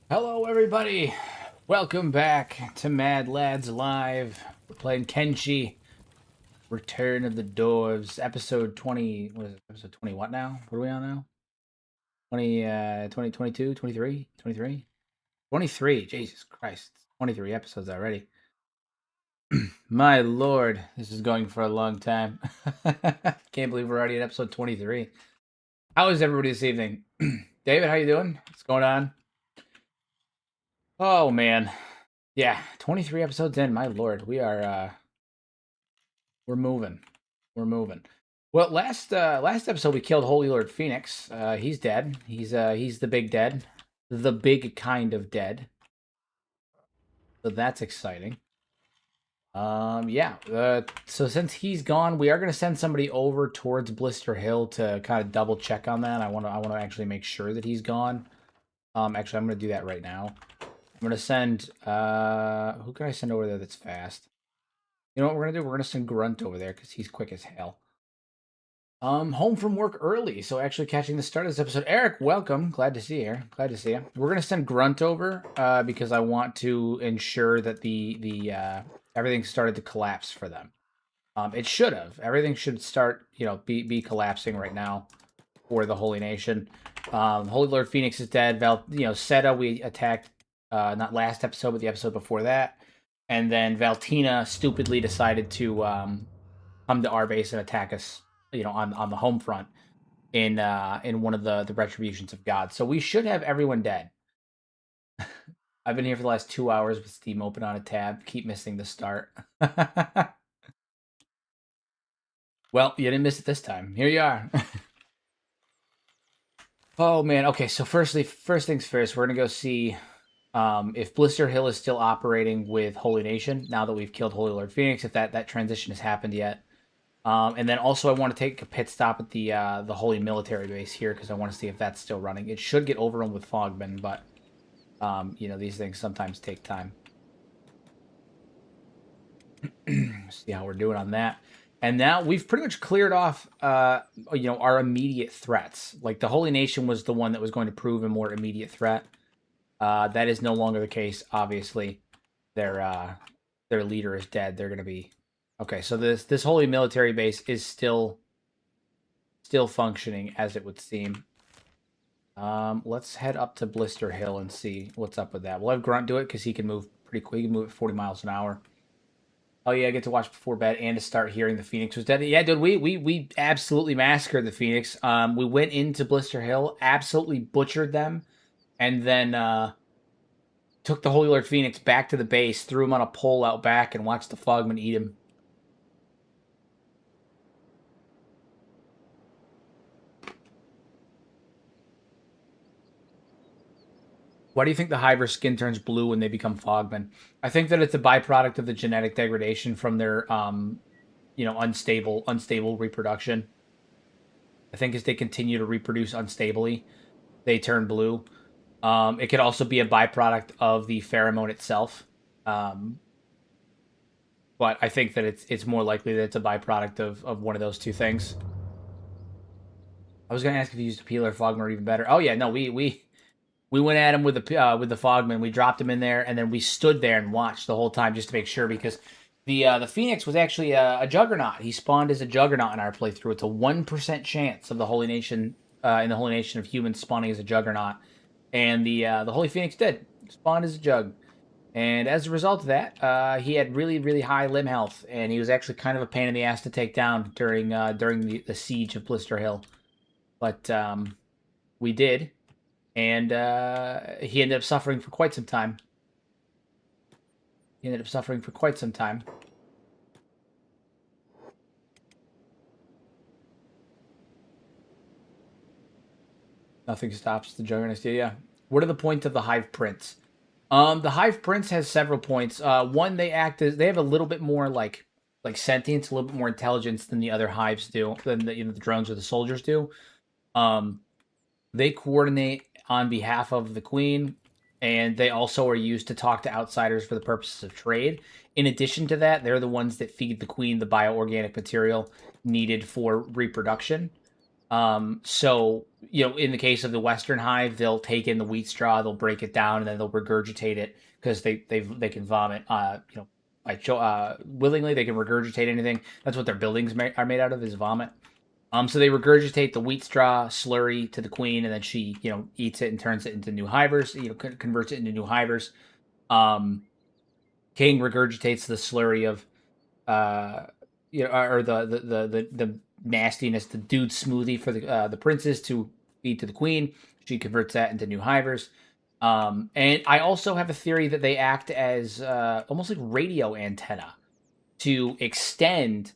Hello, everybody. Welcome back to Mad Lads Live. We're playing Kenshi, Return of the Dwarves, episode 20. What is it? Episode 20 what now? What are we on now? 20, 22, 23, 23? 23. Jesus Christ. 23 episodes already. My lord, this is going for a long time. Can't believe we're already at episode 23. How is everybody this evening? David, how you doing? What's going on? Oh, man. Yeah, 23 episodes in, my lord. We're moving. We're moving. Well, last episode we killed Holy Lord Phoenix. He's dead. He's the big dead. The big kind of dead. So that's exciting. Yeah. So since he's gone, we are gonna send somebody over towards Blister Hill to kind of double check on that. I wanna actually make sure that he's gone. Actually I'm gonna do that right now. I'm gonna send who can I send over there that's fast? You know what we're gonna do? We're gonna send Grunt over there because he's quick as hell. Home from work early, so actually catching the start of this episode. Eric, welcome. Glad to see you here. Glad to see you. We're gonna send Grunt over because I want to ensure that the everything started to collapse for them. It should have. Everything should start, be collapsing right now for the Holy Nation. Holy Lord Phoenix is dead. Seta we attacked not last episode, but the episode before that, and then Valtina stupidly decided to come to our base and attack us, on the home front in one of the retributions of God. So we should have everyone dead. I've been here for the last 2 hours with Steam open on a tab. Keep missing the start. Well, you didn't miss it this time. Here you are. Oh man. Okay, so first things first, we're gonna go see if Blister Hill is still operating with Holy Nation now that we've killed Holy Lord Phoenix. If that transition has happened yet. And then also I want to take a pit stop at the Holy Military Base here because I want to see if that's still running. It should get overrun with Fogmen, but these things sometimes take time. See how we're doing on that. And now we've pretty much cleared off our immediate threats. Like the Holy Nation was the one that was going to prove a more immediate threat. That is no longer the case, obviously. Their leader is dead. They're going to be okay. So this holy military base is still functioning as it would seem. Let's head up to Blister Hill and see what's up with that. We'll have Grunt do it because he can move pretty quick. He can move at 40 miles an hour. Oh yeah, I get to watch before bed and to start hearing the Phoenix was dead. Yeah, dude, we absolutely massacred the Phoenix. We went into Blister Hill, absolutely butchered them, and then took the Holy Lord Phoenix back to the base, threw him on a pole out back, and watched the Fogmen eat him. Why do you think the Hydra skin turns blue when they become Fogmen? I think that it's a byproduct of the genetic degradation from their, unstable reproduction. I think as they continue to reproduce unstably, they turn blue. It could also be a byproduct of the pheromone itself. But I think that it's more likely that it's a byproduct of one of those two things. I was gonna ask if you used a peeler Fogman or even better. Oh yeah, no, we went at him with the Fogman. We dropped him in there, and then we stood there and watched the whole time just to make sure because the Phoenix was actually a Juggernaut. He spawned as a Juggernaut in our playthrough. It's a 1% chance of the Holy Nation in the Holy Nation of humans spawning as a Juggernaut, and the Holy Phoenix did spawn as a Jug. And as a result of that, he had really, really high limb health, and he was actually kind of a pain in the ass to take down during the siege of Blister Hill. But we did, and he ended up suffering for quite some time. Nothing stops the Juggernaut. Yeah. What are the points of the Hive Prince? The Hive Prince has several points. One, they have a little bit more like sentience, a little bit more intelligence than the other hives do, than the drones or the soldiers do. They coordinate on behalf of the queen, and they also are used to talk to outsiders for the purposes of trade. In addition to that, they're the ones that feed the queen the bioorganic material needed for reproduction. So, in the case of the Western hive, they'll take in the wheat straw, they'll break it down, and then they'll regurgitate it because they can vomit. Willingly they can regurgitate anything. That's what their buildings are made out of, is vomit. So they regurgitate the wheat straw slurry to the queen, and then she, eats it and turns it into new hivers. Converts it into new hivers. King regurgitates the slurry of, or the nastiness, the dude smoothie for the princes to feed to the queen. She converts that into new hivers. And I also have a theory that they act as almost like radio antenna to extend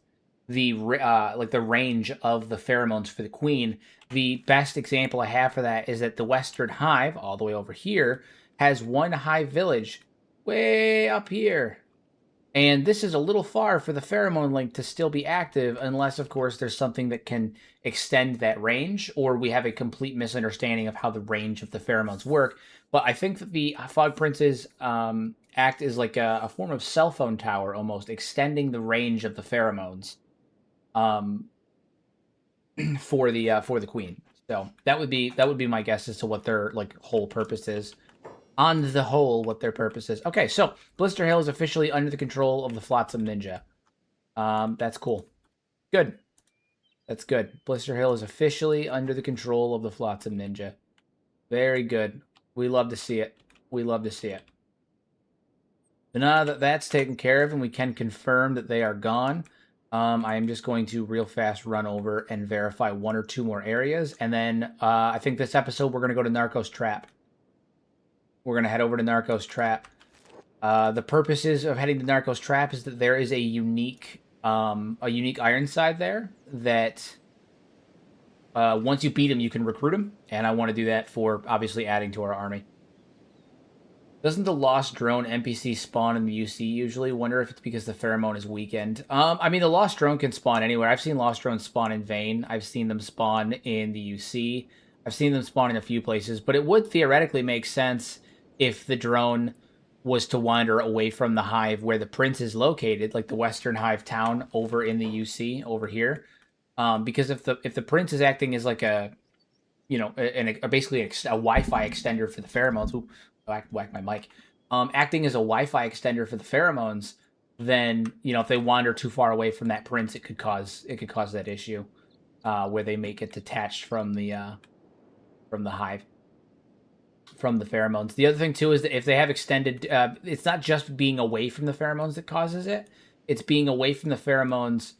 the the range of the pheromones for the queen. The best example I have for that is that the Western Hive, all the way over here, has one hive village way up here. And this is a little far for the pheromone link to still be active, unless, of course, there's something that can extend that range, or we have a complete misunderstanding of how the range of the pheromones work. But I think that the Fog Princes act as like a form of cell phone tower, almost extending the range of the pheromones for the queen. So that would be my guess as to what their like whole purpose is. On the whole, what their purpose is. Okay, so Blister Hill is officially under the control of the Flotsam Ninja. That's cool. Good. That's good. Blister Hill is officially under the control of the Flotsam Ninja. Very good. We love to see it. We love to see it. So now that that's taken care of and we can confirm that they are gone, I am just going to real fast run over and verify one or two more areas. And then I think this episode we're going to go to Narcos Trap. We're going to head over to Narcos Trap. The purposes of heading to Narcos Trap is that there is a unique Ironside there that once you beat him, you can recruit him. And I want to do that for, obviously, adding to our army. Doesn't the Lost Drone NPC spawn in the UC usually? Wonder if it's because the pheromone is weakened. I mean, the Lost Drone can spawn anywhere. I've seen Lost Drones spawn in Vane. I've seen them spawn in the UC. I've seen them spawn in a few places. But it would theoretically make sense if the drone was to wander away from the hive where the prince is located, like the Western Hive town over in the UC over here. Because if the prince is acting as like a, basically a Wi-Fi extender for the pheromones. Ooh, whack my mic. Acting as a Wi-Fi extender for the pheromones, then if they wander too far away from that prince, it could cause that issue where they may get detached from the hive, from the pheromones. The other thing too is that if they have extended, it's not just being away from the pheromones that causes it; it's being away from the pheromones.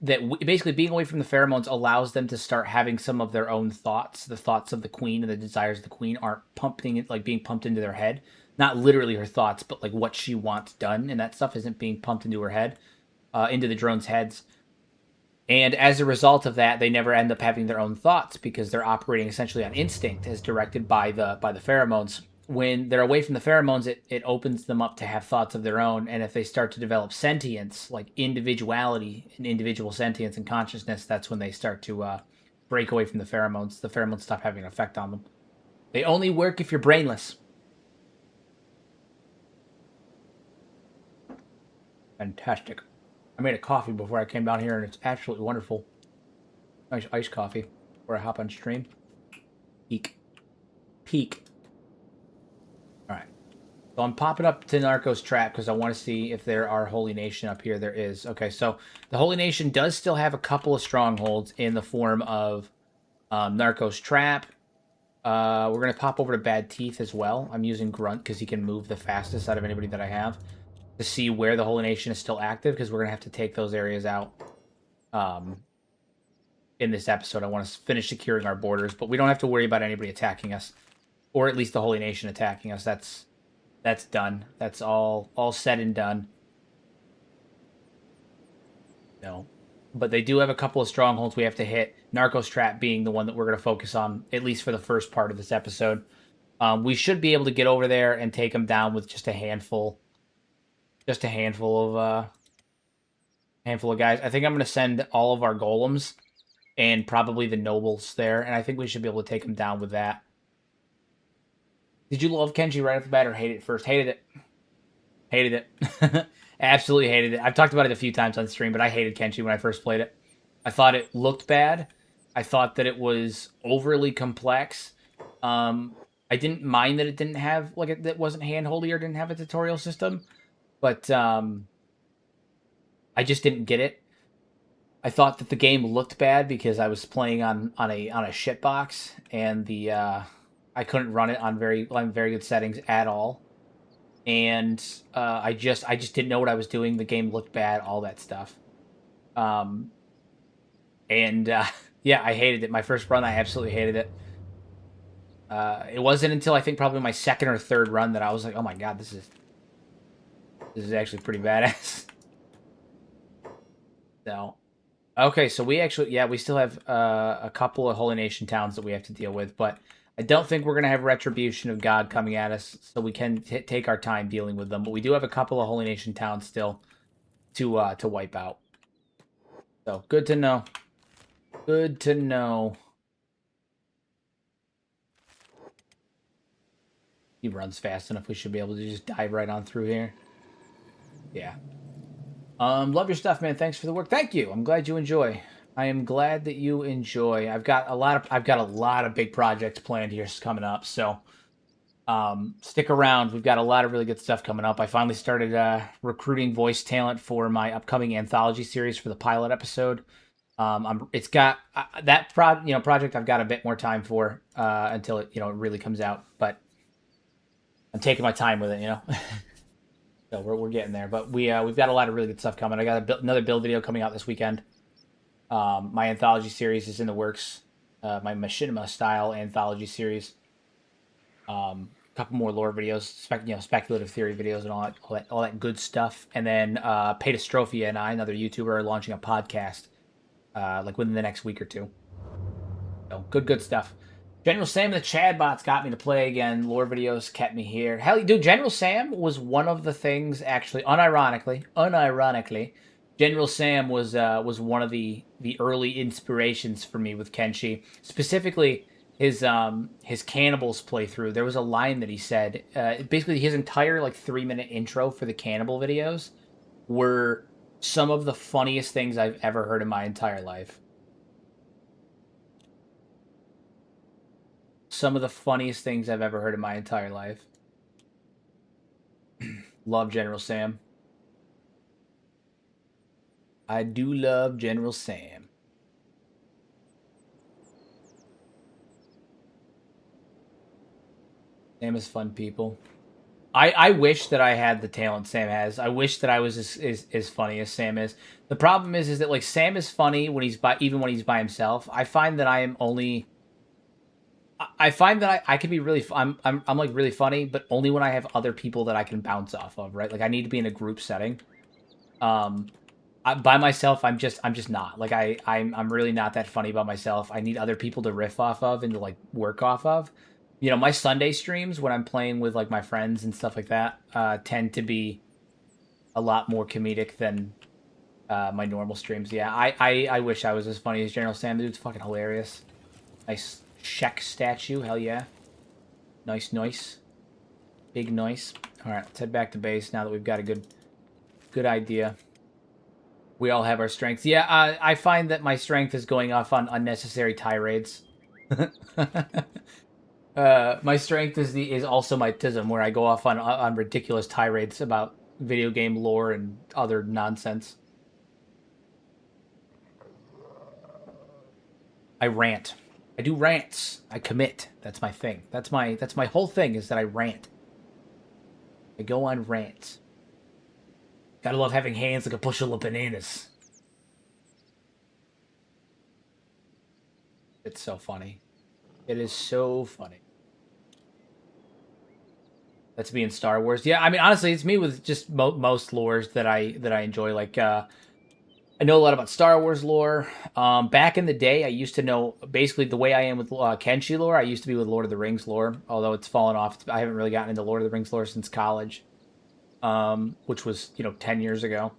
Basically being away from the pheromones allows them to start having some of their own thoughts. The thoughts of the queen and the desires of the queen aren't being pumped into their head. Not literally her thoughts, but like what she wants done, and that stuff isn't being pumped into her head, into the drones' heads. And as a result of that, they never end up having their own thoughts because they're operating essentially on instinct as directed by the pheromones. When they're away from the pheromones, it opens them up to have thoughts of their own. And if they start to develop sentience, like individuality and individual sentience and consciousness, that's when they start to break away from the pheromones. The pheromones stop having an effect on them. They only work if you're brainless. Fantastic. I made a coffee before I came down here, and it's absolutely wonderful. Nice iced coffee before I hop on stream. Peak. All right. So I'm popping up to Narcos Trap because I want to see if there are Holy Nation up here. There is. Okay, so the Holy Nation does still have a couple of strongholds in the form of Narcos Trap. We're going to pop over to Bad Teeth as well. I'm using Grunt because he can move the fastest out of anybody that I have, to see where the Holy Nation is still active, because we're going to have to take those areas out in this episode. I want to finish securing our borders, but we don't have to worry about anybody attacking us, or at least the Holy Nation attacking us. That's done. That's all said and done. No. But they do have a couple of strongholds we have to hit, Narcos Trap being the one that we're going to focus on, at least for the first part of this episode. We should be able to get over there and take them down with just a handful of guys. I think I'm going to send all of our golems and probably the nobles there, and I think we should be able to take them down with that. Did you love Kenshi right off the bat or hate it first? Hated it. Absolutely hated it. I've talked about it a few times on stream, but I hated Kenshi when I first played it. I thought it looked bad. I thought that it was overly complex. Um, I didn't mind that it didn't have like it that wasn't handholdy or didn't have a tutorial system, but I just didn't get it. I thought that the game looked bad because I was playing on a shitbox and the I couldn't run it on very good settings at all. And I just didn't know what I was doing. The game looked bad, all that stuff. Um, and yeah, I hated it. My first run, I absolutely hated it. It wasn't until I think probably my second or third run that I was like, "Oh my god, this is actually pretty badass." So, okay, so we actually, yeah, we still have a couple of Holy Nation towns that we have to deal with, but I don't think we're gonna have Retribution of God coming at us, so we can take our time dealing with them. But we do have a couple of Holy Nation towns still to wipe out. So good to know. Good to know. He runs fast enough. We should be able to just dive right on through here. Yeah. Love your stuff, man. Thanks for the work. Thank you. I'm glad you enjoy. I am glad that you enjoy. I've got a lot of big projects planned here coming up. So stick around. We've got a lot of really good stuff coming up. I finally started recruiting voice talent for my upcoming anthology series for the pilot episode. It's got project. I've got a bit more time for until it it really comes out. But I'm taking my time with it. So we're getting there, but we've got a lot of really good stuff coming. I got another build video coming out this weekend. My anthology series is in the works. My machinima style anthology series. A couple more lore videos, speculative theory videos, and all that good stuff. And then Patastrophia and I, another YouTuber, are launching a podcast like within the next week or two. So good stuff. General Sam and the Chad bots got me to play again. Lore videos kept me here. Hell, dude, General Sam was one of the things actually, unironically, General Sam was one of the early inspirations for me with Kenshi. Specifically, his cannibals playthrough. There was a line that he said. Basically, his entire like 3-minute intro for the cannibal videos were some of the funniest things I've ever heard in my entire life. Some of the funniest things I've ever heard in my entire life. Love General Sam. I do love General Sam. Sam is fun, people. I wish that I had the talent Sam has. I wish that I was as funny as Sam is. The problem is that like Sam is funny when even when he's by himself. I find that I find that I can be really I'm like really funny, but only when I have other people that I can bounce off of, right? Like I need to be in a group setting. Um, by myself, I'm just not like I'm really not that funny by myself. I need other people to riff off of and to like work off of. My Sunday streams when I'm playing with like my friends and stuff like that tend to be a lot more comedic than my normal streams. Yeah, I wish I was as funny as General Sam. Dude's fucking hilarious. Nice Shek statue. Hell yeah. Nice. Big nice. All right, let's head back to base now that we've got a good idea. We all have our strengths. Yeah, I find that my strength is going off on unnecessary tirades. My strength is also my tism, where I go off on ridiculous tirades about video game lore and other nonsense. I rant. I do rants. I commit. That's my thing. That's my whole thing is that I rant. I go on rants. Gotta love having hands like a bushel of bananas. It's so funny. It is so funny. That's me in Star Wars. Yeah, I mean, honestly, it's me with just most lores that I enjoy. Like, I know a lot about Star Wars lore. Back in the day, I used to know basically the way I am with Kenshi lore. I used to be with Lord of the Rings lore, although it's fallen off. I haven't really gotten into Lord of the Rings lore since college, which was 10 years ago.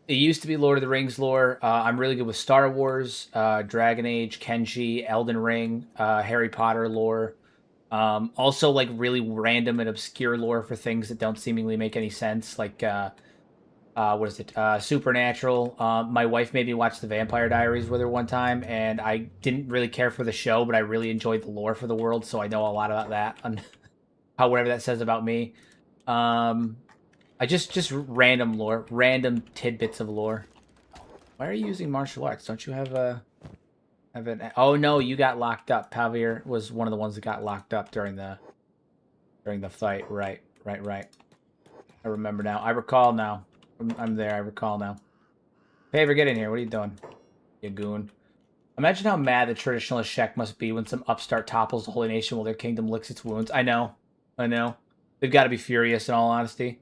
It used to be Lord of the Rings lore. I'm really good with Star Wars, Dragon Age, Kenshi, Elden Ring, Harry Potter lore. Also, like really random and obscure lore for things that don't seemingly make any sense, like what is it? Supernatural. My wife made me watch the Vampire Diaries with her one time, and I didn't really care for the show, but I really enjoyed the lore for the world, so I know a lot about that and how whatever that says about me. Um, I just random lore, random tidbits of lore. Why are you using martial arts? Don't you have a have an? Oh no, you got locked up. Pavir was one of the ones that got locked up during the fight. Right, right, right. I remember now. I recall now. I'm there. I recall now. Paver, get in here. What are you doing, you goon? Imagine how mad the traditionalist Shek must be when some upstart topples the Holy Nation while their kingdom licks its wounds. I know. I know. They've got to be furious, in all honesty.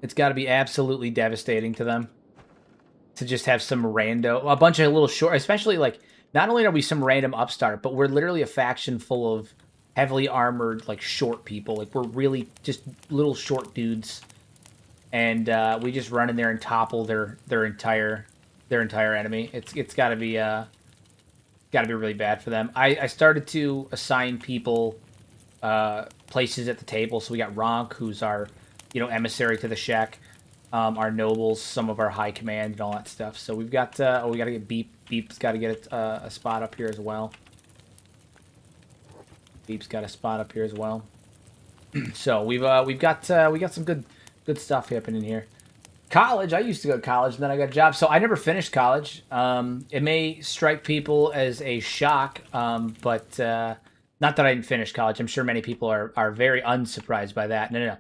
It's got to be absolutely devastating to them to just have some a bunch of little short, especially like, not only are we some random upstart, but we're literally a faction full of heavily armored, like, short people. Like, we're really just little short dudes. And we just run in there and topple their entire enemy. It's got to be really bad for them. I started to assign people places at the table. So we got Ronk, who's our emissary to the Shek, our nobles, some of our high command, and all that stuff. So we've got we got to get Beep. Beep's got to get a spot up here as well. Beep's got a spot up here as well. So we've got some good stuff happening here. College, I used to go to college, and then I got a job. So I never finished college. It may strike people as a shock, but not that I didn't finish college. I'm sure many people are very unsurprised by that. No.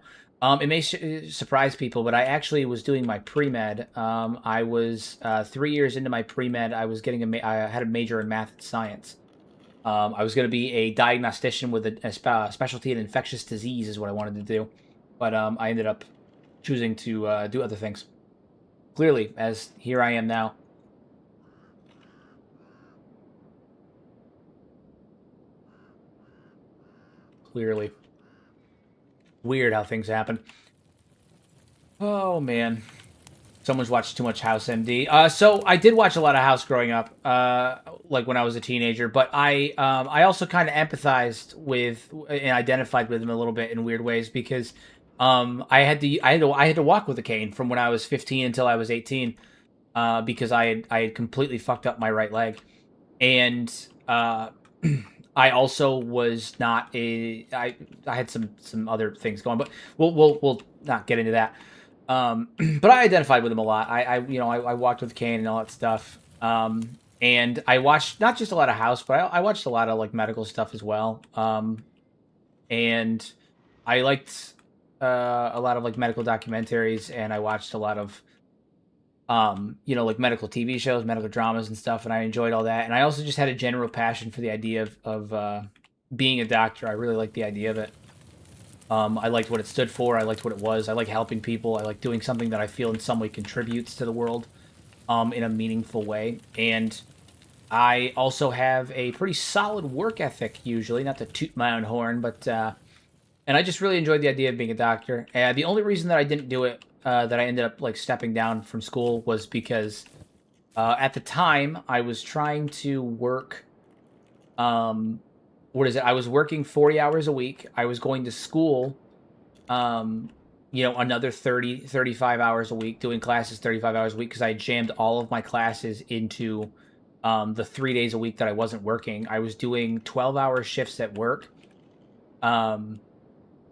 It may surprise people, but I actually was doing my pre-med. I was 3 years into my pre-med. I was getting I had a major in math and science. I was going to be a diagnostician with a specialty in infectious disease is what I wanted to do. But I ended up choosing to do other things. Clearly, as here I am now. Clearly. Weird how things happen. Oh, man. Someone's watched too much House MD. So I did watch a lot of House growing up, like when I was a teenager. But I also kind of empathized with and identified with him a little bit in weird ways because I had to walk with a cane from when I was 15 until I was 18 because I had completely fucked up my right leg, and I also was not I had some other things going, but we'll not get into that. But I identified with him a lot. I walked with Kane and all that stuff. And I watched not just a lot of House, but I watched a lot of like medical stuff as well. And I liked a lot of like medical documentaries, and I watched a lot of like medical TV shows, medical dramas and stuff, and I enjoyed all that. And I also just had a general passion for the idea of being a doctor. I really liked the idea of it. I liked what it stood for. I liked what it was. I like helping people. I like doing something that I feel in some way contributes to the world in a meaningful way. And I also have a pretty solid work ethic, usually, not to toot my own horn, but and I just really enjoyed the idea of being a doctor. The only reason that I didn't do it, that I ended up like stepping down from school, was because at the time I was trying to work. What is it? I was working 40 hours a week. I was going to school, another 35 hours a week, doing classes 35 hours a week because I jammed all of my classes into the 3 days a week that I wasn't working. I was doing 12-hour shifts at work. And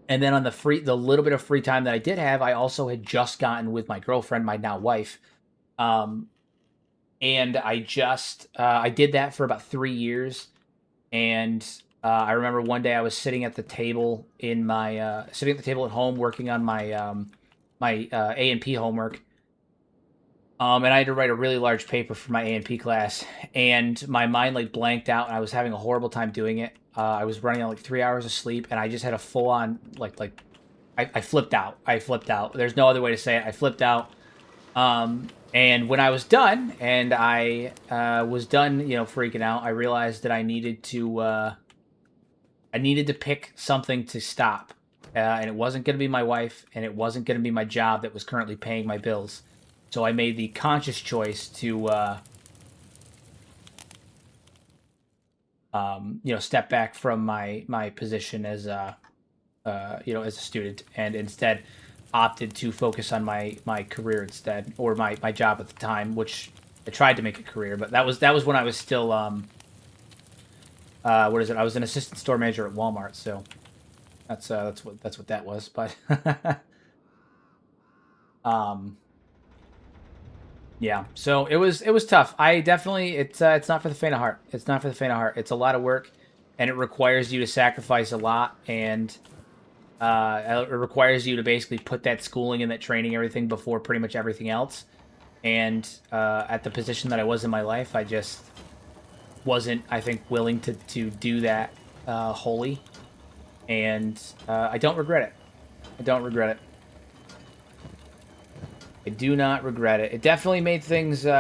then on the little bit of free time that I did have, I also had just gotten with my girlfriend, my now wife. And I did that for about 3 years. And I remember one day I was sitting at the table at home working on my my A&P homework. And I had to write a really large paper for my A&P class, and my mind like blanked out, and I was having a horrible time doing it. I was running on like 3 hours of sleep, and I just had a full on I flipped out. I flipped out. There's no other way to say it. I flipped out. And when I was done, and I was done, freaking out, I realized that I needed to pick something to stop. And it wasn't going to be my wife, and it wasn't going to be my job that was currently paying my bills. So I made the conscious choice to, step back from my position as as a student, and instead opted to focus on my career instead, or my job at the time, which I tried to make a career, but that was when I was still what is it? I was an assistant store manager at Walmart, so that's what that was. But um, yeah, so it was tough. I definitely it's not for the faint of heart. It's not for the faint of heart. It's a lot of work, and it requires you to sacrifice a lot, and it requires you to basically put that schooling and that training, everything before pretty much everything else. And at the position that I was in my life, I just wasn't, I think, willing to do that wholly. And I don't regret it. I don't regret it. I do not regret it. It definitely made things, you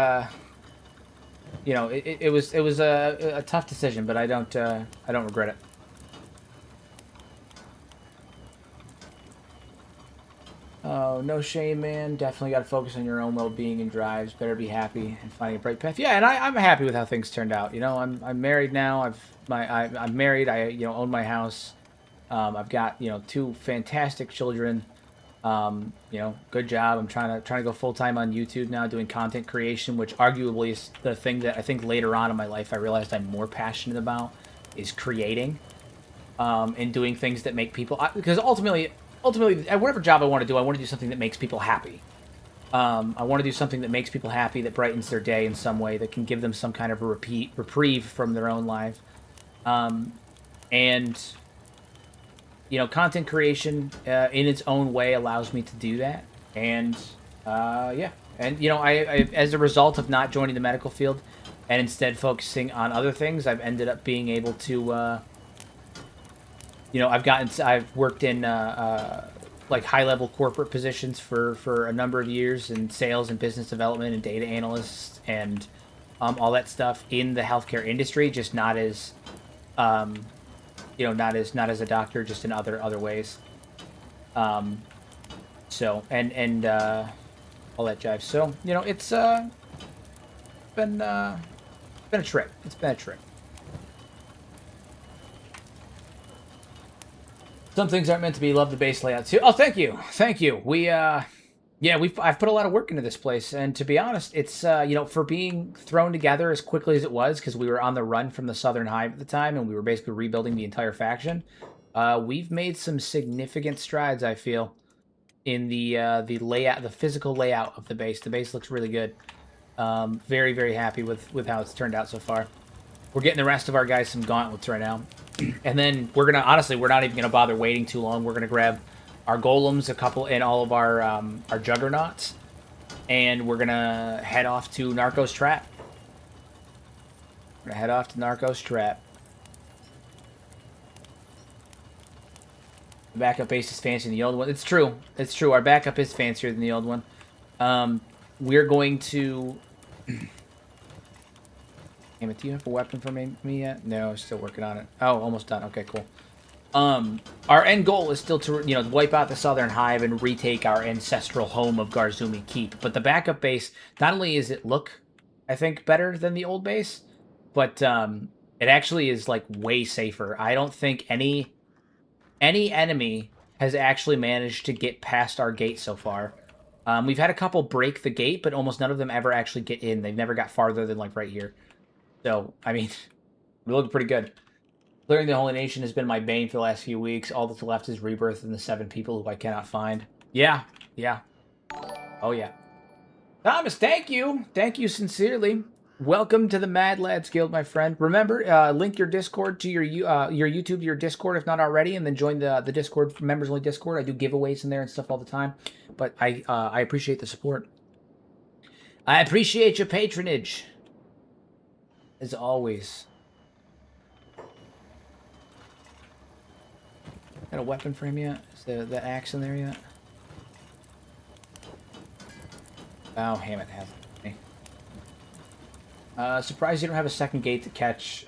know, it was a tough decision, but I don't regret it. Oh, no shame, man. Definitely got to focus on your own well-being and drives. Better be happy and finding a bright path. Yeah, and I'm happy with how things turned out. You know, I'm married now. I'm married. I own my house. I've got 2 fantastic children. Good job. I'm trying to go full time on YouTube now, doing content creation, which arguably is the thing that I think later on in my life I realized I'm more passionate about is creating, and doing things that make people, because ultimately, whatever job I want to do, I want to do something that makes people happy. I want to do something that makes people happy, that brightens their day in some way, that can give them some kind of a reprieve from their own life. And content creation in its own way allows me to do that. And yeah, and I as a result of not joining the medical field and instead focusing on other things, I've ended up being able to I've worked in like high-level corporate positions for a number of years in sales and business development and data analysts and all that stuff in the healthcare industry, just not as not as a doctor, just in other ways. So and all that jive. So it's been a trip. It's been a trip. Some things aren't meant to be. Love the base layout too. Oh, thank you. I've put a lot of work into this place, and to be honest, it's for being thrown together as quickly as it was, because we were on the run from the Southern Hive at the time, and we were basically rebuilding the entire faction. We've made some significant strides, I feel, in the layout, the physical layout of the base. The base looks really good. Very, very happy with how it's turned out so far. We're getting the rest of our guys some gauntlets right now. And then we're not even gonna bother waiting too long. We're gonna grab our golems, a couple, and all of our juggernauts, and we're gonna head off to Narcos Trap. We're gonna head off to Narcos Trap. The backup base is fancier than the old one. It's true. It's true. Our backup is fancier than the old one. We're going to. Damn it, do you have a weapon for me yet? No, still working on it. Oh, almost done. Okay, cool. Our end goal is still to, wipe out the Southern Hive and retake our ancestral home of Garzumi Keep. But the backup base, not only is it look, I think, better than the old base, but it actually is, like, way safer. I don't think any enemy has actually managed to get past our gate so far. We've had a couple break the gate, but almost none of them ever actually get in. They've never got farther than, like, right here. So, I mean, we're looking pretty good. Clearing the Holy Nation has been my bane for the last few weeks. All that's left is Rebirth and the 7 people who I cannot find. Yeah. Oh, yeah. Thomas, thank you. Thank you sincerely. Welcome to the Mad Lads Guild, my friend. Remember, link your Discord to your YouTube to your Discord if not already, and then join the Discord, members-only Discord. I do giveaways in there and stuff all the time. But I appreciate the support. I appreciate your patronage. As always. Got a weapon for him yet? Is the axe in there yet? Oh, Hammett has it. Surprised you don't have a second gate to catch,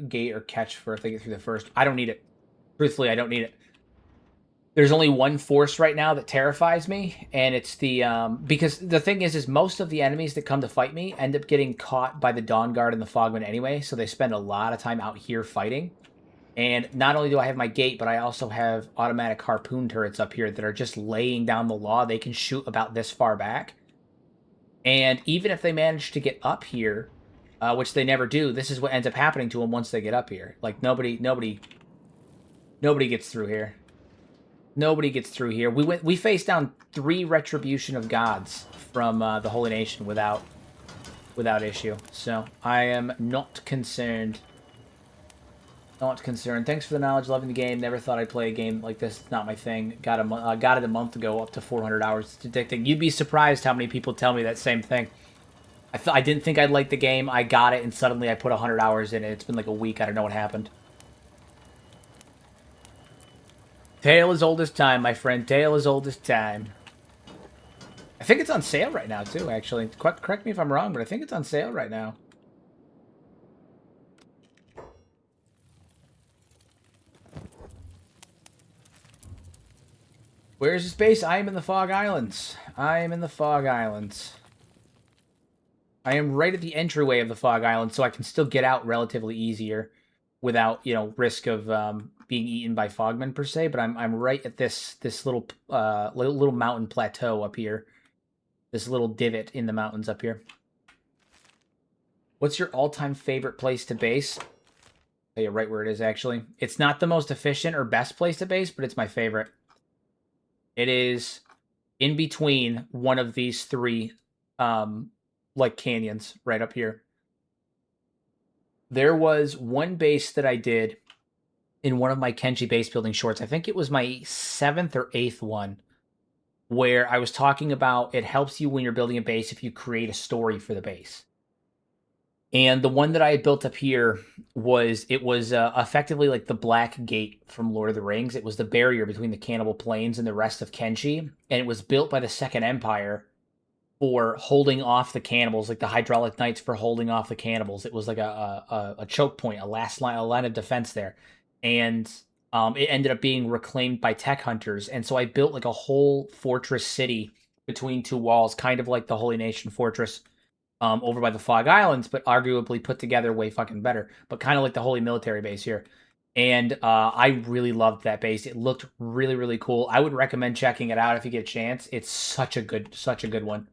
gate or catch for if they get through the first. I don't need it. Truthfully, I don't need it. There's only one force right now that terrifies me, and it's the, because the thing is most of the enemies that come to fight me end up getting caught by the Dawn Guard and the Fogmen anyway, so they spend a lot of time out here fighting. And not only do I have my gate, but I also have automatic harpoon turrets up here that are just laying down the law. They can shoot about this far back. And even if they manage to get up here, which they never do, this is what ends up happening to them once they get up here. Like nobody gets through here. Nobody gets through here. We faced down 3 Retribution of Gods from the Holy Nation without issue. So I am not concerned. Not concerned. Thanks for the knowledge. Loving the game. Never thought I'd play a game like this. It's not my thing. Got it a month ago. Up to 400 hours. It's addicting. You'd be surprised how many people tell me that same thing. I didn't think I'd like the game. I got it, and suddenly I put 100 hours in it. It's been like a week. I don't know what happened. Tale as old as time, my friend. Tale as old as time. I think it's on sale right now, too, actually. Correct me if I'm wrong, but I think it's on sale right now. Where is this base? I am in the Fog Islands. I am in the Fog Islands. I am right at the entryway of the Fog Islands, so I can still get out relatively easier without, you know, risk of being eaten by fogmen per se. But I'm right at this little little mountain plateau up here. This little divot in the mountains up here. What's your all-time favorite place to base? I'll tell you right where it is, actually. It's not the most efficient or best place to base, but it's my favorite. It is in between one of these 3, like, canyons right up here. There was one base that I did in one of my Kenshi base building shorts. I think it was my 7th or 8th one, where I was talking about it helps you when you're building a base if you create a story for the base. And the one that I had built up here was effectively like the Black Gate from Lord of the Rings. It was the barrier between the Cannibal Plains and the rest of Kenshi, and it was built by the Second Empire for holding off the cannibals, like the Hydraulic Knights for holding off the cannibals. It was like a choke point, a line of defense there, and it ended up being reclaimed by tech hunters. And so I built like a whole fortress city between 2 walls, kind of like the Holy Nation fortress over by the Fog Islands, but arguably put together way fucking better. But kind of like the Holy Military Base here. And I really loved that base. It looked really, really cool. I would recommend checking it out if you get a chance. It's such a good one.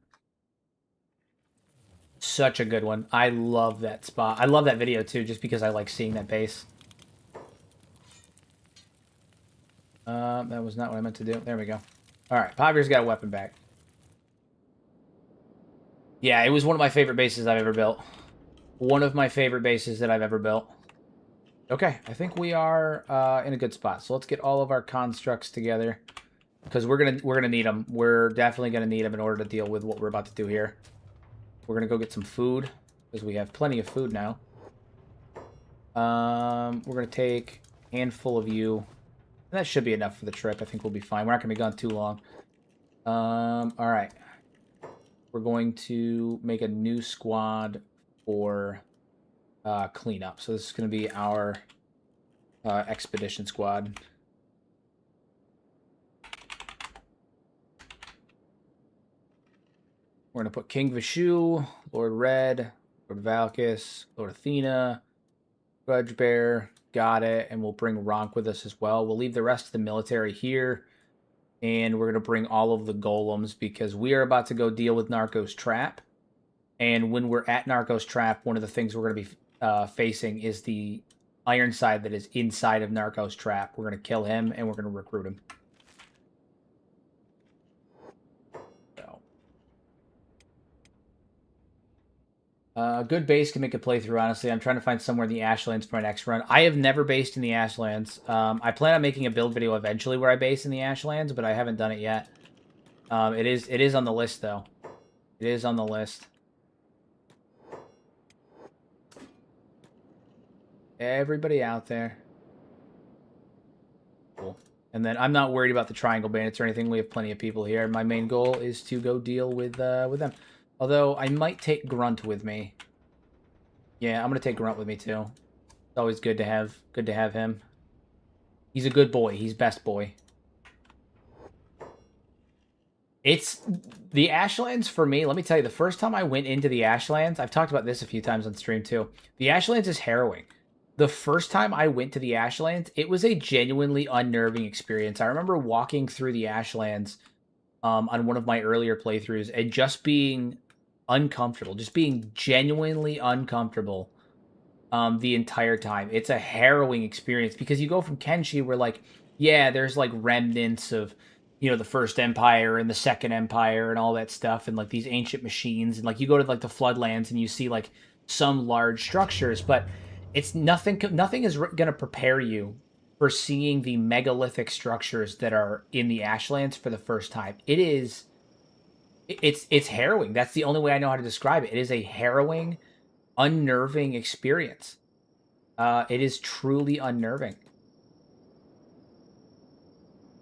Such a good one. I love that spot. I love that video too, just because I like seeing that base. That was not what I meant to do. There we go. All right, Pavier's got a weapon back. Yeah, it was one of my favorite bases I've ever built. One of my favorite bases that I've ever built. Okay, I think we are in a good spot. So let's get all of our constructs together, because we're gonna need them. We're definitely gonna need them in order to deal with what we're about to do here. We're gonna go get some food, because we have plenty of food now. We're gonna take a handful of you. And that should be enough for the trip. I think we'll be fine. We're not gonna be gone too long. All right. We're going to make a new squad for cleanup. So this is going to be our expedition squad. We're going to put King Vishu, Lord Red, Lord Valkis, Lord Athena, Grudge Bear, got it, and we'll bring Ronk with us as well. We'll leave the rest of the military here. And we're going to bring all of the golems because we are about to go deal with Narcos Trap. And when we're at Narcos Trap, one of the things we're going to be facing is the Ironside that is inside of Narcos Trap. We're going to kill him, and we're going to recruit him. So. Good base can make a playthrough, honestly. I'm trying to find somewhere in the Ashlands for my next run. I have never based in the Ashlands. I plan on making a build video eventually where I base in the Ashlands, but I haven't done it yet. It is on the list, though. It is on the list. Everybody out there. Cool. And then I'm not worried about the Triangle Bandits or anything. We have plenty of people here. My main goal is to go deal with them. Although I might take Grunt with me. Yeah, I'm gonna take Grunt with me too. It's always good to have him. He's a good boy. He's best boy. It's the Ashlands for me. Let me tell you, the first time I went into the Ashlands, I've talked about this a few times on stream too. The Ashlands is harrowing. the first time I went to the Ashlands, it was a genuinely unnerving experience. I remember walking through the Ashlands on one of my earlier playthroughs and just being uncomfortable, just being genuinely uncomfortable the entire time. It's a harrowing experience because you go from Kenshi where like, yeah, there's like remnants of, you know, the first empire and the second empire and all that stuff and like these ancient machines and like you go to like the floodlands and you see like some large structures, but it's nothing is going to prepare you for seeing the megalithic structures that are in the Ashlands for the first time. It's harrowing. That's the only way I know how to describe it. It is a harrowing, unnerving experience. It is truly unnerving.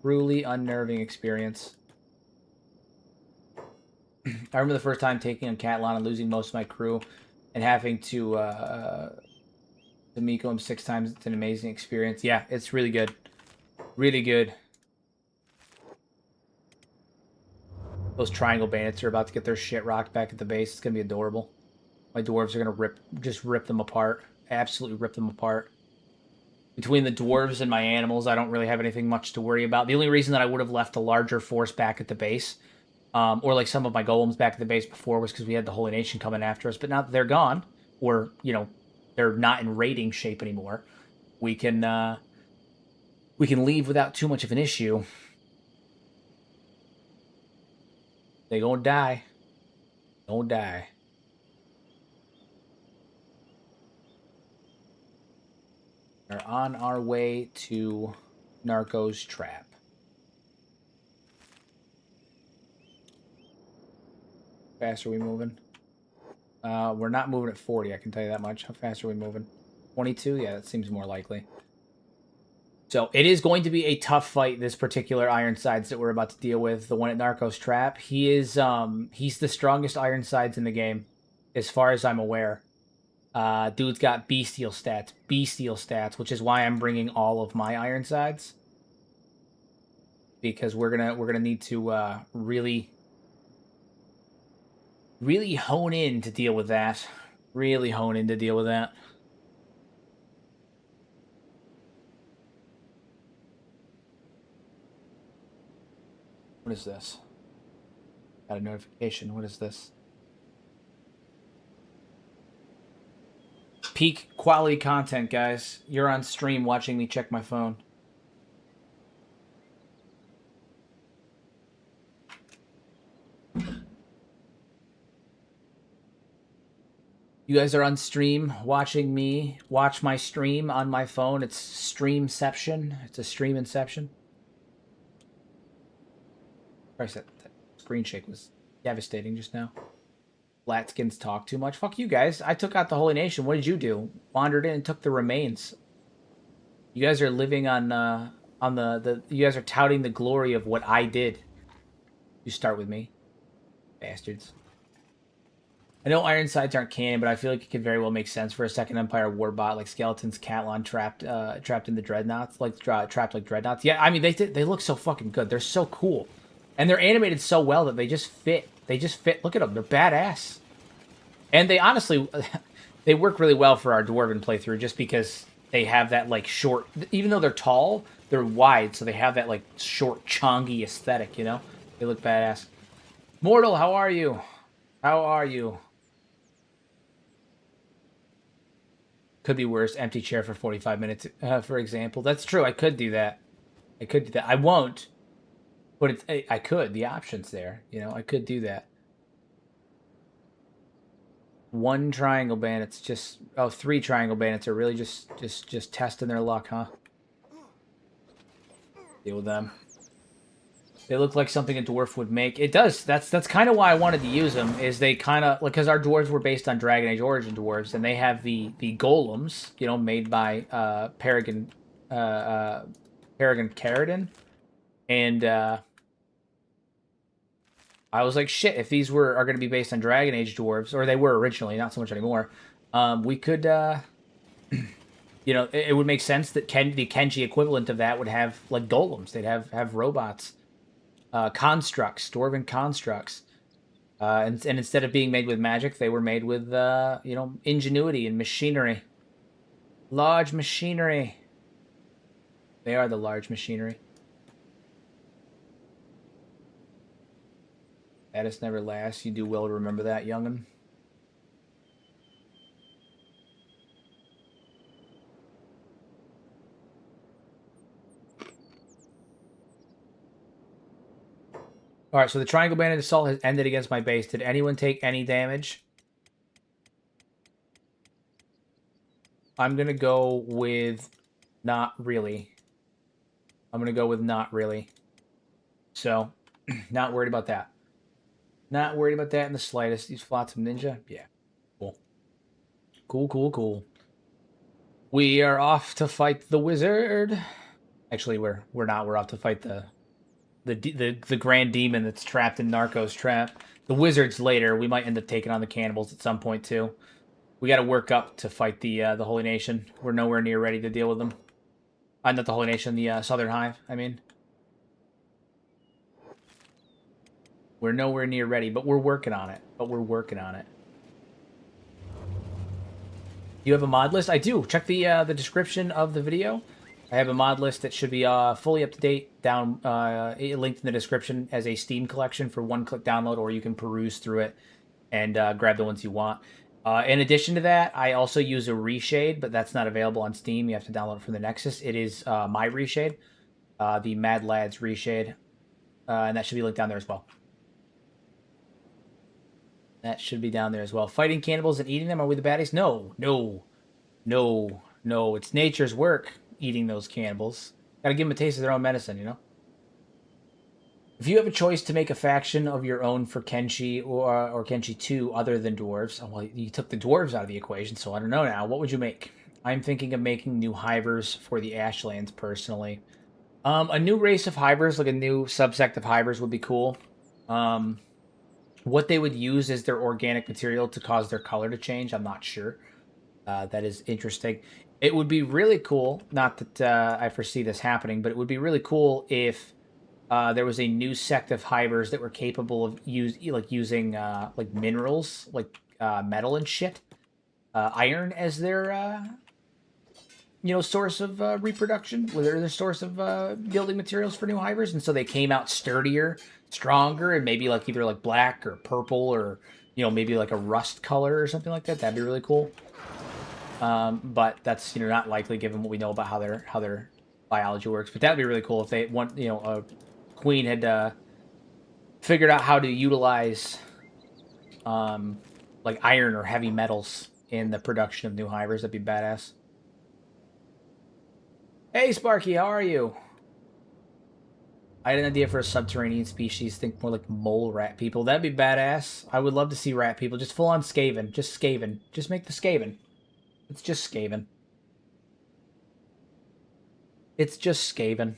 Truly unnerving experience. I remember the first time taking on Catalan and losing most of my crew and having to Miko him 6 times. It's an amazing experience. Yeah, it's really good. Really good. Those triangle bandits are about to get their shit rocked back at the base. It's going to be adorable. My dwarves are going to rip them apart. Absolutely rip them apart. Between the dwarves and my animals, I don't really have anything much to worry about. The only reason that I would have left a larger force back at the base, or like some of my golems back at the base before, was because we had the Holy Nation coming after us. But now that they're gone, or, you know, they're not in raiding shape anymore, we can leave without too much of an issue. They gonna die. Don't die. We're on our way to Narco's trap. How fast are we moving? We're not moving at 40, I can tell you that much. How fast are we moving? 22? Yeah, that seems more likely. So it is going to be a tough fight, this particular Ironsides that we're about to deal with. The one at Narco's Trap. He is he's the strongest Ironsides in the game, as far as I'm aware. Dude's got bestial stats, which is why I'm bringing all of my Ironsides. Because we're gonna need to really hone in to deal with that. Really hone in to deal with that. What is this? Got a notification. What is this? Peak quality content, guys. You're on stream watching me check my phone. You guys are on stream watching me watch my stream on my phone. It's streamception. It's a stream inception. Christ, that screen shake was devastating just now. Flatskins talk too much. Fuck you guys. I took out the Holy Nation. What did you do? Wandered in and took the remains. You guys are living on the you guys are touting the glory of what I did. You start with me. Bastards. I know Ironsides aren't canon, but I feel like it could very well make sense for a Second Empire warbot like Skeletons, Catlon trapped in the Dreadnoughts, like trapped like Dreadnoughts. Yeah, I mean they look so fucking good. They're so cool, and they're animated so well that they just fit. They just fit. Look at them. They're badass, and they honestly they work really well for our Dwarven playthrough just because they have that like short. Even though they're tall, they're wide, so they have that like short, chongy aesthetic. You know, they look badass. Mortal, how are you? How are you? Could be worse. Empty chair for 45 minutes, for example. That's true. I could do that. I could do that. I won't, but I could. The option's there. You know, I could do that. One triangle bandit's just... Oh, 3 triangle bandits are really just testing their luck, huh? Deal with them. They look like something a dwarf would make. It does. That's kind of why I wanted to use them. Is they kind of like because our dwarves were based on Dragon Age Origin dwarves, and they have the golems, you know, made by Paragon Carradine, and I was like, shit. If these are going to be based on Dragon Age dwarves, or they were originally, not so much anymore, we could, you know, it would make sense that the Kenshi equivalent of that would have like golems. They'd have robots. Constructs, dwarven constructs, and instead of being made with magic, they were made with you know, ingenuity and machinery. Large machinery. They are the large machinery. Status never lasts. You do well to remember that, young'un. All right, so the triangle bandit assault has ended against my base. Did anyone take any damage? I'm going to go with not really. I'm going to go with not really. So, not worried about that. Not worried about that in the slightest. These Flotsam Ninja? Yeah. Cool. Cool, cool, cool. We are off to fight the wizard. Actually, we're not. We're off to fight the grand demon that's trapped in Narco's trap. The wizard's later. We might end up taking on the cannibals at some point too. We got to work up to fight the Holy Nation. We're nowhere near ready to deal with them. Not the Holy Nation, the Southern Hive. I mean, we're nowhere near ready, but we're working on it. You have a mod list? I do. Check the description of the video. I have a mod list that should be fully up to date, down linked in the description as a Steam collection for one-click download, or you can peruse through it and grab the ones you want. In addition to that, I also use a reshade, but that's not available on Steam. You have to download it from the Nexus. It is my reshade, the Mad Lads reshade, and that should be linked down there as well. That should be down there as well. Fighting cannibals and eating them, are we the baddies? No. It's nature's work eating those cannibals. Gotta give them a taste of their own medicine, you know? If you have a choice to make a faction of your own for Kenshi or Kenshi 2 other than dwarves, well, you took the dwarves out of the equation, so I don't know now. What would you make? I'm thinking of making new hivers for the Ashlands, personally. A new race of hivers, like a new subsect of hivers, would be cool. What they would use as their organic material to cause their color to change, I'm not sure. That is interesting. It would be really cool, not that I foresee this happening, but it would be really cool if there was a new sect of hivers that were capable of using like minerals, like metal and shit, iron as their source of reproduction, whether their source of building materials for new hivers, and so they came out sturdier, stronger, and maybe like either like black or purple or maybe like a rust color or something like that. That'd be really cool. But that's not likely given what we know about how their biology works. But that'd be really cool if they a queen had figured out how to utilize like iron or heavy metals in the production of new hivers. That'd be badass. Hey Sparky, how are you? I had an idea for a subterranean species. Think more like mole rat people. That'd be badass. I would love to see rat people. Just full on Skaven. Just Skaven. Just make the Skaven. It's just Skaven. It's just Skaven.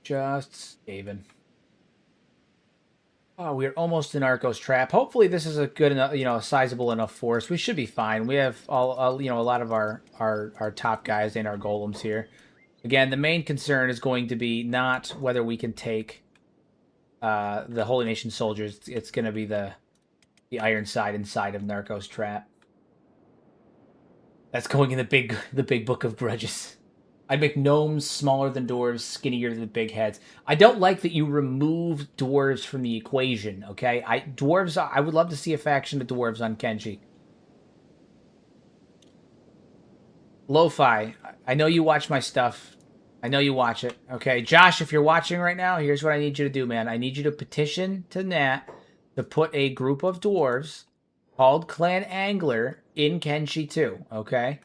Just Skaven. Oh, we're almost in Arco's trap. Hopefully, this is a good enough, a sizable enough force. We should be fine. We have a lot of our top guys and our golems here. Again, the main concern is going to be not whether we can take the Holy Nation soldiers. It's going to be the iron side inside of Narco's trap. That's going in the big book of grudges. I'd make gnomes smaller than dwarves, skinnier than big heads. I don't like that you remove dwarves from the equation, okay? Dwarves, I would love to see a faction of dwarves on Kenshi. Lo-Fi, I know you watch my stuff. I know you watch it, okay? Josh, if you're watching right now, here's what I need you to do, man. I need you to petition to Nat to put a group of dwarves called Clan Angler in Kenshi 2, okay?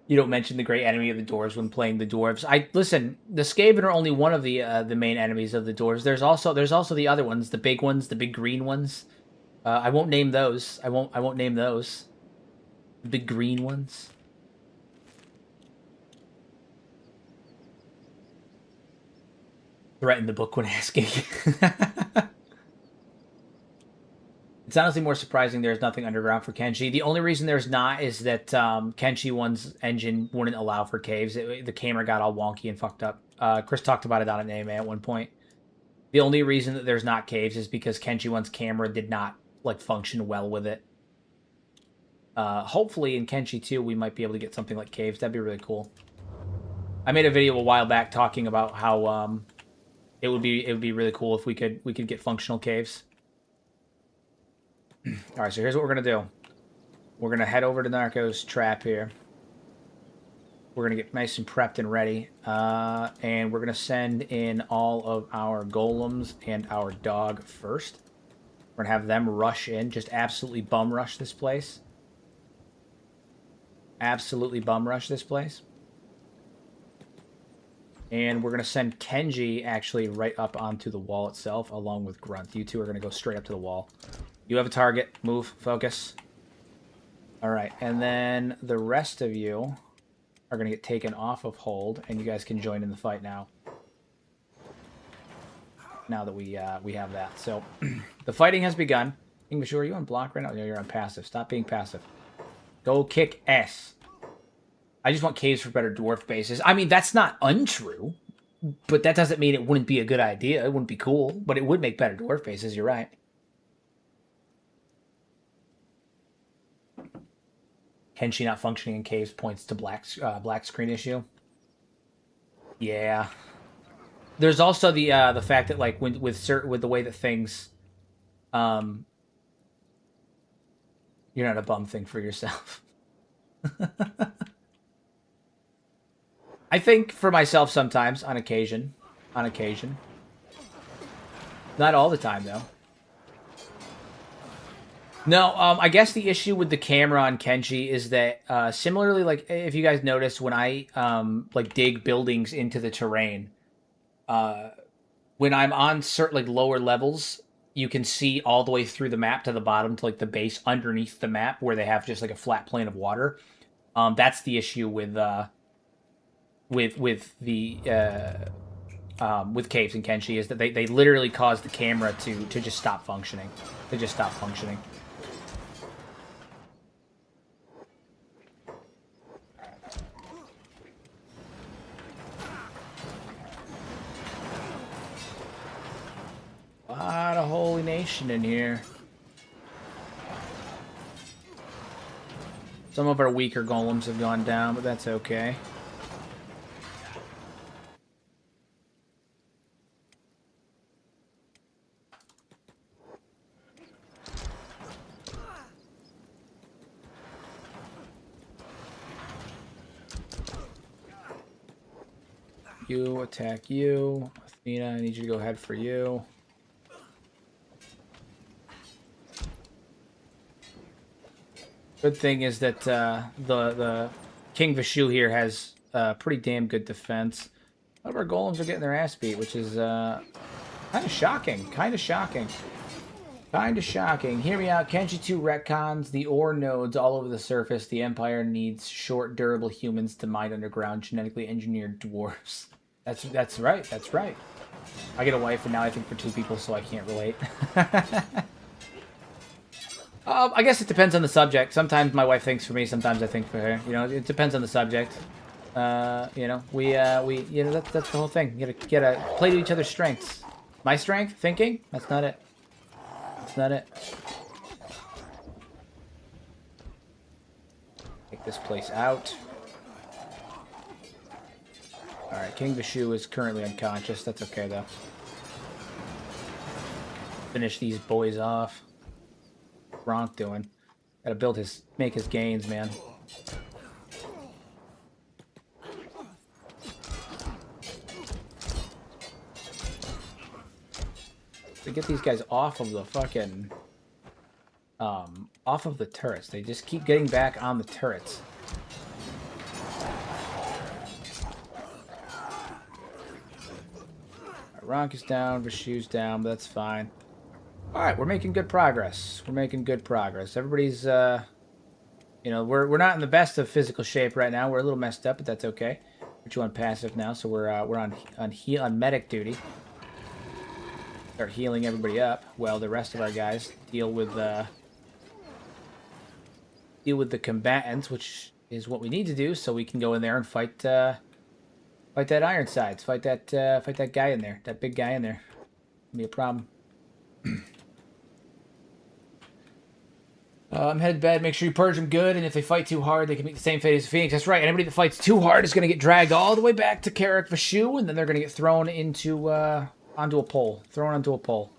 You don't mention the great enemy of the dwarves when playing the dwarves. Listen. The Skaven are only one of the main enemies of the dwarves. There's also the other ones, the big ones, the big green ones. I won't name those. I won't name those. The big green ones. Threaten the book when asking. It's honestly more surprising there's nothing underground for Kenshi. The only reason there's not is that Kenshi 1's engine wouldn't allow for caves. The camera got all wonky and fucked up. Chris talked about it on an AMA at one point. The only reason that there's not caves is because Kenshi 1's camera did not like function well with it. Hopefully in Kenshi 2 we might be able to get something like caves. That'd be really cool. I made a video a while back talking about how it would be really cool if we could get functional caves. All right, so here's what we're gonna do. We're gonna head over to Narco's trap here. We're gonna get nice and prepped and ready, and we're gonna send in all of our golems and our dog first. We're gonna have them rush in, just absolutely bum rush this place. Absolutely bum rush this place. And we're gonna send Kenji actually right up onto the wall itself, along with Grunt. You two are gonna go straight up to the wall. You have a target. Move. Focus. All right. And then the rest of you are going to get taken off of hold, and you guys can join in the fight now. Now that we have that. So, the fighting has begun. English, are you on block right now? No, you're on passive. Stop being passive. Go kick ass. I just want caves for better dwarf bases. I mean, that's not untrue, but that doesn't mean it wouldn't be a good idea. It wouldn't be cool, but it would make better dwarf bases. You're right. Kenshi not functioning in caves points to black screen issue. Yeah. There's also the fact that like with the way that things, you're not a bum thing for yourself. I think for myself sometimes, on occasion. Not all the time though. No, I guess the issue with the camera on Kenshi is that similarly, like if you guys notice when I like dig buildings into the terrain, when I'm on certain like lower levels, you can see all the way through the map to the bottom to like the base underneath the map where they have just like a flat plane of water. That's the issue with caves in Kenshi is that they literally cause the camera to just stop functioning. They just stop functioning. A lot of Holy Nation in here. Some of our weaker golems have gone down, but that's okay. You attack you. Athena, I need you to go ahead for you. Good thing is that the King Vishu here has pretty damn good defense. A lot of our golems are getting their ass beat, which is kind of shocking. Kind of shocking. Kind of shocking. Hear me out. Kenshi 2 retcons the ore nodes all over the surface. The Empire needs short, durable humans to mine underground, genetically engineered dwarves. That's right. That's right. I get a wife, and now I think for two people, so I can't relate. I guess it depends on the subject. Sometimes my wife thinks for me, sometimes I think for her. You know, it depends on the subject. You know, we you know, that's the whole thing. You gotta play to each other's strengths. My strength, thinking, that's not it. That's not it. Take this place out. All right, King Vishu is currently unconscious. That's okay though. Finish these boys off. Gronk doing? Gotta make his gains, man. To get these guys off of the fucking, off of the turrets. They just keep getting back on the turrets. Ronk is down, Vishu's down, but that's fine. Alright, we're making good progress. We're making good progress. Everybody's, you know, we're not in the best of physical shape right now. We're a little messed up, but that's okay. Put you on passive now, so we're on medic duty. start healing everybody up while the rest of our guys deal with the combatants, which is what we need to do, so we can go in there and fight fight that Ironsides, fight that guy in there, that big guy in there. Be a problem. I'm headed to bed. Make sure you purge them good, and if they fight too hard, they can meet the same fate as the Phoenix. That's right. Anybody that fights too hard is going to get dragged all the way back to Carrick Vashu, and then they're going to get thrown into onto a pole. Thrown onto a pole.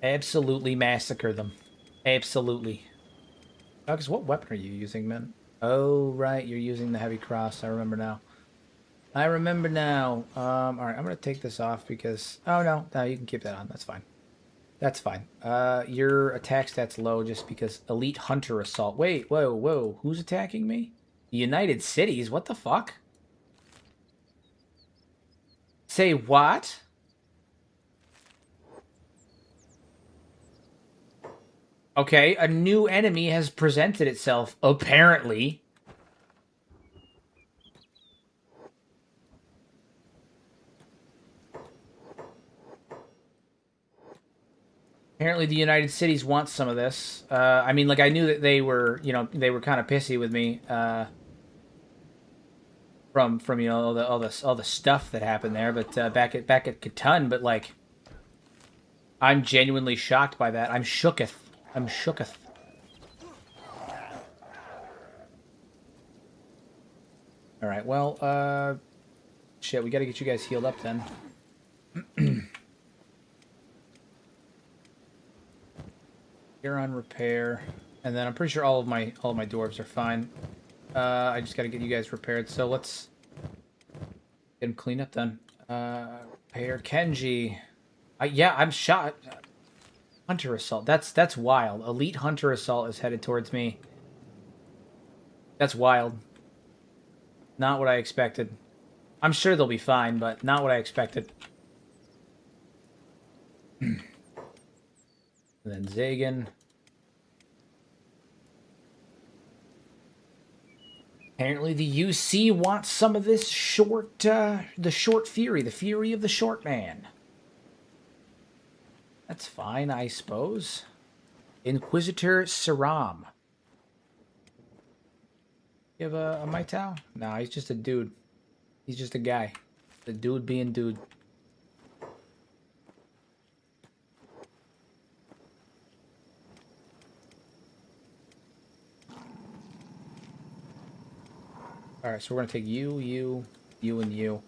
Absolutely massacre them. Absolutely. Douglas, what weapon are you using, man? Oh, right. You're using the heavy cross. I remember now. I remember now. All right, I'm going to take this off because... Oh, no, you can keep that on. That's fine. That's fine. Your attack stat's low just because Elite Hunter Assault. Wait, whoa. Who's attacking me? United Cities? What the fuck? Say what? Okay, a new enemy has presented itself, apparently. Apparently the United Cities wants some of this. I mean, like, I knew that they were, they were kind of pissy with me, from all the stuff that happened there, but back at Catan, but like, I'm genuinely shocked by that. I'm shooketh. All right, well, shit, we got to get you guys healed up then. You're on repair, and then I'm pretty sure all of my dwarves are fine. I just got to get you guys repaired, so let's get them cleaned up then. Repair Kenshi. Yeah, I'm shot. Hunter Assault. That's wild. Elite Hunter Assault is headed towards me. That's wild. Not what I expected. I'm sure they'll be fine, but not what I expected. And then Zagan. Apparently the UC wants some of this short, the short fury, the fury of the short man. That's fine, I suppose. Inquisitor Saram. You have a Maitao? No, he's just a dude. He's just a guy. The dude being dude. Alright, so we're going to take you, and you.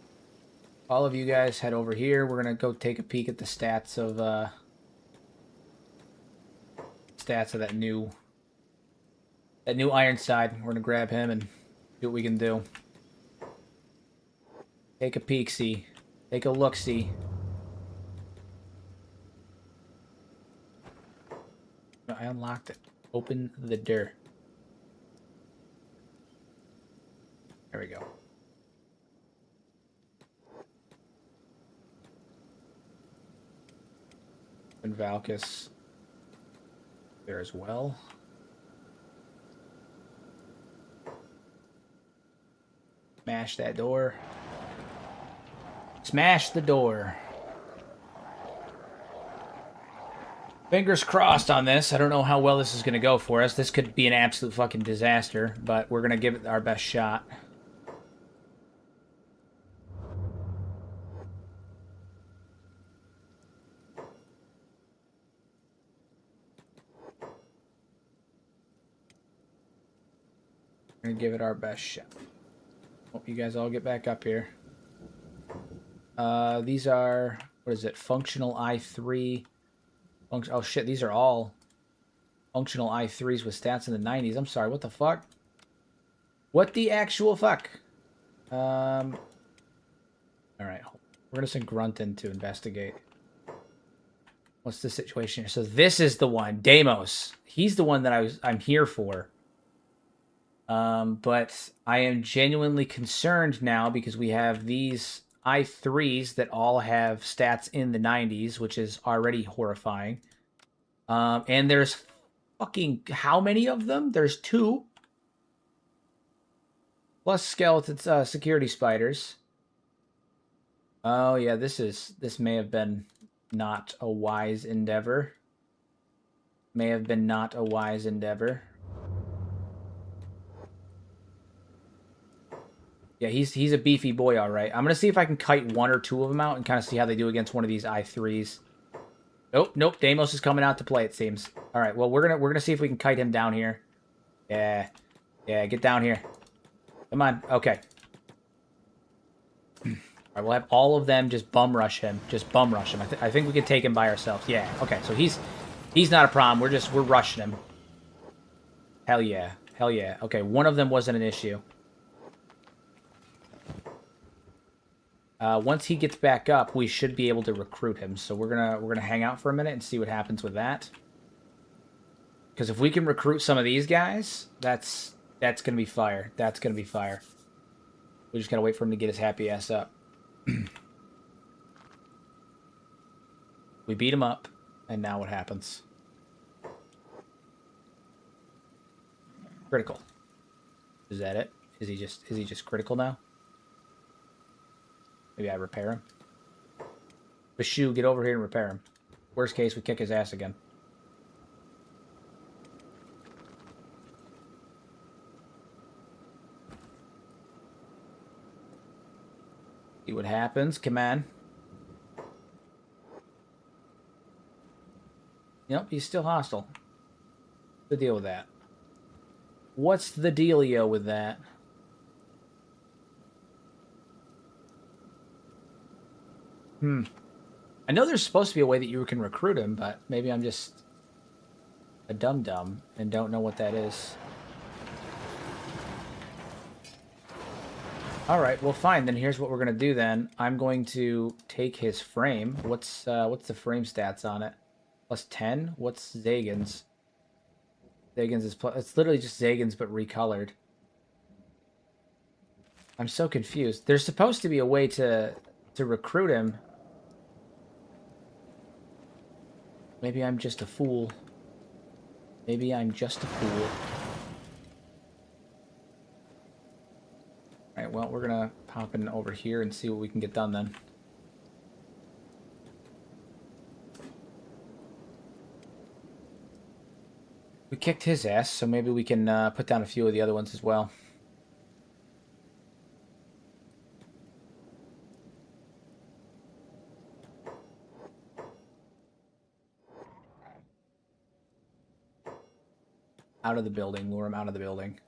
All of you guys head over here. We're going to go take a peek at the stats of that new Ironside. We're going to grab him and see what we can do. Take a peek-see. Take a look-see. I unlocked it. Open the door. There we go. And Valkus there as well. Smash that door. Smash the door. Fingers crossed on this. I don't know how well this is going to go for us. This could be an absolute fucking disaster, but we're going to give it our best shot. We're going to give it our best shot. Hope you guys all get back up here. These are, what is it? Functional I3. Oh shit, these are all functional I3s with stats in the 90s. I'm sorry, what the fuck? What the actual fuck? Alright, we're gonna send Grunt in to investigate. What's the situation here? So this is the one, Deimos. He's the one that I'm here for. But I am genuinely concerned now because we have these I3s that all have stats in the 90s, which is already horrifying. And there's fucking how many of them? There's 2. Plus skeletons, security spiders. Oh yeah, this may have been not a wise endeavor. May have been not a wise endeavor. Yeah, he's a beefy boy, all right. I'm gonna see if I can kite one or two of them out and kind of see how they do against one of these I3s. Nope, nope. Deimos is coming out to play. It seems. All right. Well, we're gonna see if we can kite him down here. Yeah, yeah. Get down here. Come on. Okay. All right. We'll have all of them just bum rush him. Just bum rush him. I think we can take him by ourselves. Yeah. Okay. So he's not a problem. We're rushing him. Hell yeah. Hell yeah. Okay. One of them wasn't an issue. Once he gets back up, we should be able to recruit him. So we're gonna hang out for a minute and see what happens with that. Because if we can recruit some of these guys, that's gonna be fire. That's gonna be fire. We just gotta wait for him to get his happy ass up. We beat him up, and now what happens? Critical. Is that it? Is he just critical now? Maybe I repair him. Bashu, get over here and repair him. Worst case, we kick his ass again. See what happens. Come on. Yep, he's still hostile. What's the deal with that? What's the dealio with that? I know there's supposed to be a way that you can recruit him, but maybe I'm just a dum-dum and don't know what that is. Alright, well fine, then here's what we're going to do then. I'm going to take his frame. What's the frame stats on it? Plus 10? What's Zagan's? Zagan's is plus... It's literally just Zagan's, but recolored. I'm so confused. There's supposed to be a way to recruit him. Maybe I'm just a fool. Maybe I'm just a fool. Alright, well, we're gonna pop in over here and see what we can get done then. We kicked his ass, so maybe we can put down a few of the other ones as well. Out of the building. Lure him out of the building.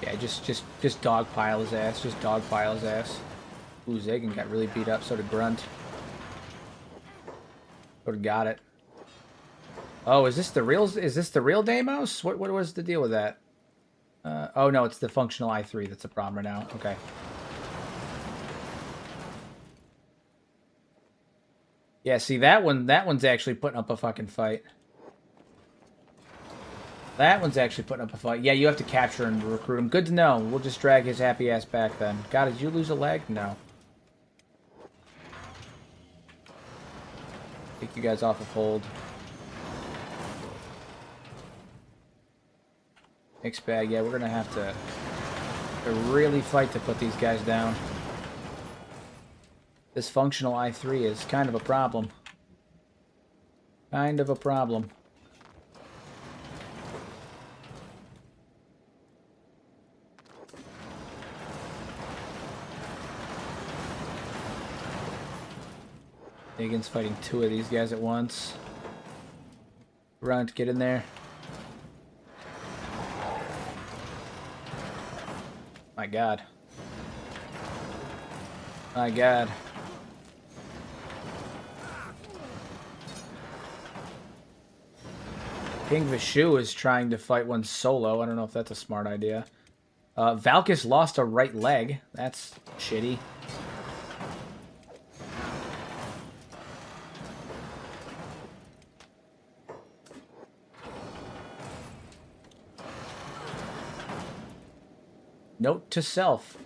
Yeah, just dogpile his ass. Just dogpile his ass. Ooh, Zagan got really beat up. So did Grunt. Sort of got it. Oh, is this the real Deimos? What was the deal with that? Oh no, it's the functional I3 that's a problem right now. Okay. Yeah, see that one's actually putting up a fucking fight. That one's actually putting up a fight. Yeah, you have to capture and recruit him. Good to know. We'll just drag his happy ass back then. God, did you lose a leg? No. Take you guys off of hold. Mixed bag. Yeah, we're gonna have to really fight to put these guys down. This functional I3 is kind of a problem. Kind of a problem. Negan's fighting two of these guys at once. Grunt, get in there. My God. My God. King Vishu is trying to fight one solo. I don't know if that's a smart idea. Valkus lost a right leg. That's shitty. Note to self.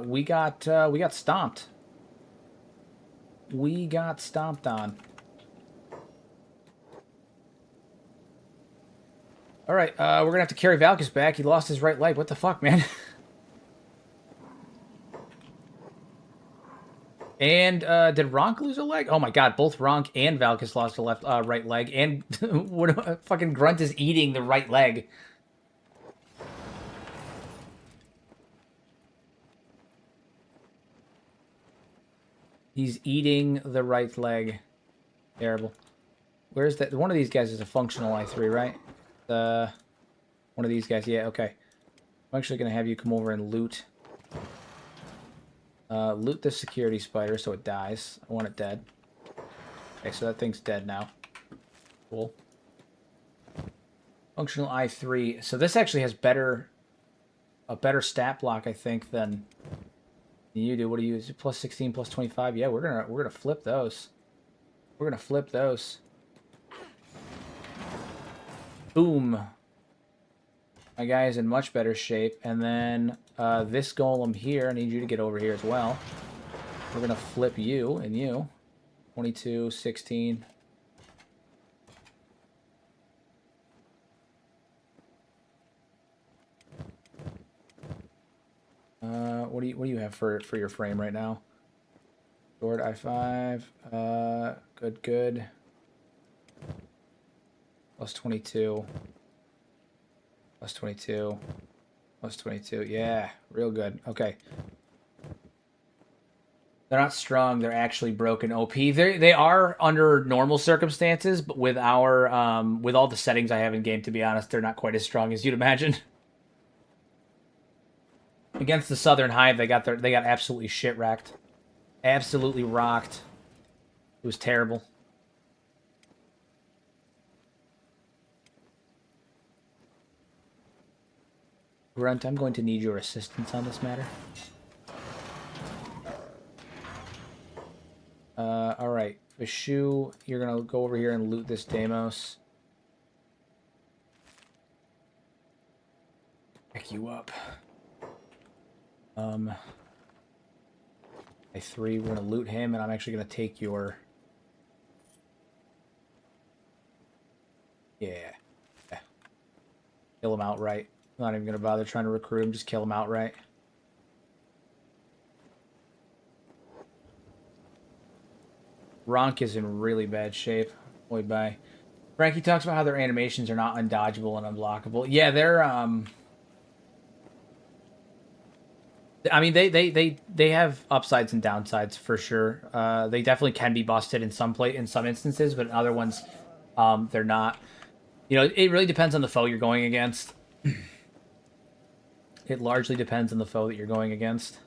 We got stomped. We got stomped on. All right, we're gonna have to carry Valkus back. He lost his right leg. What the fuck, man? And did Ronk lose a leg? Oh my god, both Ronk and Valkus lost a right leg. And what fucking Grunt is eating the right leg. He's eating the right leg. Terrible. Where's that? One of these guys is a functional I3, right? One of these guys. Yeah, okay. I'm actually going to have you come over and loot. Loot the security spider so it dies. I want it dead. Okay, so that thing's dead now. Cool. Functional I3. So this actually has a better stat block, I think, than you do. What do you use? Plus 16, plus 25. Yeah, we're gonna flip those. We're gonna flip those. Boom. My guy is in much better shape. And then this golem here, I need you to get over here as well. We're gonna flip you and you. 22, 16. What do you have for your frame right now? Sword I5. Good. Plus 22. Plus 22. Plus 22. Yeah, real good. Okay. They're not strong. They're actually broken OP. They are under normal circumstances, but with our with all the settings I have in game, to be honest, they're not quite as strong as you'd imagine. Against the Southern Hive, they got absolutely shit wrecked. Absolutely rocked. It was terrible. Grunt, I'm going to need your assistance on this matter. Alright. Vishu, you're gonna go over here and loot this Deimos. Pick you up. I3, we're gonna loot him, and I'm actually gonna take your... Yeah. Kill him outright. I'm not even gonna bother trying to recruit him, just kill him outright. Ronk is in really bad shape. Boy, bye. Frankie talks about how their animations are not undodgeable and unblockable. Yeah, they're I mean, they have upsides and downsides for sure. They definitely can be busted in some instances, but in other ones, they're not. You know, it really depends on the foe you're going against. It largely depends on the foe that you're going against.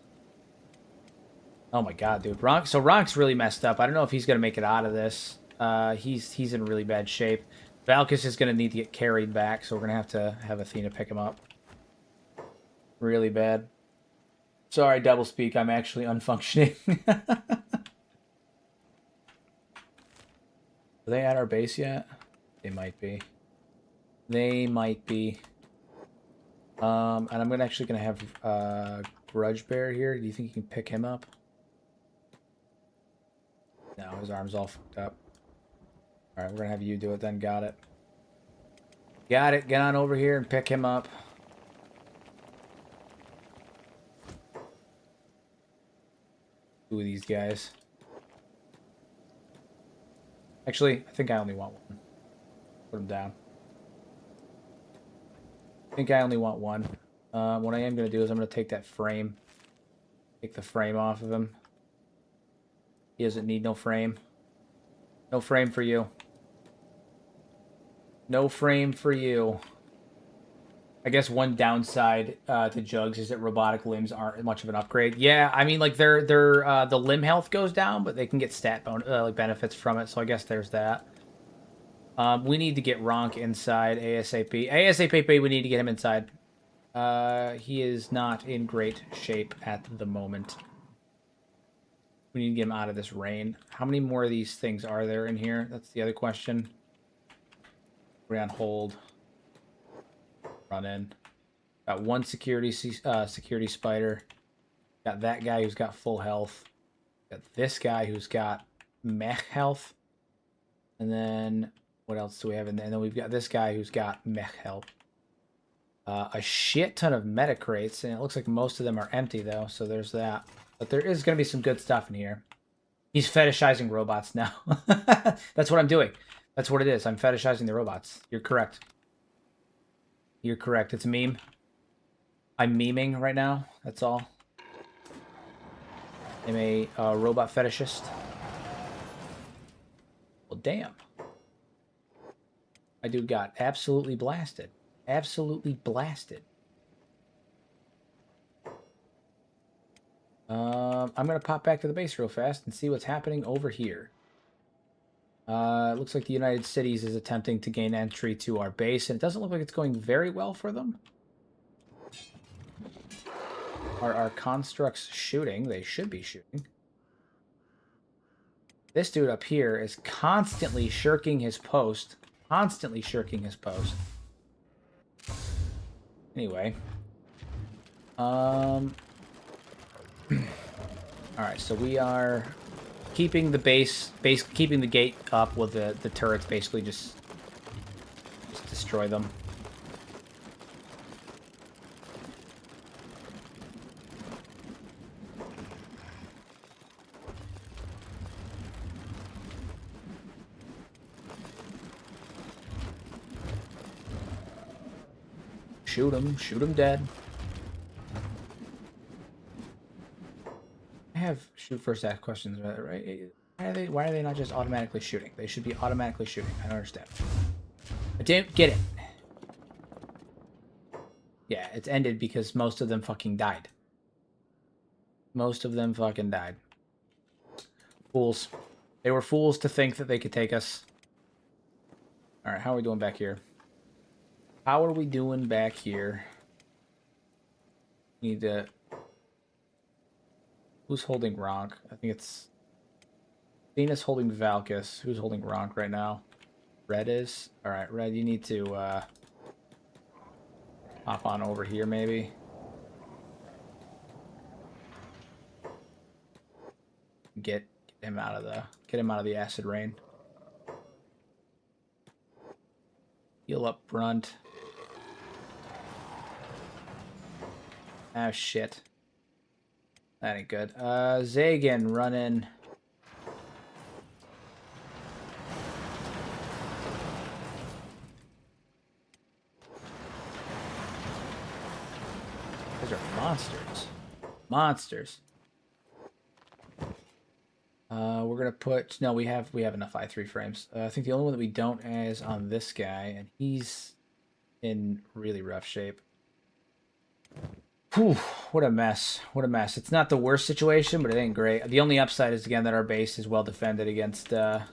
Oh my god, dude. So Ronk's really messed up. I don't know if he's going to make it out of this. He's in really bad shape. Valkus is going to need to get carried back, so we're going to have Athena pick him up. Really bad. Sorry, doublespeak. I'm actually unfunctioning. Are they at our base yet? They might be. They might be. And I'm actually going to have Grudge Bear here. Do you think you can pick him up? No, his arm's all fucked up. Alright, we're going to have you do it then. Got it. Got it. Get on over here and pick him up. Two of these guys. Actually, I think I only want one. Put him down. I think I only want one. What I am going to do is I'm going to take that frame. Take the frame off of him. He doesn't need no frame. No frame for you. No frame for you. I guess one downside to Jugs is that robotic limbs aren't much of an upgrade. Yeah, I mean, like, the limb health goes down, but they can get stat like benefits from it, so I guess there's that. We need to get Ronk inside ASAP. ASAP, we need to get him inside. He is not in great shape at the moment. We need to get him out of this rain. How many more of these things are there in here? That's the other question. We're on hold. Run in. Got one security spider. Got that guy who's got full health. Got this guy who's got mech health. And then What else do we have in there? And then we've got this guy who's got mech help. A shit ton of meta crates, and it looks like most of them are empty, though, so there's that. But there is going to be some good stuff in here. He's fetishizing robots now. That's what I'm doing. That's what it is. I'm fetishizing the robots. You're correct. You're correct. It's a meme. I'm memeing right now. That's all. I'm a robot fetishist. Well, damn. My dude got absolutely blasted. Absolutely blasted. I'm going to pop back to the base real fast and see what's happening over here. It looks like the United Cities is attempting to gain entry to our base, and it doesn't look like it's going very well for them. Are our constructs shooting? They should be shooting. This dude up here is constantly shirking his post. Constantly shirking his post. Anyway. Alright, so we are keeping the keeping the gate up with the turrets basically just destroy them. Shoot him dead. I have shoot first ask questions, right? Why are they not just automatically shooting? They should be automatically shooting. I don't understand. I didn't get it. Yeah, it's ended because most of them fucking died. Most of them fucking died. Fools. They were fools to think that they could take us. Alright, how are we doing back here? How are we doing back here? Need to... Who's holding Ronk? I think it's... Zena's holding Valkus. Who's holding Ronk right now? Red is? Alright, Red, you need to, hop on over here, maybe. Get him out of the acid rain. Heal up Brunt. Ah, shit. That ain't good. Zagan running. Those are monsters. Monsters. We're gonna put... No, we have enough I3 frames. I think the only one that we don't is on this guy, and he's in really rough shape. Whew, what a mess. What a mess. It's not the worst situation, but it ain't great. The only upside is, again, that our base is well defended against... That's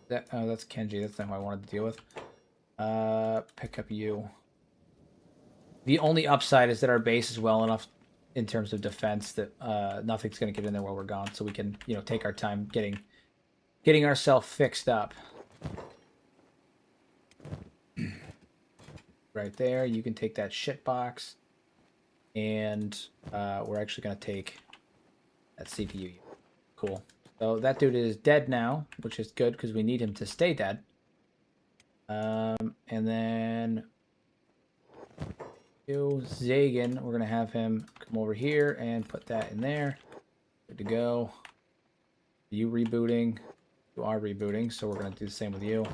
Kenshi. That's not who I wanted to deal with. Pick up you. The only upside is that our base is well enough in terms of defense that nothing's going to get in there while we're gone, so we can, you know, take our time getting ourselves fixed up. Right there, you can take that shit box, and we're actually going to take that CPU. Cool. So that dude is dead now, which is good because we need him to stay dead. And then Zagan, we're going to have him come over here and put that in there. Good to go. You rebooting. You are rebooting, so we're going to do the same with you.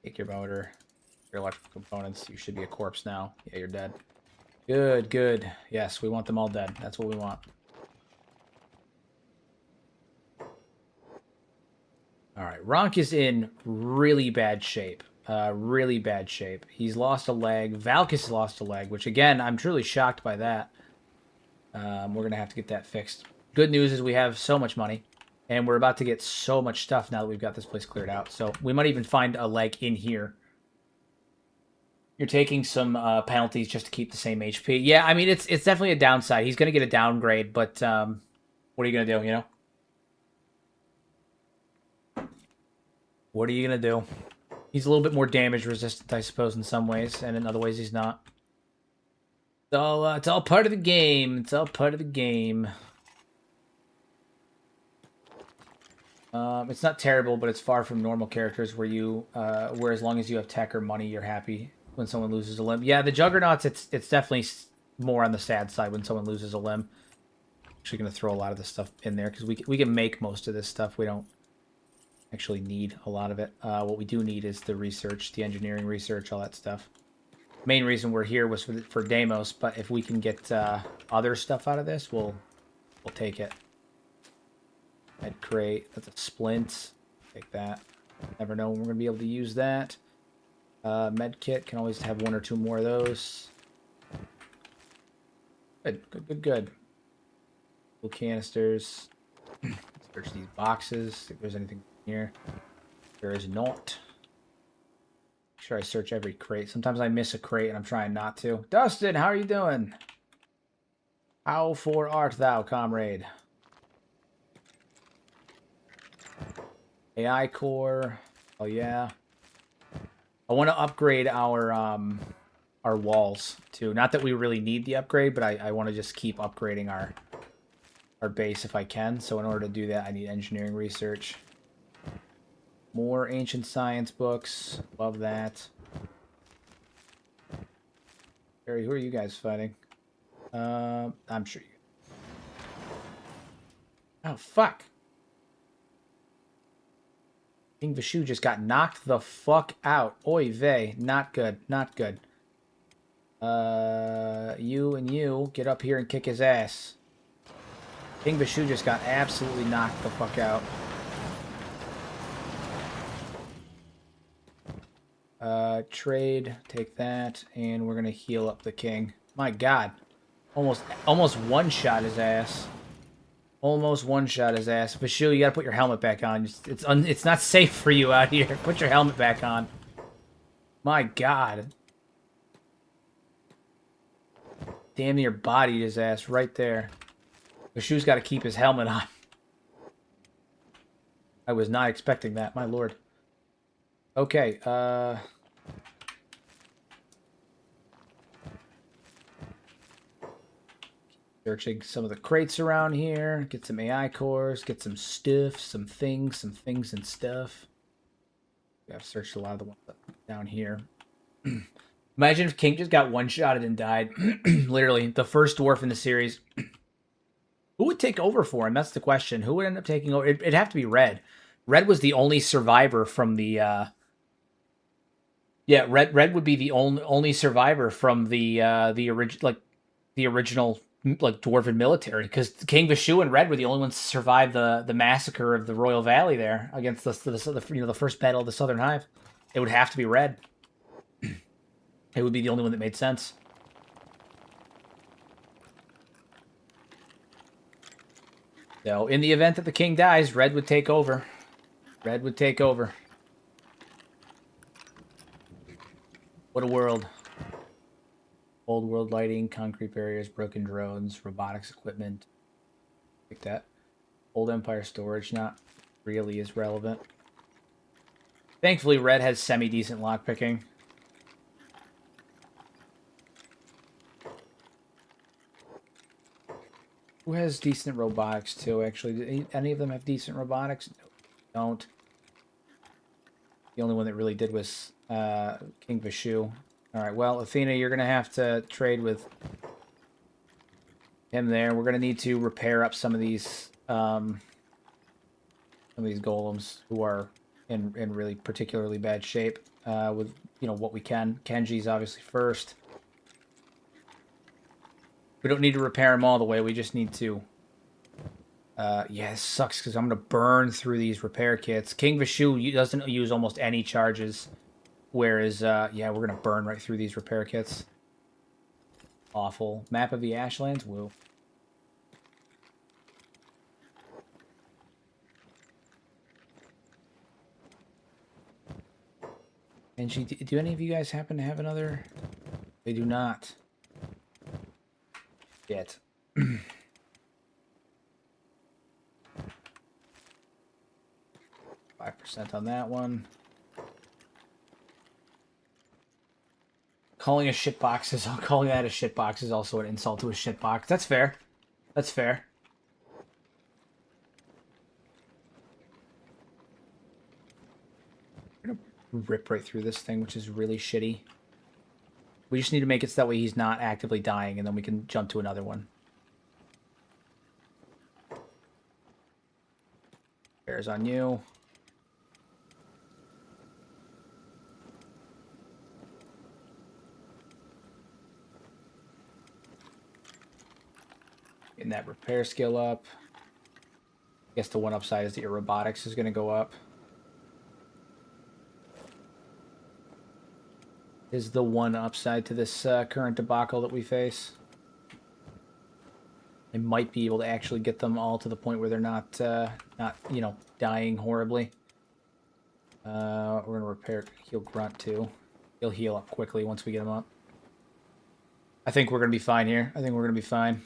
Take your motor. Your electrical components. You should be a corpse now. Yeah, you're dead. Good, good. Yes, we want them all dead. That's what we want. Alright, Ronk is in really bad shape. Really bad shape. He's lost a leg. Valkus lost a leg, which, again, I'm truly shocked by that. We're going to have to get that fixed. Good news is we have so much money, and we're about to get so much stuff now that we've got this place cleared out. So we might even find a leg in here. You're taking some penalties just to keep the same HP. Yeah, I mean, it's definitely a downside. He's going to get a downgrade, but what are you going to do, you know? What are you going to do? He's a little bit more damage resistant, I suppose, in some ways, and in other ways he's not. It's all part of the game. It's all part of the game. It's not terrible, but it's far from normal characters where as long as you have tech or money, you're happy when someone loses a limb. Yeah, the Juggernauts, it's definitely more on the sad side when someone loses a limb. Actually going to throw a lot of this stuff in there because we can make most of this stuff. We don't actually need a lot of it. What we do need is the research, the engineering research, all that stuff. Main reason we're here was for Deimos, but if we can get other stuff out of this, we'll take it. Med crate, that's a splint. Take that. Never know when we're gonna be able to use that. Med kit, can always have one or two more of those. Good. Little canisters. Search these boxes, see if there's anything here. There is not. Make sure I search every crate. Sometimes I miss a crate and I'm trying not to. Dustin, how are you doing? How for art thou, comrade? AI core. Oh yeah. I want to upgrade our walls too. Not that we really need the upgrade, but I want to just keep upgrading our base if I can. So in order to do that, I need engineering research. More ancient science books. Love that. Barry, who are you guys fighting? I'm sure you. Oh fuck. King Vishu just got knocked the fuck out. Oy vey. Not good. Not good. You and you, get up here and kick his ass. King Vishu just got absolutely knocked the fuck out. Trade. Take that. And we're gonna heal up the king. My god. Almost one-shot his ass. Almost one-shot his ass. Vishu, you gotta put your helmet back on. It's not safe for you out here. Put your helmet back on. My god. Damn near bodied his ass right there. Vishu's gotta keep his helmet on. I was not expecting that, my lord. Okay, searching some of the crates around here. Get some AI cores. Get some stuff. Some things and stuff. I've searched a lot of the ones down here. Imagine if King just got one-shotted and died. Literally, the first dwarf in the series. Who would take over for him? That's the question. Who would end up taking over? It'd have to be Red. Red was the only survivor from the... Yeah, Red would be the only survivor from the original dwarven military, because King Vishu and Red were the only ones to survive the massacre of the Royal Valley there against the first battle of the Southern Hive. It would have to be Red. It would be the only one that made sense. So, in the event that the king dies, Red would take over. Red would take over. What a world. Old world lighting, concrete barriers, broken drones, robotics equipment. Like that. Old Empire storage, not really as relevant. Thankfully, Red has semi-decent lockpicking. Who has decent robotics, too, actually? Do any of them have decent robotics? No, don't. The only one that really did was King Vishu. Alright, well, Athena, you're going to have to trade with him there. We're going to need to repair up some of these golems who are in really particularly bad shape with, what we can. Kenji's obviously first. We don't need to repair them all the way. We just need to... yeah, it sucks because I'm going to burn through these repair kits. King Vishu doesn't use almost any charges. Whereas, yeah, we're going to burn right through these repair kits. Awful. Map of the Ashlands? Woo. And do any of you guys happen to have another? They do not. Yet. 5% on that one. Calling that a shitbox is also an insult to a shitbox. That's fair. That's fair. rip right through this thing, which is really shitty. We just need to make it so that way he's not actively dying, and then we can jump to another one. Bears on you. Getting that repair skill up. I guess the one upside is that your robotics is going to go up. Is the one upside to this current debacle that we face. I might be able to actually get them all to the point where they're not, you know, dying horribly. We're going to repair, heal Grunt too. He'll heal up quickly once we get him up. I think we're going to be fine here. I think we're going to be fine.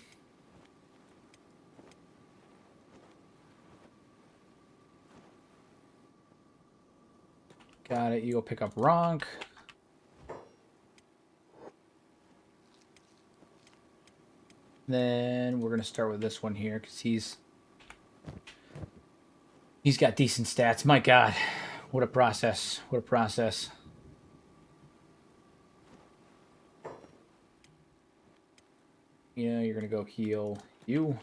Got it. You go pick up Ronk. Then we're going to start with this one here because he's got decent stats. My God, what a process. What a process. Yeah, you're going to go heal you.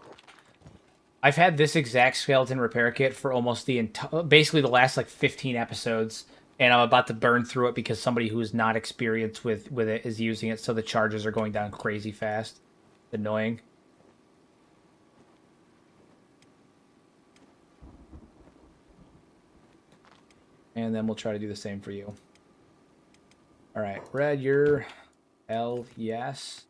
I've had this exact skeleton repair kit for almost the basically the last like 15 episodes, and I'm about to burn through it because somebody who is not experienced with it is using it, so the charges are going down crazy fast. Annoying. And then we'll try to do the same for you. Alright, Red, you're L, yes.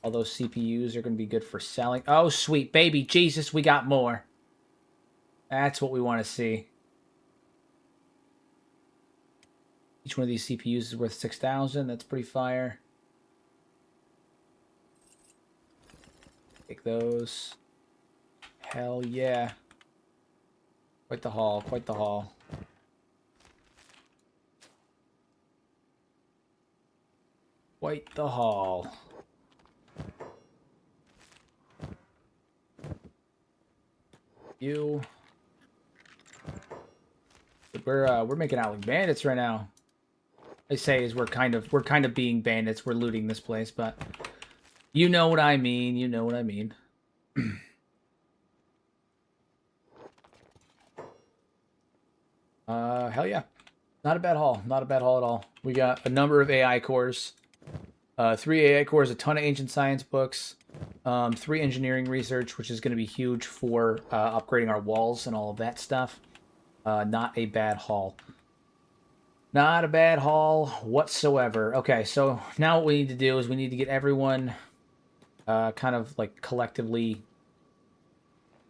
All those CPUs are going to be good for selling. Oh, sweet baby Jesus, we got more. That's what we want to see. Each one of these CPUs is worth 6,000. That's pretty fire. Take those. Hell yeah. Quite the haul, quite the haul. Quite the haul. You. We're making out like bandits right now. I say is we're kind of being bandits. We're looting this place, but you know what I mean. You know what I mean. Hell yeah. Not a bad haul. Not a bad haul at all. We got a number of AI cores. 3 AI cores, a ton of ancient science books, 3 engineering research, which is going to be huge for upgrading our walls and all of that stuff. Not a bad haul. Not a bad haul whatsoever. Okay, so now what we need to do is we need to get everyone kind of like collectively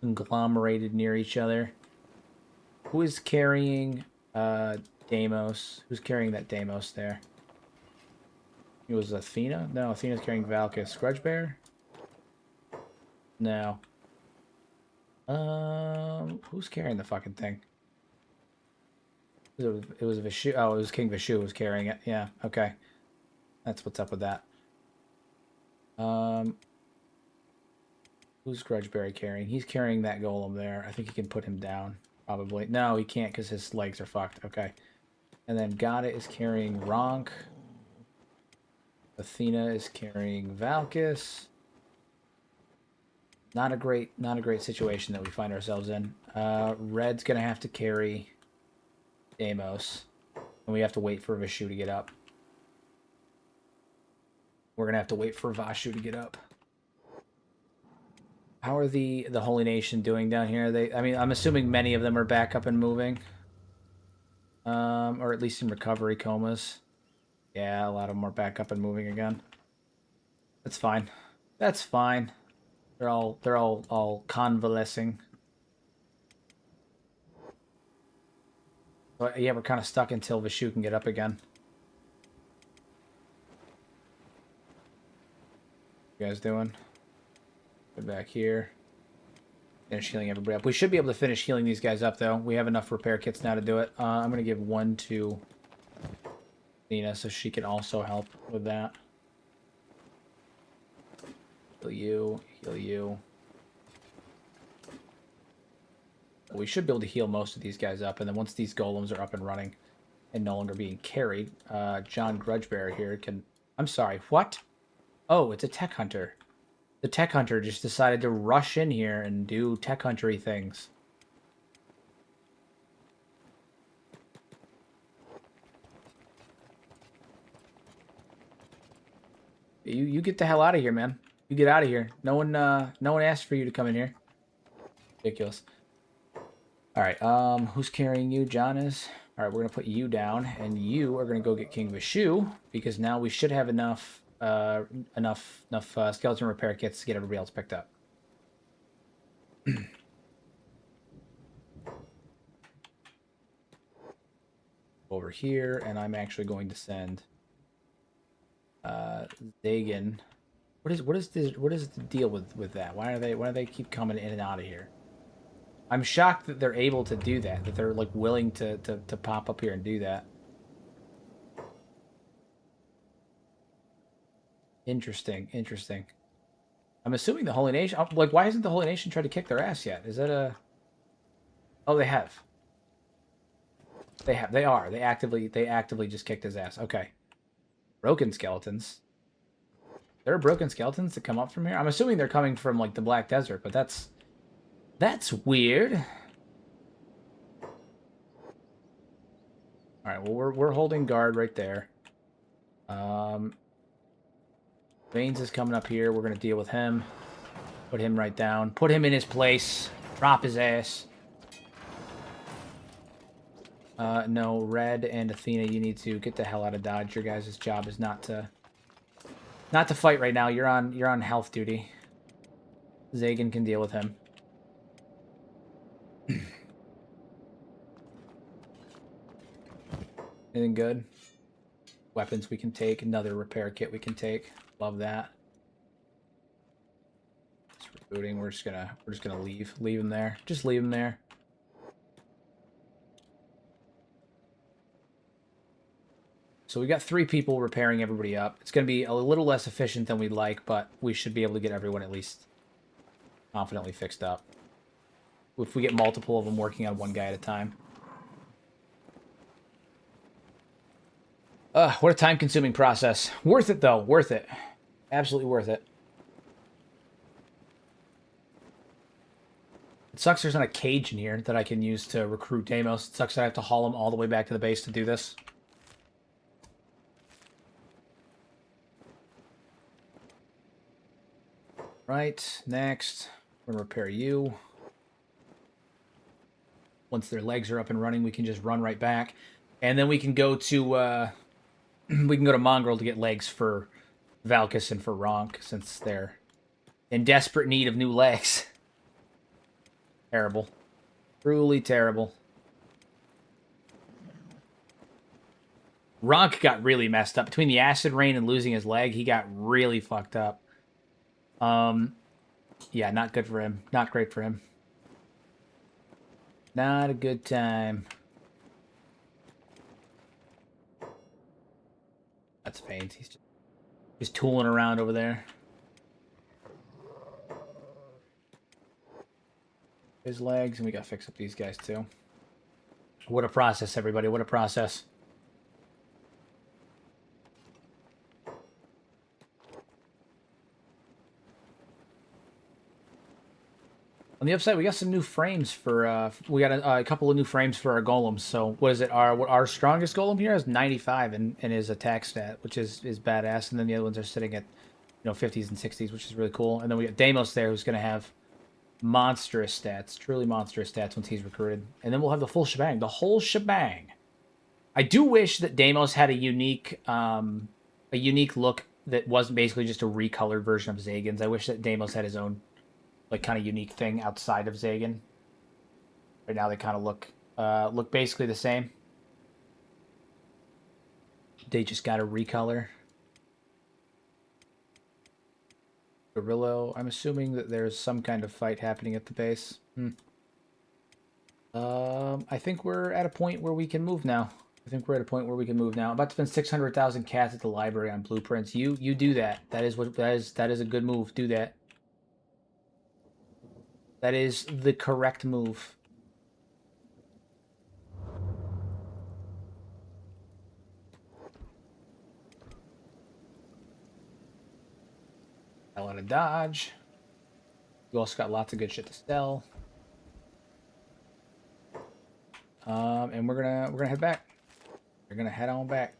conglomerated near each other. Who is carrying Deimos? Who's carrying that Deimos there? It was Athena? No, Athena's carrying Valkys. Grudgebear? No. Who's carrying the fucking thing? It was Vishu. Oh, it was King Vishu who was carrying it. Yeah, okay. That's what's up with that. Who's Grudgeberry carrying? He's carrying that golem there. I think he can put him down, probably. No, he can't because his legs are fucked. Okay. And then Gada is carrying Ronk. Athena is carrying Valkys. Not a great situation that we find ourselves in. Red's gonna have to carry Deimos, and we have to wait for Vishu to get up. We're gonna have to wait for Vashu to get up. How are the Holy Nation doing down here? I mean, I'm assuming many of them are back up and moving, or at least in recovery comas. Yeah, a lot of them are back up and moving again. That's fine. That's fine. They're all convalescing. But yeah, we're kind of stuck until Vishu can get up again. What you guys doing? Go back here. Finish healing everybody up. We should be able to finish healing these guys up, though. We have enough repair kits now to do it. I'm going to give one to Nina so she can also help with that. Heal you. Heal you. We should be able to heal most of these guys up, and then once these golems are up and running, and no longer being carried. John Grudgebearer here can... I'm sorry, what? Oh, it's a tech hunter. The tech hunter just decided to rush in here and do tech huntery things. You get the hell out of here, man. You get out of here. No one asked for you to come in here. Ridiculous. All right, who's carrying you? John is. All right, we're gonna put you down, and you are gonna go get King Vishu because now we should have enough skeleton repair kits to get everybody else picked up. Over here, and I'm actually going to send Zagan. What is the deal with that? Why do they keep coming in and out of here? I'm shocked that they're able to do that. That they're like willing to pop up here and do that. Interesting. I'm assuming the Holy Nation. Like, why hasn't the Holy Nation tried to kick their ass yet? Is that a? Oh, they have. They have. They are. They actively just kicked his ass. Okay. Broken skeletons. There are broken skeletons that come up from here. I'm assuming they're coming from like the Black Desert, but that's weird. All right. Well, we're holding guard right there. Baines is coming up here. We're gonna deal with him. Put him right down. Put him in his place. Drop his ass. No, Red and Athena, you need to get the hell out of Dodge. Your guys' job is not to fight right now. You're on health duty. Zagan can deal with him. Anything good? Weapons we can take. Another repair kit we can take. Love that. Just rebooting. We're just gonna leave him there. Just leave him there. So we got 3 people repairing everybody up. It's going to be a little less efficient than we'd like, but we should be able to get everyone at least confidently fixed up. If we get multiple of them working on one guy at a time. What a time-consuming process. Worth it, though. Worth it. Absolutely worth it. It sucks there's not a cage in here that I can use to recruit Deimos. It sucks that I have to haul him all the way back to the base to do this. Right, next, we're gonna repair you. Once their legs are up and running, we can just run right back, and then we can go to Mongrel to get legs for Valkus and for Ronk, since they're in desperate need of new legs. Terrible, truly terrible. Ronk got really messed up between the acid rain and losing his leg. He got really fucked up. Yeah, not good for him. Not great for him. Not a good time. That's faint. He's just tooling around over there. His legs, and we gotta fix up these guys too. What a process, everybody. What a process. On the upside, we got some new frames for, we got a couple of new frames for our golems. So, what is it? Our strongest golem here is 95 in his attack stat, which is badass. And then the other ones are sitting at, 50s and 60s, which is really cool. And then we got Deimos there, who's going to have monstrous stats, truly monstrous stats once he's recruited. And then we'll have the full shebang, the whole shebang. I do wish that Deimos had a unique look that wasn't basically just a recolored version of Zagan's. I wish that Deimos had his own kind of unique thing outside of Zagan. Right now they kind of look basically the same. They just got a recolor. Gorillo, I'm assuming that there's some kind of fight happening at the base. I think we're at a point where we can move now. I'm about to spend 600,000 cats at the library on blueprints. You do that. That is a good move. Do that. That is the correct move. A lot of dodge. We also got lots of good shit to sell. And we're gonna head back. We're gonna head on back.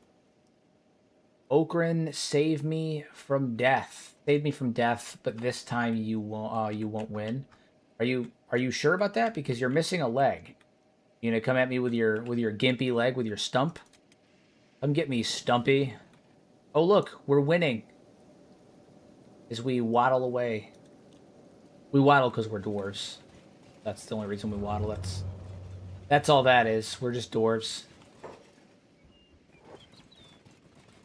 Okran, save me from death. Save me from death, but this time you won't win. Are you sure about that? Because you're missing a leg. You gonna come at me with your gimpy leg, with your stump? Come get me, Stumpy. Oh look, we're winning. As we waddle away. We waddle because we're dwarves. That's the only reason we waddle. That's all that is. We're just dwarves.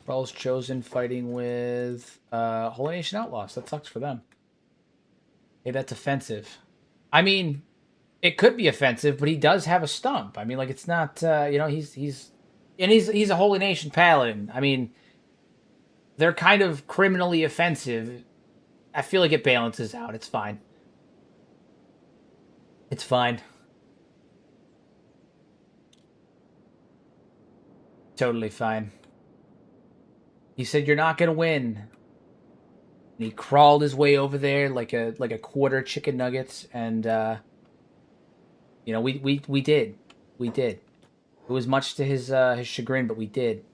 Rawls Chosen fighting with Holy Nation Outlaws. That sucks for them. Hey, that's offensive. I mean, it could be offensive, but he does have a stump. I mean, like, it's not, you know, he's a Holy Nation Paladin. I mean, they're kind of criminally offensive. I feel like it balances out. It's fine. It's fine. Totally fine. He said, "You're not gonna win." And he crawled his way over there like a quarter chicken nuggets, and you know, we did. We did. It was much to his chagrin, but we did.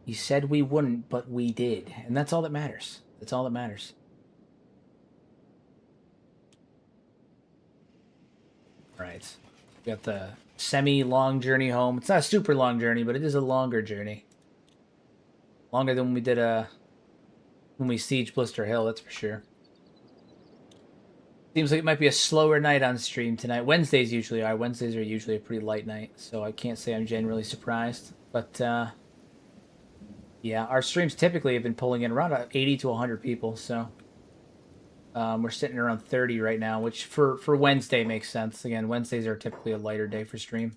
He said we wouldn't, but we did. And that's all that matters. That's all that matters. All right. We got the semi-long journey home. It's not a super long journey, but it is a longer journey. Longer than when we did when we sieged Blister Hill, that's for sure. Seems like it might be a slower night on stream tonight. Wednesdays usually are. Wednesdays are usually a pretty light night, so I can't say I'm genuinely surprised. But yeah, our streams typically have been pulling in around 80 to 100 people, so we're sitting around 30 right now, which for Wednesday makes sense. Again, Wednesdays are typically a lighter day for stream.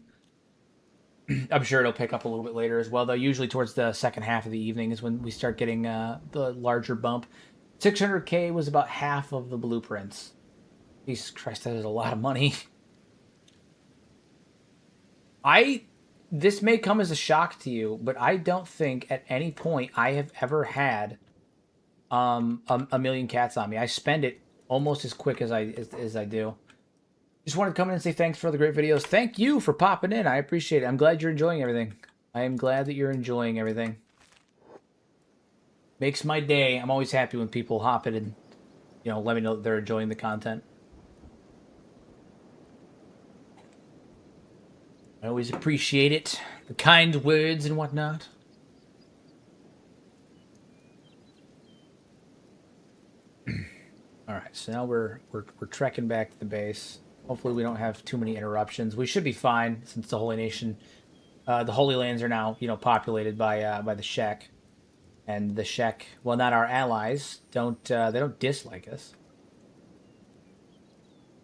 I'm sure it'll pick up a little bit later as well, though. Usually towards the second half of the evening is when we start getting the larger bump. 600K was about half of the blueprints. Jesus Christ, that is a lot of money. This may come as a shock to you, but I don't think at any point I have ever had a million cats on me. I spend it almost as quick as I do. Just wanted to come in and say thanks for the great videos. Thank you for popping in. I appreciate it. I'm glad you're enjoying everything. I am glad that you're enjoying everything. Makes my day. I'm always happy when people hop in and, you know, let me know that they're enjoying the content. I always appreciate it. The kind words and whatnot. All right, so now we're trekking back to the base. Hopefully we don't have too many interruptions. We should be fine since the Holy Nation, the Holy Lands are now, you know, populated by the Shek, and the Shek, well, not our allies, they don't dislike us.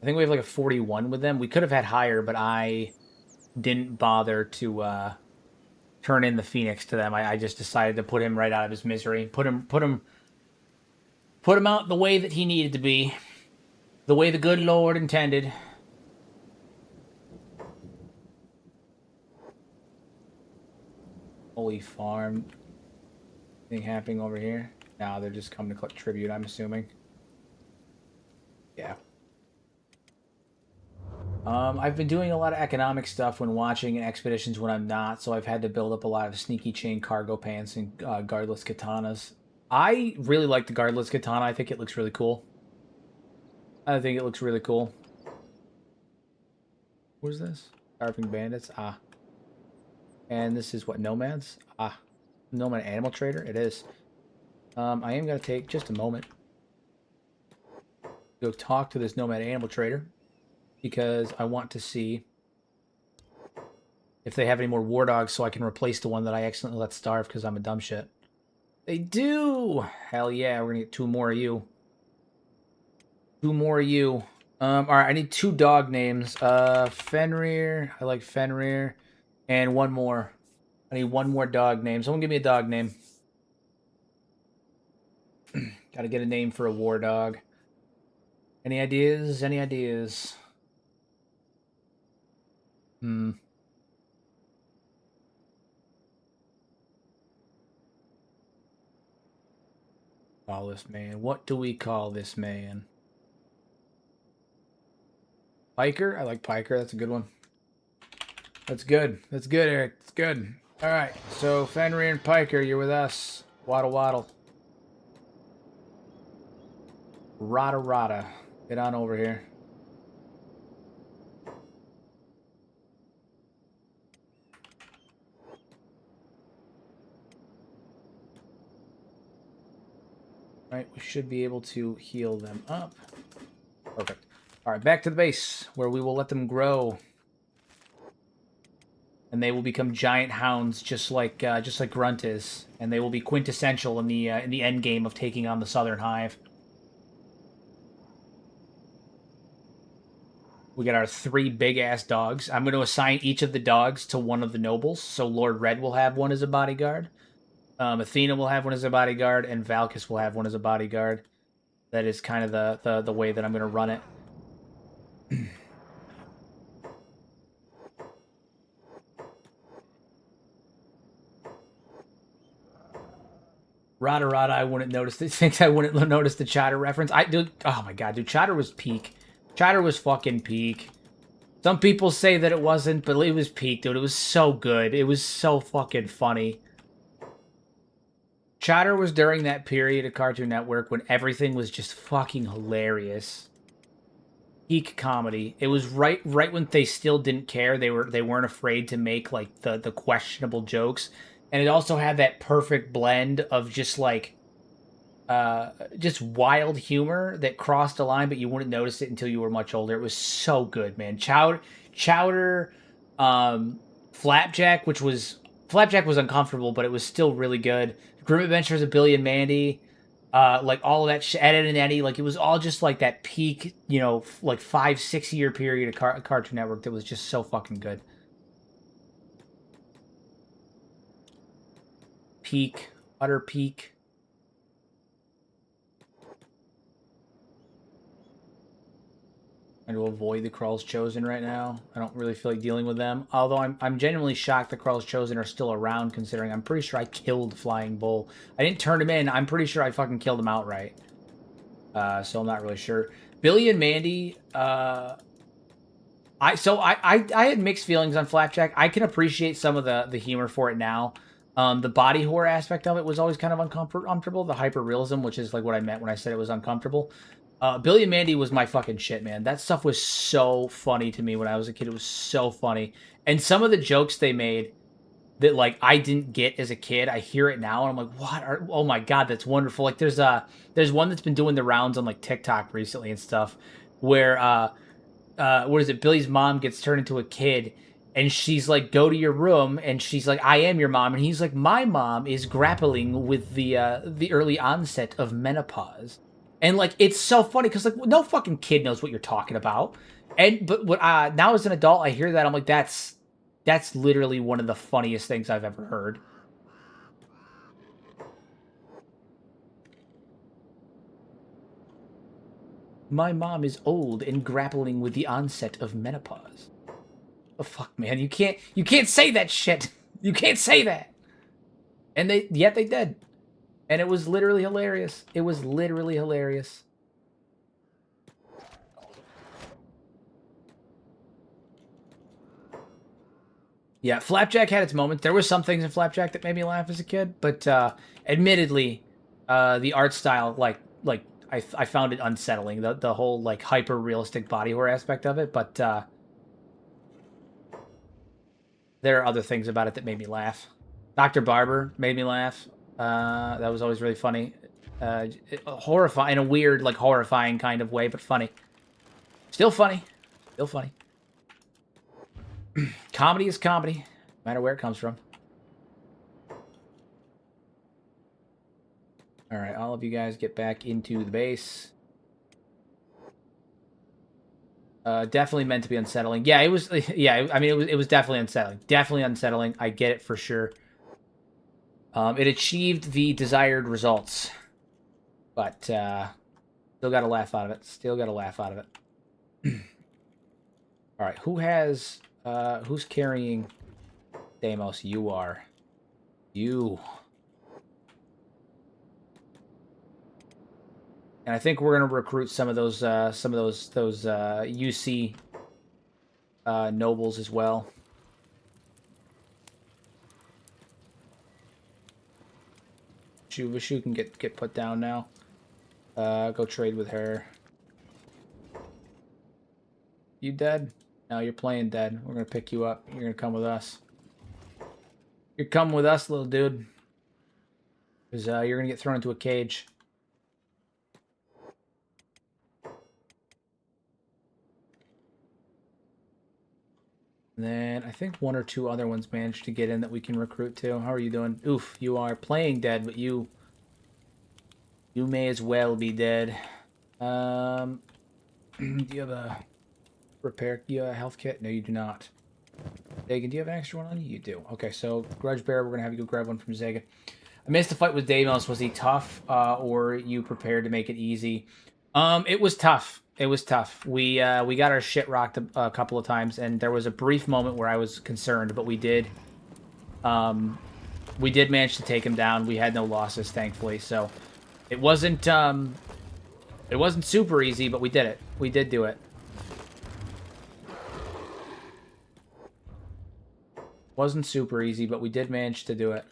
I think we have like a 41 with them. We could have had higher, but I didn't bother to turn in the Phoenix to them. I just decided to put him right out of his misery. Put him out the way that he needed to be. The way the good Lord intended. Holy farm. Anything happening over here? No, they're just coming to collect tribute, I'm assuming. Yeah. I've been doing a lot of economic stuff when watching and expeditions when I'm not, so I've had to build up a lot of sneaky chain cargo pants and guardless katanas. I really like the guardless katana. I think it looks really cool. What is this? Starving bandits. Ah. And this is what, nomads? Ah. Nomad animal trader? It is. I am going to take just a moment. Go talk to this nomad animal trader. Because I want to see if they have any more war dogs so I can replace the one that I accidentally let starve because I'm a dumb shit. They do! Hell yeah, we're going to get 2 more of you. 2 more of you. Alright, I need 2 dog names. Fenrir. I like Fenrir. And 1 more. I need 1 more dog name. Someone give me a dog name. Gotta get a name for a war dog. Any ideas? Any ideas? Hmm. Call this man. What do we call this man? Piker? I like Piker. That's a good one. That's good. That's good, Eric. That's good. All right. So Fenrir and Piker, you're with us. Waddle waddle. Rada rada. Get on over here. Right, we should be able to heal them up. Perfect. All right, back to the base where we will let them grow, and they will become giant hounds, just like Grunt is, and they will be quintessential in the end game of taking on the Southern Hive. We got our 3 big ass dogs. I'm going to assign each of the dogs to one of the nobles. So Lord Red will have one as a bodyguard. Athena will have one as a bodyguard, and Valkus will have one as a bodyguard. That is kind of the way that I'm going to run it. Rada Rada, I wouldn't notice. Thinks I wouldn't notice the Chatter reference. Oh my god, dude, Chatter was peak. Chatter was fucking peak. Some people say that it wasn't, but it was peak, dude. It was so good. It was so fucking funny. Chatter was during that period of Cartoon Network when everything was just fucking hilarious. Peak comedy. It was right when they still didn't care. They weren't afraid to make like the questionable jokes, and it also had that perfect blend of just like just wild humor that crossed a line, but you wouldn't notice it until you were much older. It was so good, man. Chowder, Flapjack, Flapjack was uncomfortable, but it was still really good. Grim Adventures of Billy and Mandy, like all of that shit, Ed, Ed and Eddie, like it was all just like that peak, like 5-6 year period of Cartoon Network that was just so fucking good. Peak, utter peak. And to avoid the Krall's Chosen right now. I don't really feel like dealing with them. Although I'm genuinely shocked the Krall's Chosen are still around, considering I'm pretty sure I killed Flying Bull. I didn't turn him in. I'm pretty sure I fucking killed him outright. So I'm not really sure. Billy and Mandy, I had mixed feelings on Flapjack. I can appreciate some of the humor for it now. The body horror aspect of it was always kind of uncomfortable. The hyper realism, which is like what I meant when I said it was uncomfortable. Billy and Mandy was my fucking shit, man. That stuff was so funny to me when I was a kid. It was so funny. And some of the jokes they made that like I didn't get as a kid, I hear it now and I'm like, what? Oh my god, that's wonderful. Like there's one that's been doing the rounds on like TikTok recently and stuff, where what is it? Billy's mom gets turned into a kid, and she's like, "Go to your room," and she's like, "I am your mom," and he's like, "My mom is grappling with the early onset of menopause," and like it's so funny because like no fucking kid knows what you're talking about, but what now as an adult I hear that I'm like that's literally one of the funniest things I've ever heard. My mom is old and grappling with the onset of menopause. Oh fuck, man! You can't say that shit. You can't say that. And yet they did, and it was literally hilarious. It was literally hilarious. Yeah, Flapjack had its moments. There were some things in Flapjack that made me laugh as a kid, but admittedly, the art style, I found it unsettling. The whole like hyper realistic body horror aspect of it, but there are other things about it that made me laugh. Dr. Barber made me laugh. That was always really funny. Horrifying in a weird, like horrifying kind of way, but funny. Still funny. Still funny. Comedy is comedy, no matter where it comes from. All right, all of you guys get back into the base. Definitely meant to be unsettling. Yeah, it was. Yeah, I mean, it was definitely unsettling. Definitely unsettling. I get it for sure. It achieved the desired results, but still got a laugh out of it. Still got a laugh out of it. All right, who has Who's carrying Deimos? You are. You. And I think we're gonna recruit some of those UC nobles as well. Vishu can get put down now. Go trade with her. You dead? No, you're playing dead. We're gonna pick you up. You're gonna come with us. You're coming with us, little dude. Because you're gonna get thrown into a cage. And then I think one or two other ones managed to get in that we can recruit too. How are you doing? Oof, you are playing dead, but you may as well be dead. Do you have a repair? Do you have a health kit? No, you do not. Zagan, do you have an extra one on you? You do. Okay, so Grudge Bearer, we're gonna have you go grab one from Zagan. I missed the fight with Deimos. Was he tough, or you prepared to make it easy? It was tough. It was tough. We got our shit rocked a couple of times, and there was a brief moment where I was concerned, but we did manage to take him down. We had no losses, thankfully. So it wasn't super easy, but we did it. We did do it. Wasn't super easy, but we did manage to do it.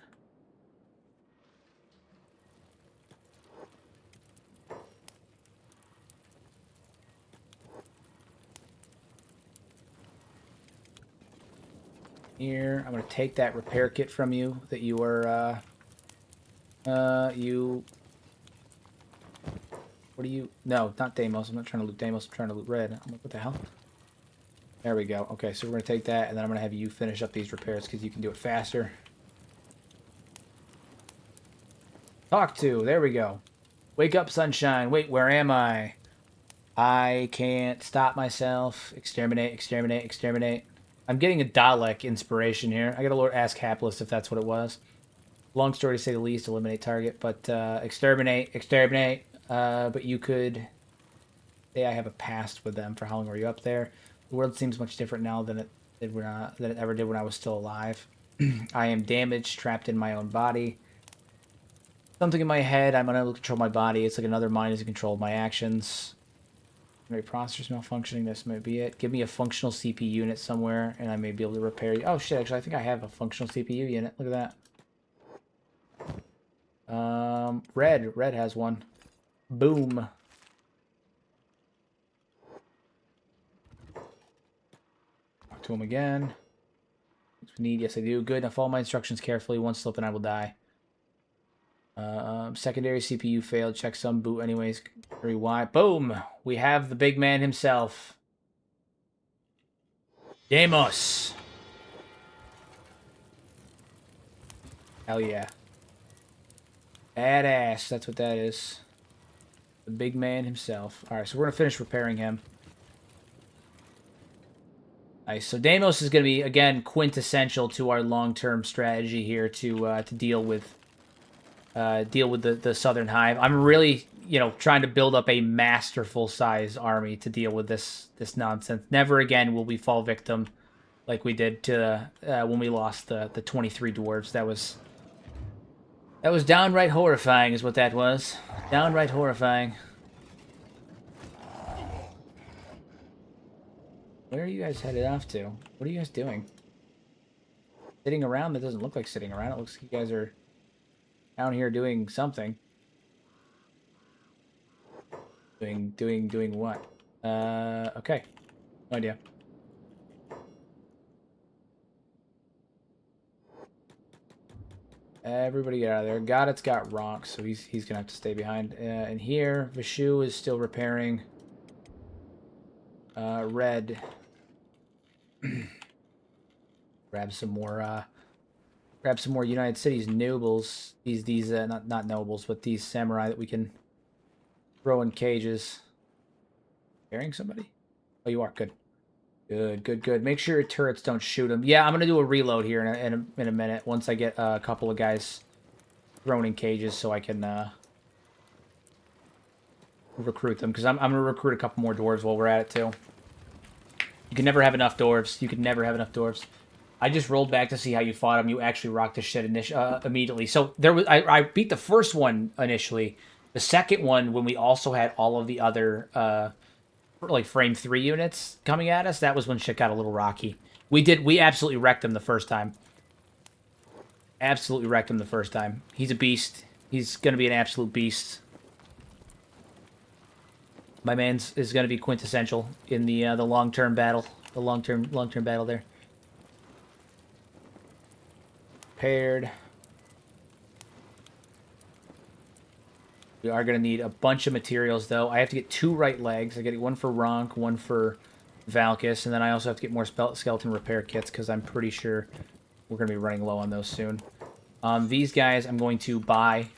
Here, I'm going to take that repair kit from you that you were, what are you, no, not Deimos, I'm not trying to loot Deimos, I'm trying to loot Red. I'm like, what the hell? There we go. Okay, so we're going to take that, and then I'm going to have you finish up these repairs, because you can do it faster. Talk to, there we go. Wake up, sunshine. Wait, where am I? I can't stop myself. Exterminate, exterminate, exterminate. I'm getting a Dalek inspiration here. I gotta ask Hapless if that's what it was. Long story to say the least, eliminate target, but exterminate, exterminate. But you could say I have a past with them. For how long were you up there? The world seems much different now than it ever did when I was still alive. I am damaged, trapped in my own body. Something in my head, I'm unable to control my body. It's like another mind is in control of my actions. Maybe processor's malfunctioning, this might be it. Give me a functional CPU unit somewhere, and I may be able to repair you. Oh shit, actually, I think I have a functional CPU unit. Look at that. Red has one. Boom. Talk to him again. Need, yes I do. Good, now follow my instructions carefully. One slip and I will die. Secondary CPU failed. Check some boot anyways. Very wide. Boom! We have the big man himself. Deimos! Hell yeah. Badass, that's what that is. The big man himself. Alright, so we're gonna finish repairing him. Nice. So Deimos is gonna be, again, quintessential to our long-term strategy here to deal with the Southern Hive. I'm really, trying to build up a masterful size army to deal with this nonsense. Never again will we fall victim like we did to when we lost the 23 dwarves. That was downright horrifying, is what that was. Downright horrifying. Where are you guys headed off to? What are you guys doing? Sitting around? That doesn't look like sitting around. It looks like you guys are down here doing something. Doing what? Okay. No idea. Everybody get out of there. Godet's got Ronk, so he's gonna have to stay behind. And here, Vishu is still repairing. Red. Grab some more United Cities nobles. These not nobles, but these samurai that we can throw in cages. Carrying somebody? Oh, you are. Good. Good. Make sure your turrets don't shoot them. Yeah, I'm gonna do a reload here in a minute once I get a couple of guys thrown in cages, so I can recruit them, because I'm gonna recruit a couple more dwarves while we're at it too. You can never have enough dwarves. You can never have enough dwarves. I just rolled back to see how you fought him. You actually rocked the shit immediately. So there was I beat the first one initially. The second one, when we also had all of the other like frame 3 units coming at us, that was when shit got a little rocky. We absolutely wrecked him the first time. Absolutely wrecked him the first time. He's a beast. He's gonna be an absolute beast. My man's is gonna be quintessential in the long-term battle. The long-term battle there. Paired. We are going to need a bunch of materials, though. I have to get 2 right legs. I get one for Ronk, one for Valkus, and then I also have to get more skeleton repair kits, because I'm pretty sure we're going to be running low on those soon. These guys, I'm going to buy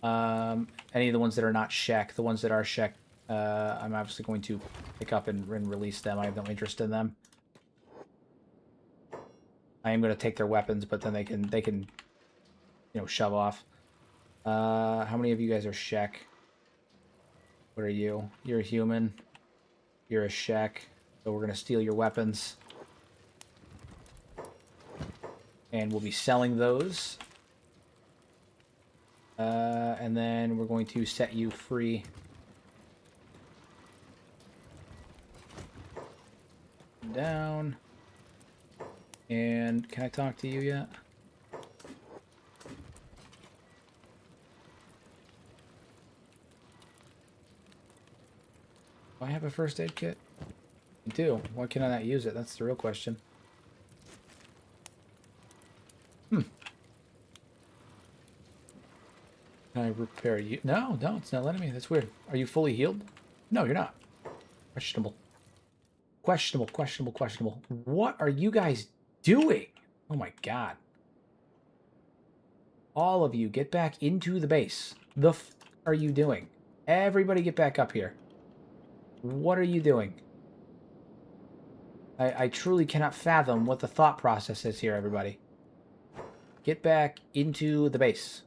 any of the ones that are not Shek. The ones that are Shek, I'm obviously going to pick up and release them. I have no interest in them. I am going to take their weapons, but then they can, you know, shove off. How many of you guys are Shek? What are you? You're a human. You're a Shek. So we're going to steal your weapons. And we'll be selling those. And then we're going to set you free. Down. And can I talk to you yet? Do I have a first aid kit? I do. Why can I not use it? That's the real question. Can I repair you? No, it's not letting me. That's weird. Are you fully healed? No, you're not. Questionable. Questionable. What are you guys doing? Oh my god. All of you, get back into the base. The f are you doing? Everybody get back up here. What are you doing? I truly cannot fathom what the thought process is here, everybody. Get back into the base.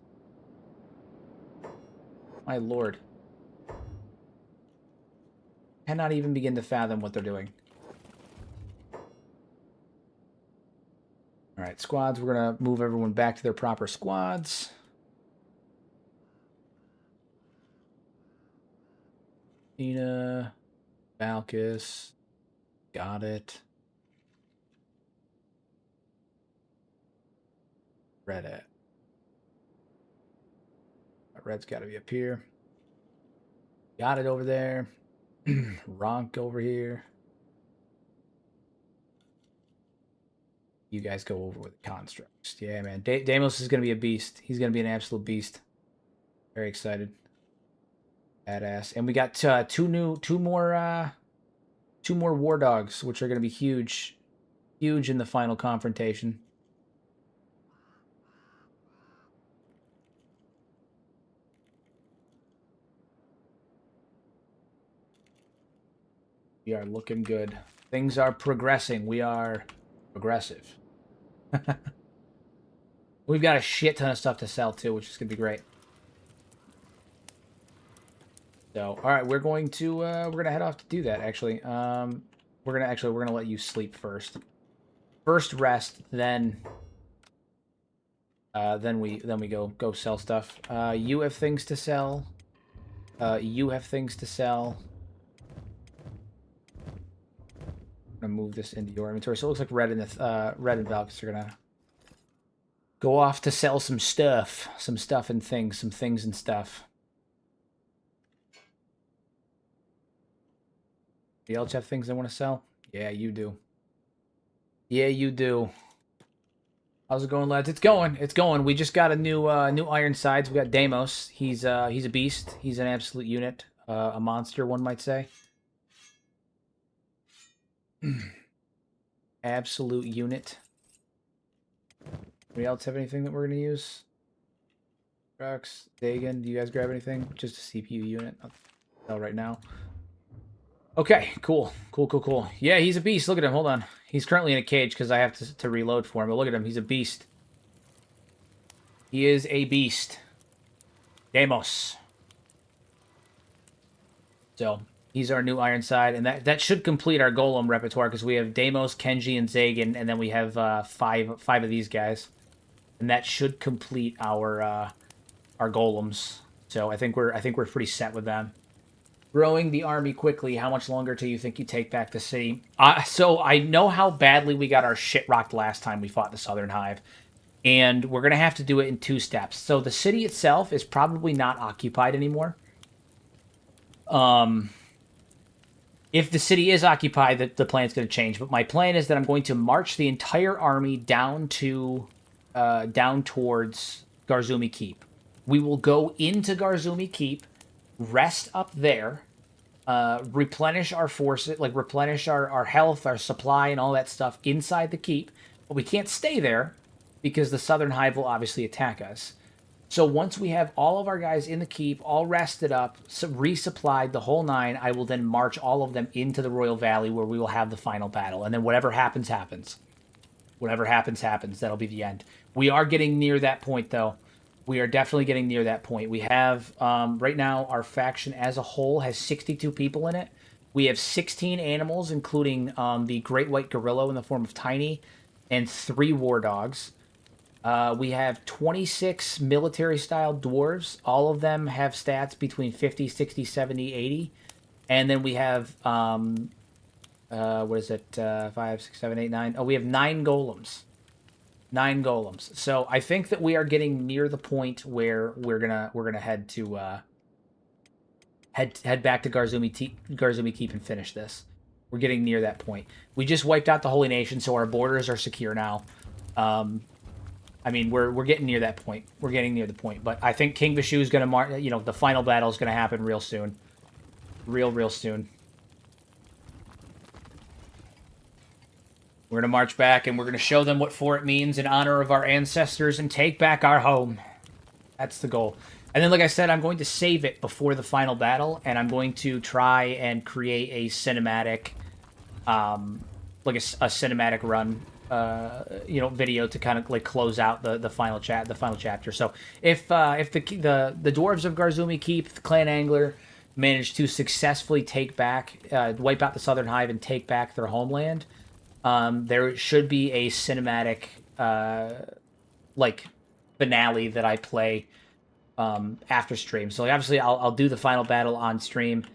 My lord. Cannot even begin to fathom what they're doing. Alright, squads. We're going to move everyone back to their proper squads. Ina, Valkus. Got it. Red at. Red's got to be up here. Got it over there. Ronk over here. You guys go over with constructs. Yeah, man. Deimos is going to be a beast. He's going to be an absolute beast. Very excited. Badass. And we got two more war dogs, which are going to be huge in the final confrontation. We are looking good. Things are progressing. We are progressive. We've got a shit ton of stuff to sell too, which is going to be great. So, all right, we're going to head off to do that. Actually, we're gonna let you sleep first. First rest, then we go sell stuff. You have things to sell. You have things to sell. I'm gonna move this into your inventory. So it looks like Red and Valkus are gonna go off to sell some stuff and things, some things and stuff. You else have things they want to sell? Yeah, you do. Yeah, you do. How's it going, lads? It's going. We just got a new iron sides. We got Deimos. He's a beast. He's an absolute unit. A monster, one might say. Absolute unit. Anybody else have anything that we're gonna use? Rux, Dagon, do you guys grab anything? Just a CPU unit. I'll tell right now. Okay, cool. Yeah, he's a beast. Look at him. Hold on. He's currently in a cage because I have to reload for him. But look at him. He's a beast. He is a beast. Deimos. So, He's our new Ironside, and that should complete our Golem repertoire because we have Deimos, Kenshi, and Zagan, and then we have five of these guys, and that should complete our Golems. So I think we're pretty set with them. Growing the army quickly. How much longer till you think you take back the city? So I know how badly we got our shit rocked last time we fought the Southern Hive, and we're gonna have to do it in 2 steps. So the city itself is probably not occupied anymore. If the city is occupied, the plan's going to change. But my plan is that I'm going to march the entire army down towards Garzumi Keep. We will go into Garzumi Keep, rest up there, replenish our forces, like replenish our health, our supply, and all that stuff inside the keep. But we can't stay there because the Southern Hive will obviously attack us. So once we have all of our guys in the keep, all rested up, resupplied, the whole 9, I will then march all of them into the Royal Valley where we will have the final battle. And then whatever happens, happens. Whatever happens, happens. That'll be the end. We are getting near that point, though. We are definitely getting near that point. We have, right now, our faction as a whole has 62 people in it. We have 16 animals, including the Great White Gorilla in the form of Tiny, and 3 War Dogs. We have 26 military-style dwarves. All of them have stats between 50, 60, 70, 80. And then we have, what is it, 5, 6, 7, 8, 9. Oh, we have 9 golems. 9 golems. So I think that we are getting near the point where we're gonna head to head back to Garzumi Keep and finish this. We're getting near that point. We just wiped out the Holy Nation, so our borders are secure now. I mean, we're getting near that point. We're getting near the point. But I think King Vishu is going to the final battle is going to happen real soon. Real soon. We're going to march back, and we're going to show them what for it means in honor of our ancestors and take back our home. That's the goal. And then, like I said, I'm going to save it before the final battle, and I'm going to try and create a cinematic, like a cinematic run video to kind of like close out the final chapter. So if the dwarves of Garzumi Keep, the Clan Angler, managed to successfully take back, wipe out the Southern Hive and take back their homeland, there should be a cinematic like finale that I play after stream. So obviously I'll do the final battle on stream,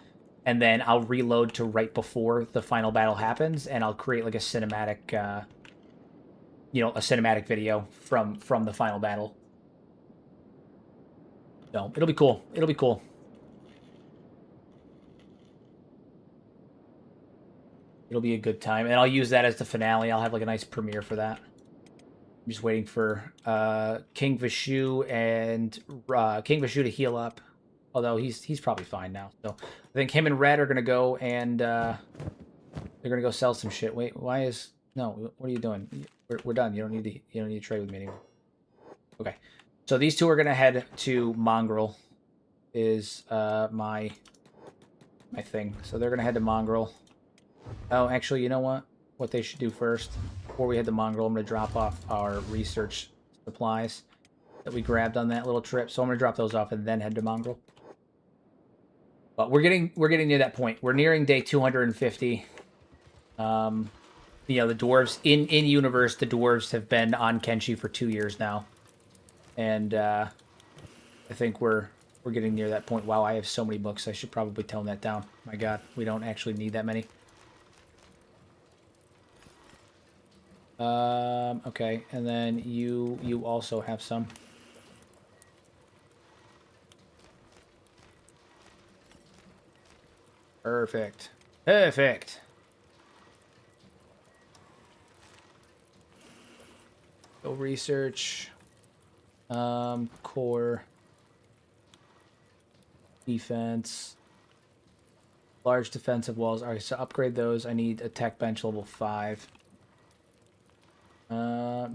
and then I'll reload to right before the final battle happens, and I'll create like a cinematic a cinematic video from the final battle. So it'll be cool. It'll be cool. It'll be a good time, and I'll use that as the finale. I'll have like a nice premiere for that. I'm just waiting for King Vishu to heal up, although he's probably fine now. So I think him and Red are gonna go and they're gonna go sell some shit. Wait, why is no? What are you doing? We're done. You don't need to trade with me anymore. Okay, so these two are gonna head to Mongrel. Is my thing. So they're gonna head to Mongrel. Oh, actually, you know what? What they should do first, before we head to Mongrel, I'm gonna drop off our research supplies that we grabbed on that little trip. So I'm gonna drop those off and then head to Mongrel. But we're getting near that point. We're nearing day 250. The dwarves in universe, the dwarves have been on Kenshi for 2 years now, and I think we're getting near that point. Wow, I have so many books. I should probably tone that down. My God, we don't actually need that many. Okay, and then you also have some. Perfect. Perfect. Go research. Core. Defense. Large defensive walls. Alright, so upgrade those. I need a tech bench level 5.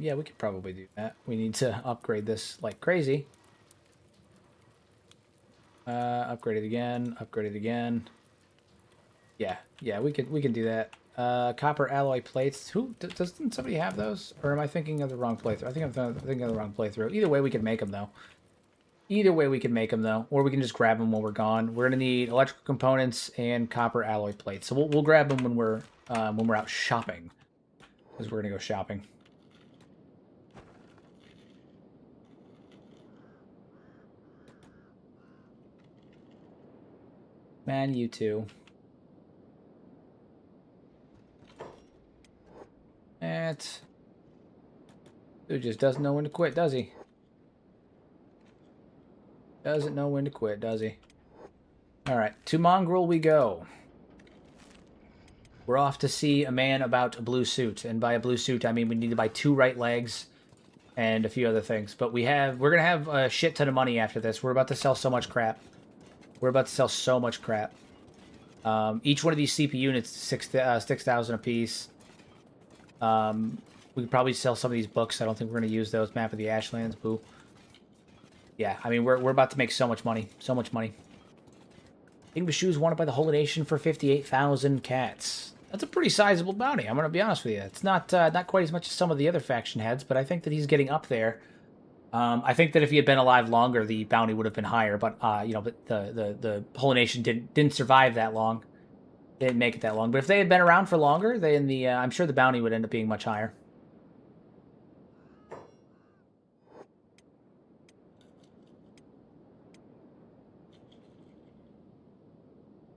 Yeah, we could probably do that. We need to upgrade this like crazy. Upgrade it again. Upgrade it again. Yeah, we can do that. Copper alloy plates. Doesn't somebody have those? Or am I thinking of the wrong playthrough? I think I'm thinking of the wrong playthrough. Either way, we can make them though. Either way we can make them, though. Or we can just grab them while we're gone. We're going to need electrical components and copper alloy plates. So we'll grab them when we're out shopping. Because we're going to go shopping. Man, you two. Dude just doesn't know when to quit, does he? Doesn't know when to quit, does he? Alright, to Mongrel we go. We're off to see a man about a blue suit. And by a blue suit, I mean we need to buy 2 right legs and a few other things. But we're going to have a shit ton of money after this. We're about to sell so much crap. We're about to sell so much crap. Each one of these CP units, 6,000 apiece. We could probably sell some of these books. I don't think we're going to use those. Map of the Ashlands, boo. Yeah, I mean, we're about to make so much money. So much money. English shoes wanted by the whole nation for 58,000 cats. That's a pretty sizable bounty, I'm going to be honest with you. It's not quite as much as some of the other faction heads, but I think that he's getting up there. I think that if he had been alive longer, the bounty would have been higher, but, you know, the whole nation didn't survive that long. They didn't make it that long. But if they had been around for longer, I'm sure the bounty would end up being much higher.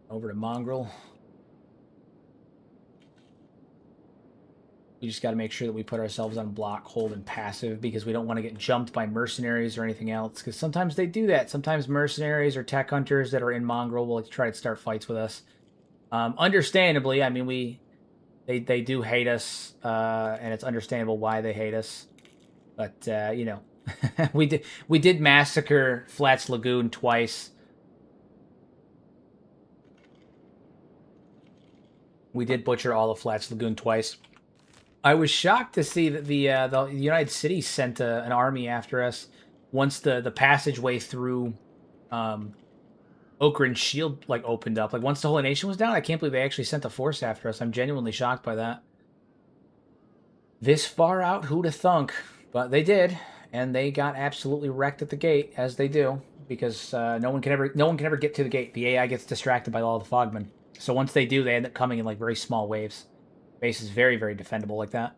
Over to Mongrel. We just got to make sure that we put ourselves on block, hold, and passive because we don't want to get jumped by mercenaries or anything else. Because sometimes they do that. Sometimes mercenaries or tech hunters that are in Mongrel will try to start fights with us. Understandably, I mean, they do hate us, and it's understandable why they hate us. But you know, we did massacre Flats Lagoon twice. We did butcher all of Flats Lagoon twice. I was shocked to see that the United Cities sent an army after us once the passageway through Okran's Shield like opened up. Like once the whole nation was down, I can't believe they actually sent a force after us. I'm genuinely shocked by that. This far out, who'd have thunk? But they did, and they got absolutely wrecked at the gate, as they do, because no one can ever get to the gate. The AI gets distracted by all the fogmen. So once they do, they end up coming in like very small waves. Base is very, very defendable like that.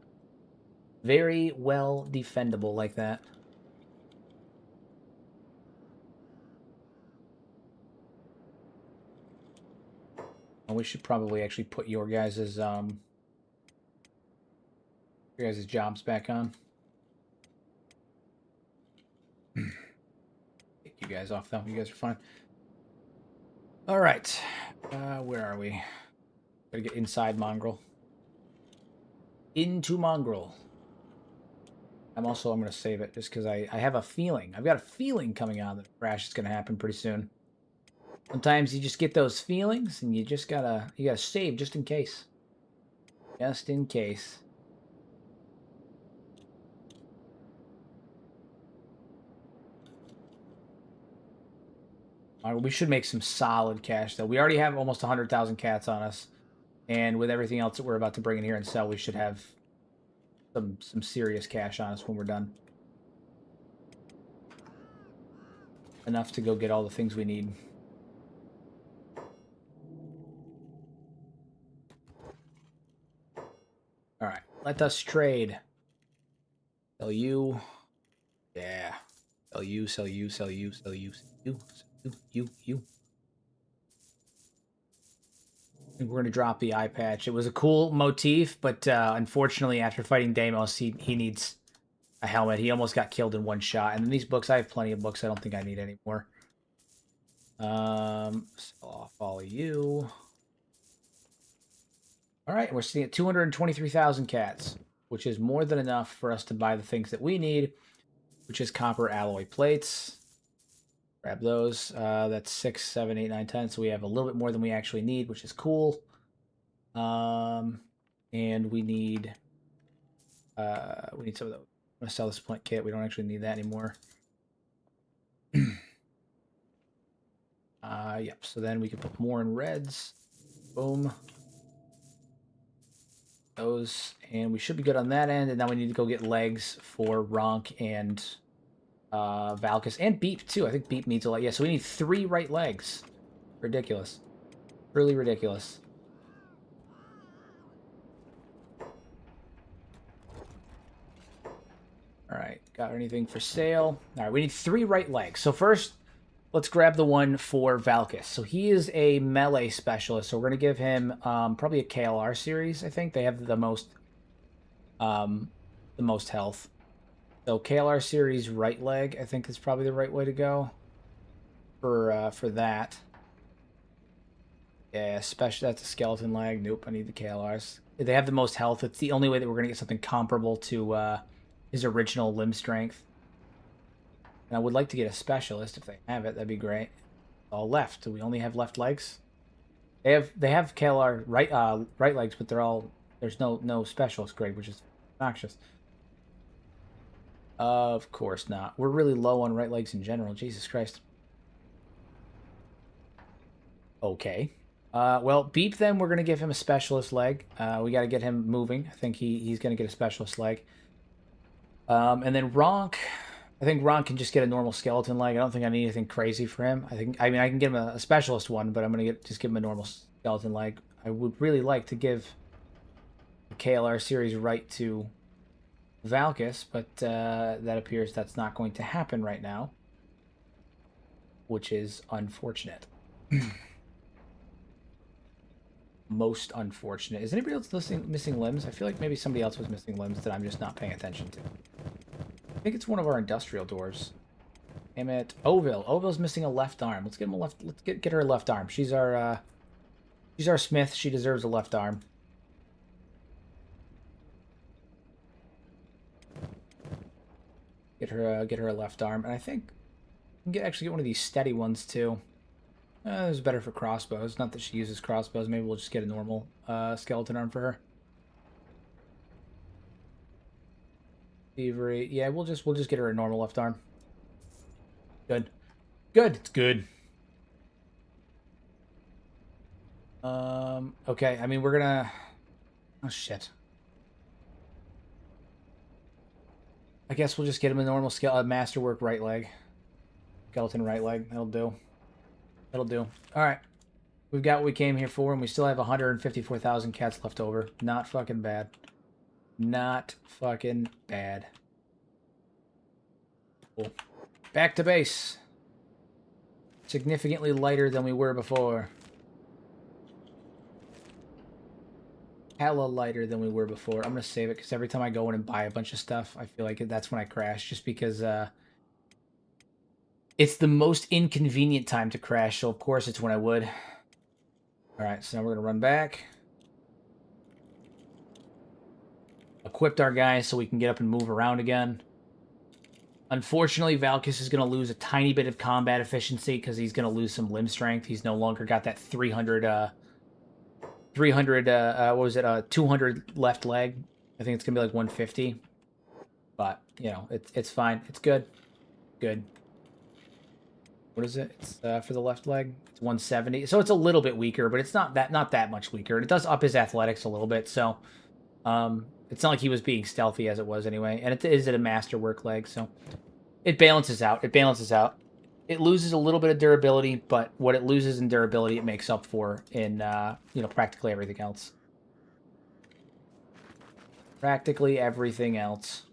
Very well defendable like that. Oh, we should probably actually put your guys' jobs back on. Take you guys off though. You guys are fine. All right, where are we? Gotta get inside Mongrel. Into Mongrel. I'm going to save it just because I have a feeling. I've got a feeling coming on that a crash is going to happen pretty soon. Sometimes you just get those feelings and you just gotta save just in case. Just in case. All right, we should make some solid cash though. We already have almost 100,000 cats on us. And with everything else that we're about to bring in here and sell, we should have some serious cash on us when we're done. Enough to go get all the things we need. All right, let us trade. Sell you. Yeah. Sell you, sell you, sell you, sell you, sell you, you. I think we're going to drop the eye patch. It was a cool motif, but unfortunately, after fighting Deimos, he needs a helmet. He almost got killed in one shot. And in these books, I have plenty of books. I don't think I need any more. Sell off all of you. All right, we're sitting at 223,000 cats, which is more than enough for us to buy the things that we need, which is copper alloy plates. Grab those. That's 6, 7, 8, 9, 10. So we have a little bit more than we actually need, which is cool. And we need some of those. I'm gonna sell this splint kit. We don't actually need that anymore. Yep. So then we can put more in reds. Boom. Those, and we should be good on that end. And now we need to go get legs for Ronk and Valkis, and Beep, too. I think Beep needs a lot. Yeah, so we need 3 right legs. Ridiculous. Really ridiculous. All right, got anything for sale? All right, we need 3 right legs. So first, let's grab the one for Valkis. So he is a melee specialist, so we're going to give him probably a KLR series, I think. They have the most health. So KLR series right leg, I think is probably the right way to go for that. Yeah, especially that's a skeleton leg. Nope, I need the KLRs. They have the most health. It's the only way that we're going to get something comparable to his original limb strength. And I would like to get a specialist if they have it. That'd be great. All left. Do we only have left legs? They have KLR right legs, but there's no specialist grade, which is obnoxious. Of course not. We're really low on right legs in general. Jesus Christ. Okay. Well, Beep, then we're going to give him a specialist leg. We got to get him moving. I think he's going to get a specialist leg. And then Ronk, I think Ronk can just get a normal skeleton leg. I don't think I need anything crazy for him. I mean, I can give him a specialist one, but I'm going to just give him a normal skeleton leg. I would really like to give the KLR series right to Valkis, but that appears that's not going to happen right now, which is unfortunate. Most unfortunate. Is anybody else missing limbs? I feel like maybe somebody else was missing limbs that I'm just not paying attention to. I think it's one of our industrial dwarves. Damn it. Oville. Oville's missing a left arm. Let's get him a left. Let's get her a left arm. She's our smith. She deserves a left arm. Get her a left arm. And I think we can actually get one of these steady ones too. It's better for crossbows. Not that she uses crossbows. Maybe we'll just get a normal skeleton arm for her. Thievery. Yeah, we'll just get her a normal left arm. Good. Good. It's good. Okay. I mean, we're gonna. Oh shit. I guess we'll just get him a normal masterwork right leg. Skeleton right leg. That'll do. That'll do. All right. We've got what we came here for, and we still have 154,000 cats left over. Not fucking bad. Not fucking bad. Cool. Back to base. Significantly lighter than we were before. Hella lighter than we were before. I'm going to save it, because every time I go in and buy a bunch of stuff, I feel like that's when I crash, just because... it's the most inconvenient time to crash, so of course it's when I would. Alright, so now we're going to run back. Equipped our guys so we can get up and move around again. Unfortunately, Valkis is going to lose a tiny bit of combat efficiency because he's going to lose some limb strength. He's no longer got that 200 left leg. I think it's going to be like 150. But, you know, it's fine. It's good. Good. What is it? It's for the left leg. It's 170. So it's a little bit weaker, but it's not that much weaker. And it does up his athletics a little bit. So it's not like he was being stealthy as it was anyway. And it is a masterwork leg, so it balances out. It balances out. It loses a little bit of durability, but what it loses in durability, it makes up for in practically everything else. Practically everything else.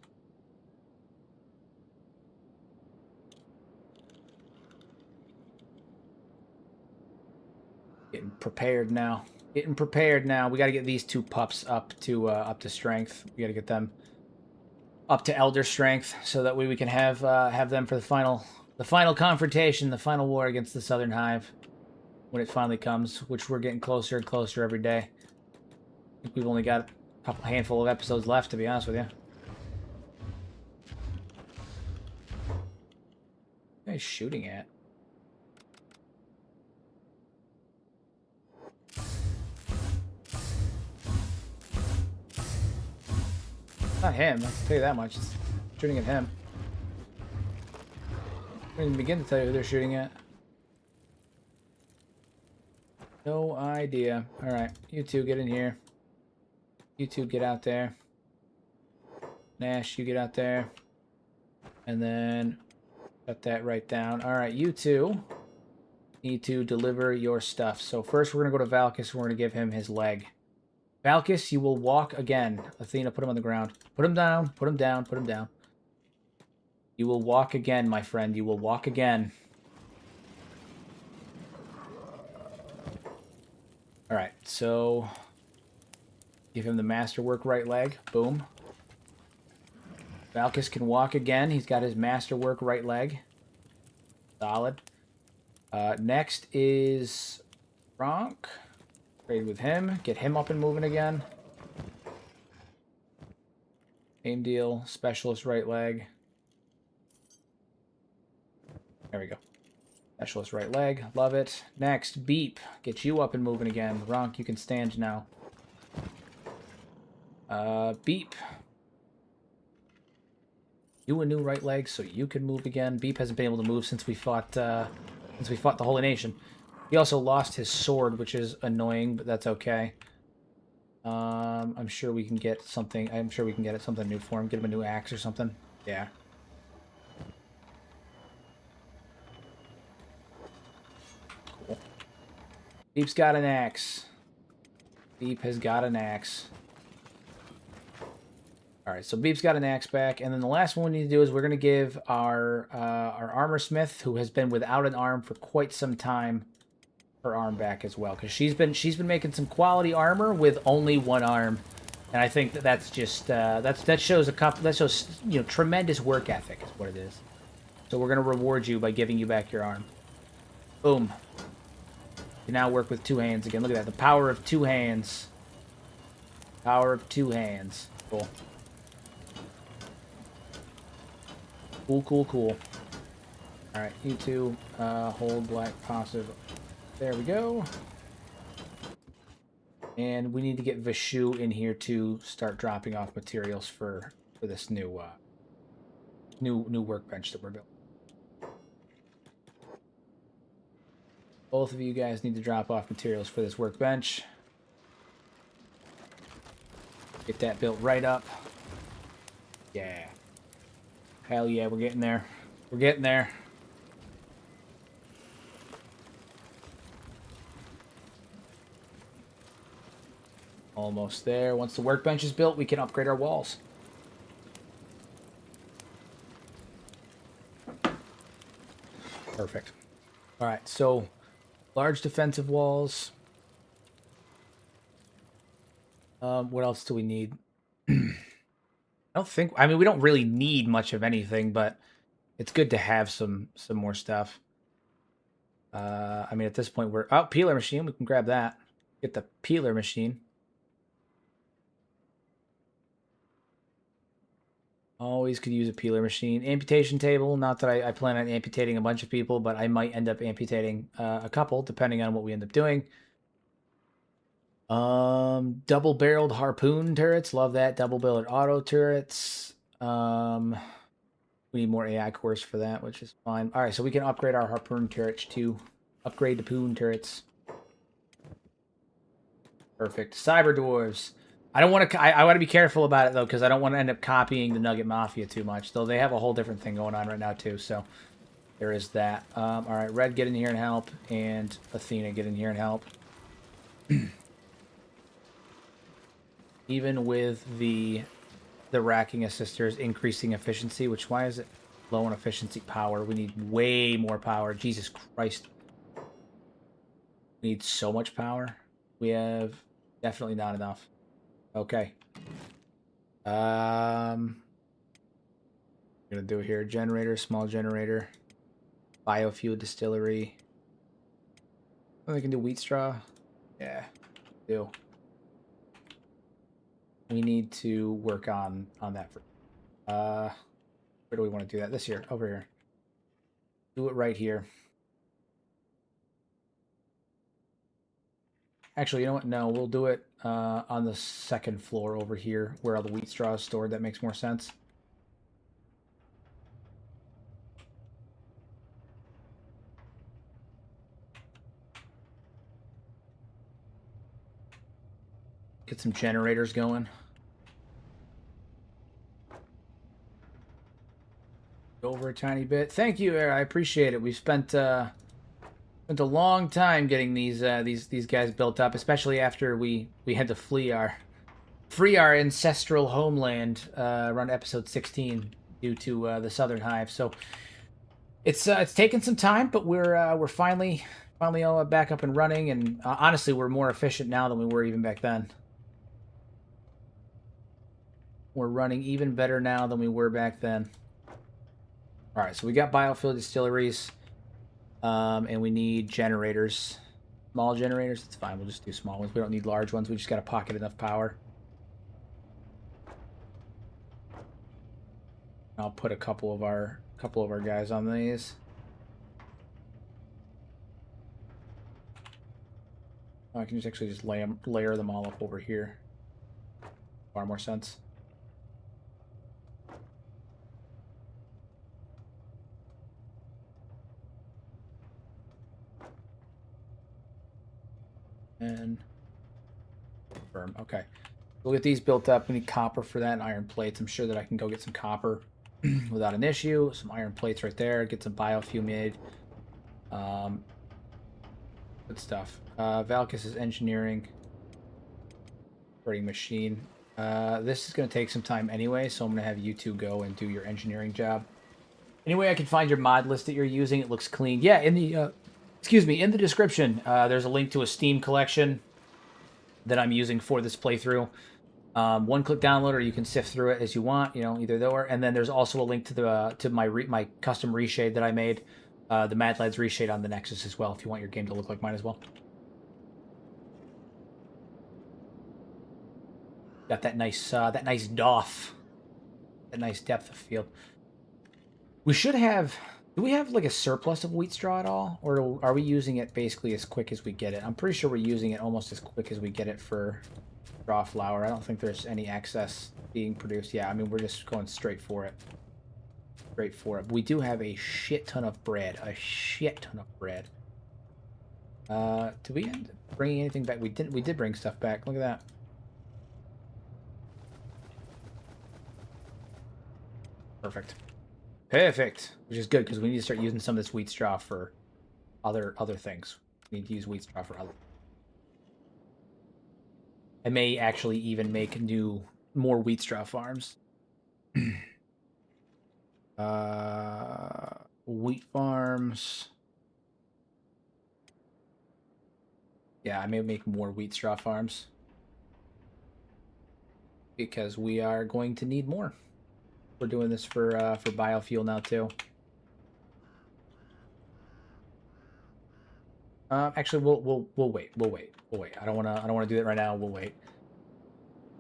Getting prepared now. Getting prepared now. We got to get these 2 pups up to strength. We got to get them up to elder strength, so that way we can have them for the final confrontation, the final war against the Southern Hive, when it finally comes, which we're getting closer and closer every day. I think we've only got a handful of episodes left, to be honest with you. What are you shooting at? Not him, I'll tell you that much. It's shooting at him. I didn't even begin to tell you who they're shooting at. No idea. Alright, you two get in here. You two get out there. Nash, you get out there. And then Shut that right down. All right, you two need to deliver your stuff. So first we're going to go to Valkis. We're going to give him his leg. Valkis, you will walk again. Athena, put him on the ground. Put him down. Put him down. Put him down. You will walk again, my friend. You will walk again. All right, so give him the masterwork right leg. Boom. Valkis can walk again. He's got his masterwork right leg. Solid. Next is Ronk. Trade with him. Get him up and moving again. Same deal. Specialist right leg. There we go. Specialist right leg. Love it. Next, Beep. Get you up and moving again. Ronk, you can stand now. Beep. You a new right leg so you can move again. Beep hasn't been able to move since we fought the Holy Nation. He also lost his sword, which is annoying, but that's okay. I'm sure we can get something. I'm sure we can get something new for him. Get him a new axe or something. Yeah. Cool. Beep's got an axe. Beep has got an axe. All right, so Beep's got an axe back, and then the last one we need to do is we're going to give our armor smith, who has been without an arm for quite some time, her arm back as well, because she's been making some quality armor with only one arm, and I think that's just that shows tremendous work ethic is what it is. So we're going to reward you by giving you back your arm. Boom. You now work with two hands again. Look at that, the power of two hands. Power of two hands. Cool. Cool. Alright, you two hold black passive. There we go. And we need to get Vishu in here to start dropping off materials for this new workbench that we're building. Both of you guys need to drop off materials for this workbench. Get that built right up. Yeah. Hell yeah, we're getting there. We're getting there. Almost there. Once the workbench is built, we can upgrade our walls. Perfect. All right, so large defensive walls. What else do we need? I mean, we don't really need much of anything, but it's good to have some more stuff. I mean, at this point, peeler machine. We can grab that. Get the peeler machine. Always could use a peeler machine. Amputation table. Not that I plan on amputating a bunch of people, but I might end up amputating a couple, depending on what we end up doing. Double-barreled harpoon turrets. Love that. Double-barreled auto turrets. We need more AI cores for that, which is fine. All right, so we can upgrade our harpoon turrets to upgrade the poon turrets. Perfect. Cyber dwarves. I don't want to. I want to be careful about it though, because I don't want to end up copying the Nugget Mafia too much. Though they have a whole different thing going on right now too. So there is that. All right, Red, get in here and help, and Athena, get in here and help. Even with the racking assisters increasing efficiency, which why is it low on efficiency power? We need way more power. Jesus Christ. We need so much power. We have definitely not enough. Okay. I'm gonna do here generator, small generator, biofuel distillery. Oh, they can do wheat straw. Yeah, do. We need to work on that. Where do we want to do that? This here, over here. Do it right here. Actually, you know what? No, we'll do it on the second floor over here, where all the wheat straw is stored. That makes more sense. Get some generators going. Over a tiny bit. Thank you, Air. I appreciate it. We spent a long time getting these guys built up, especially after we had to free our ancestral homeland around episode 16 due to the Southern Hive. So it's taken some time, but we're finally all back up and running, and honestly, we're more efficient now than we were even back then. We're running even better now than we were back then. All right, so we got biofuel distilleries, and we need generators. Small generators, it's fine. We'll just do small ones. We don't need large ones. We just got to pocket enough power. I'll put a couple of our guys on these. I can just actually just layer them all up over here. Far more sense. And confirm. Okay. We'll get these built up. We need copper for that and iron plates. I'm sure that I can go get some copper without an issue. Some iron plates right there. Get some biofuel made. Good stuff. Valkus is engineering. Operating machine. This is going to take some time anyway, so I'm going to have you two go and do your engineering job. Anyway, I can find your mod list that you're using. It looks clean. Yeah, in the in the description, there's a link to a Steam collection that I'm using for this playthrough. One-click download, or you can sift through it as you want. You know, either or. And then there's also a link to the my custom reshade that I made, the Mad Lads reshade on the Nexus as well. If you want your game to look like mine as well. Got that nice doff, that nice depth of field. We should have. Do we have like a surplus of wheat straw at all, or are we using it basically as quick as we get it? I'm pretty sure we're using it almost as quick as we get it for straw flour. I don't think there's any excess being produced. Yeah, I mean, we're just going straight for it. Straight for it. We do have a shit ton of bread. A shit ton of bread. Did we end up bringing anything back? We did bring stuff back. Look at that. Perfect. Perfect. Which is good, because we need to start using some of this wheat straw for other things. We need to use wheat straw for other. I may actually even make more wheat straw farms. Wheat farms. Yeah, I may make more wheat straw farms, because we are going to need more. We're doing this for biofuel now too. Actually, we'll wait. We'll wait. I don't wanna do that right now. We'll wait.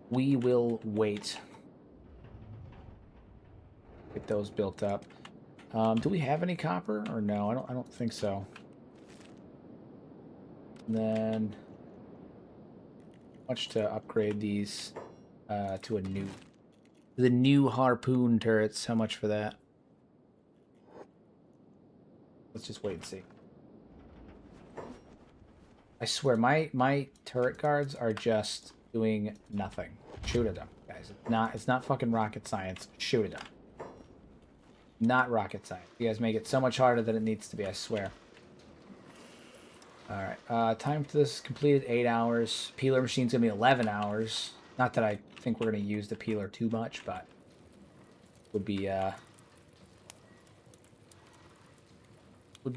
We will wait. Get those built up. Do we have any copper or no? I don't think so. And then much to upgrade these to the new harpoon turrets. How much for that? Let's just wait and see. I swear, my turret guards are just doing nothing. Shoot at them, guys. It's not fucking rocket science. Shoot at them. Not rocket science. You guys make it so much harder than it needs to be, I swear. Alright, time for this completed 8 hours. Peeler machine's gonna be 11 hours. Not that I think we're gonna use the peeler too much, but would be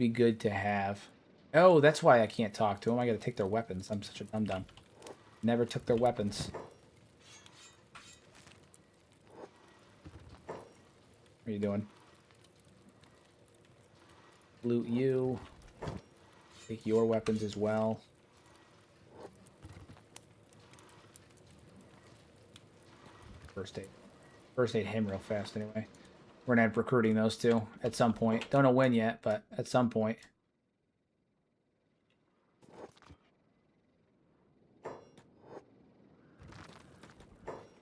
good to have. Oh, that's why I can't talk to them. I gotta take their weapons. I'm such a dum-dum. Never took their weapons. What are you doing? Loot you. Take your weapons as well. First aid. First aid him real fast anyway. We're gonna end up recruiting those two at some point. Don't know when yet, but at some point.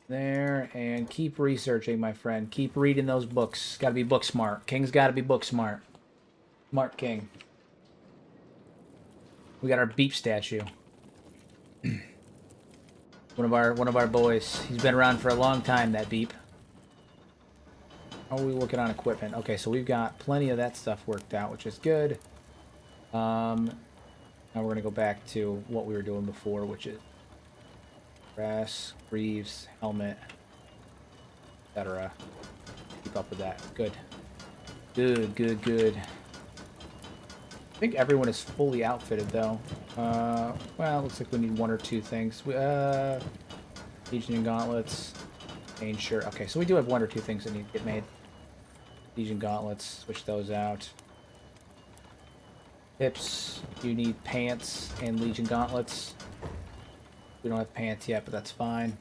There, and keep researching, my friend. Keep reading those books. Gotta be book smart. King's gotta be book smart. Smart king. We got our Beep statue. one of our boys. He's been around for a long time, that Beep. How are we looking on equipment? Okay, so we've got plenty of that stuff worked out, which is good. Now we're going to go back to what we were doing before, which is grass, greaves, helmet, etc. Keep up with that. Good. Good, good, good. I think everyone is fully outfitted, though. Well, it looks like we need one or two things. Legion gauntlets, main shirt. Okay, so we do have one or two things that need to get made. Legion gauntlets, switch those out. Hips, you need pants and Legion gauntlets. We don't have pants yet, but that's fine.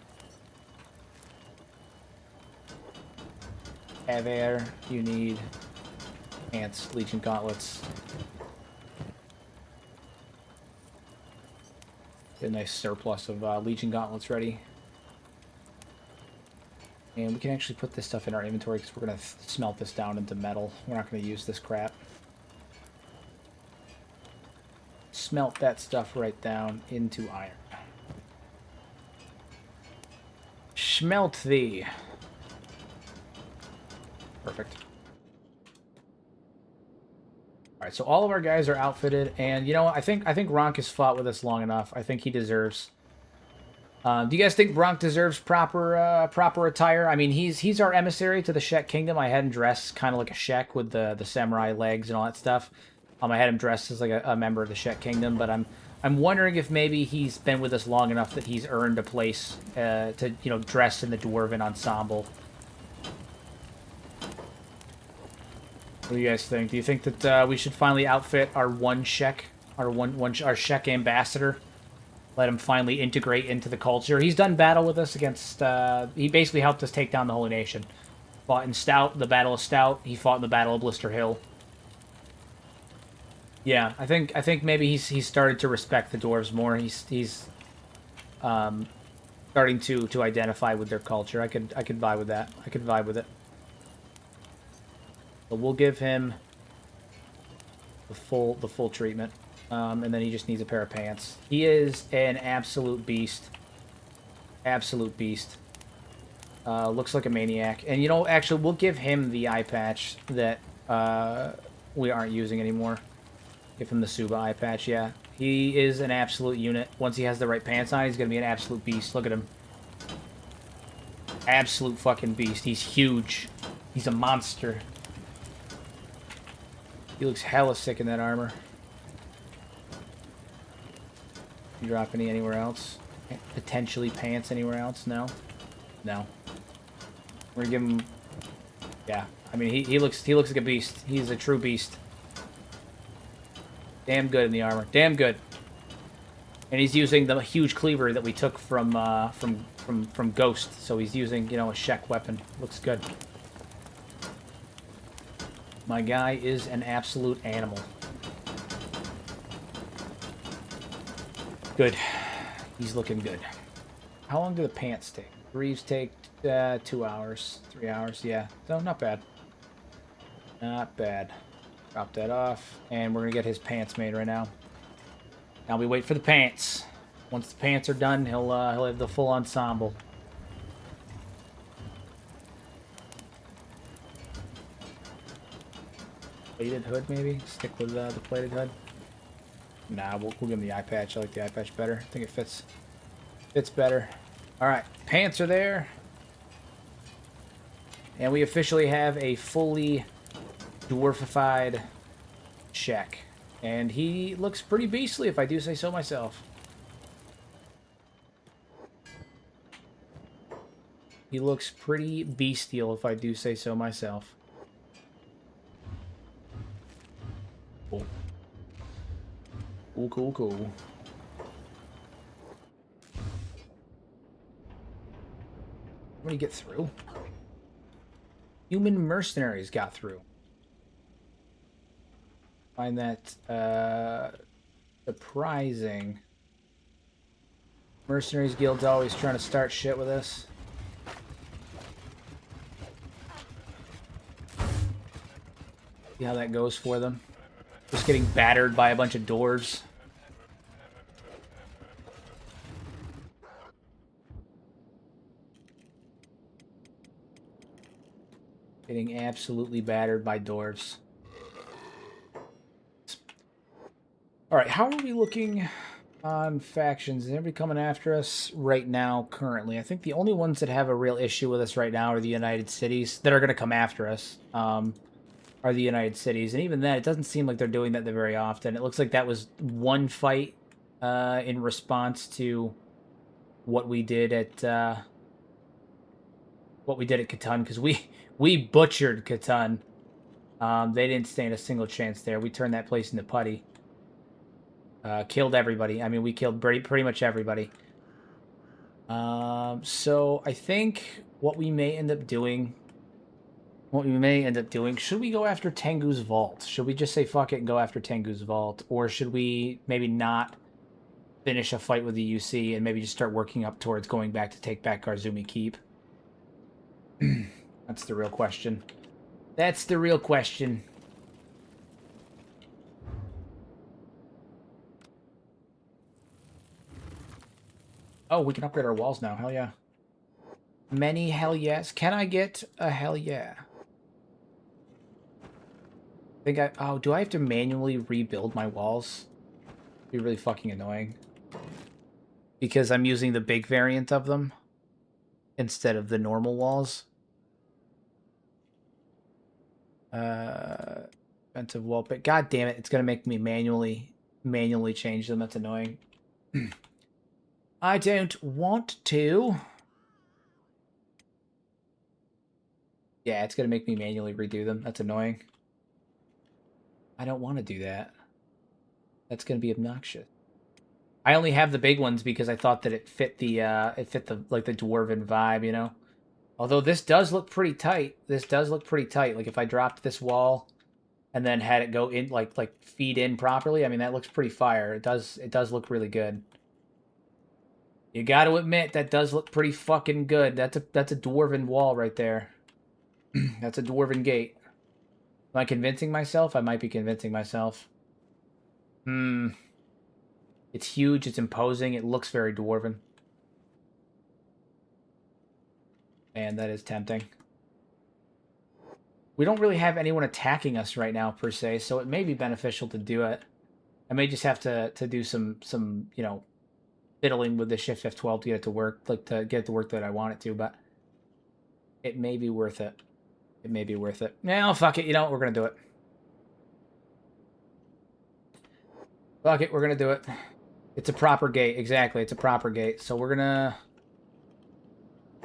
Air, you need pants, Legion gauntlets. Get a nice surplus of Legion gauntlets ready. And we can actually put this stuff in our inventory because we're going to smelt this down into metal. We're not going to use this crap. Smelt that stuff right down into iron. Smelt thee. Perfect. Alright, so all of our guys are outfitted, and you know what? I think Ronk has fought with us long enough. I think he deserves... do you guys think Bronk deserves proper proper attire? I mean, he's our emissary to the Shek Kingdom. I had him dressed kind of like a Shek with the samurai legs and all that stuff. I had him dressed as like a member of the Shek Kingdom, but I'm wondering if maybe he's been with us long enough that he's earned a place to, you know, dress in the Dwarven ensemble. What do you guys think? Do you think that we should finally outfit our one Shek, our Shek ambassador? Let him finally integrate into the culture. He's done battle with us against... he basically helped us take down the Holy Nation. Fought in Stout, the Battle of Stout. He fought in the Battle of Blister Hill. Yeah, I think maybe he's started to respect the dwarves more. He's starting to identify with their culture. I could vibe with that. I could vibe with it. So we'll give him the full treatment. And then he just needs a pair of pants. He is an absolute beast. Absolute beast. Looks like a maniac. And, you know, actually, we'll give him the eye patch that we aren't using anymore. Give him the Suba eye patch, yeah. He is an absolute unit. Once he has the right pants on, he's going to be an absolute beast. Look at him. Absolute fucking beast. He's huge. He's a monster. He looks hella sick in that armor. You drop any anywhere else? Potentially pants anywhere else? No? No. We're gonna give him... Yeah. I mean, he looks like a beast. He's a true beast. Damn good in the armor. Damn good. And he's using the huge cleaver that we took from Ghost. So he's using, you know, a Shek weapon. Looks good. My guy is an absolute animal. Good. He's looking good. How long do the pants take? Greaves take 2 hours. 3 hours, yeah. So, not bad. Not bad. Drop that off. And we're going to get his pants made right now. Now we wait for the pants. Once the pants are done, he'll have the full ensemble. Plated hood, maybe? Stick with the plated hood? Nah, we'll give him the eye patch. I like the eye patch better. I think it fits better. Alright, pants are there. And we officially have a fully dwarfified Shek. And he looks pretty beastly, if I do say so myself. He looks pretty bestial, if I do say so myself. Cool. Cool, cool, cool. What did he get through? Human mercenaries got through. Find that surprising. Mercenaries Guild's always trying to start shit with us. See how that goes for them. Just getting battered by a bunch of dwarves. Getting absolutely battered by dwarves. All right, how are we looking on factions? Is anybody coming after us right now, currently? I think the only ones that have a real issue with us right now are the United Cities that are going to come after us. Are the United Cities. And even then, it doesn't seem like they're doing that very often. It looks like that was one fight in response to what we did at Catan, because we butchered Catan. They didn't stand a single chance there. We turned that place into putty. Killed everybody. I mean, we killed pretty much everybody. So I think what we may end up doing... should we go after Tengu's Vault? Should we just say fuck it and go after Tengu's Vault? Or should we maybe not finish a fight with the UC and maybe just start working up towards going back to take back Garzumi Keep? That's the real question. That's the real question. Oh, we can upgrade our walls now. Hell yeah. Many hell yes. Can I get a hell yeah? Oh, do I have to manually rebuild my walls? It'd be really fucking annoying. Because I'm using the big variant of them instead of the normal walls. Defensive wall, but god damn it, it's gonna make me manually change them. That's annoying. I don't want to. Yeah, it's gonna make me manually redo them. That's annoying. I don't want to do that. That's gonna be obnoxious. I only have the big ones because I thought that it fit the like the dwarven vibe, you know. Although this does look pretty tight. This does look pretty tight. Like if I dropped this wall and then had it go in like feed in properly, I mean that looks pretty fire. It does look really good. You got to admit that does look pretty fucking good. That's a dwarven wall right there. That's a dwarven gate. Am I convincing myself? I might be convincing myself. It's huge, it's imposing, it looks very dwarven. And that is tempting. We don't really have anyone attacking us right now, per se, so it may be beneficial to do it. I may just have to do some you know, fiddling with the Shift F12 to get it to work, like to get it to work that I want it to, but it may be worth it. It may be worth it. No, fuck it, you know what, we're gonna do it. Fuck it, we're gonna do it. It's a proper gate, exactly, it's a proper gate. So we're gonna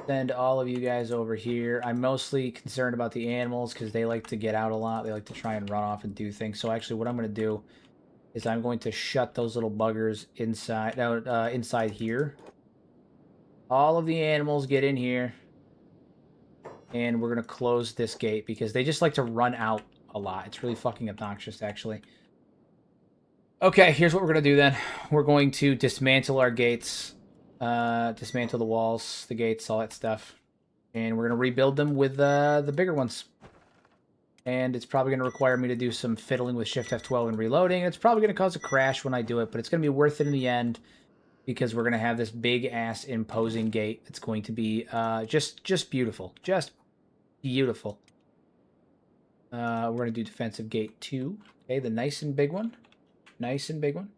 send all of you guys over here. I'm mostly concerned about the animals because they like to get out a lot. They like to try and run off and do things. So actually what I'm going to do is I'm going to shut those little buggers inside, inside here. All of the animals get in here. And we're going to close this gate because they just like to run out a lot. It's really fucking obnoxious, actually. Okay, here's what we're going to do then. We're going to dismantle our gates. Dismantle the walls, the gates, all that stuff. And we're going to rebuild them with the bigger ones. And it's probably going to require me to do some fiddling with Shift F12 and reloading. It's probably going to cause a crash when I do it, but it's going to be worth it in the end because we're going to have this big-ass imposing gate. It's going to be just beautiful. Just beautiful. We're going to do defensive gate 2. Okay, the nice and big one. Nice and big one.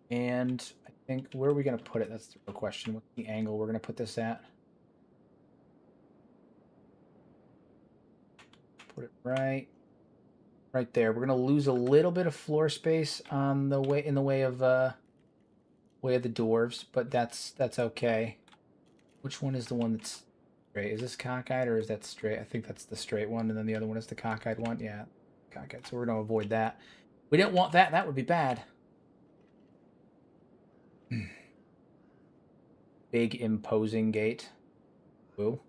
And I think, where are we going to put it? That's the real question. What's the angle we're going to put this at? Put it right there. We're going to lose a little bit of floor space on the way, in the way of the dwarves, but that's okay. Which one is the one that's straight? Is this cockeyed or is that straight? I think that's the straight one, and then the other one is the cockeyed one. Yeah, cockeyed. So we're going to avoid that. We didn't want that. That would be bad. Big imposing gate. Ooh.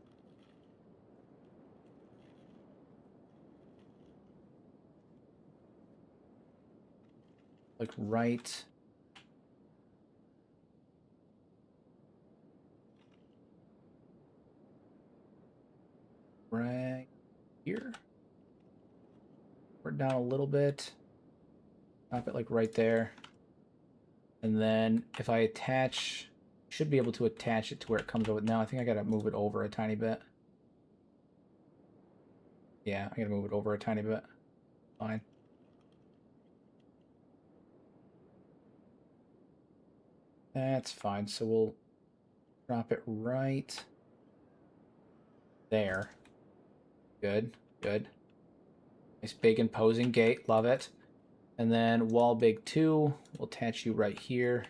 Like right here. Or down a little bit. Drop it like right there. And then if I attach Should be able to attach it to where it comes over. Now I think I gotta move it over a tiny bit. Yeah, I gotta move it over a tiny bit. Fine. That's fine. So we'll drop it right there. Good, good. Nice big imposing gate. Love it. And then wall big 2. We'll attach you right here.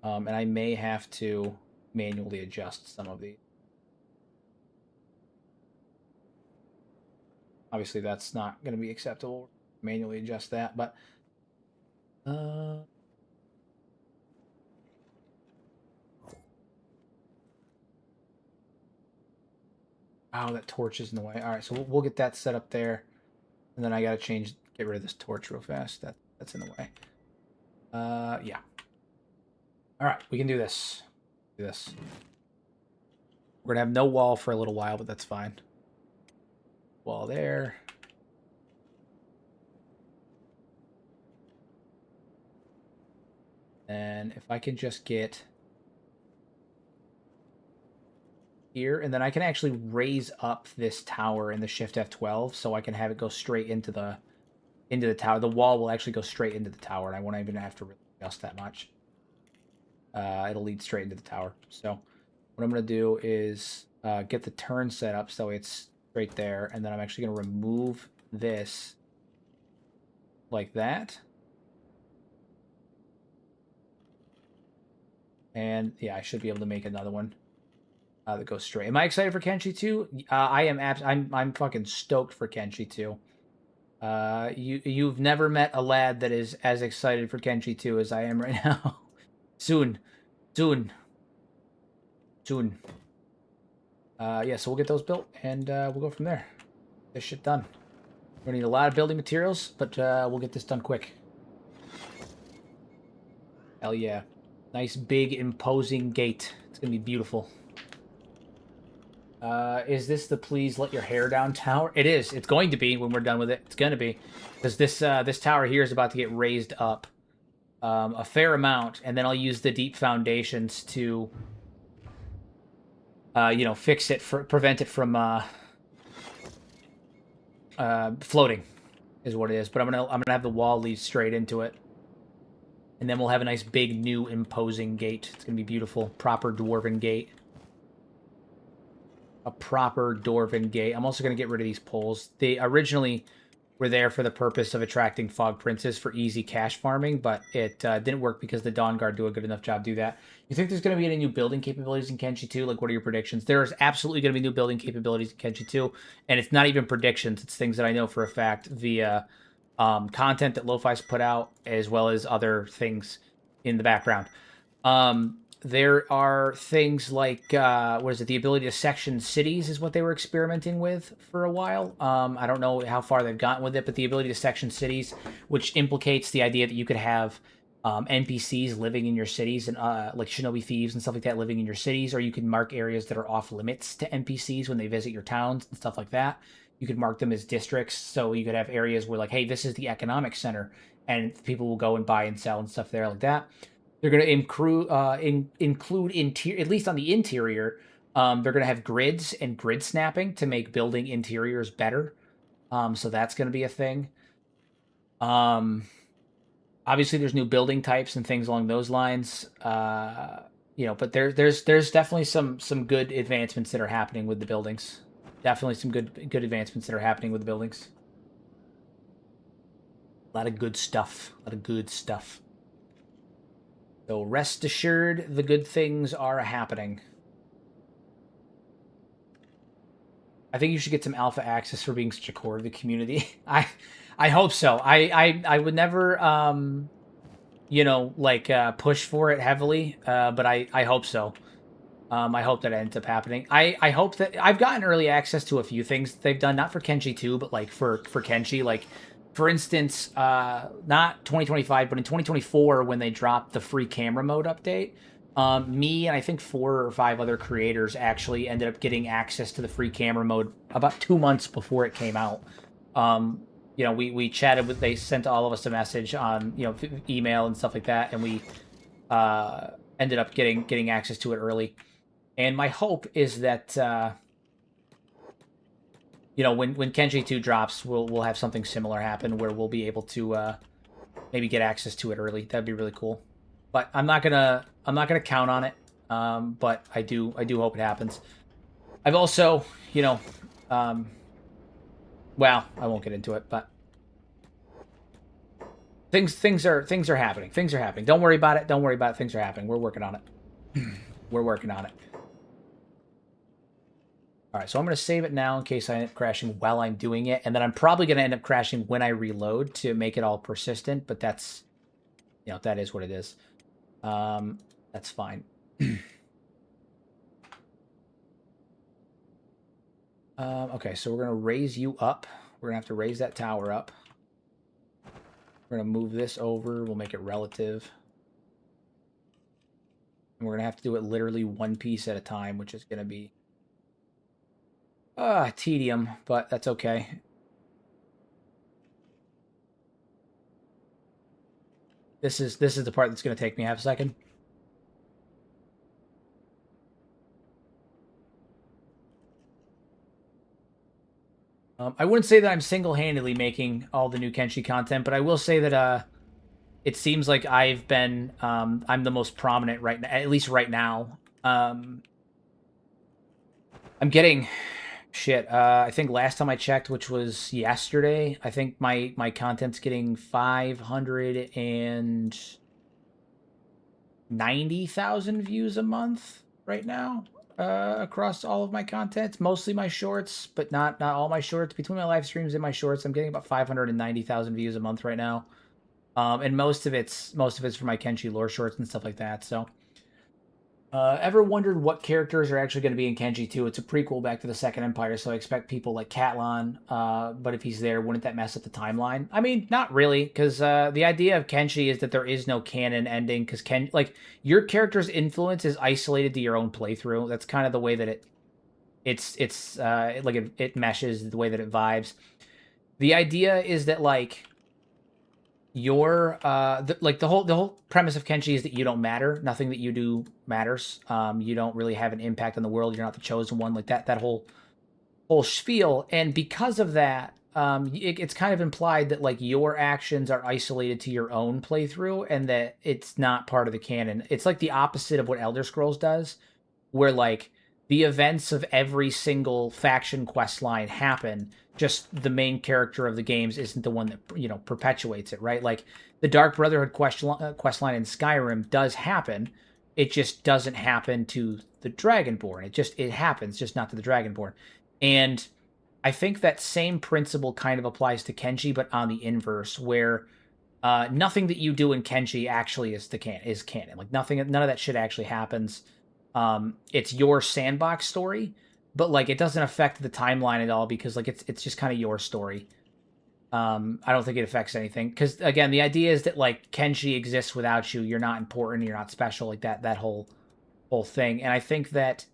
And I may have to manually adjust some of these. Obviously, that's not going to be acceptable. Manually adjust that, but oh, that torch is in the way. All right, so we'll get that set up there, and then I got to get rid of this torch real fast. That's in the way. Yeah. All right, we can do this. Do this. We're gonna have no wall for a little while, but that's fine. Wall there. And if I can just get here, and then I can actually raise up this tower in the Shift F12, so I can have it go straight into the tower. The wall will actually go straight into the tower, and I won't even have to really adjust that much. It'll lead straight into the tower. So what I'm going to do is get the turn set up so it's right there, and then I'm actually going to remove this like that. And yeah, I should be able to make another one that goes straight. Am I excited for Kenshi 2? I am. I'm fucking stoked for Kenshi 2. You've never met a lad that is as excited for Kenshi 2 as I am right now. Soon. Yeah, so we'll get those built, and we'll go from there. This shit done. We're gonna need a lot of building materials, but we'll get this done quick. Hell yeah. Nice, big, imposing gate. It's gonna be beautiful. Is this the please let your hair down tower? It is. It's going to be when we're done with it. It's gonna be. Because this tower here is about to get raised up a fair amount, and then I'll use the deep foundations to fix it, prevent it from floating, is what it is. But I'm gonna have the wall lead straight into it, and then we'll have a nice big new imposing gate. It's gonna be beautiful, proper dwarven gate. A proper dwarven gate. I'm also gonna get rid of these poles. They originally were there for the purpose of attracting fog princes for easy cash farming, but it didn't work because the Dawn Guard do a good enough job do that. You think there's going to be any new building capabilities in Kenshi 2? Like, what are your predictions? There's absolutely going to be new building capabilities in Kenshi 2, and it's not even predictions. It's things that I know for a fact via content that Lo-Fi's put out, as well as other things in the background. There are things like, the ability to section cities is what they were experimenting with for a while. I don't know how far they've gotten with it, but the ability to section cities, which implicates the idea that you could have NPCs living in your cities, and like shinobi thieves and stuff like that living in your cities, or you can mark areas that are off limits to NPCs when they visit your towns and stuff like that. You could mark them as districts, so you could have areas where, like, hey, this is the economic center, and people will go and buy and sell and stuff there like that. They're going to include interior, at least on the interior. They're going to have grids and grid snapping to make building interiors better. So that's going to be a thing. Obviously, there's new building types and things along those lines. But there's definitely some good advancements that are happening with the buildings. Definitely some good advancements that are happening with the buildings. A lot of good stuff. So rest assured, the good things are happening. I think you should get some alpha access for being such a core of the community. I hope so. I would never push for it heavily, but I hope so. I hope that ends up happening. I hope that I've gotten early access to a few things they've done, not for Kenshi 2, but like for Kenshi, like. For instance, not 2025, but in 2024, when they dropped the free camera mode update, me and I think 4 or 5 other creators actually ended up getting access to the free camera mode about 2 months before it came out. We chatted they sent all of us a message on, email and stuff like that, and we ended up getting access to it early. And my hope is that when Kenshi 2 drops, we'll have something similar happen where we'll be able to maybe get access to it early. That'd be really cool. But I'm not gonna count on it. But I do hope it happens. I've also, well, I won't get into it, but things are happening. Things are happening. Don't worry about it. Don't worry about it. Things are happening. We're working on it. We're working on it. All right, so I'm going to save it now in case I end up crashing while I'm doing it, and then I'm probably going to end up crashing when I reload to make it all persistent, but that's, that is what it is. That's fine. Okay, so we're going to raise you up. We're going to have to raise that tower up. We're going to move this over. We'll make it relative. And we're going to have to do it literally one piece at a time, which is going to be tedium, but that's okay. This is the part that's going to take me half a second. I wouldn't say that I'm single-handedly making all the new Kenshi content, but I will say that it seems like I've been I'm the most prominent right now, at least right now. I'm getting shit. I think last time I checked, which was yesterday, I think my content's getting 590,000 views a month right now. Across all of my content. It's mostly my shorts, but not all my shorts. Between my live streams and my shorts, I'm getting about 590,000 views a month right now. And most of it's for my Kenshi lore shorts and stuff like that. So, ever wondered what characters are actually going to be in Kenshi 2? It's a prequel back to the Second Empire, so I expect people like Catlan. But if he's there, wouldn't that mess up the timeline? I mean, not really, because the idea of Kenshi is that there is no canon ending. Because your character's influence is isolated to your own playthrough. That's kind of the way that it meshes, the way that it vibes. The idea is that the whole premise of Kenshi is that you don't matter. Nothing that you do matters. You don't really have an impact on the world. You're not the chosen one. Like that whole spiel. And because of that, it's kind of implied that your actions are isolated to your own playthrough and that it's not part of the canon. It's like the opposite of what Elder Scrolls does, where the events of every single faction quest line happen, just the main character of the games isn't the one that perpetuates it, right? Like the Dark Brotherhood quest line in Skyrim does happen, it just doesn't happen to the Dragonborn. It happens, just not to the Dragonborn. And I think that same principle kind of applies to Kenshi, but on the inverse, where nothing that you do in Kenshi actually is canon. Like none of that shit actually happens. It's your sandbox story, but it doesn't affect the timeline at all because it's just kind of your story. I don't think it affects anything because again, the idea is that Kenshi exists without you. You're not important. You're not special. That whole thing. And I think that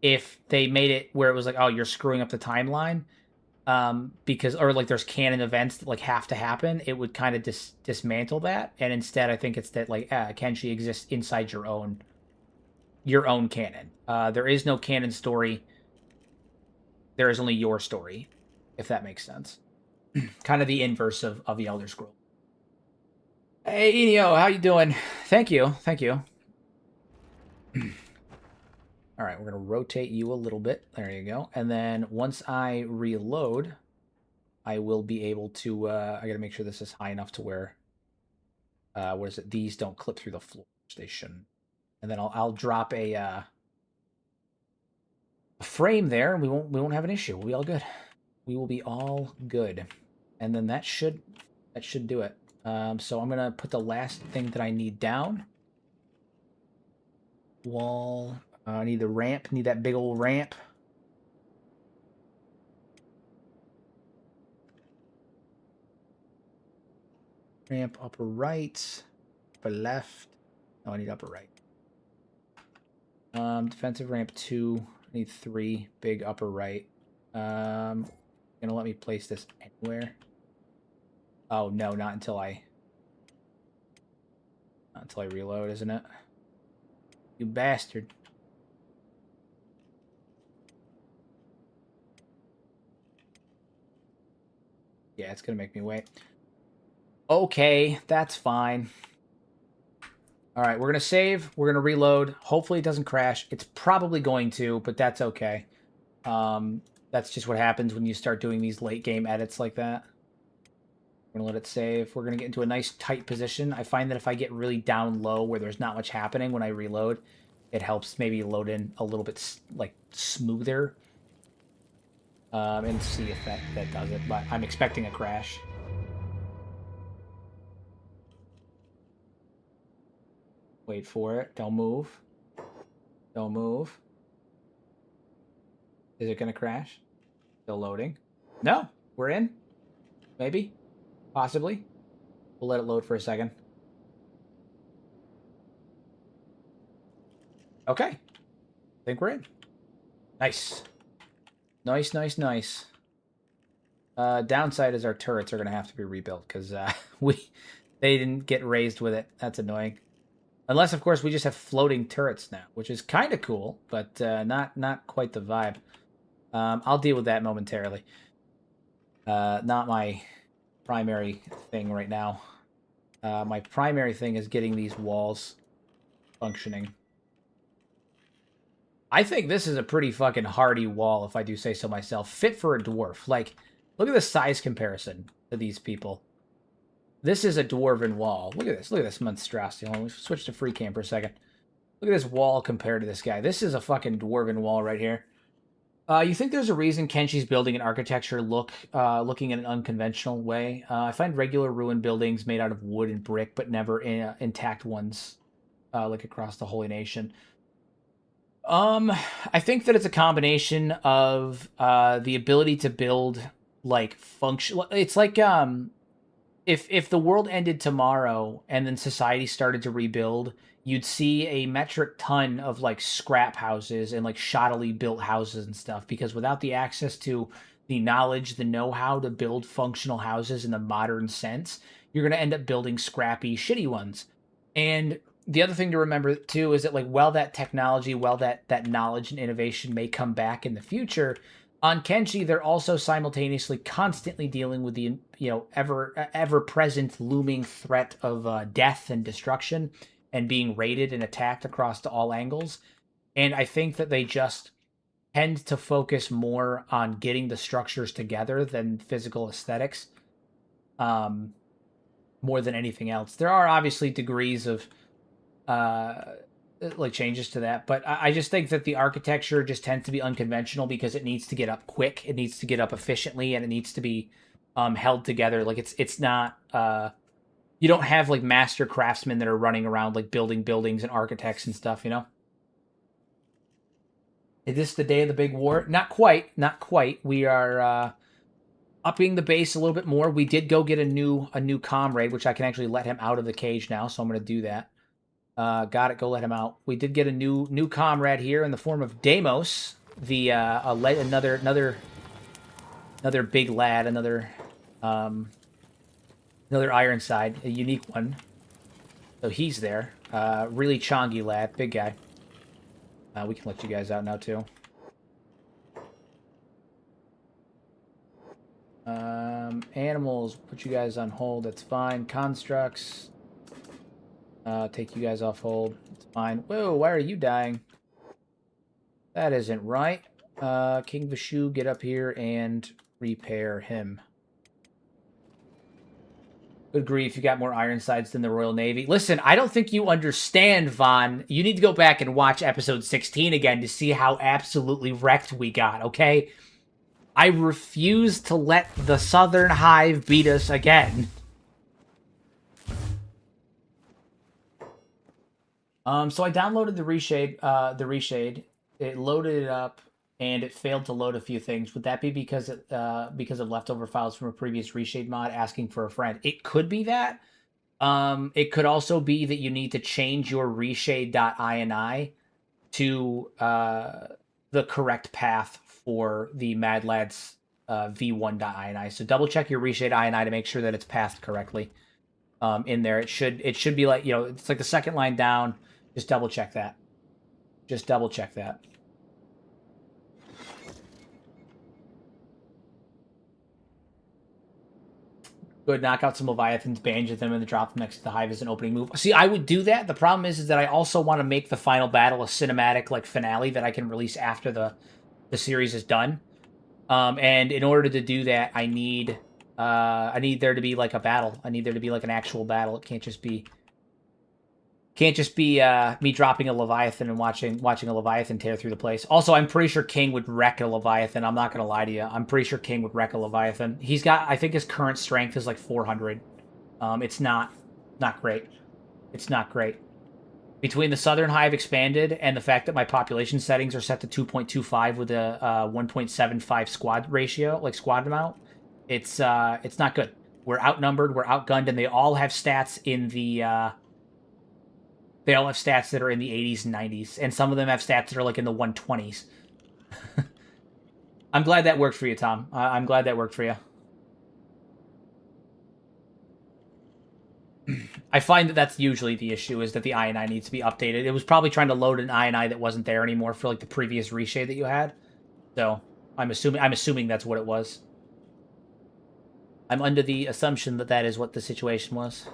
if they made it where it was oh, you're screwing up the timeline, because there's canon events that have to happen, it would kind of dismantle that. And instead, I think it's that Kenshi exists inside your own canon. There is no canon story. There is only your story, if that makes sense. Kind of the inverse of the Elder Scroll. Hey, Enio, how you doing? Thank you. All right, we're going to rotate you a little bit. There you go. And then once I reload, I will be able to... I got to make sure this is high enough to where... what is it? These don't clip through the floor, which they shouldn't. And then I'll drop a frame there, and we won't have an issue. We'll be all good. We will be all good. And then that should do it. So I'm gonna put the last thing that I need down. Wall. I need the ramp. Need that big old ramp. Ramp upper right, upper left. Oh, I need upper right. Defensive ramp 2. I need 3. Big upper right. Gonna let me place this anywhere. Oh no, not until I reload, isn't it? You bastard. Yeah, it's going to make me wait. Okay, that's fine. All right, we're going to save. We're going to reload. Hopefully it doesn't crash. It's probably going to, but that's okay. That's just what happens when you start doing these late game edits like that. We're going to let it save. We're going to get into a nice tight position. I find that if I get really down low where there's not much happening when I reload, it helps maybe load in a little bit like smoother. And see if that does it. But I'm expecting a crash. Wait for it. Don't move. Don't move. Is it going to crash? Still loading. No, we're in. Maybe. Possibly. We'll let it load for a second. Okay. I think we're in. Nice. Nice, nice, nice. Downside is our turrets are going to have to be rebuilt because they didn't get raised with it. That's annoying. Unless, of course, we just have floating turrets now, which is kind of cool, but not quite the vibe. I'll deal with that momentarily. Not my primary thing right now. My primary thing is getting these walls functioning. I think this is a pretty fucking hardy wall, if I do say so myself. Fit for a dwarf. Like, look at the size comparison to these people. This is a dwarven wall. Look at this. Look at this monstrosity. Hold on, let's switch to free cam for a second. Look at this wall compared to this guy. This is a fucking dwarven wall right here. You think there's a reason Kenshi's building and architecture looking in an unconventional way? I find regular ruined buildings made out of wood and brick, but never intact ones, like across the Holy Nation. I think that it's a combination of the ability to build like function. It's like if the world ended tomorrow and then society started to rebuild, you'd see a metric ton of like scrap houses and like shoddily built houses and stuff, because without the access to the knowledge, the know-how to build functional houses in the modern sense, you're going to end up building scrappy, shitty ones. And the other thing to remember too is that like while that technology, while that knowledge and innovation may come back in the future, on Kenshi they're also simultaneously constantly dealing with the ever present looming threat of death and destruction and being raided and attacked across to all angles. And I think that they just tend to focus more on getting the structures together than physical aesthetics, more than anything else. There are obviously degrees of like changes to that, but I just think that the architecture just tends to be unconventional because it needs to get up quick, it needs to get up efficiently, and it needs to be held together. Like it's not you don't have like master craftsmen that are running around like building buildings and architects and stuff, you know? Is this the day of the big war? Not quite, not quite. We are upping the base a little bit more. We did go get a new comrade, which I can actually let him out of the cage now, so I'm going to do that. Got it. Go let him out. We did get a new comrade here in the form of Deimos, the another big lad, another Ironside, a unique one. So he's there. Really chongy lad, big guy. We can let you guys out now too. Animals, put you guys on hold. That's fine. Constructs. Take you guys off hold. It's fine. Whoa, why are you dying? That isn't right. King Vishu, get up here and repair him. Good grief, you got more Ironsides than the Royal Navy. Listen, I don't think you understand, Vaughn. You need to go back and watch episode 16 again to see how absolutely wrecked we got, okay? I refuse to let the Southern Hive beat us again. So I downloaded the reshade. It loaded it up, and it failed to load a few things. Would that be because of leftover files from a previous reshade mod asking for a friend? It could be that. It could also be that you need to change your reshade.ini to the correct path for the Mad Lads v1.ini. So double check your reshade ini to make sure that it's pathed correctly. In there, it should be like, it's like the second line down. Just double check that. Just double check that. Good, knock out some Leviathans, banjo them, and then drop them next to the hive as an opening move. See, I would do that. The problem is that I also want to make the final battle a cinematic like finale that I can release after the series is done. And in order to do that, I need there to be like a battle. I need there to be like an actual battle. It can't just be me dropping a Leviathan and watching a Leviathan tear through the place. Also, I'm pretty sure King would wreck a Leviathan. I'm not going to lie to you. I'm pretty sure King would wreck a Leviathan. He's got, I think his current strength is like 400. It's not great. It's not great. Between the Southern Hive expanded and the fact that my population settings are set to 2.25 with a 1.75 squad ratio, like squad amount, it's not good. We're outnumbered, we're outgunned, and they all have stats in the they all have stats that are in the 80s and 90s, and some of them have stats that are like in the 120s. I'm glad that worked for you, Tom. I'm glad that worked for you. I find that that's usually the issue, is that the INI needs to be updated. It was probably trying to load an INI that wasn't there anymore for like the previous reshade that you had. So I'm assuming that's what it was. I'm under the assumption that that is what the situation was.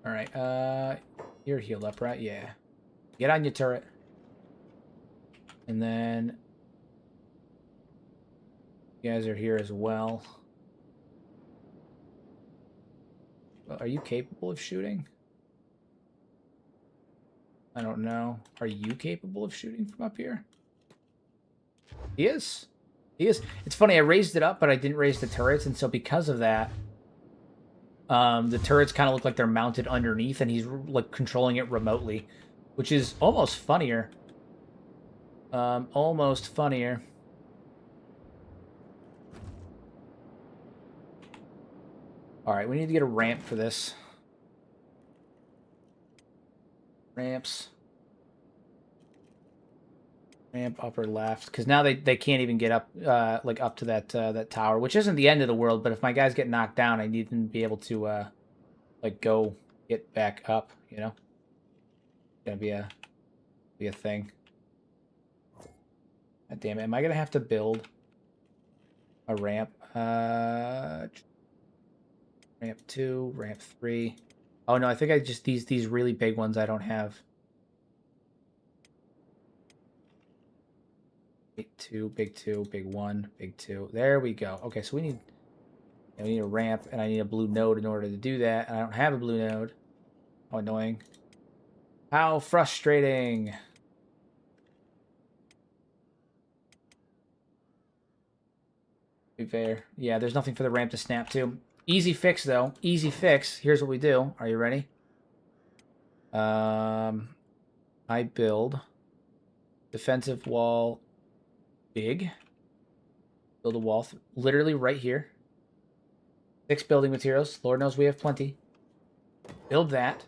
All right, you're healed up, right? Yeah. Get on your turret. And then you guys are here as well. Are you capable of shooting? I don't know. Are you capable of shooting from up here? He is. He is. It's funny, I raised it up, but I didn't raise the turrets, and so because of that, the turrets kind of look like they're mounted underneath, and he's like controlling it remotely, which is almost funnier. Almost funnier. All right, we need to get a ramp for this. Ramps. Ramp upper left, because now they can't even get up like up to that that tower, which isn't the end of the world. But if my guys get knocked down, I need them to be able to like go get back up. You know, it's gonna be a thing. God damn it! Am I gonna have to build a ramp? Ramp 2, ramp 3. Oh no, I think I just these really big ones I don't have. Big 2, big 1, big 2. There we go. Okay, so we need a ramp, and I need a blue node in order to do that. And I don't have a blue node. How annoying. How frustrating. Be fair. Yeah, there's nothing for the ramp to snap to. Easy fix, though. Easy fix. Here's what we do. Are you ready? I build defensive wall big. Build a wall literally right here. 6 building materials. Lord knows we have plenty. Build that.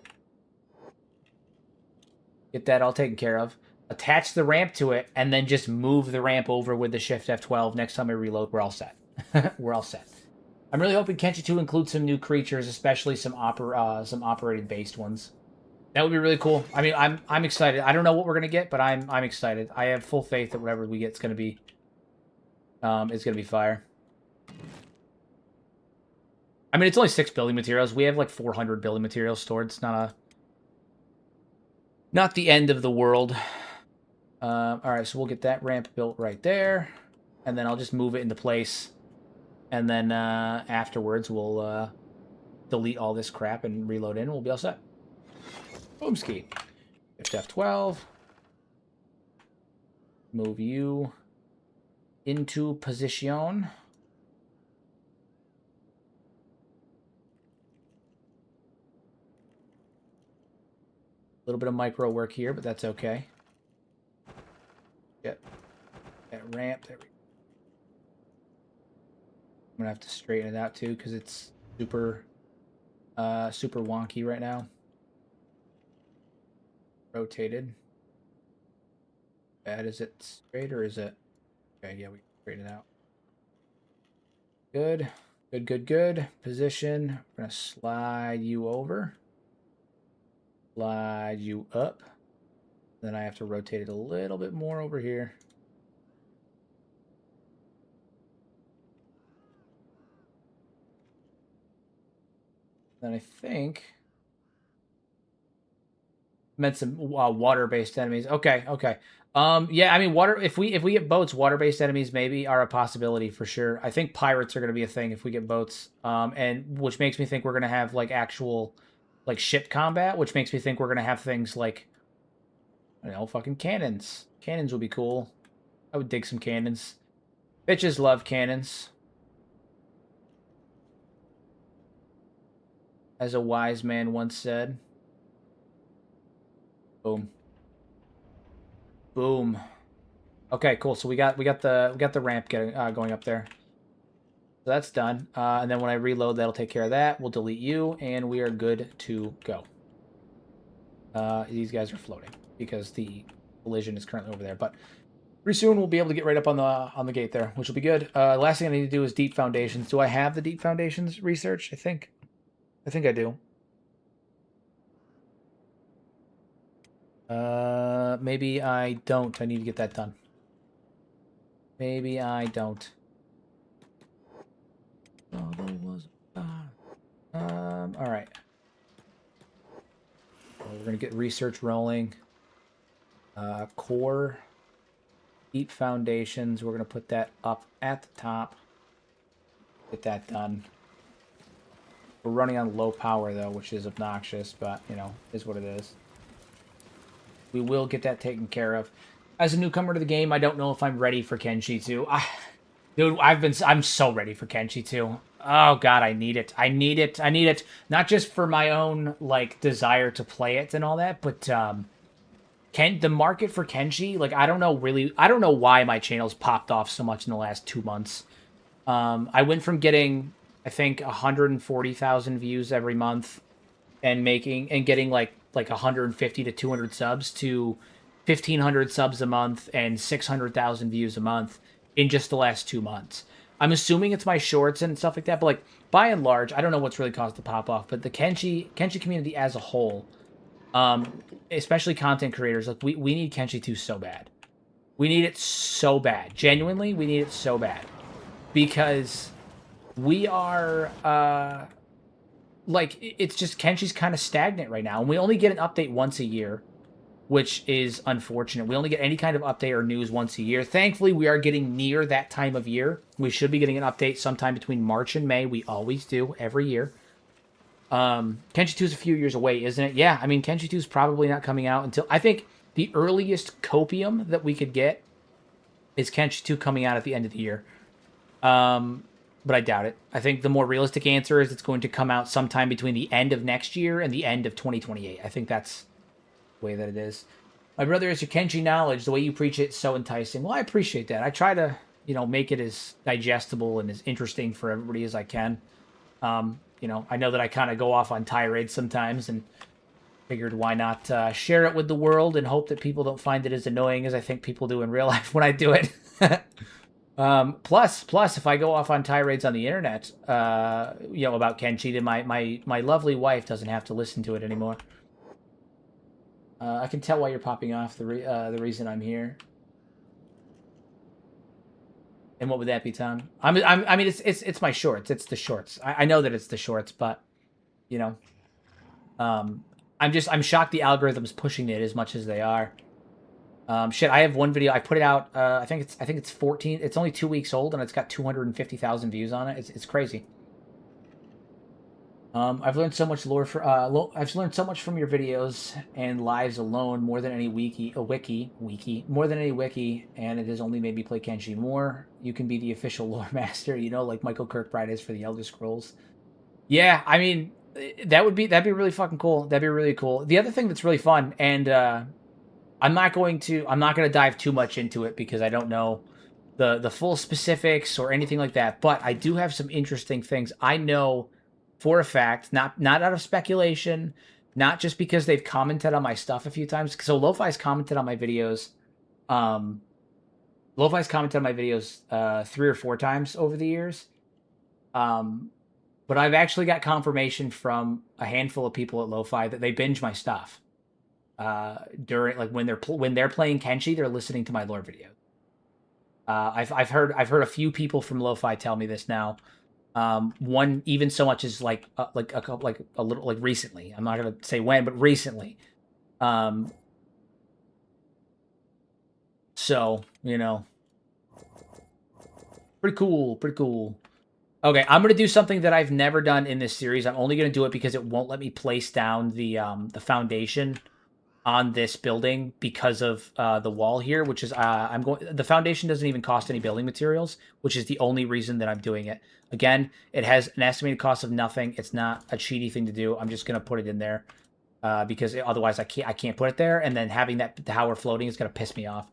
Get that all taken care of. Attach the ramp to it, and then just move the ramp over with the Shift F12. Next time I reload, we're all set. We're all set. I'm really hoping Kenshi 2 includes some new creatures, especially some operated based ones. That would be really cool. I mean, I'm excited. I don't know what we're gonna get, but I'm excited. I have full faith that whatever we get is gonna be fire. I mean, it's only 6 building materials. We have like 400 building materials stored. It's not the end of the world. All right, so we'll get that ramp built right there, and then I'll just move it into place, and then afterwards we'll delete all this crap and reload in, and we'll be all set. Boom ski. Shift F12. Move you into position. A little bit of micro work here, but that's okay. Get that ramp. There we go. I'm gonna have to straighten it out too, because it's super wonky right now. Rotated. Bad. Is it straight or is it? Okay, yeah, we can straighten it out. Good. Good, good, good. Position. We're going to slide you over. Slide you up. Then I have to rotate it a little bit more over here. Then I think meant some water-based enemies. Okay, okay. Yeah, I mean, water. If we get boats, water-based enemies maybe are a possibility for sure. I think pirates are going to be a thing if we get boats. And which makes me think we're going to have like actual, like ship combat. Which makes me think we're going to have things like, I don't know, fucking cannons. Cannons would be cool. I would dig some cannons. Bitches love cannons. As a wise man once said. Boom. Boom. Okay, cool. So we got the ramp getting going up there. So that's done. And then when I reload, that'll take care of that. We'll delete you, and we are good to go. These guys are floating because the collision is currently over there. But pretty soon we'll be able to get right up on the gate there, which will be good. Last thing I need to do is deep foundations. Do I have the deep foundations research? I think I do. Maybe I don't. I need to get that done. Maybe I don't. Oh, there was. All right. We're gonna get research rolling. Core, deep foundations. We're gonna put that up at the top. Get that done. We're running on low power though, which is obnoxious, but you know, is what it is. We will get that taken care of. As a newcomer to the game, I don't know if I'm ready for Kenshi 2. Dude, I'm so ready for Kenshi 2. Oh god, I need it. I need it. Not just for my own like desire to play it and all that, but the market for Kenshi, like I don't know why my channel's popped off so much in the last 2 months. I went from getting I think 140,000 views every month and getting like 150 to 200 subs to 1,500 subs a month and 600,000 views a month in just the last 2 months. I'm assuming it's my shorts and stuff like that, but like by and large, I don't know what's really caused the pop off. But the Kenshi community as a whole, especially content creators, like we need Kenshi 2 so bad. We need it so bad. Genuinely, we need it so bad because we are like it's just Kenshi's kind of stagnant right now, and we only get an update once a year, which is unfortunate. We only get any kind of update or news once a year. Thankfully, we are getting near that time of year. We should be getting an update sometime between March and May. We always do every year. Kenshi 2 is a few years away, isn't it? Yeah, I mean, Kenshi 2 is probably not coming out until... I think the earliest copium that we could get is Kenshi 2 coming out at the end of the year. But I doubt it. I think the more realistic answer is it's going to come out sometime between the end of next year and the end of 2028. I think that's the way that it is. My brother, is your Kenshi knowledge. The way you preach it is so enticing. Well, I appreciate that. I try to, make it as digestible and as interesting for everybody as I can. I know that I kind of go off on tirades sometimes and figured why not share it with the world and hope that people don't find it as annoying as I think people do in real life when I do it. Plus, if I go off on tirades on the internet, about Kenshi, then my lovely wife doesn't have to listen to it anymore. I can tell why you're popping off. The reason I'm here. And what would that be, Tom? I mean, it's my shorts. It's the shorts. I know that it's the shorts, but I'm shocked the algorithm's pushing it as much as they are. Shit, I have one video. I put it out. I think it's 14. It's only 2 weeks old, and it's got 250,000 views on it. It's crazy. I've learned so much lore I've learned so much from your videos and lives alone, more than any wiki, more than any wiki, and it has only made me play Kenshi more. You can be the official lore master, like Michael Kirkbride is for the Elder Scrolls. Yeah, I mean, that'd be really fucking cool. That'd be really cool. The other thing that's really fun, and I'm not going to dive too much into it because I don't know the full specifics or anything like that, but I do have some interesting things. I know for a fact, not out of speculation, not just because they've commented on my stuff a few times. So Lo-Fi's commented on my videos. Lo-Fi's commented on my videos 3 or 4 times over the years. But I've actually got confirmation from a handful of people at Lo-Fi that they binge my stuff. During like when they're playing Kenshi, they're listening to my lore videos. I've heard a few people from Lo-Fi tell me this now. One even so much as like a couple like a little like recently. I'm not gonna say when, but recently. Um, so pretty cool, pretty cool. Okay, I'm gonna do something that I've never done in this series. I'm only gonna do it because it won't let me place down the foundation on this building because of the wall here, which is I'm going. The foundation doesn't even cost any building materials, which is the only reason that I'm doing it. Again, it has an estimated cost of nothing. It's not a cheaty thing to do. I'm just gonna put it in there because otherwise I can't put it there, and then having that tower floating is gonna piss me off.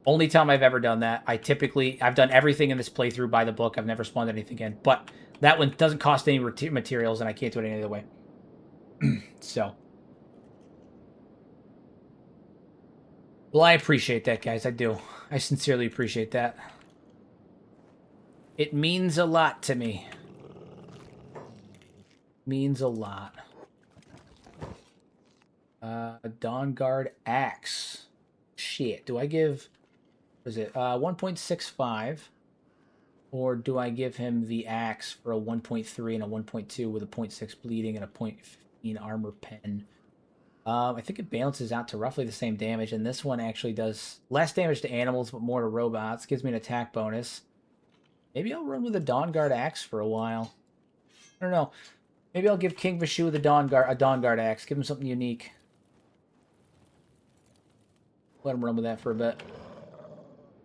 Only time I've ever done that. I've done everything in this playthrough by the book. I've never spawned anything in, but that one doesn't cost any materials, and I can't do it any other way. So. Well, I appreciate that, guys. I do. I sincerely appreciate that. It means a lot to me. Means a lot. A Dawn Guard Axe. Shit. Do I give... What is it? 1.65. Or do I give him the axe for a 1.3 and a 1.2 with a 0.6 bleeding and a 0.15 armor pen? I think it balances out to roughly the same damage, and this one actually does less damage to animals, but more to robots. Gives me an attack bonus. Maybe I'll run with a Dawn Guard axe for a while. I don't know. Maybe I'll give King Vishu a Dawn Guard axe. Give him something unique. Let him run with that for a bit.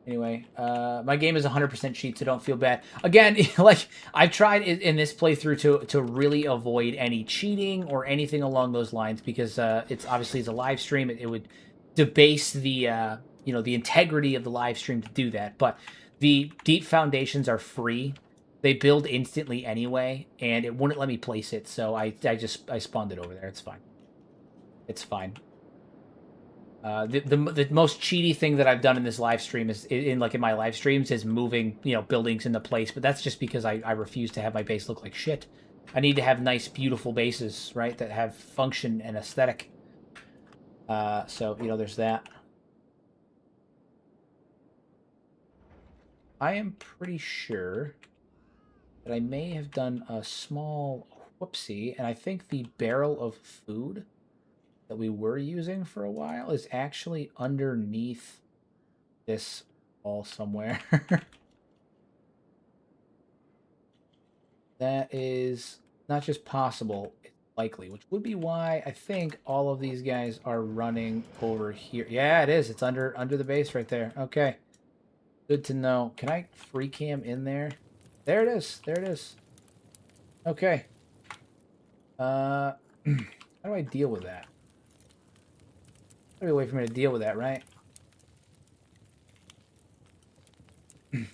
Anyway, my game is 100% cheat, so don't feel bad. Again, like I've tried in this playthrough to really avoid any cheating or anything along those lines because it's a live stream. It would debase the the integrity of the live stream to do that. But the deep foundations are free. They build instantly anyway, and it wouldn't let me place it, so I spawned it over there. It's fine. It's fine. The most cheaty thing that I've done in this live stream is in my live streams is moving buildings into place, but that's just because I refuse to have my base look like shit. I need to have nice, beautiful bases, right, that have function and aesthetic. So there's that. I am pretty sure that I may have done a small whoopsie, and I think the barrel of food that we were using for a while is actually underneath this wall somewhere. That is not just possible, it's likely, which would be why I think all of these guys are running over here. Yeah, it is. It's under the base right there. Okay. Good to know. Can I free cam in there? There it is. There it is. Okay. How do I deal with that? There's a way for me to deal with that, right?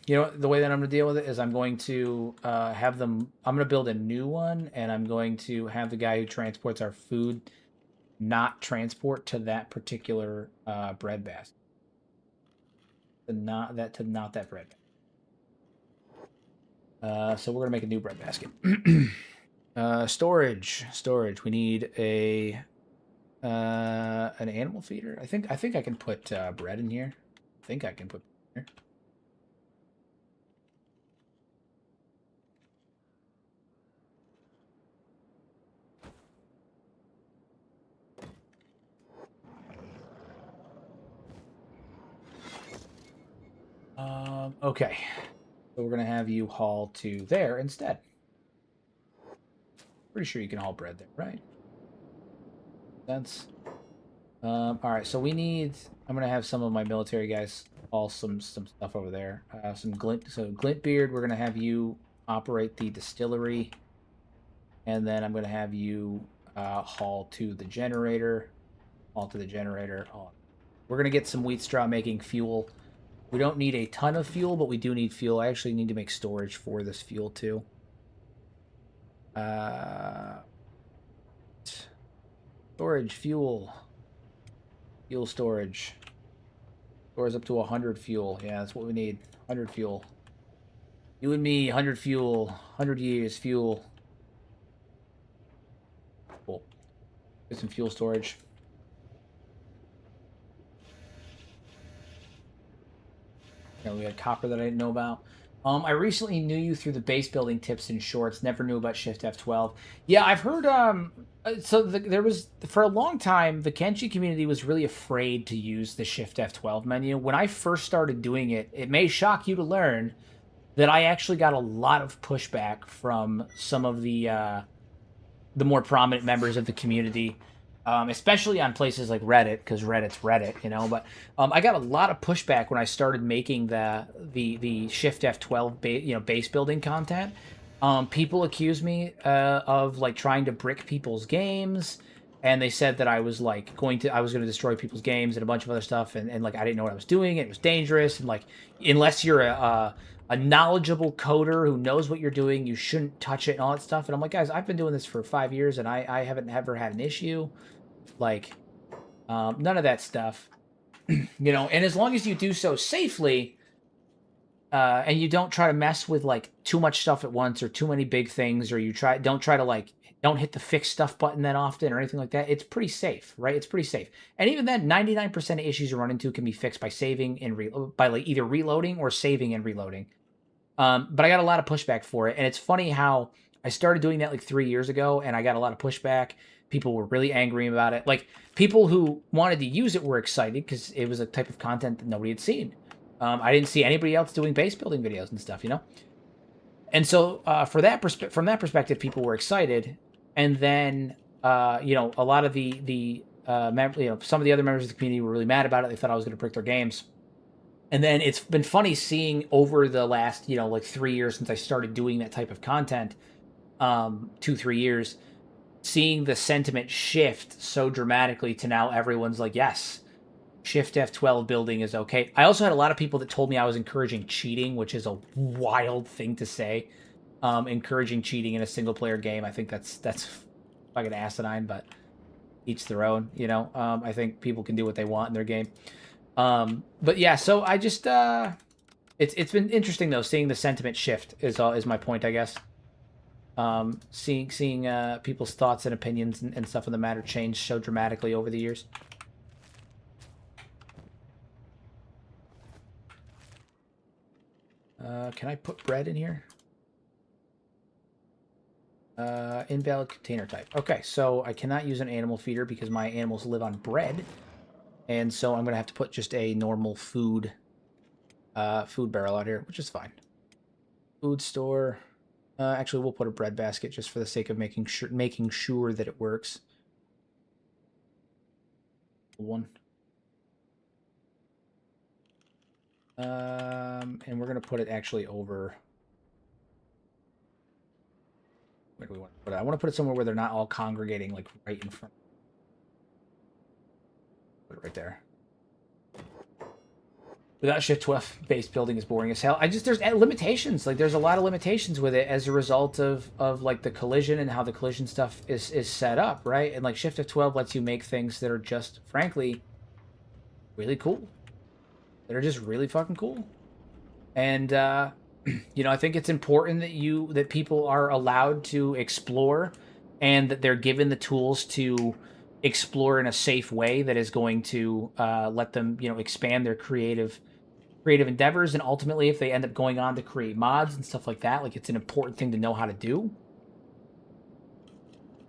The way that I'm going to deal with it is I'm going to have them... I'm going to build a new one, and I'm going to have the guy who transports our food not transport to that particular bread basket. Not that bread basket. So we're going to make a new bread basket. Storage. We need an animal feeder. I think I can put bread in here. I think I can put bread in here. Okay. So we're going to have you haul to there instead. Pretty sure you can haul bread there, right? Sense. All right, so we need... I'm going to have some of my military guys haul some stuff over there. Some glint... So Glintbeard, we're going to have you operate the distillery. And then I'm going to have you haul to the generator. Haul to the generator. We're going to get some wheat straw making fuel. We don't need a ton of fuel, but we do need fuel. I actually need to make storage for this fuel, too. Storage, fuel. Fuel storage. Stores up to 100 fuel. Yeah, that's what we need. 100 fuel. You and me, 100 fuel, 100 years fuel. Cool. Get some fuel storage. You know, we had copper that I didn't know about. I recently knew you through the base building tips and shorts. Never knew about Shift F12. Yeah, I've heard. There was for a long time the Kenshi community was really afraid to use the Shift F12 menu. When I first started doing it, it may shock you to learn that I actually got a lot of pushback from some of the more prominent members of the community, especially on places like Reddit, because Reddit's Reddit, you know. But I got a lot of pushback when I started making the Shift F12 base building content. People accused me of like trying to brick people's games, and they said that I was like I was going to destroy people's games and a bunch of other stuff, and like I didn't know what I was doing. It was dangerous, and like unless you're a knowledgeable coder who knows what you're doing, you shouldn't touch it and all that stuff. And I'm like, guys, I've been doing this for 5 years and I haven't ever had an issue. Like, none of that stuff, you know. And as long as you do so safely, and you don't try to mess with like too much stuff at once or too many big things, or don't try to like don't hit the fix stuff button that often or anything like that. It's pretty safe, right? It's pretty safe. And even then, 99% of issues you run into can be fixed by saving and by like either reloading or saving and reloading. But I got a lot of pushback for it. And it's funny how I started doing that like 3 years ago and I got a lot of pushback. People were really angry about it. Like people who wanted to use it were excited because it was a type of content that nobody had seen. I didn't see anybody else doing base building videos and stuff, you know? And so from that perspective, people were excited. And then, you know, a lot of some of the other members of the community were really mad about it. They thought I was going to brick their games. And then it's been funny seeing over the last, you know, like 3 years since I started doing that type of content, 2-3 years, seeing the sentiment shift so dramatically to now everyone's like, yes, Shift F12 building is okay. I also had a lot of people that told me I was encouraging cheating, which is a wild thing to say. Encouraging cheating in a single player game. I think that's fucking asinine, but each their own, you know. I think people can do what they want in their game. But yeah, so I just it's been interesting though, seeing the sentiment shift is my point, I guess. Seeing people's thoughts and opinions and stuff on the matter change so dramatically over the years. Can I put bread in here? Invalid container type. Okay, so I cannot use an animal feeder because my animals live on bread. And so I'm going to have to put just a normal food barrel out here, which is fine. Food store. Actually, we'll put a bread basket just for the sake of making sure that it works. One. And we're going to put it actually over. Where do we want to put it? I want to put it somewhere where they're not all congregating like right in front. Put it right there. Without Shift 12 base building is boring as hell. There's limitations. Like there's a lot of limitations with it as a result of like the collision and how the collision stuff is set up, right? And like Shift F12 lets you make things that are just frankly really cool. That are just really fucking cool. And you know, I think it's important that people are allowed to explore and that they're given the tools to explore in a safe way that is going to let them, you know, expand their creative endeavors. And ultimately, if they end up going on to create mods and stuff like that, like it's an important thing to know how to do.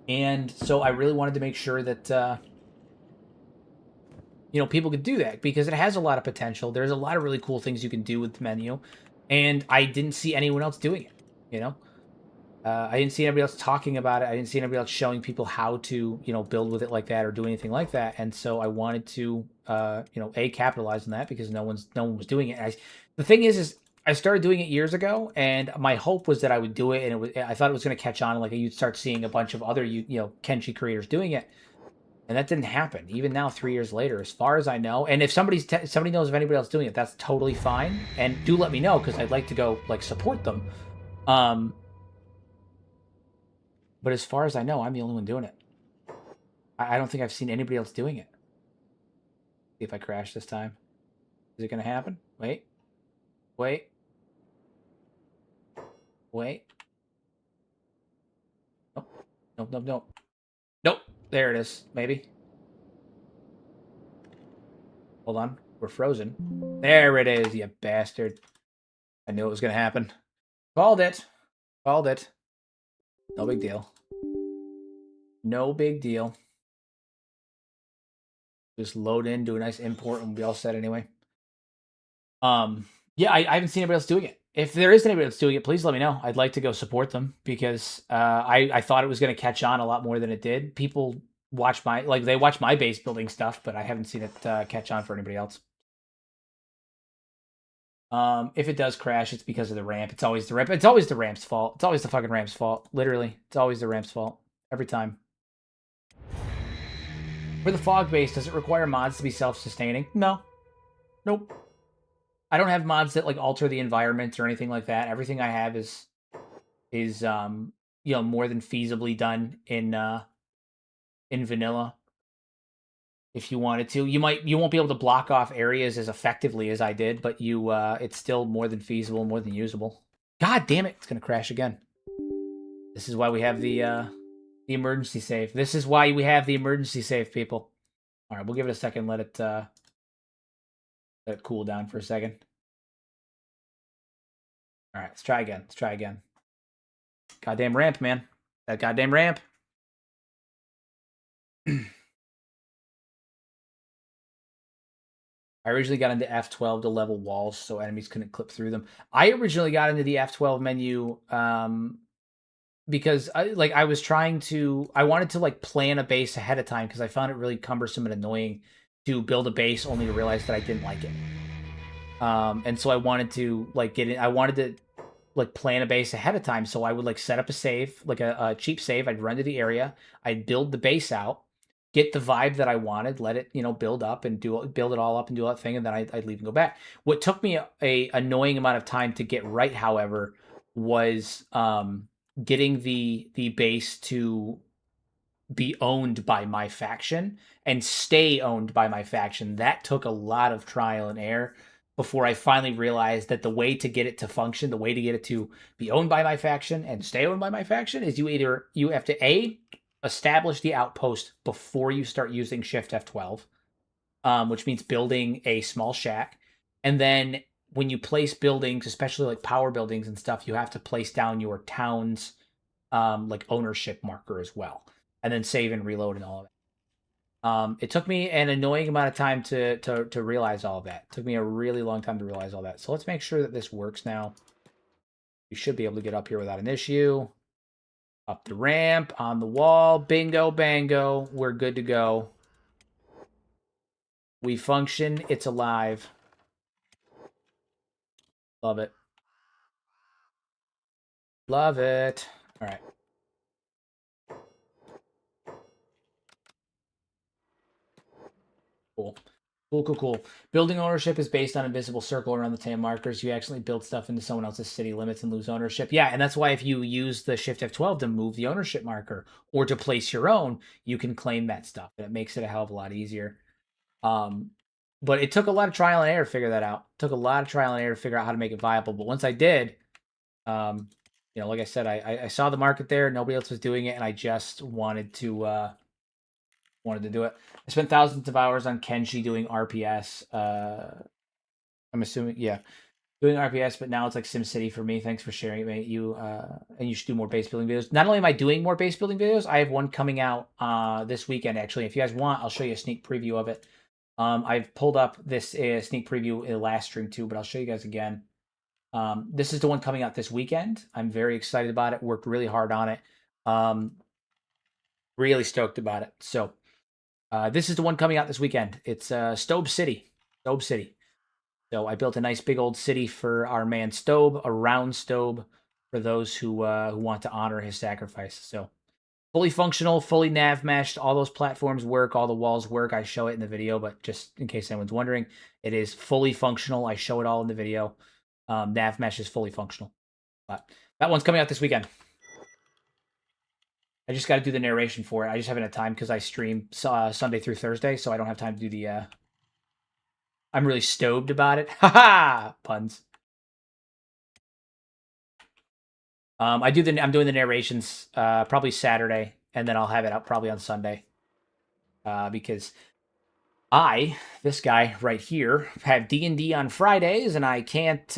And so I really wanted to make sure that you know, people could do that because it has a lot of potential. There's a lot of really cool things you can do with the menu, and I didn't see anyone else doing it. You know, I didn't see anybody else talking about it. I didn't see anybody else showing people how to, you know, build with it like that or do anything like that. And so I wanted to, you know, capitalize on that because no one was doing it. The thing is I started doing it years ago, and my hope was that I would do it, and I thought it was going to catch on. Like you'd start seeing a bunch of other, you know, Kenshi creators doing it. And that didn't happen. Even now, 3 years later, as far as I know. And if somebody knows of anybody else doing it, that's totally fine. And do let me know because I'd like to go like support them. But as far as I know, I'm the only one doing it. I don't think I've seen anybody else doing it. See if I crash this time. Is it going to happen? Wait. Wait. Nope. Nope, nope, nope. Nope. There it is. Maybe. Hold on. We're frozen. There it is, you bastard. I knew it was going to happen. Called it. Called it. No big deal. No big deal. Just load in, do a nice import, and we'll be all set anyway. Yeah, I haven't seen anybody else doing it. If there is anybody else doing it, please let me know. I'd like to go support them because I thought it was going to catch on a lot more than it did. People watch they watch my base building stuff, but I haven't seen it catch on for anybody else. If it does crash, it's because of the ramp. It's always the ramp. It's always the ramp's fault. It's always the fucking ramp's fault. Literally, it's always the ramp's fault every time. For the fog base, does it require mods to be self-sustaining? No. Nope. I don't have mods that like alter the environment or anything like that. Everything I have is more than feasibly done in vanilla. If you wanted to, you won't be able to block off areas as effectively as I did, but it's still more than feasible, more than usable. God damn it, it's gonna crash again. This is why we have the emergency save. This is why we have the emergency save, people. All right, we'll give it a second. Let it cool down for a second. All right, let's try again. Let's try again. Goddamn ramp, man. That goddamn ramp. I originally got into F12 to level walls so enemies couldn't clip through them. I originally got into the F12 menu because I was trying to, I wanted to like plan a base ahead of time because I found it really cumbersome and annoying to build a base only to realize that I didn't like it. And so I wanted to like get in, I wanted to like plan a base ahead of time. So I would like set up a save, like a cheap save. I'd run to the area, I'd build the base out, get the vibe that I wanted, let it, build up and build it all up and do that thing, and then I'd leave and go back. What took me a annoying amount of time to get right, however, was getting the base to be owned by my faction and stay owned by my faction. That took a lot of trial and error before I finally realized that the way to get it to function, the way to get it to be owned by my faction and stay owned by my faction is you have to establish the outpost before you start using Shift F12, which means building a small shack. And then when you place buildings, especially like power buildings and stuff, you have to place down your town's like ownership marker as well, and then save and reload and all of it. It took me an annoying amount of time to realize all of that. It took me a really long time to realize all that. So let's make sure that this works now. You should be able to get up here without an issue. Up the ramp, on the wall, bingo, bango. We're good to go. We function. It's alive. Love it. Love it. All right. Cool. Cool. Building ownership is based on invisible circle around the TAM markers. You actually build stuff into someone else's city limits and lose ownership. Yeah, and that's why if you use the Shift F12 to move the ownership marker or to place your own, you can claim that stuff. And it makes it a hell of a lot easier. But it took a lot of trial and error to figure that out. It took a lot of trial and error to figure out how to make it viable. But once I did, like I said, I saw the market there. Nobody else was doing it, and I just wanted to do it. I spent thousands of hours on Kenshi doing RPS. I'm assuming, yeah, doing RPS, but now it's like SimCity for me. Thanks for sharing it, mate. And you should do more base building videos. Not only am I doing more base building videos, I have one coming out this weekend, actually. If you guys want, I'll show you a sneak preview of it. I've pulled up this sneak preview in the last stream too, but I'll show you guys again. This is the one coming out this weekend. I'm very excited about it. Worked really hard on it. Really stoked about it. So this is the one coming out this weekend. It's Stobe City. Stobe City. So I built a nice big old city for our man Stobe, around Stobe, for those who want to honor his sacrifice. So fully functional, fully nav meshed. All those platforms work. All the walls work. I show it in the video, but just in case anyone's wondering, it is fully functional. I show it all in the video. Nav mesh is fully functional. But that one's coming out this weekend. I just got to do the narration for it. I just haven't had time because I stream Sunday through Thursday, so I don't have time to do the... I'm really stoked about it. Ha ha! Puns. I'm doing the narrations probably Saturday, and then I'll have it out probably on Sunday. Because this guy right here, have D&D on Fridays, and I can't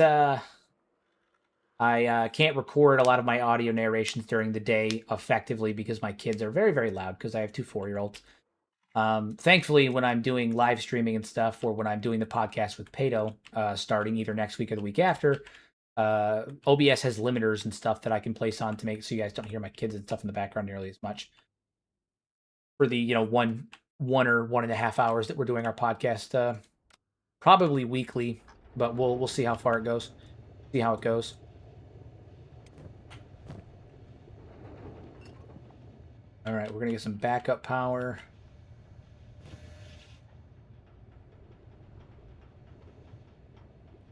record a lot of my audio narrations during the day effectively because my kids are very, very loud because I have two 4-year-olds. Thankfully, when I'm doing live streaming and stuff, or when I'm doing the podcast with Pato, starting either next week or the week after, OBS has limiters and stuff that I can place on to make so you guys don't hear my kids and stuff in the background nearly as much. For the one or 1.5 hours that we're doing our podcast, probably weekly, but we'll see how far it goes. See how it goes. All right, we're gonna get some backup power.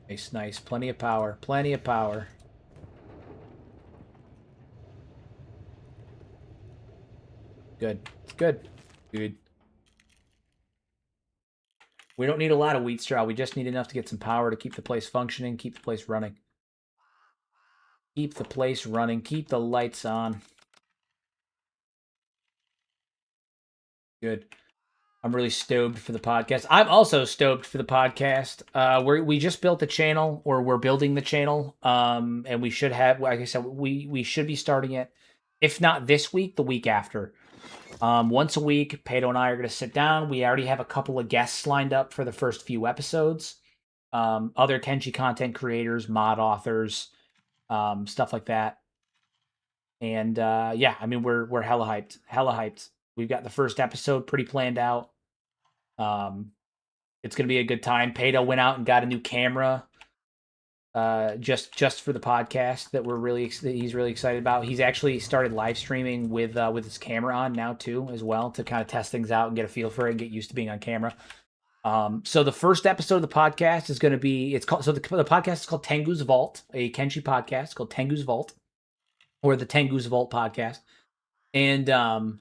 Nice, nice. Plenty of power. Plenty of power. Good. It's good. Good. We don't need a lot of wheat straw. We just need enough to get some power to keep the place functioning, keep the place running. Keep the place running. Keep the lights on. Good. I'm really stoked for the podcast. I'm also stoked for the podcast. We just built the channel, or we're building the channel. And we should have, like I said, we should be starting it, if not this week, the week after. Once a week, Pato and I are going to sit down. We already have a couple of guests lined up for the first few episodes. Other Kenshi content creators, mod authors, stuff like that. And yeah, I mean, we're hella hyped, hella hyped. We've got the first episode pretty planned out. It's gonna be a good time. Pato went out and got a new camera, just for the podcast that he's really excited about. He's actually started live streaming with his camera on now too, as well, to kind of test things out and get a feel for it and get used to being on camera. So the first episode of the podcast is going to be, the podcast is called Tengu's Vault, a Kenshi podcast called Tengu's Vault, or the Tengu's Vault podcast. And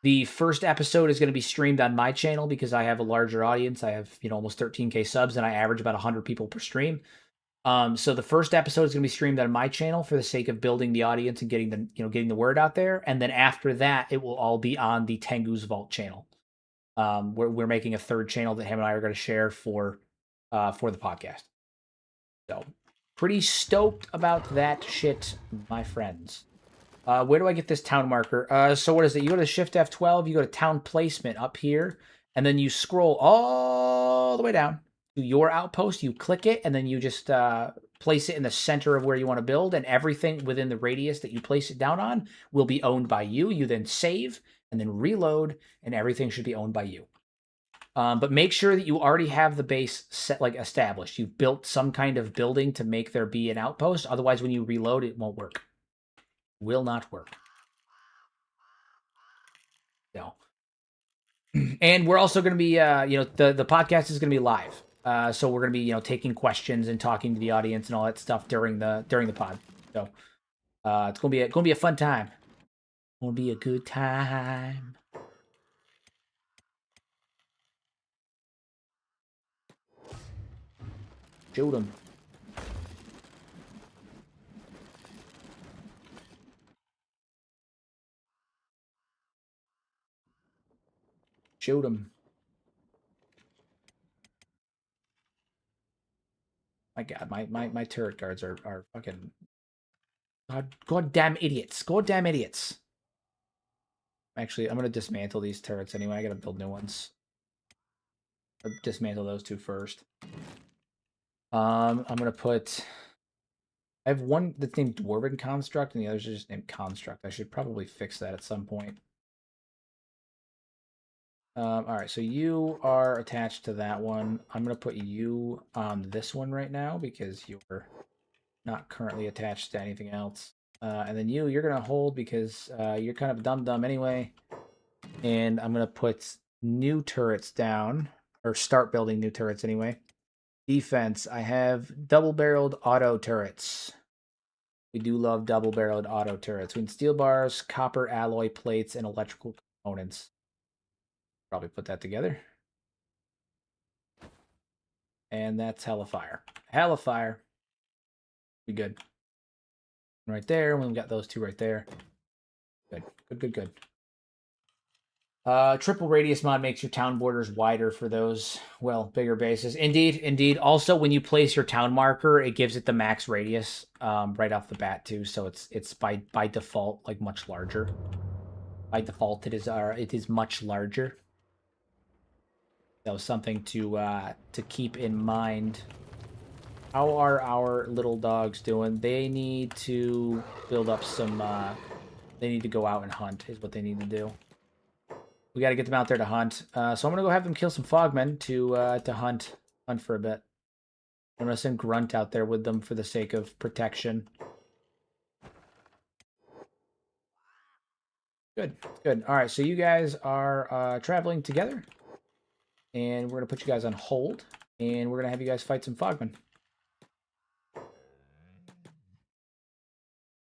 the first episode is going to be streamed on my channel because I have a larger audience. I have, almost 13K subs, and I average about 100 people per stream. So the first episode is going to be streamed on my channel for the sake of building the audience and getting the word out there. And then after that, it will all be on the Tengu's Vault channel. We're making a third channel that him and I are going to share for the podcast. So pretty stoked about that shit, my friends. Where do I get this town marker? So what is it? You go to Shift F12, you go to town placement up here, and then you scroll all the way down to your outpost. You click it, and then you just place it in the center of where you want to build, and everything within the radius that you place it down on will be owned by you. You then save and then reload, and everything should be owned by you. But make sure that you already have the base set, established. You've built some kind of building to make there be an outpost. Otherwise, when you reload, it won't work. Will not work. No. And we're also going to be, the podcast is going to be live. So we're going to be, taking questions and talking to the audience and all that stuff during the pod. So it's going to be a fun time. Going to be a good time. Shoot him. Shoot him. My God, my turret guards are fucking goddamn idiots. Goddamn idiots. Actually, I'm gonna dismantle these turrets anyway. I gotta build new ones. I'll dismantle those two first. I'm gonna put. I have one that's named Dwarven Construct, and the others are just named Construct. I should probably fix that at some point. All right, so you are attached to that one. I'm gonna put you on this one right now because you're not currently attached to anything else. And then you're gonna hold because you're kind of dumb anyway. And I'm gonna put new turrets down, or start building new turrets anyway. Defense, I have double-barreled auto turrets. We do love double-barreled auto turrets. We need steel bars, copper alloy plates, and electrical components. Probably put that together. And that's hella fire. Hella fire. Be good. Right there. We've got those two right there. Good, good, good, good. Triple radius mod makes your town borders wider for those, well, bigger bases. Indeed, indeed. Also, when you place your town marker, it gives it the max radius right off the bat too. So it's by default like much larger. By default, it is much larger. So something to keep in mind. How are our little dogs doing? They need to build up some. They need to go out and hunt. Is what they need to do. We got to get them out there to hunt. So I'm gonna go have them kill some fogmen to hunt for a bit. I'm gonna send Grunt out there with them for the sake of protection. Good, good. All right, so you guys are traveling together, and we're gonna put you guys on hold, and we're gonna have you guys fight some fogmen.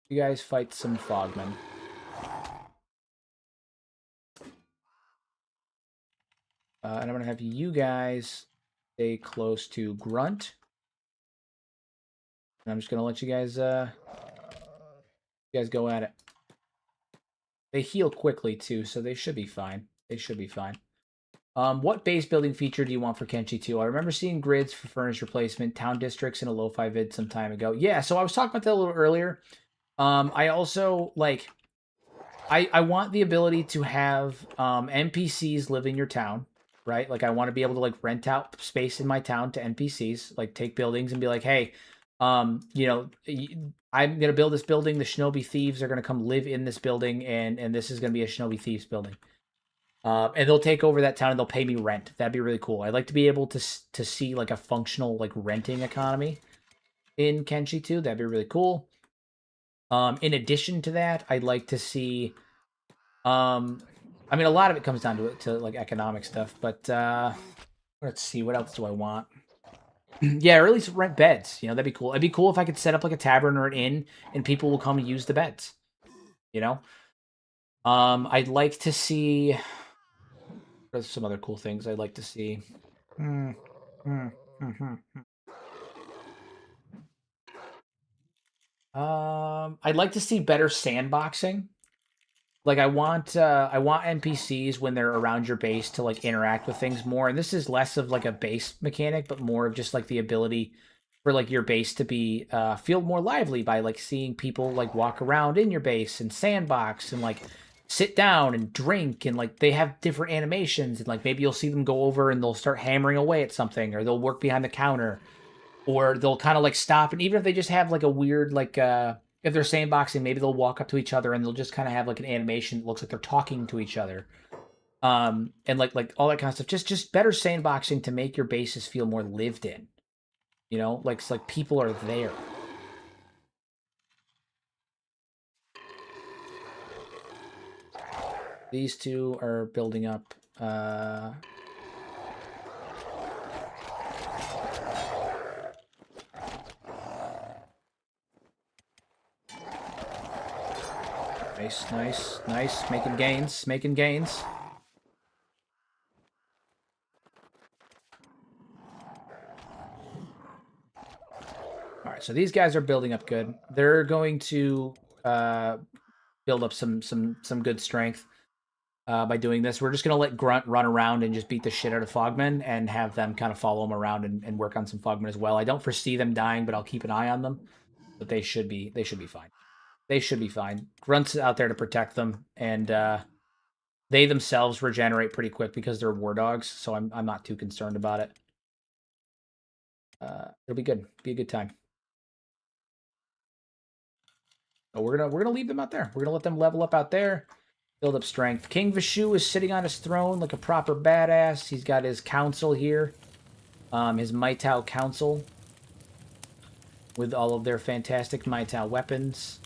You guys fight some fogmen. And I'm going to have you guys stay close to Grunt. And I'm just going to let you guys go at it. They heal quickly, too, so they should be fine. They should be fine. What base building feature do you want for Kenshi 2? I remember seeing grids for furnace replacement, town districts in a lo-fi vid some time ago. Yeah, so I was talking about that a little earlier. I also, like, I want the ability to have NPCs live in your town. Right? Like I want to be able to like rent out space in my town to NPCs, like take buildings and be like, hey, you know, I'm gonna build this building. The Shinobi Thieves are gonna come live in this building, and this is gonna be a Shinobi Thieves building. And they'll take over that town and they'll pay me rent. That'd be really cool. I'd like to be able to see like a functional like renting economy in Kenshi 2. That'd be really cool. In addition to that, I'd like to see I mean, a lot of it comes down to like economic stuff, but let's see, what else do I want? Yeah, or at least rent beds. You know, that'd be cool. It'd be cool if I could set up like a tavern or an inn, and people will come and use the beds. You know, I'd like to see. There's some other cool things I'd like to see. I'd like to see better sandboxing. Like I want NPCs when they're around your base to like interact with things more. And this is less of like a base mechanic, but more of just like the ability for like your base to be feel more lively by like seeing people like walk around in your base and sandbox and like sit down and drink, and like they have different animations, and like maybe you'll see them go over and they'll start hammering away at something, or they'll work behind the counter, or they'll kind of like stop, and even if they just have like a weird like if they're sandboxing, maybe they'll walk up to each other and they'll just kind of have like an animation that looks like they're talking to each other. And like all that kind of stuff. Just better sandboxing to make your bases feel more lived in. You know, like it's like people are there. These two are building up nice, nice, nice. Making gains, making gains. All right, so these guys are building up good. They're going to build up some good strength by doing this. We're just going to let Grunt run around and just beat the shit out of Fogmen and have them kind of follow him around and work on some Fogmen as well. I don't foresee them dying, but I'll keep an eye on them. But they should be fine. They should be fine. Grunt's out there to protect them, and they themselves regenerate pretty quick because they're war dogs, so I'm not too concerned about it. It'll be good. Be a good time. So we're gonna leave them out there. We're gonna let them level up out there, build up strength. King Vishu is sitting on his throne like a proper badass. He's got his council here, his Maitao council, with all of their fantastic Maitao weapons.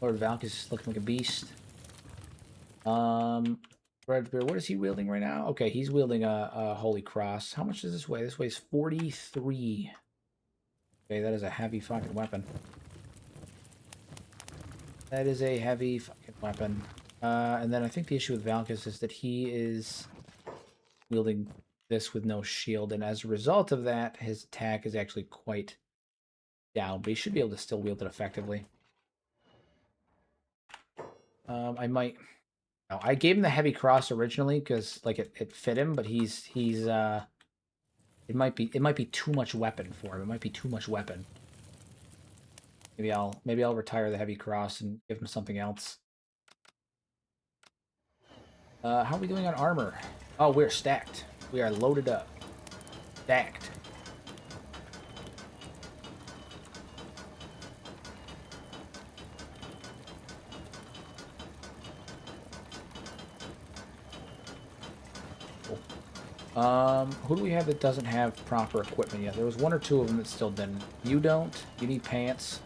Lord Valk is looking like a beast. What is he wielding right now? Okay, he's wielding a Holy Cross. How much does this weigh? This weighs 43. Okay, that is a heavy fucking weapon. That is a heavy fucking weapon. And then I think the issue with Valkus is that he is wielding this with no shield, and as a result of that, his attack is actually quite down, but he should be able to still wield it effectively. I might. No, I gave him the heavy cross originally because like it fit him, but he's it might be too much weapon for him. It might be too much weapon. Maybe I'll retire the heavy cross and give him something else. How are we doing on armor? Oh, we're stacked. We are loaded up. Stacked. Who do we have that doesn't have proper equipment yet? There was one or two of them that still didn't. You don't. You need pants.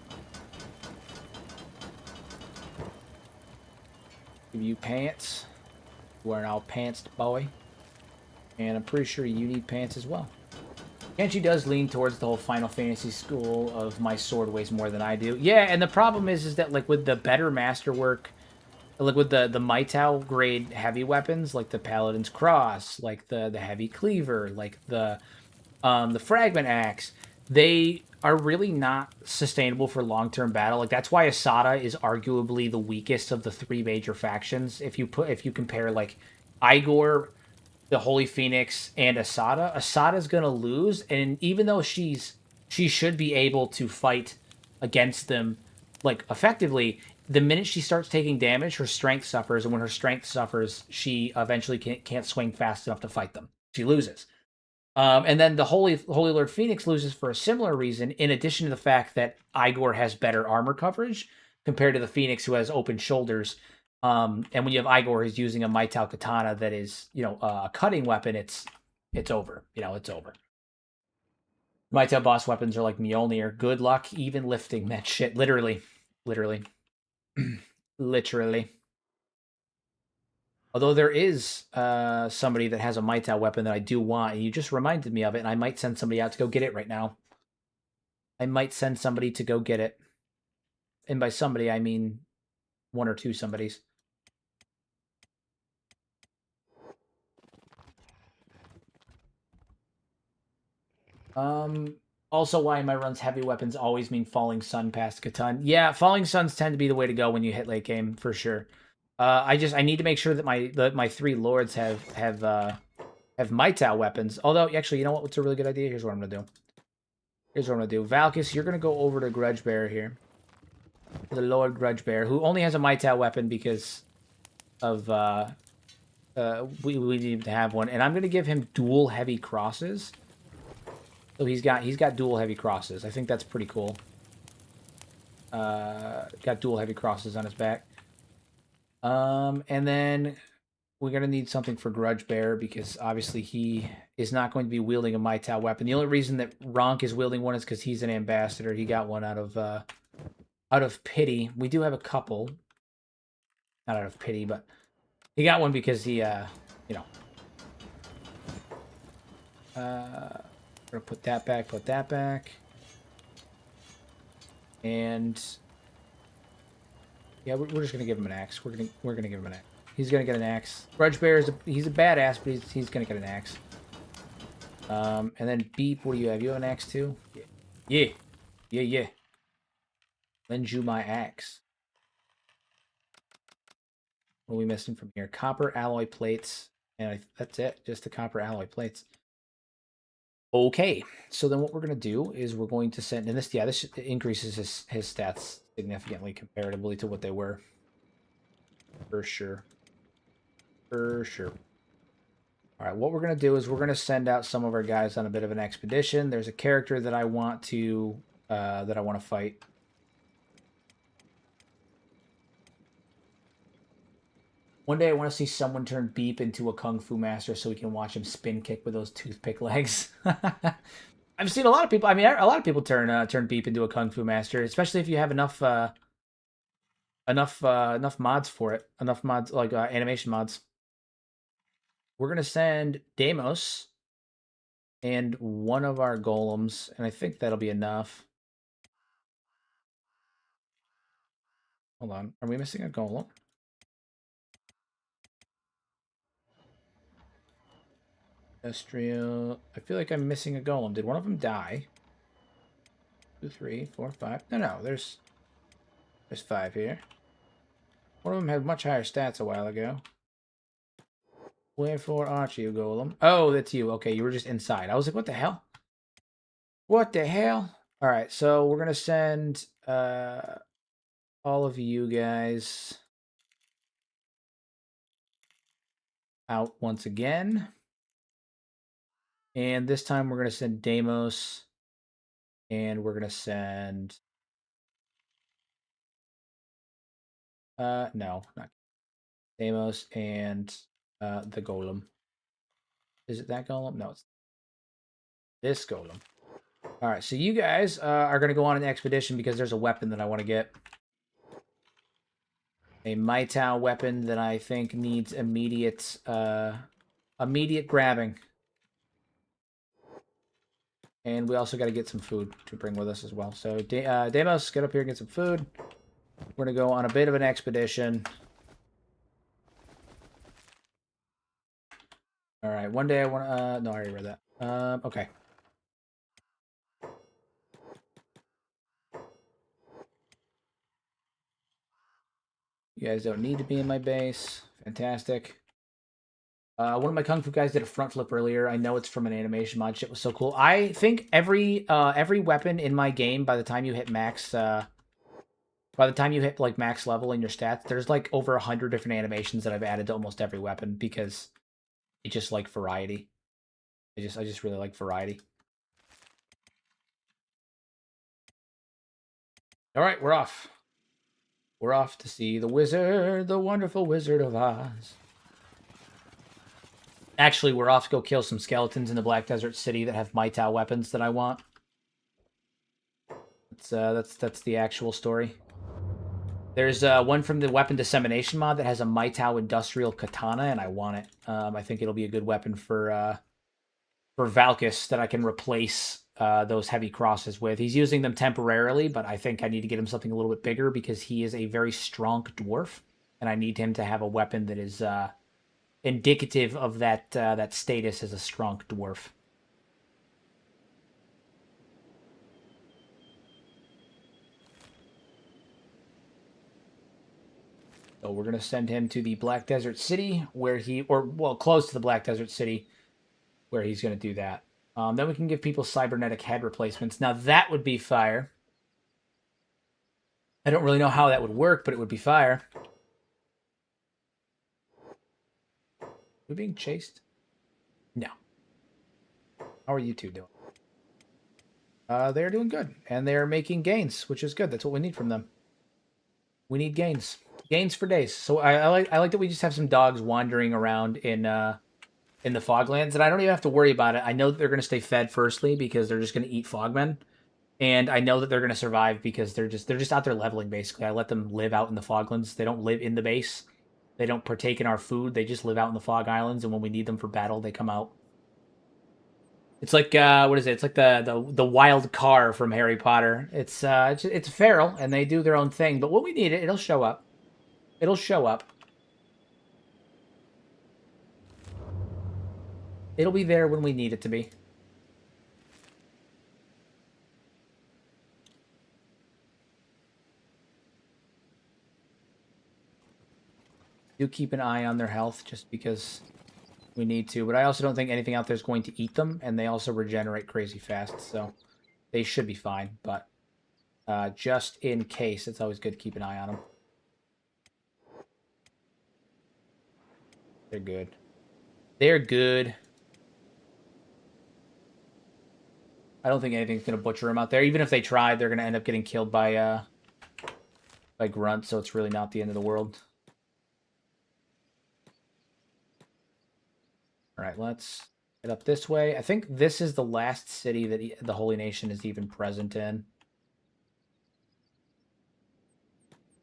Give you pants. You are now pantsed boy. And I'm pretty sure you need pants as well. Kenshi does lean towards the whole Final Fantasy school of my sword weighs more than I do. Yeah, and the problem is that like with the better masterwork, like with the Maitao grade heavy weapons, like the Paladin's Cross, like the heavy cleaver, like the fragment axe, they are really not sustainable for long-term battle. Like that's why Asada is arguably the weakest of the three major factions. If you compare like Igor, the Holy Phoenix, and Asada, Asada's gonna lose, and even though she should be able to fight against them like effectively, the minute she starts taking damage, her strength suffers, and when her strength suffers, she eventually can't swing fast enough to fight them. She loses. And then the Holy Lord Phoenix loses for a similar reason, in addition to the fact that Igor has better armor coverage compared to the Phoenix, who has open shoulders. And when you have Igor who's using a Maitao katana that is, a cutting weapon, it's over. It's over. Maitao boss weapons are like Mjolnir. Good luck even lifting that shit. Literally. Literally. Literally. Although there is somebody that has a Maitao weapon that I do want, and you just reminded me of it, and I might send somebody out to go get it right now. I might send somebody to go get it. And by somebody, I mean one or two somebodies. Also, why my runs heavy weapons always mean Falling Sun past Catan. Yeah, Falling Suns tend to be the way to go when you hit late game, for sure. I need to make sure that my three lords have Maitao weapons. Although, actually, you know what? What's a really good idea? Here's what I'm gonna do. Valkis, you're gonna go over to Grudgebear here. The Lord Grudgebear, who only has a Maitao weapon because of we need to have one, and I'm gonna give him dual heavy crosses. So he's got dual heavy crosses. I think that's pretty cool. Got dual heavy crosses on his back. And then we're gonna need something for Grudgebear because obviously he is not going to be wielding a Maitao weapon. The only reason that Ronk is wielding one is because he's an ambassador. He got one out of pity. We do have a couple, not out of pity, but he got one because he, gonna put that back, and yeah, we're just gonna give him an axe. We're gonna give him an axe. He's gonna get an axe. Grudgebear he's a badass, but he's gonna get an axe. And then Beep, what do you have? You have an axe too? Yeah. Lend you my axe. What are we missing from here? Copper alloy plates, and that's it. Just the copper alloy plates. Okay, so then what we're going to do is we're going to send, and this increases his stats significantly comparatively to what they were. For sure. All right, what we're going to do is we're going to send out some of our guys on a bit of an expedition. There's a character that I want to fight. One day I want to see someone turn Beep into a kung fu master so we can watch him spin kick with those toothpick legs. I've seen a lot of people. I mean, a lot of people turn Beep into a kung fu master, especially if you have enough mods for it. Enough mods like animation mods. We're gonna send Deimos and one of our golems, and I think that'll be enough. Hold on, are we missing a golem? Industrial. I feel like I'm missing a golem. Did one of them die? 2, 3, 4, 5. No, there's 5 here. One of them had much higher stats a while ago. Wherefore art you, Golem? Oh, that's you. Okay, you were just inside. I was like, what the hell? What the hell? All right, so we're gonna send all of you guys out once again. And this time we're gonna send Deimos, and we're gonna send no, not Deimos and the Golem. Is it that Golem? No, it's this Golem. All right, so you guys are going to go on an expedition because there's a weapon that I want to get. A Maitao weapon that I think needs immediate grabbing. And we also got to get some food to bring with us as well. So, Deimos, get up here and get some food. We're going to go on a bit of an expedition. All right, one day I want to... no, I already read that. Okay. You guys don't need to be in my base. Fantastic. One of my Kung Fu guys did a front flip earlier. I know it's from an animation mod. Shit was so cool. I think every weapon in my game, by the time you hit max, like max level in your stats, there's like over 100 different animations that I've added to almost every weapon because I just like variety. I just really like variety. All right, we're off. We're off to see the wizard, the wonderful Wizard of Oz. Actually, we're off to go kill some skeletons in the Black Desert City that have Maitao weapons that I want. That's the actual story. There's one from the Weapon Dissemination mod that has a Maitao Industrial Katana, and I want it. I think it'll be a good weapon for Valkis that I can replace those heavy crosses with. He's using them temporarily, but I think I need to get him something a little bit bigger because he is a very strong dwarf, and I need him to have a weapon that is indicative of that status as a strong dwarf. So we're going to send him to the Black Desert City where close to the Black Desert City where he's going to do that. Then we can give people cybernetic head replacements. Now that would be fire. I don't really know how that would work, but it would be fire. Are we being chased? No. How are you two doing? They're doing good, and they're making gains, which is good. That's what we need from them. We need gains. Gains for days. So I like that we just have some dogs wandering around in the Foglands, and I don't even have to worry about it. I know that they're going to stay fed firstly because they're just going to eat Fogmen, and I know that they're going to survive because they're just out there leveling. Basically, I let them live out in the Foglands. They don't live in the base. They don't partake in our food. They just live out in the Fog Islands, and when we need them for battle, they come out. It's like what is it? It's like the wild car from Harry Potter. It's feral, and they do their own thing. But when we need it, it'll show up. It'll show up. It'll be there when we need it to be. Do keep an eye on their health just because we need to. But I also don't think anything out there is going to eat them, and they also regenerate crazy fast, so they should be fine. But just in case, it's always good to keep an eye on them. They're good. They're good. I don't think anything's going to butcher them out there. Even if they try, they're going to end up getting killed by Grunt, so it's really not the end of the world. All right, let's head up this way. I think this is the last city that the Holy Nation is even present in.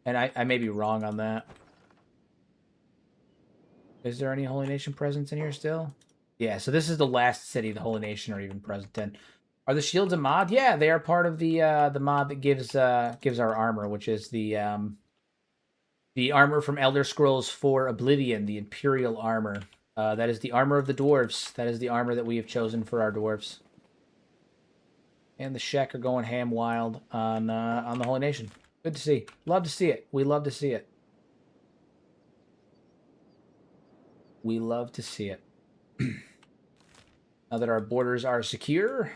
And I may be wrong on that. Is there any Holy Nation presence in here still? Yeah, so this is the last city the Holy Nation are even present in. Are the shields a mod? Yeah, they are part of the mod that gives our armor, which is the armor from Elder Scrolls 4 Oblivion, the Imperial armor. That is the armor of the dwarves. That is the armor that we have chosen for our dwarves. and the Shek are going ham wild on the Holy Nation. Good to see. Love to see it. We love to see it. We love to see it. Now that our borders are secure,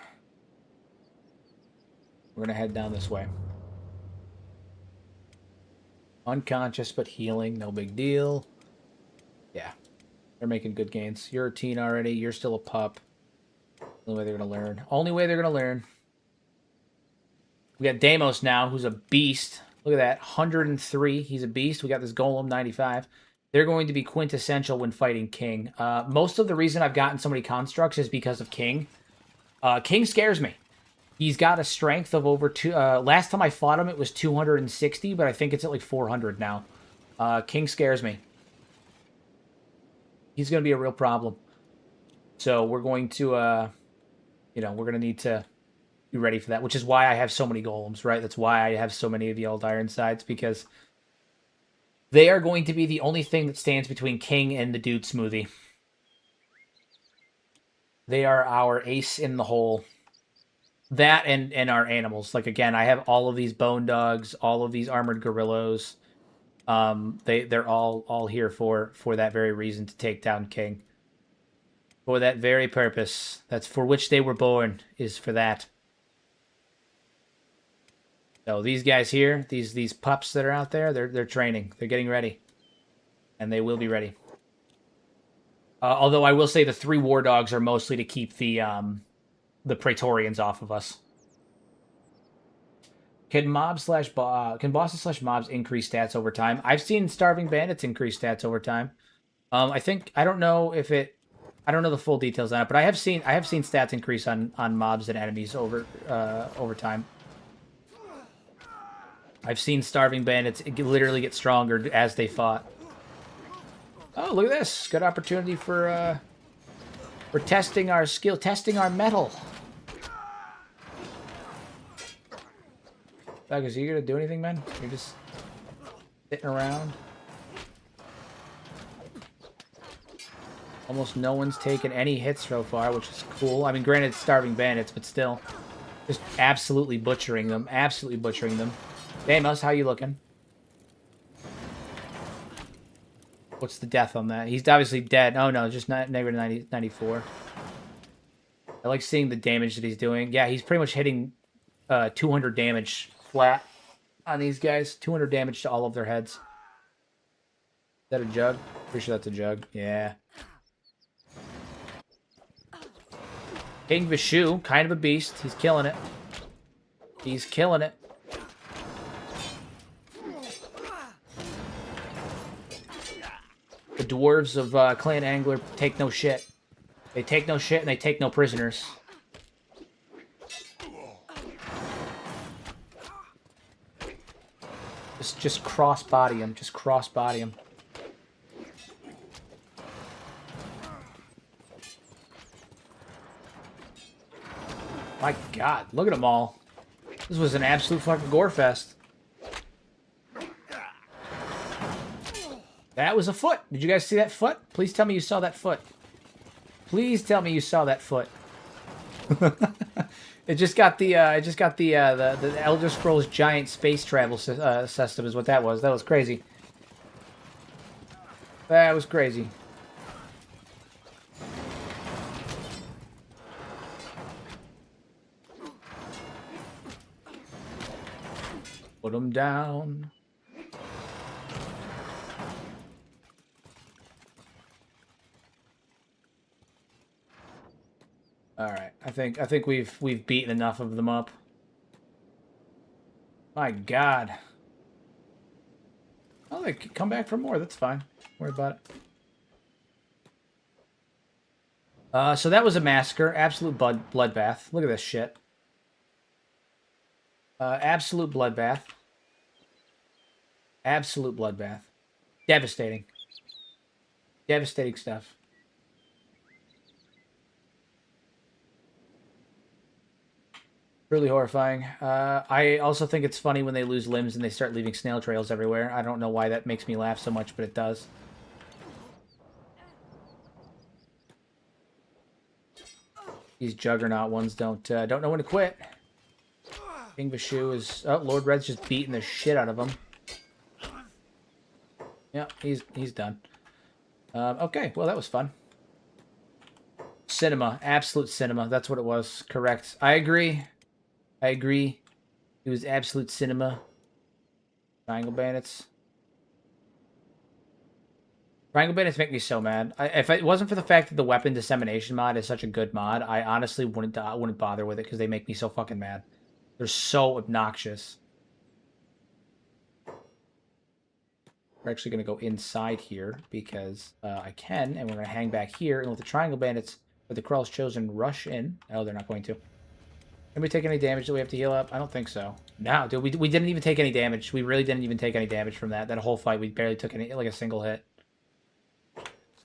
we're going to head down this way. Unconscious, but healing. No big deal. Yeah. They're making good gains. You're a teen already. You're still a pup. Only way they're going to learn. Only way they're going to learn. We got Deimos now, who's a beast. Look at that. 103. He's a beast. We got this Golem, 95. They're going to be quintessential when fighting King. Most of the reason I've gotten so many constructs is because of King. King scares me. He's got a strength of over two. Last time I fought him, it was 260, but I think it's at like 400 now. King scares me. He's going to be a real problem. So we're going to, we're going to need to be ready for that, which is why I have so many golems, right? That's why I have so many of the old Ironsides, because they are going to be the only thing that stands between King and the dude smoothie. They are our ace in the hole. That and our animals. Like, again, I have all of these bone dogs, all of these armored gorillas. They're all here for that very reason, to take down King. For that very purpose. That's for which they were born, is for that. So these guys here, these pups that are out there, they're training. They're getting ready. And they will be ready. Although I will say the 3 war dogs are mostly to keep the Praetorians off of us. Can bosses slash mobs increase stats over time? I've seen starving bandits increase stats over time. I don't know the full details on it, but I have seen stats increase on mobs and enemies over time. I've seen starving bandits literally get stronger as they fought. Oh, look at this! Good opportunity for testing our skill, testing our metal. Doug, are you gonna do anything, man? You're just sitting around. Almost no one's taken any hits so far, which is cool. I mean, granted, it's starving bandits, but still, just absolutely butchering them. Absolutely butchering them. Deimos, how you looking? What's the death on that? He's obviously dead. Oh no, just negative 94. I like seeing the damage that he's doing. Yeah, he's pretty much hitting 200 damage flat on these guys. 200 damage to all of their heads. Is that a jug? Pretty sure that's a jug. Yeah. King Vishu, kind of a beast. He's killing it. He's killing it. The dwarves of Clan Angler take no shit. They take no shit and they take no prisoners. Just cross-body him. Just cross-body him. My God, look at them all. This was an absolute fucking gore fest. That was a foot. Did you guys see that foot? Please tell me you saw that foot. Please tell me you saw that foot. It just got the Elder Scrolls giant space travel system is what that was. That was crazy. That was crazy. Put them down. All right, I think we've beaten enough of them up. My God. Oh, they can come back for more. That's fine. Don't worry about it. So that was a massacre. Absolute bloodbath. Look at this shit. Absolute bloodbath. Absolute bloodbath. Devastating. Devastating stuff. Really horrifying. I also think it's funny when they lose limbs and they start leaving snail trails everywhere. I don't know why that makes me laugh so much, but it does. These juggernaut ones don't know when to quit. King Vashu is... Oh, Lord Red's just beating the shit out of him. Yeah, he's done. Okay, well, that was fun. Cinema. Absolute cinema. That's what it was. Correct. I agree. I agree. It was absolute cinema. Triangle Bandits. Triangle Bandits make me so mad. If it wasn't for the fact that the weapon dissemination mod is such a good mod, I honestly wouldn't bother with it because they make me so fucking mad. They're so obnoxious. We're actually going to go inside here because I can, and we're going to hang back here and let the Triangle Bandits, with the Krell's Chosen, rush in. Oh, they're not going to. Did we take any damage that we have to heal up? I don't think so. No, dude, we didn't even take any damage. We really didn't even take any damage from that. That whole fight, we barely took any, like a single hit.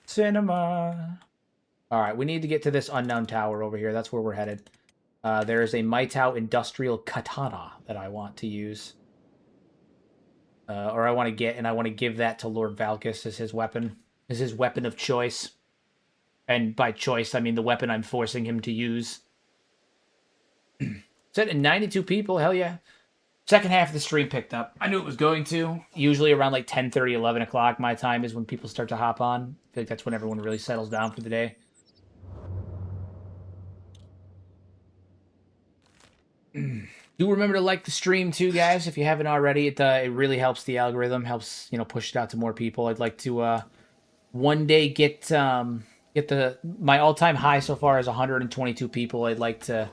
Cinema. All right, we need to get to this unknown tower over here. That's where we're headed. There is a Maitao Industrial Katana that I want to use. Or I want to get, and I want to give that to Lord Valkus as his weapon. As his weapon of choice. And by choice, I mean the weapon I'm forcing him to use. Set in 92 people, hell yeah. Second half of the stream picked up. I knew it was going to. Usually around like 10:30, 11 o'clock my time is when people start to hop on. I feel like that's when everyone really settles down for the day. Do remember to like the stream too, guys, if you haven't already. It really helps the algorithm, helps, you know, push it out to more people. I'd like to one day get my all-time high so far is 122 people. I'd like to,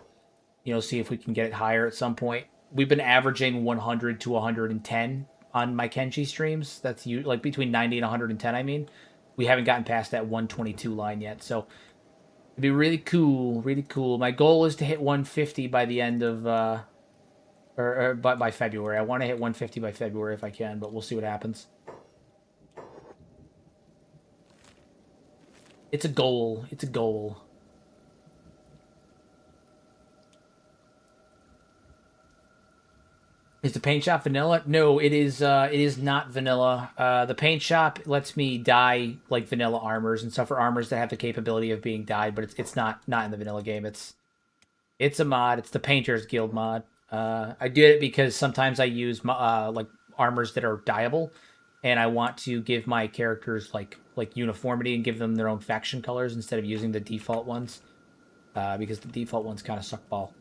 you know, see if we can get it higher at some point. We've been averaging 100 to 110 on my Kenshi streams. That's like between 90 and 110, I mean. We haven't gotten past that 122 line yet, so it'd be really cool, really cool. My goal is to hit 150 by the end of, by February. I want to hit 150 by February if I can, but we'll see what happens. It's a goal. It's a goal. Is the paint shop vanilla? No, it is not vanilla. The paint shop lets me dye like vanilla armors and stuff for armors that have the capability of being dyed, but it's not in the vanilla game. It's a mod. It's the Painters Guild mod. I did it because sometimes I use like armors that are dyeable, and I want to give my characters like uniformity and give them their own faction colors instead of using the default ones, because the default ones kind of suck ball.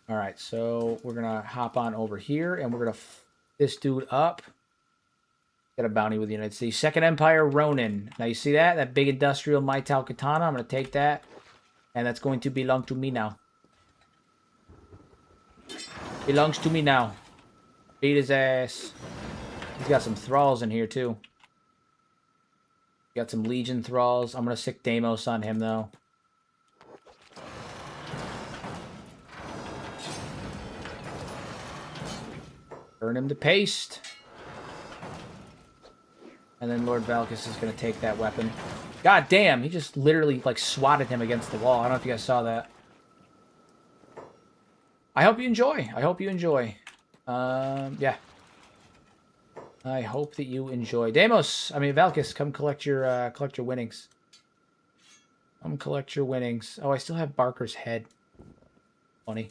All right, so we're going to hop on over here, and we're going to this dude up. Get a bounty with the United States. Second Empire Ronin. Now, you see that? That big industrial Maitao Katana. I'm going to take that, and that's going to belong to me now. Belongs to me now. Beat his ass. He's got some thralls in here, too. Got some Legion thralls. I'm going to sick Deimos on him, though. Burn him to paste. And then Lord Valkus is going to take that weapon. God damn, he just literally, like, swatted him against the wall. I don't know if you guys saw that. I hope you enjoy. I hope you enjoy. Yeah. I hope that you enjoy. Valkus, come collect your winnings. Come collect your winnings. Oh, I still have Barker's head. Funny.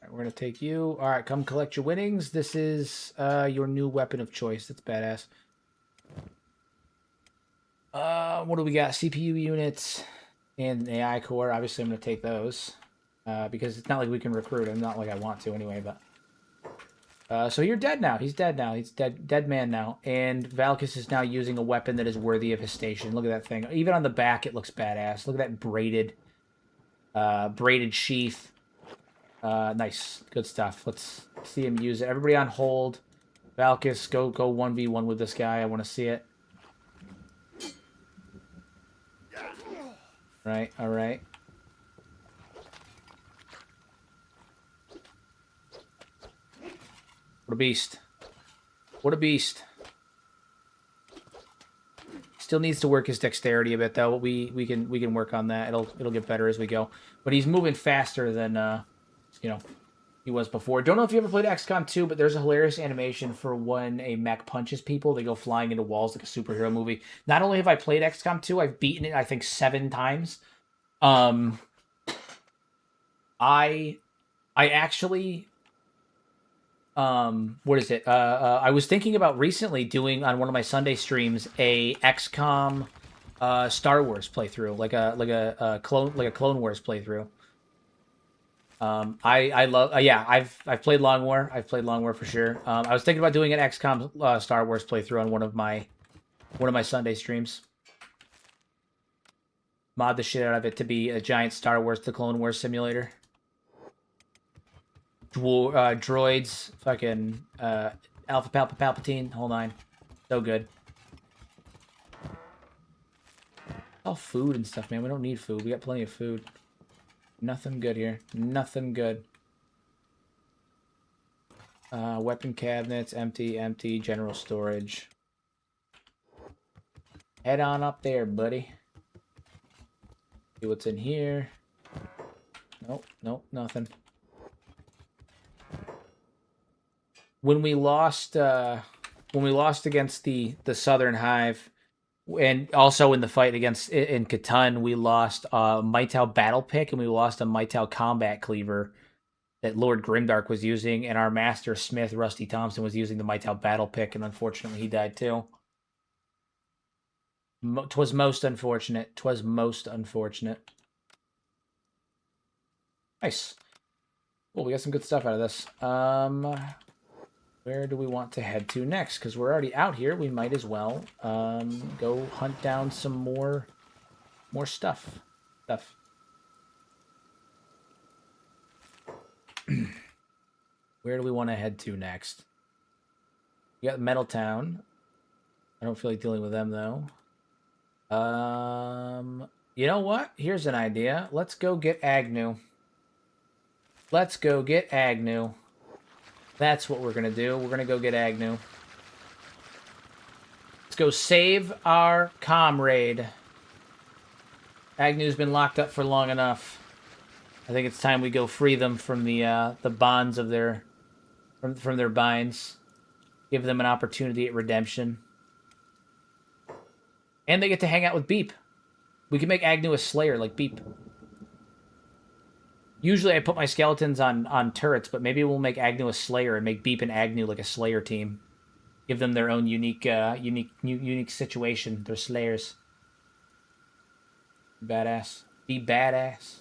We're going to take you. All right, come collect your winnings. This is your new weapon of choice. That's badass. What do we got? CPU units and an AI core. Obviously, I'm going to take those because it's not like we can recruit him. Not like I want to anyway, but... so you're dead now. He's dead now. He's dead man now. And Valkus is now using a weapon that is worthy of his station. Look at that thing. Even on the back, it looks badass. Look at that braided sheath. Nice. Good stuff. Let's see him use it. Everybody on hold. Valkus, go 1v1 with this guy. I want to see it. Right, alright. What a beast. What a beast. Still needs to work his dexterity a bit, though. We can work on that. It'll get better as we go. But he's moving faster than... you know, He was before. Don't know if you ever played XCOM 2, but there's a hilarious animation for when a mech punches people. They go flying into walls like a superhero movie. Not only have I played XCOM 2, I've beaten it, I think, 7 times. I actually what is it? I was thinking about recently doing on one of my Sunday streams a XCOM Star Wars playthrough, like a Clone Wars playthrough. I love yeah, I've played Long War. I've played Long War for sure. I was thinking about doing an XCOM Star Wars playthrough on one of my Sunday streams. Mod the shit out of it to be a giant Star Wars The Clone Wars simulator. Droids, fucking Alpha Palpatine, whole nine. So good. All food and stuff, man. We don't need food. We got plenty of food. Nothing good here. Nothing good. Weapon cabinets, empty, empty. General storage. Head on up there, buddy. See what's in here. Nope, nope, nothing. When we lost against the Southern Hive, and also in the fight against in Catan, we lost a Mytal battle pick and we lost a Mytal combat cleaver that Lord Grimdark was using, and our master smith Rusty Thompson was using the Mytal battle pick, and unfortunately he died too. 'Twas most unfortunate. 'Twas most unfortunate. Nice. Well, we got some good stuff out of this. Where do we want to head to next? Because we're already out here. We might as well go hunt down some more stuff. Where do we want to head to next? We got Metal Town. I don't feel like dealing with them, though. You know what? Here's an idea. Let's go get Agnew. Let's go get Agnew. That's what we're going to do. We're going to go get Agnew. Let's go save our comrade. Agnew's been locked up for long enough. I think it's time we go free them from the bonds of their from their binds. Give them an opportunity at redemption. And they get to hang out with Beep. We can make Agnew a slayer like Beep. Usually I put my skeletons on turrets, but maybe we'll make Agnew a slayer and make Beep and Agnew like a slayer team. Give them their own unique situation. They're slayers. Badass. Be badass.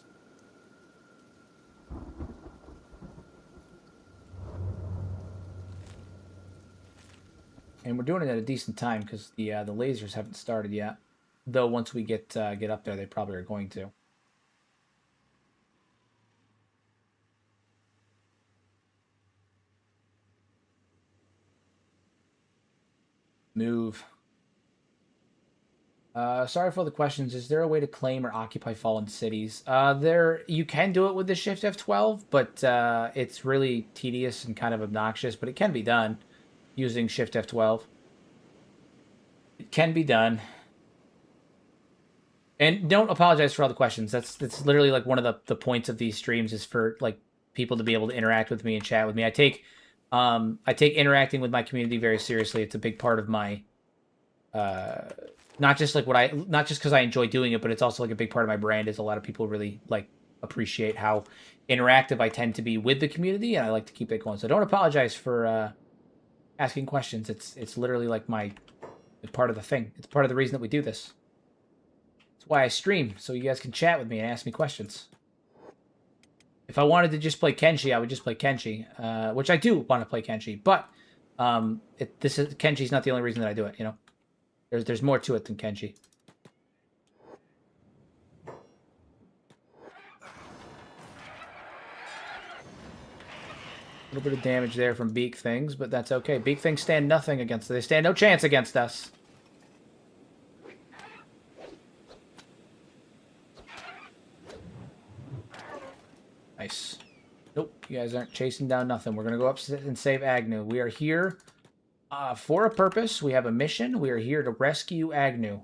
And we're doing it at a decent time because the lasers haven't started yet. Though once we get up there, they probably are going to. Move. Sorry for all the questions. Is there a way to claim or occupy fallen cities? You can do it with the Shift F12, but it's really tedious and kind of obnoxious. But it can be done using Shift F12. It can be done. And don't apologize for all the questions. That's literally like one of the points of these streams is for like people to be able to interact with me and chat with me. I take interacting with my community very seriously. It's a big part of my not just because I enjoy doing it, but it's also like a big part of my brand. Is a lot of people really like appreciate how interactive I tend to be with the community, and I like to keep it going. So don't apologize for asking questions. It's literally like part of the thing. It's part of the reason that we do this. That's why I stream, so you guys can chat with me and ask me questions. If I wanted to just play Kenshi, I would just play Kenshi, which I do want to play Kenshi. But Kenshi's not the only reason that I do it. You know, there's more to it than Kenshi. A little bit of damage there from Beak Things, but that's okay. Beak Things stand nothing against us. They stand no chance against us. Nice. Nope, you guys aren't chasing down nothing. We're going to go up and save Agnew. We are here for a purpose. We have a mission. We are here to rescue Agnew.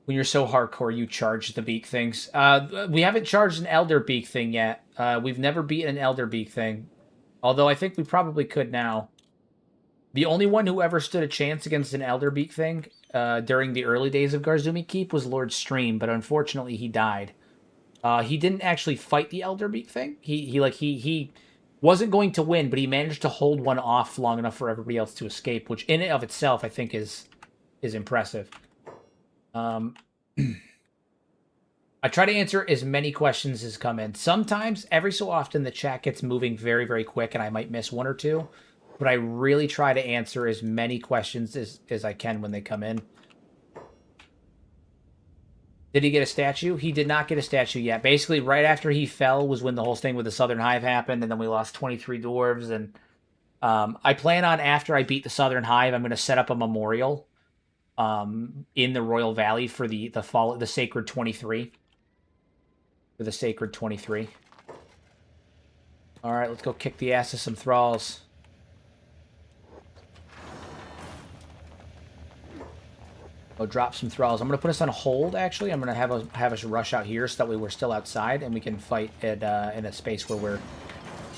When you're so hardcore, you charge the beak things. We haven't charged an Elder Beak thing yet. We've never beaten an Elder Beak thing. Although I think we probably could now. The only one who ever stood a chance against an Elder Beak thing during the early days of Garzumi Keep was Lord Stream, but unfortunately he died. He didn't actually fight the Elder Beak thing. He wasn't going to win, but he managed to hold one off long enough for everybody else to escape, which in and of itself I think is impressive. I try to answer as many questions as come in. Sometimes, every so often, the chat gets moving very, very quick, and I might miss one or two. But I really try to answer as many questions as I can when they come in. Did he get a statue? He did not get a statue yet. Basically, right after he fell was when the whole thing with the Southern Hive happened, and then we lost 23 dwarves. And I plan on, after I beat the Southern Hive, I'm going to set up a memorial in the Royal Valley for the Sacred 23. For the Sacred 23. Alright, let's go kick the ass of some thralls. Go drop some thralls. I'm going to put us on hold, actually. I'm going to have us rush out here so that way we're still outside and we can fight at, in a space where we're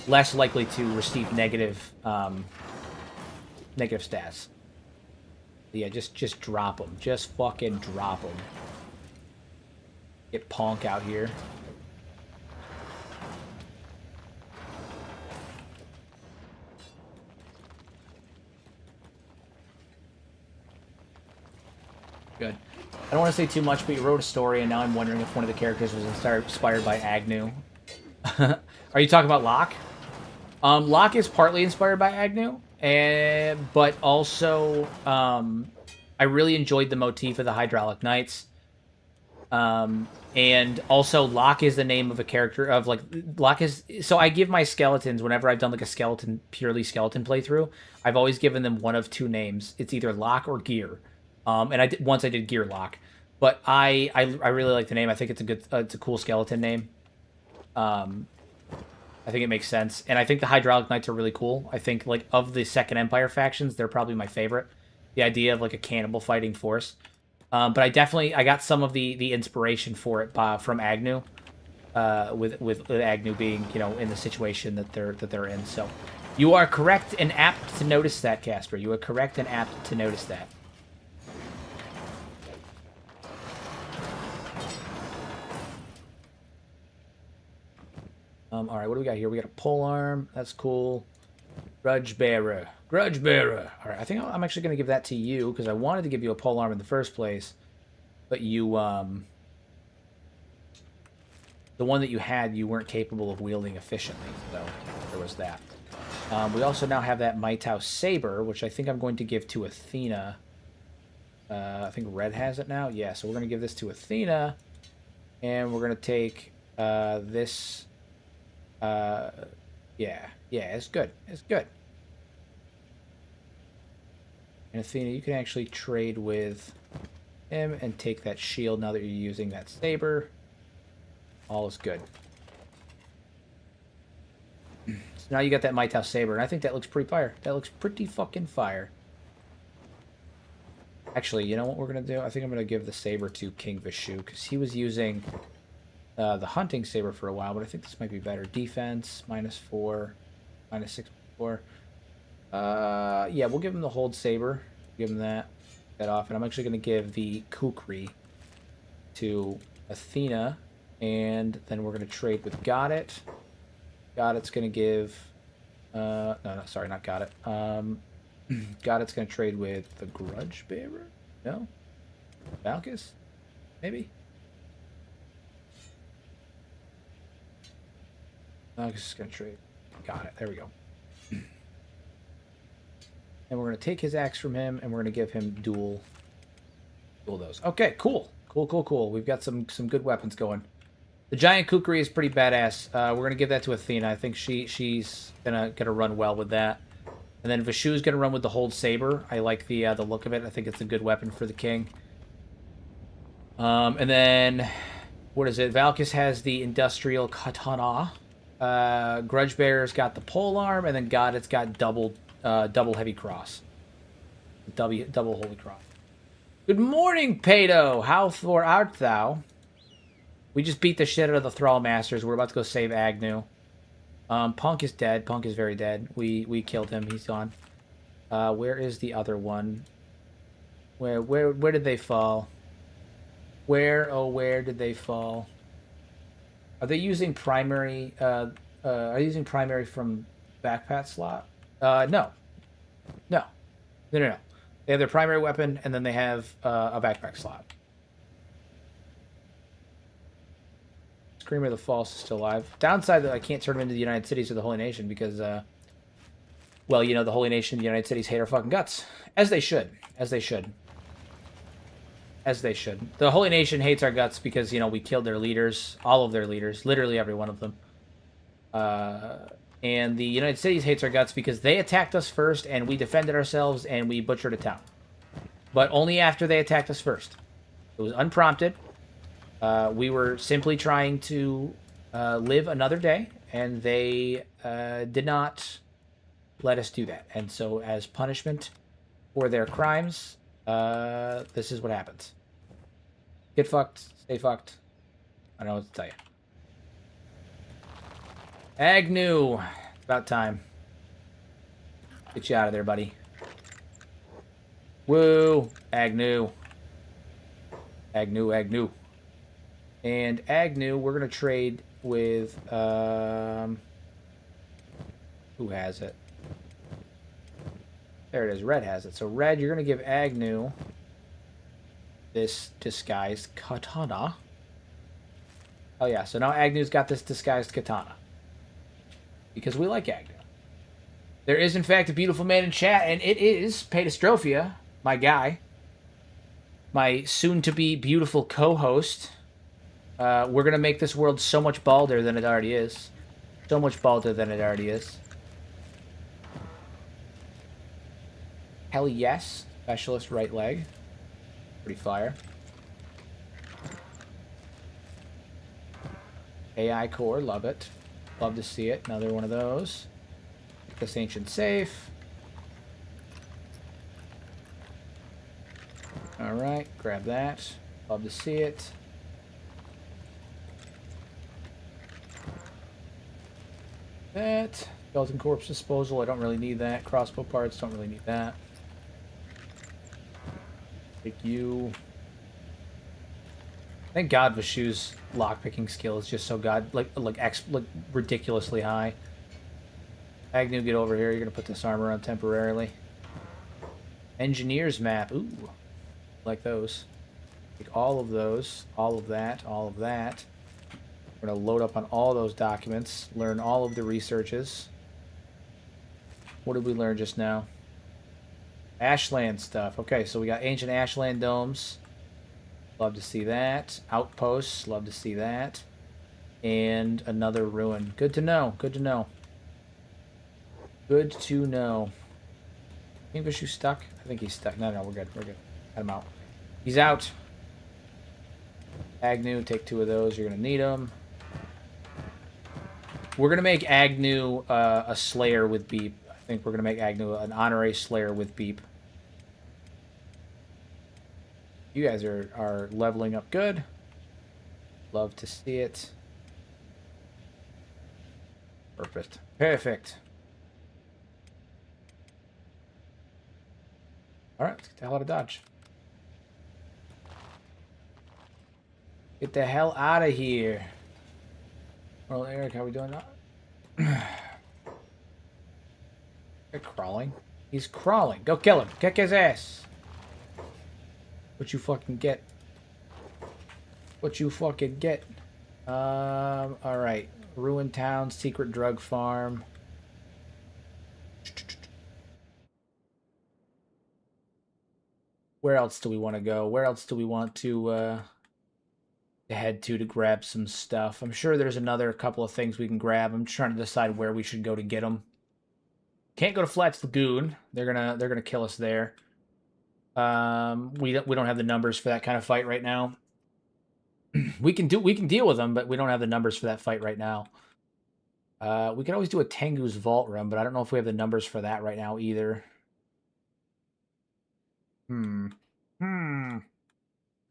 less likely to receive negative stats. Yeah, just drop them. Just fucking drop them. Get Ponk out here. Good. I don't want to say too much, but you wrote a story, and now I'm wondering if one of the characters was inspired by Agnew. Are you talking about Locke? Locke is partly inspired by Agnew, but also I really enjoyed the motif of the Hydraulic Knights. And also Locke is the name of a character of like Locke is. So I give my skeletons whenever I've done like a purely skeleton playthrough. I've always given them one of two names. It's either Locke or Gear. And once I did Gear Lock, but I really like the name. I think it's a cool skeleton name. I think it makes sense, and I think the Hydraulic Knights are really cool. I think like of the Second Empire factions, they're probably my favorite. The idea of like a cannibal fighting force, but I got some of the inspiration for it from Agnew, with Agnew being in the situation that they're in. So you are correct and apt to notice that, Casper. You are correct and apt to notice that. All right, what do we got here? We got a pole arm. That's cool. Grudge bearer. Grudge bearer. All right, I think I'm actually going to give that to you because I wanted to give you a pole arm in the first place, but you, the one that you had, you weren't capable of wielding efficiently, so there was that. We also now have that Maitau Saber, which I think I'm going to give to Athena. I think Red has it now. Yeah, so we're going to give this to Athena, and we're going to take this... yeah, it's good. It's good. And Athena, you can actually trade with him and take that shield now that you're using that saber. All is good. So now you got that Maitau Saber, and I think that looks pretty fire. That looks pretty fucking fire. Actually, you know what we're going to do? I think I'm going to give the saber to King Vishu, because he was using... the hunting saber for a while, but I think this might be better. Defense, -4, -6, yeah, we'll give him the hold saber. Give him that off. And I'm actually going to give the kukri to Athena. And then we're going to trade with Goddit. Goddit's going to give... no, sorry, not Goddit. Goddit's going to trade with the Grudge Bearer? No? Valkus? Maybe? I'm just going to trade. Got it. There we go. And we're going to take his axe from him, and we're going to give him dual those. Okay, cool. Cool. We've got some good weapons going. The giant kukri is pretty badass. We're going to give that to Athena. I think she's gonna run well with that. And then Vishu's going to run with the hold saber. I like the look of it. I think it's a good weapon for the king. And then, what is it? Valkus has the industrial katana. Grudge Bearer's got the pole arm, and then Goddit's got double heavy cross. Double holy cross. Good morning, Pato. How for art thou? We just beat the shit out of the Thrall Masters. We're about to go save Agnew. Punk is dead. Punk is very dead. We killed him. He's gone. Where is the other one? Where did they fall? Where did they fall? Are they using primary? Are they using primary from backpack slot? No, no, no. They have their primary weapon, and then they have a backpack slot. Screamer of the False is still alive. Downside that I can't turn him into the United Cities or the Holy Nation because, well, you know, the Holy Nation and the United Cities hate our fucking guts. As they should. As they should. As they should. The Holy Nation hates our guts because, you know, we killed their leaders. All of their leaders. Literally every one of them. And the United Cities hates our guts because they attacked us first and we defended ourselves and we butchered a town. But only after they attacked us first. It was unprompted. We were simply trying to live another day, and they did not let us do that. And so, as punishment for their crimes, this is what happens. Get fucked, stay fucked. I don't know what to tell you. Agnew! About time. Get you out of there, buddy. Woo! Agnew. Agnew. And Agnew, we're going to trade with, who has it? There it is. Red has it. So, Red, you're going to give Agnew this disguised katana. Oh, yeah. So now Agnew's got this disguised katana. Because we like Agnew. There is, in fact, a beautiful man in chat, and it is Pedastrophia, my guy. My soon-to-be beautiful co-host. We're going to make this world so much balder than it already is. So much balder than it already is. Hell yes. Specialist right leg. Pretty fire. AI core, love it. Love to see it. Another one of those. This ancient safe. Alright, grab that. Love to see it. That. Skeleton corpse disposal, I don't really need that. Crossbow parts, don't really need that. Take you. Thank God Vashu's lockpicking skill is just so ridiculously high. Agnew, get over here. You're gonna put this armor on temporarily. Engineer's map. Ooh. Like those. Take all of those. All of that. All of that. We're going to load up on all those documents. Learn all of the researches. What did we learn just now? Ashland stuff. Okay, so we got ancient Ashland domes. Love to see that. Outposts. Love to see that. And another ruin. Good to know. Good to know. Good to know. I think Vishu's stuck. I think he's stuck. No, we're good. We're good. Got him out. He's out. Agnew, take 2 of those. You're going to need them. We're going to make Agnew a Slayer with Beep. I think we're going to make Agnew an honorary Slayer with Beep. You guys are leveling up good. Love to see it. Perfect. Perfect. Alright, let's get the hell out of Dodge. Get the hell out of here. Well, Eric, how we doing now? They're crawling. He's crawling. Go kill him. Kick his ass. What you fucking get? What you fucking get? Alright. Ruined town, secret drug farm. Where else do we want to go? Where else do we want to head to grab some stuff? I'm sure there's another couple of things we can grab. I'm trying to decide where we should go to get them. Can't go to Flats Lagoon. They're gonna kill us there. We don't have the numbers for that kind of fight right now. we can deal with them, but we don't have the numbers for that fight right now. We can always do a Tengu's Vault run, but I don't know if we have the numbers for that right now either.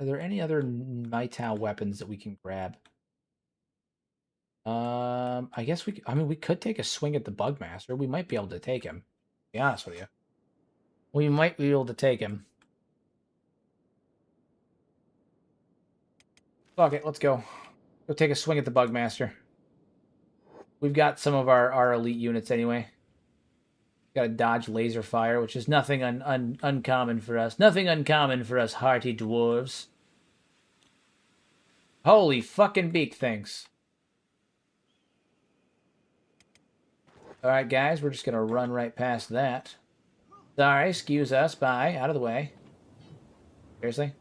Are there any other Nighttown weapons that we can grab? I guess I mean, we could take a swing at the Bugmaster. We might be able to take him. To be honest with you, we might be able to take him. Fuck it, let's go. Go take a swing at the Bugmaster. We've got some of our elite units anyway. Got to dodge laser fire, which is nothing uncommon for us. Nothing uncommon for us hearty dwarves. Holy fucking beak things. Alright, guys, we're just going to run right past that. Sorry, excuse us. Bye. Out of the way. Seriously?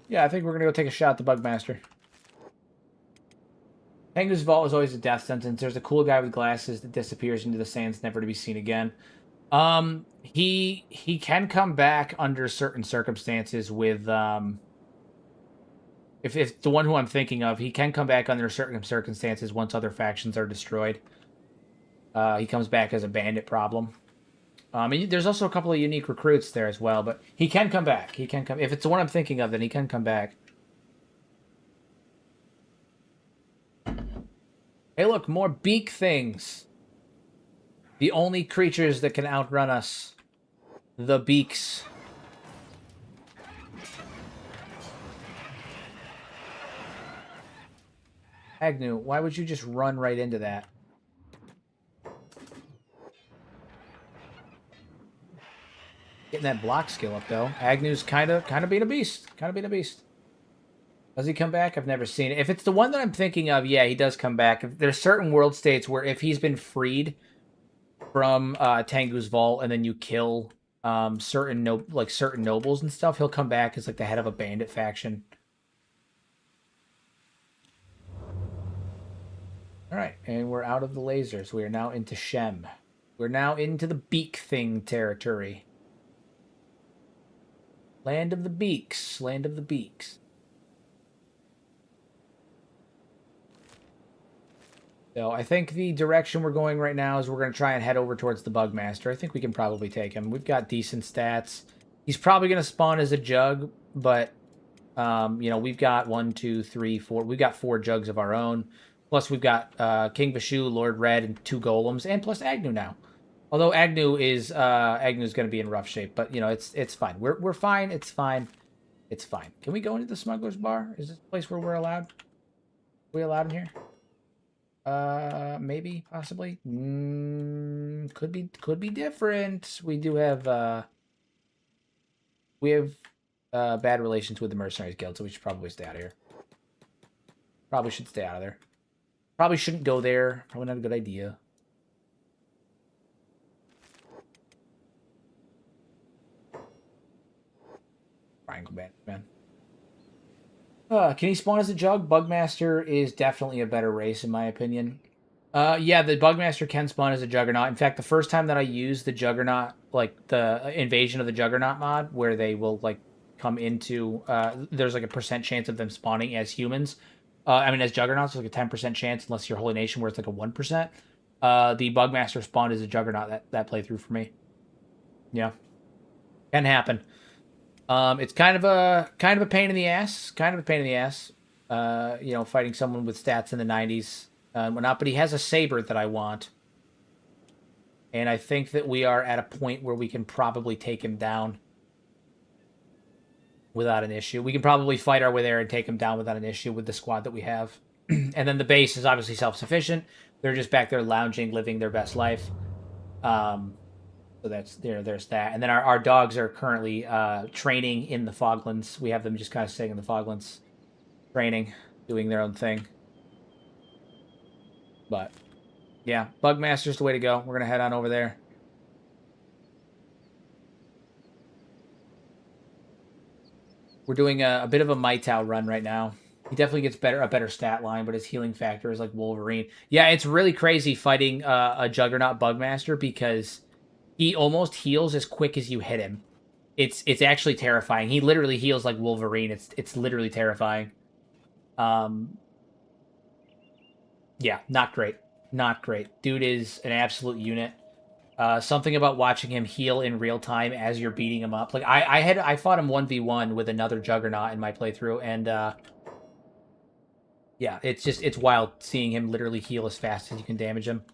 Yeah, I think we're going to go take a shot at the Bugmaster. Tengu's Vault is always a death sentence. There's a cool guy with glasses that disappears into the sands, never to be seen again. He can come back under certain circumstances with if the one who I'm thinking of, he can come back under certain circumstances once other factions are destroyed. He comes back as a bandit problem. There's also a couple of unique recruits there as well, but he can come back. He can come if it's the one I'm thinking of, then he can come back. Hey, look, more beak things. The only creatures that can outrun us. The beaks. Agnew, why would you just run right into that? Getting that block skill up, though. Agnew's kind of being a beast. Kind of being a beast. Does he come back? I've never seen it. If it's the one that I'm thinking of, yeah, he does come back. There's certain world states where if he's been freed from Tengu's Vault and then you kill certain nobles and stuff, he'll come back as like the head of a bandit faction. All right, and we're out of the lasers. We are now into Shem. We're now into the beak thing territory. Land of the beaks. Land of the beaks. So I think the direction we're going right now is we're going to try and head over towards the Bugmaster. I think we can probably take him. We've got decent stats. He's probably going to spawn as a jug, but, we've got 1, 2, 3, 4. We've got 4 jugs of our own. Plus we've got King Vashu, Lord Red, and 2 golems, and plus Agnew now. Although Agnew's going to be in rough shape, but, it's fine. We're fine. It's fine. It's fine. Can we go into the Smuggler's Bar? Is this a place where we're allowed? Are we allowed in here? Maybe, possibly. Could be different. We do have bad relations with the Mercenaries Guild, so we should probably stay out of here. Probably should stay out of there. Probably shouldn't go there. Probably not a good idea. Triangle Bandit, man. Can he spawn as a jug? Bugmaster is definitely a better race, in my opinion. Yeah, the Bugmaster can spawn as a Juggernaut. In fact, the first time that I used the Juggernaut, like the Invasion of the Juggernaut mod, where they will like come into, there's like a % chance of them spawning as humans. As Juggernauts, there's like a 10% chance, unless you're Holy Nation, where it's like a 1%. The Bugmaster spawned as a Juggernaut that playthrough for me. Yeah, can happen. It's kind of a pain in the ass. Kind of a pain in the ass. Fighting someone with stats in the 90s and whatnot. But he has a saber that I want, and I think that we are at a point where we can probably take him down without an issue. We can probably fight our way there and take him down without an issue with the squad that we have. And then the base is obviously self-sufficient. They're just back there lounging, living their best life. So there's that. And then our dogs are currently training in the Foglands. We have them just kind of sitting in the Foglands, training, doing their own thing. But, yeah, Bugmaster's the way to go. We're going to head on over there. We're doing a bit of a Maitao run right now. He definitely gets a better stat line, but his healing factor is like Wolverine. Yeah, it's really crazy fighting a Juggernaut Bugmaster because he almost heals as quick as you hit him. It's actually terrifying. He literally heals like Wolverine. It's literally terrifying. Yeah, not great. Not great. Dude is an absolute unit. Something about watching him heal in real time as you're beating him up. Like I fought him 1v1 with another Juggernaut in my playthrough, and yeah, it's wild seeing him literally heal as fast as you can damage him.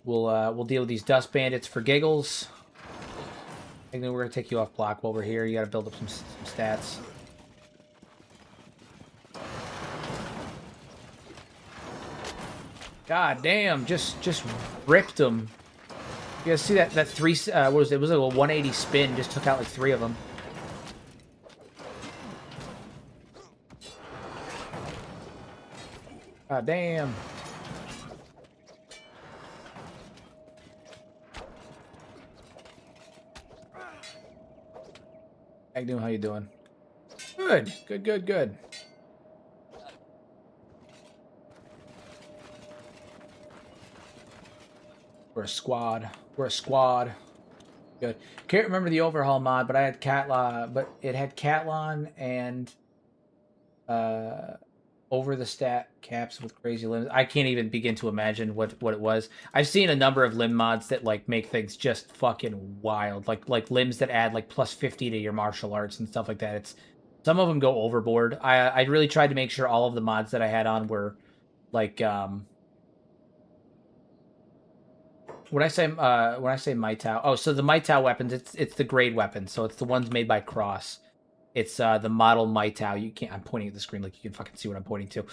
We'll deal with these dust bandits for giggles. I think we're gonna take you off block while we're here. You gotta build up some stats. God damn, just ripped them. You guys see that three? What was it? It was like a 180 spin. Just took out like 3 of them. God damn. Agnew, how you doing? Good, good, good, good. We're a squad. We're a squad. Good. Can't remember the overhaul mod, but I had Catlon, but it had Catlon and over the stat caps with crazy limbs. I can't even begin to imagine what it was. I've seen a number of limb mods that like make things just fucking wild. Like limbs that add like plus 50 to your martial arts and stuff like that. It's some of them go overboard. I really tried to make sure all of the mods that I had on were like when I say Maitao, oh, so the Maitao weapons, it's the grade weapon, so it's the ones made by Cross. It's the model Maitao. You can't. I'm pointing at the screen like you can fucking see what I'm pointing to.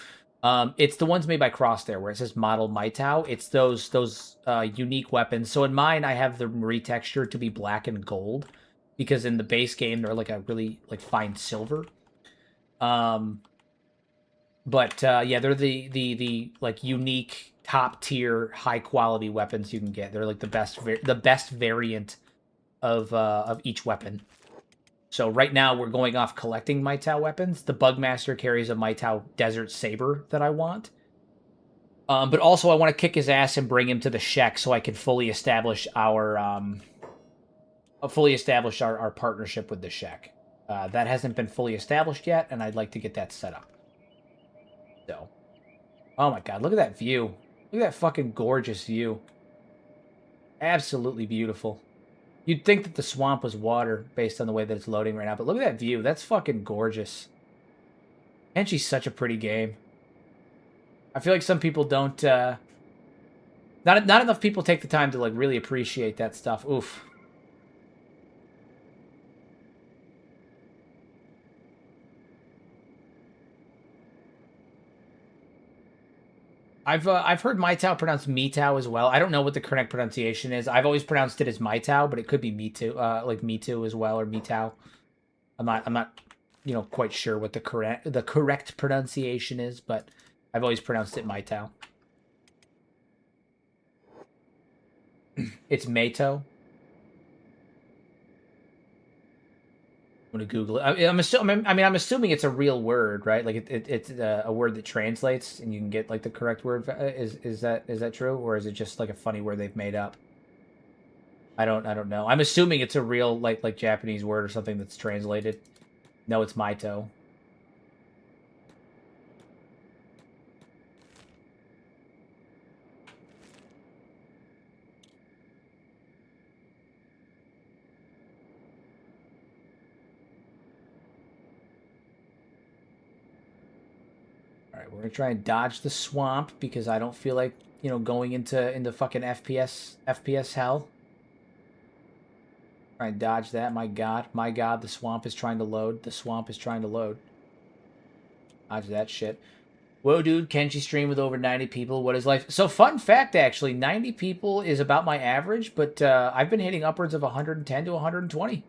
It's the ones made by Cross there, where it says model Maitao. It's those unique weapons. So in mine, I have them retextured to be black and gold, because in the base game they're like a really like fine silver. But yeah, they're the like unique top tier high quality weapons you can get. They're like the best variant of each weapon. So right now we're going off collecting Maitao weapons. The Bugmaster carries a Maitao Desert Saber that I want. But also I want to kick his ass and bring him to the Shek so I can fully establish our partnership with the Shek. That hasn't been fully established yet, and I'd like to get that set up. So, oh my god, look at that view. Look at that fucking gorgeous view. Absolutely beautiful. You'd think that the swamp was water based on the way that it's loading right now, but look at that view. That's fucking gorgeous. Kenshi's such a pretty game. I feel like some people don't, not enough people take the time to, like, really appreciate that stuff. Oof. I've heard Maitao pronounced Metao as well. I don't know what the correct pronunciation is. I've always pronounced it as Maitao, but it could be Metoo, like Metoo as well, or Metao. I'm not, quite sure what the correct pronunciation is, but I've always pronounced it Maitao. It's Mato. I'm gonna Google it. I'm assuming it's a real word, right? Like it's a word that translates, and you can get like the correct word. Is that true, or is it just like a funny word they've made up? I don't know. I'm assuming it's a real like Japanese word or something that's translated. No, it's Maito. Alright, we're gonna try and dodge the swamp because I don't feel like, going into fucking FPS hell. Try and dodge that. My god, the swamp is trying to load. The swamp is trying to load. Dodge that shit. Whoa, dude, Kenshi stream with over 90 people. What is life? So, fun fact, actually, 90 people is about my average, but I've been hitting upwards of 110 to 120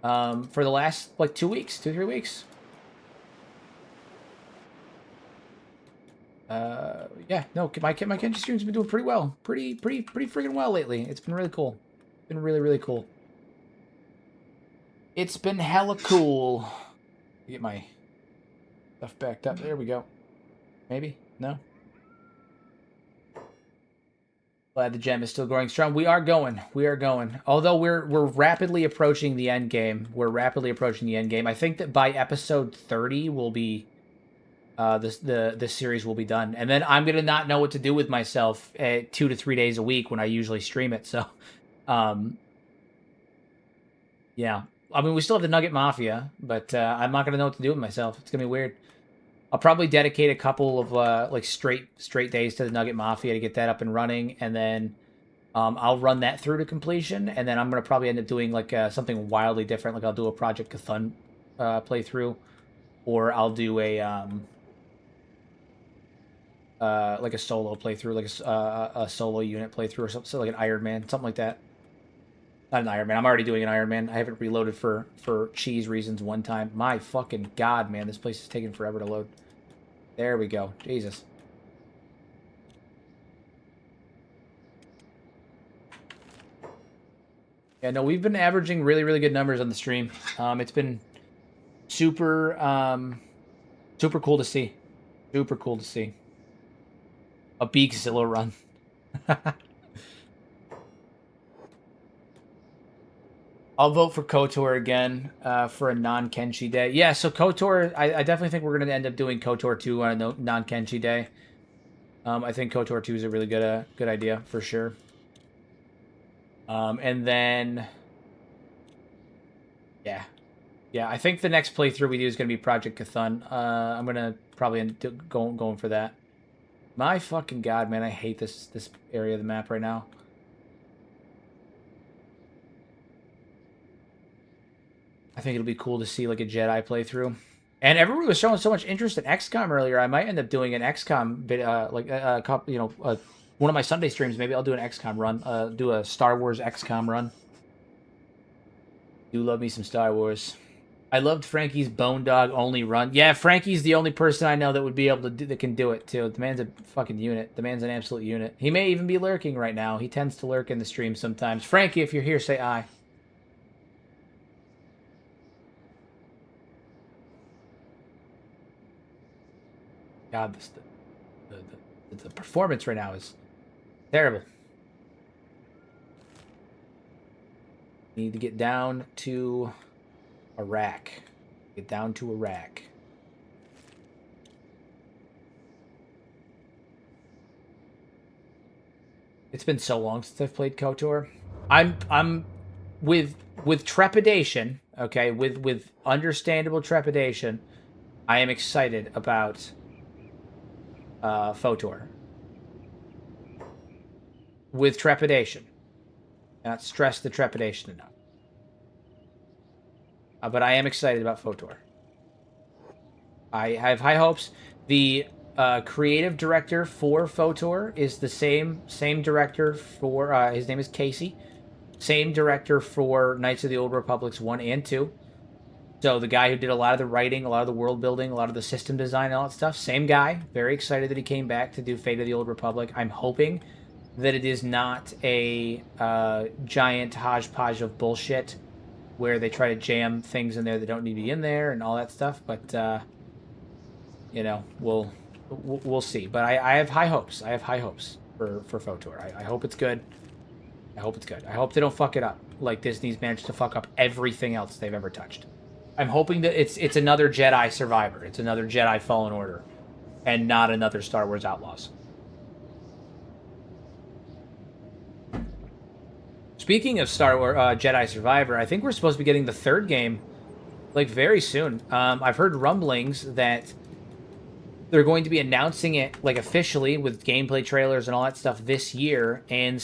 for the last, like, 2 weeks, 3 weeks. Yeah, no, my Kenshi stream's been doing pretty well. Pretty freaking well lately. It's been really cool. It's been really, really cool. It's been hella cool. Get my stuff backed up. There we go. Maybe? No? Glad the gem is still growing strong. We are going. We are going. Although we're rapidly approaching the end game. We're rapidly approaching the end game. I think that by episode 30 we'll be this series will be done, and then I'm gonna not know what to do with myself 2 to 3 days a week when I usually stream it. So, yeah, I mean, we still have the Nugget Mafia, but I'm not gonna know what to do with myself. It's gonna be weird. I'll probably dedicate a couple of like straight days to the Nugget Mafia to get that up and running, and then I'll run that through to completion, and then I'm gonna probably end up doing like something wildly different. Like I'll do a Project Cthulhu playthrough, or I'll do a like a solo playthrough, like a solo unit playthrough, or something, so like an Iron Man, something like that. Not an Iron Man. I'm already doing an Iron Man. I haven't reloaded for cheese reasons one time. My fucking god, man, this place is taking forever to load. There we go. Jesus. Yeah, no, we've been averaging really, really good numbers on the stream. It's been super, super cool to see. Super cool to see. A Beakzilla run. I'll vote for KOTOR again for a non-Kenshi day. Yeah, so KOTOR, I definitely think we're going to end up doing KOTOR 2 on a non-Kenshi day. I think KOTOR 2 is a really good idea, for sure. And then... Yeah. Yeah, I think the next playthrough we do is going to be Project Cthulhu. I'm going to probably end up going for that. My fucking god, man, I hate this area of the map right now. I think it'll be cool to see like a Jedi playthrough. And everyone was showing so much interest in XCOM earlier. I might end up doing an XCOM bit, one of my Sunday streams. Maybe I'll do an XCOM run. Do a Star Wars XCOM run. Do love me some Star Wars. I loved Frankie's Bone Dog only run. Yeah, Frankie's the only person I know that would be able to that can do it too. The man's a fucking unit. The man's an absolute unit. He may even be lurking right now. He tends to lurk in the stream sometimes. Frankie, if you're here, say aye. God, the performance right now is terrible. Need to get down to Iraq. Get down to Iraq. It's been so long since I've played KOTOR. I'm with trepidation, okay, with understandable trepidation. I am excited about FOTOR. With trepidation. Not stress the trepidation enough. But I am excited about FOTOR. I have high hopes. The creative director for FOTOR is the same director for... his name is Casey. Same director for Knights of the Old Republics 1 and 2. So the guy who did a lot of the writing, a lot of the world building, a lot of the system design, and all that stuff, same guy. Very excited that he came back to do Fate of the Old Republic. I'm hoping that it is not a giant hodgepodge of bullshit where they try to jam things in there that don't need to be in there and all that stuff. But you know, we'll see. But I have high hopes. I have high hopes for FOTOR. I hope it's good. I hope it's good. I hope they don't fuck it up like Disney's managed to fuck up everything else they've ever touched. I'm hoping that it's another Jedi Survivor. It's another Jedi Fallen Order. And not another Star Wars Outlaws. Speaking of Star Wars Jedi Survivor, I think we're supposed to be getting the third game like very soon. I've heard rumblings that they're going to be announcing it like officially with gameplay trailers and all that stuff this year. And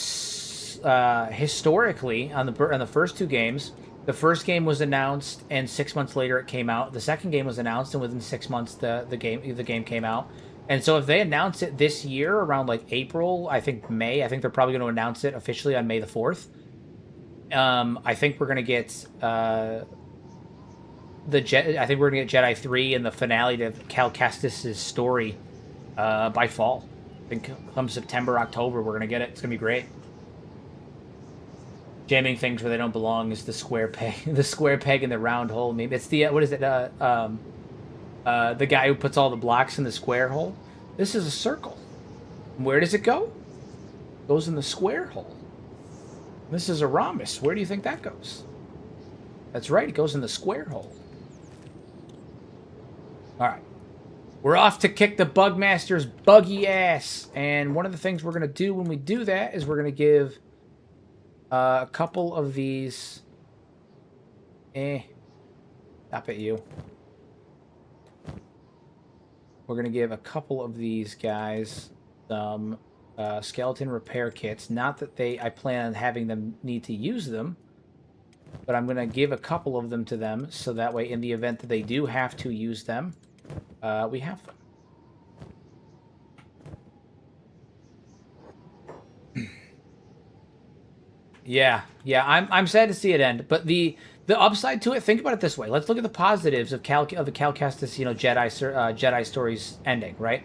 historically, on the first two games, the first game was announced, and 6 months later it came out. The second game was announced, and within 6 months the game came out. And so if they announce it this year around like April, I think May, I think they're probably going to announce it officially on May the 4th. I think we're going to get I think we're going to get Jedi 3 and the finale to Cal Kestis' story by fall. I think come September, October, we're going to get it. It's going to be great. Jamming things where they don't belong is the square peg, the square peg in the round hole. Maybe it's the what is it? The guy who puts all the blocks in the square hole. This is a circle. Where does it go? It goes in the square hole. This is a rhombus. Where do you think that goes? That's right. It goes in the square hole. All right. We're off to kick the Bugmaster's buggy ass. And one of the things we're going to do when we do that is we're going to give a couple of these... Stop at you. We're going to give a couple of these guys some skeleton repair kits. Not that I plan on having them need to use them, but I'm going to give a couple of them to them, so that way in the event that they do have to use them, we have them. Yeah, I'm sad to see it end, but the upside to it, think about it this way. Let's look at the positives of the Cal Kestis, Jedi stories ending, right?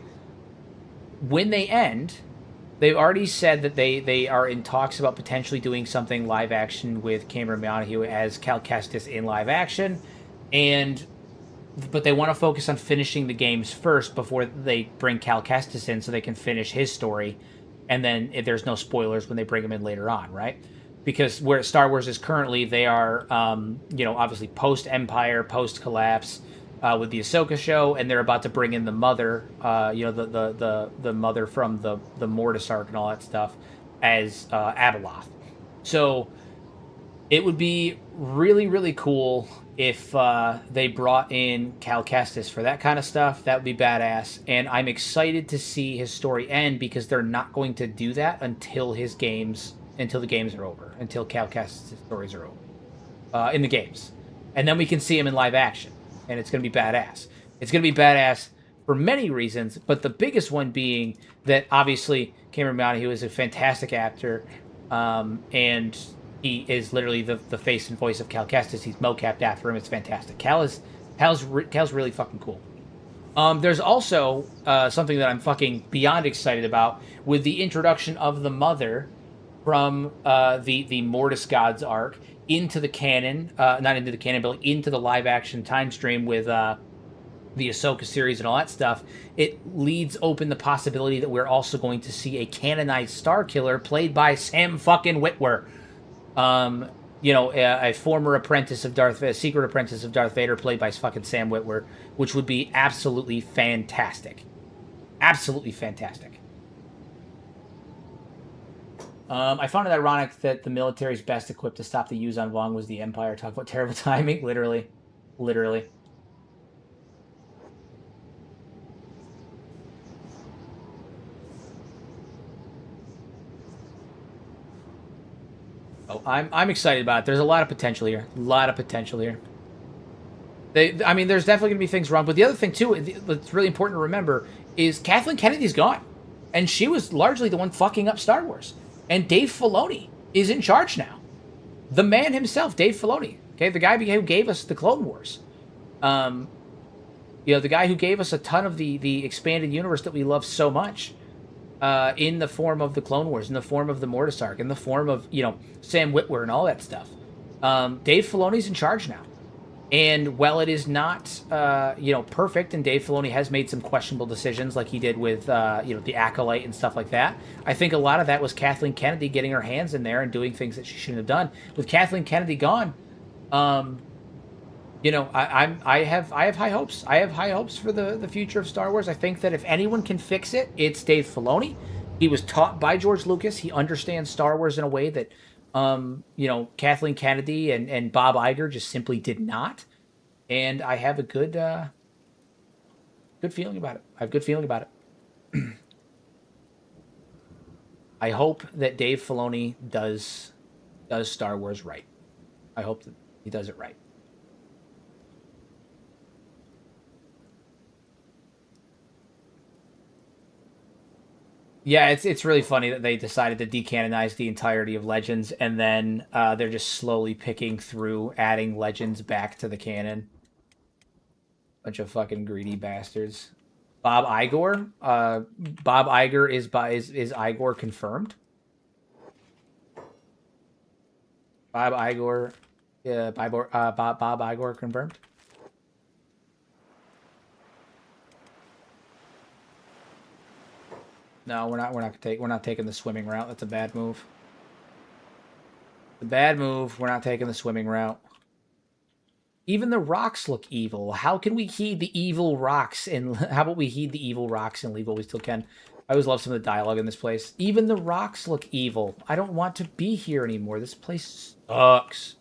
When they end, they've already said that they are in talks about potentially doing something live action with Cameron Monaghan as Cal Kestis in live action, but they want to focus on finishing the games first before they bring Cal Kestis in, so they can finish his story, and then if there's no spoilers when they bring him in later on, right? Because where Star Wars is currently, they are, obviously post-Empire, post-collapse, with the Ahsoka show, and they're about to bring in the mother, the mother from the Mortis arc and all that stuff, as Abeloth. So it would be really, really cool if they brought in Cal Kestis for that kind of stuff. That would be badass, and I'm excited to see his story end, because they're not going to do that until the games are over, until Cal Kestis' stories are over in the games, and then we can see him in live action, and it's going to be badass. It's going to be badass for many reasons, but the biggest one being that obviously Cameron Monaghan is a fantastic actor, and he is literally the face and voice of Cal Kestis. He's mocapped after him. It's fantastic. Cal's really fucking cool. There's also something that I'm fucking beyond excited about with the introduction of the mother from the Mortis Gods arc into the canon, not into the canon, but into the live action time stream with the Ahsoka series and all that stuff. It leads open the possibility that we're also going to see a canonized Star Killer played by Sam fucking Witwer. A former apprentice of a secret apprentice of Darth Vader, played by fucking Sam Witwer, which would be absolutely fantastic. Absolutely fantastic. I found it ironic that the military's best equipped to stop the Yuuzhan Vong was the Empire. Talk about terrible timing. Literally. Oh, I'm excited about it. There's a lot of potential here. There's definitely going to be things wrong. But the other thing, too, that's really important to remember, is Kathleen Kennedy's gone. And she was largely the one fucking up Star Wars. And Dave Filoni is in charge now. The man himself, Dave Filoni. Okay, the guy who gave us the Clone Wars. The guy who gave us a ton of the expanded universe that we love so much. In the form of the Clone Wars, in the form of the Mortis arc, in the form of, Sam Witwer and all that stuff. Dave Filoni's in charge now. And while it is not, perfect, and Dave Filoni has made some questionable decisions like he did with, the Acolyte and stuff like that, I think a lot of that was Kathleen Kennedy getting her hands in there and doing things that she shouldn't have done. With Kathleen Kennedy gone, I have high hopes. I have high hopes for the future of Star Wars. I think that if anyone can fix it, it's Dave Filoni. He was taught by George Lucas. He understands Star Wars in a way that, Kathleen Kennedy and Bob Iger just simply did not. And I have a good feeling about it. I have a good feeling about it. I hope that Dave Filoni does Star Wars right. I hope that he does it right. Yeah, it's really funny that they decided to decanonize the entirety of Legends, and then they're just slowly picking through, adding Legends back to the canon. Bunch of fucking greedy bastards. Bob Iger. Bob Iger is Igor confirmed? Bob Iger. Bob Iger confirmed. No, we're not taking the swimming route. That's a bad move. The bad move. We're not taking the swimming route. Even the rocks look evil. How can we heed the evil rocks? And how about we heed the evil rocks and leave what we still can? I always love some of the dialogue in this place. Even the rocks look evil. I don't want to be here anymore. This place sucks.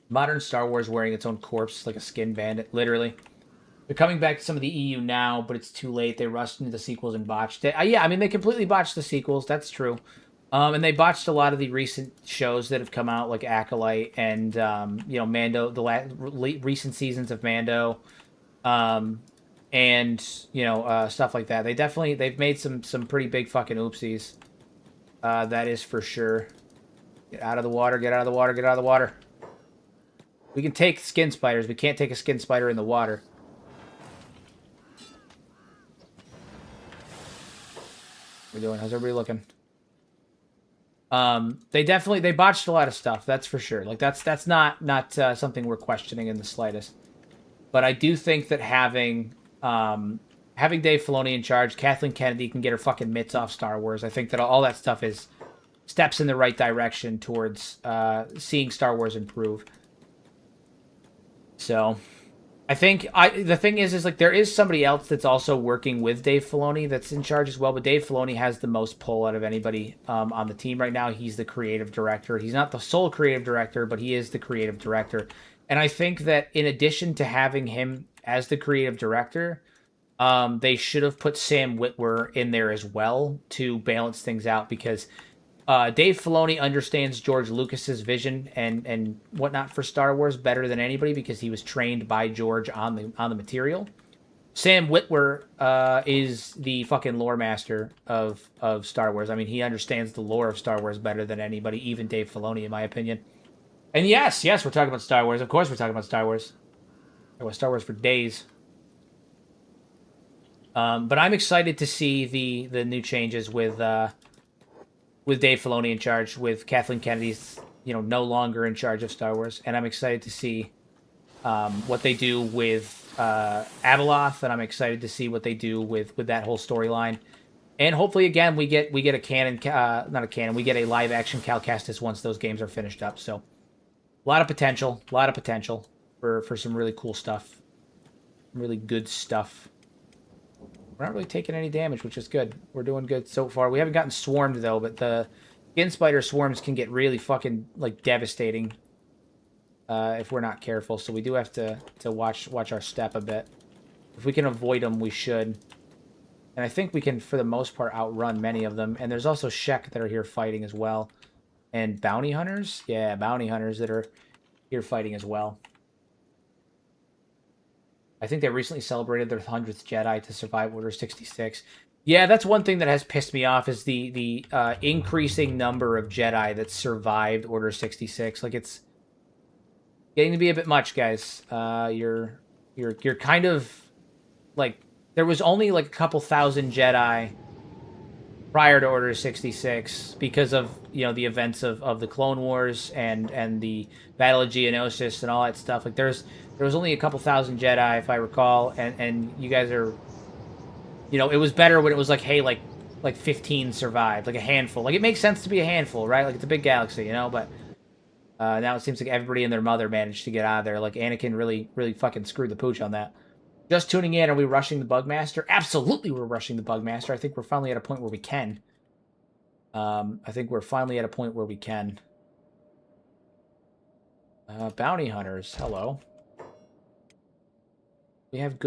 Modern Star Wars wearing its own corpse like a skin bandit, literally. They're coming back to some of the EU now, but it's too late. They rushed into the sequels and botched it. Yeah, I mean, they completely botched the sequels. That's true. And they botched a lot of the recent shows that have come out, like Acolyte and, Mando, recent seasons of Mando. And, stuff like that. They've made some pretty big fucking oopsies. That is for sure. Get out of the water, get out of the water, get out of the water. We can take skin spiders. We can't take a skin spider in the water. What are we doing? How's everybody looking? They botched a lot of stuff. That's for sure. Like that's not something we're questioning in the slightest. But I do think that having Dave Filoni in charge, Kathleen Kennedy can get her fucking mitts off Star Wars. I think that all that stuff is steps in the right direction towards seeing Star Wars improve. So, I think the thing is like there is somebody else that's also working with Dave Filoni that's in charge as well. But Dave Filoni has the most pull out of anybody on the team right now. He's the creative director. He's not the sole creative director, but he is the creative director. And I think that in addition to having him as the creative director, they should have put Sam Witwer in there as well to balance things out because Dave Filoni understands George Lucas's vision and whatnot for Star Wars better than anybody because he was trained by George on the material. Sam Witwer is the fucking lore master of Star Wars. I mean, he understands the lore of Star Wars better than anybody, even Dave Filoni, in my opinion. And yes, we're talking about Star Wars. Of course, we're talking about Star Wars. Talk about Star Wars for days. But I'm excited to see the new changes with Dave Filoni in charge, with Kathleen Kennedy's, no longer in charge of Star Wars, and I'm excited to see what they do with Abeloth, and I'm excited to see what they do with that whole storyline, and hopefully again we get a canon, not a canon, we get a live action Cal Kestis once those games are finished up. So a lot of potential for some really cool stuff, really good stuff. We're not really taking any damage, which is good. We're doing good so far. We haven't gotten swarmed, though, but the skin spider swarms can get really fucking, devastating if we're not careful. So we do have to watch our step a bit. If we can avoid them, we should. And I think we can, for the most part, outrun many of them. And there's also Shek that are here fighting as well. And bounty hunters? Yeah, bounty hunters that are here fighting as well. I think they recently celebrated their 100th Jedi to survive Order 66. Yeah, that's one thing that has pissed me off is the increasing number of Jedi that survived Order 66. Like, it's getting to be a bit much, guys. You're kind of like there was only like a couple thousand Jedi prior to Order 66 because of the events of the Clone Wars and the Battle of Geonosis and all that stuff. Like there was only a couple thousand Jedi, if I recall, and you guys are, it was better when it was like, hey, like 15 survived, like a handful. Like it makes sense to be a handful, right? Like it's a big galaxy, but now it seems like everybody and their mother managed to get out of there. Like Anakin really fucking screwed the pooch on that. Just tuning in, are we rushing the Bugmaster? Absolutely, we're rushing the Bugmaster. I think we're finally at a point where we can. Bounty hunters, hello. We have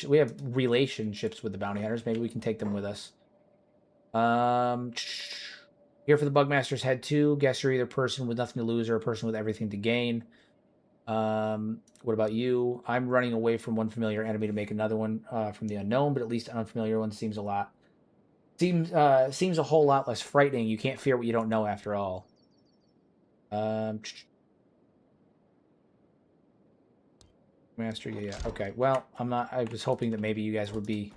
we have relationships with the bounty hunters. Maybe we can take them with us. Here for the Bugmaster's head too. Guess you're either a person with nothing to lose or a person with everything to gain. What about you? I'm running away from one familiar enemy to make another one from the unknown, but at least an unfamiliar one seems seems a whole lot less frightening. You can't fear what you don't know after all. Master, yeah. Okay, well, I was hoping that maybe you guys would be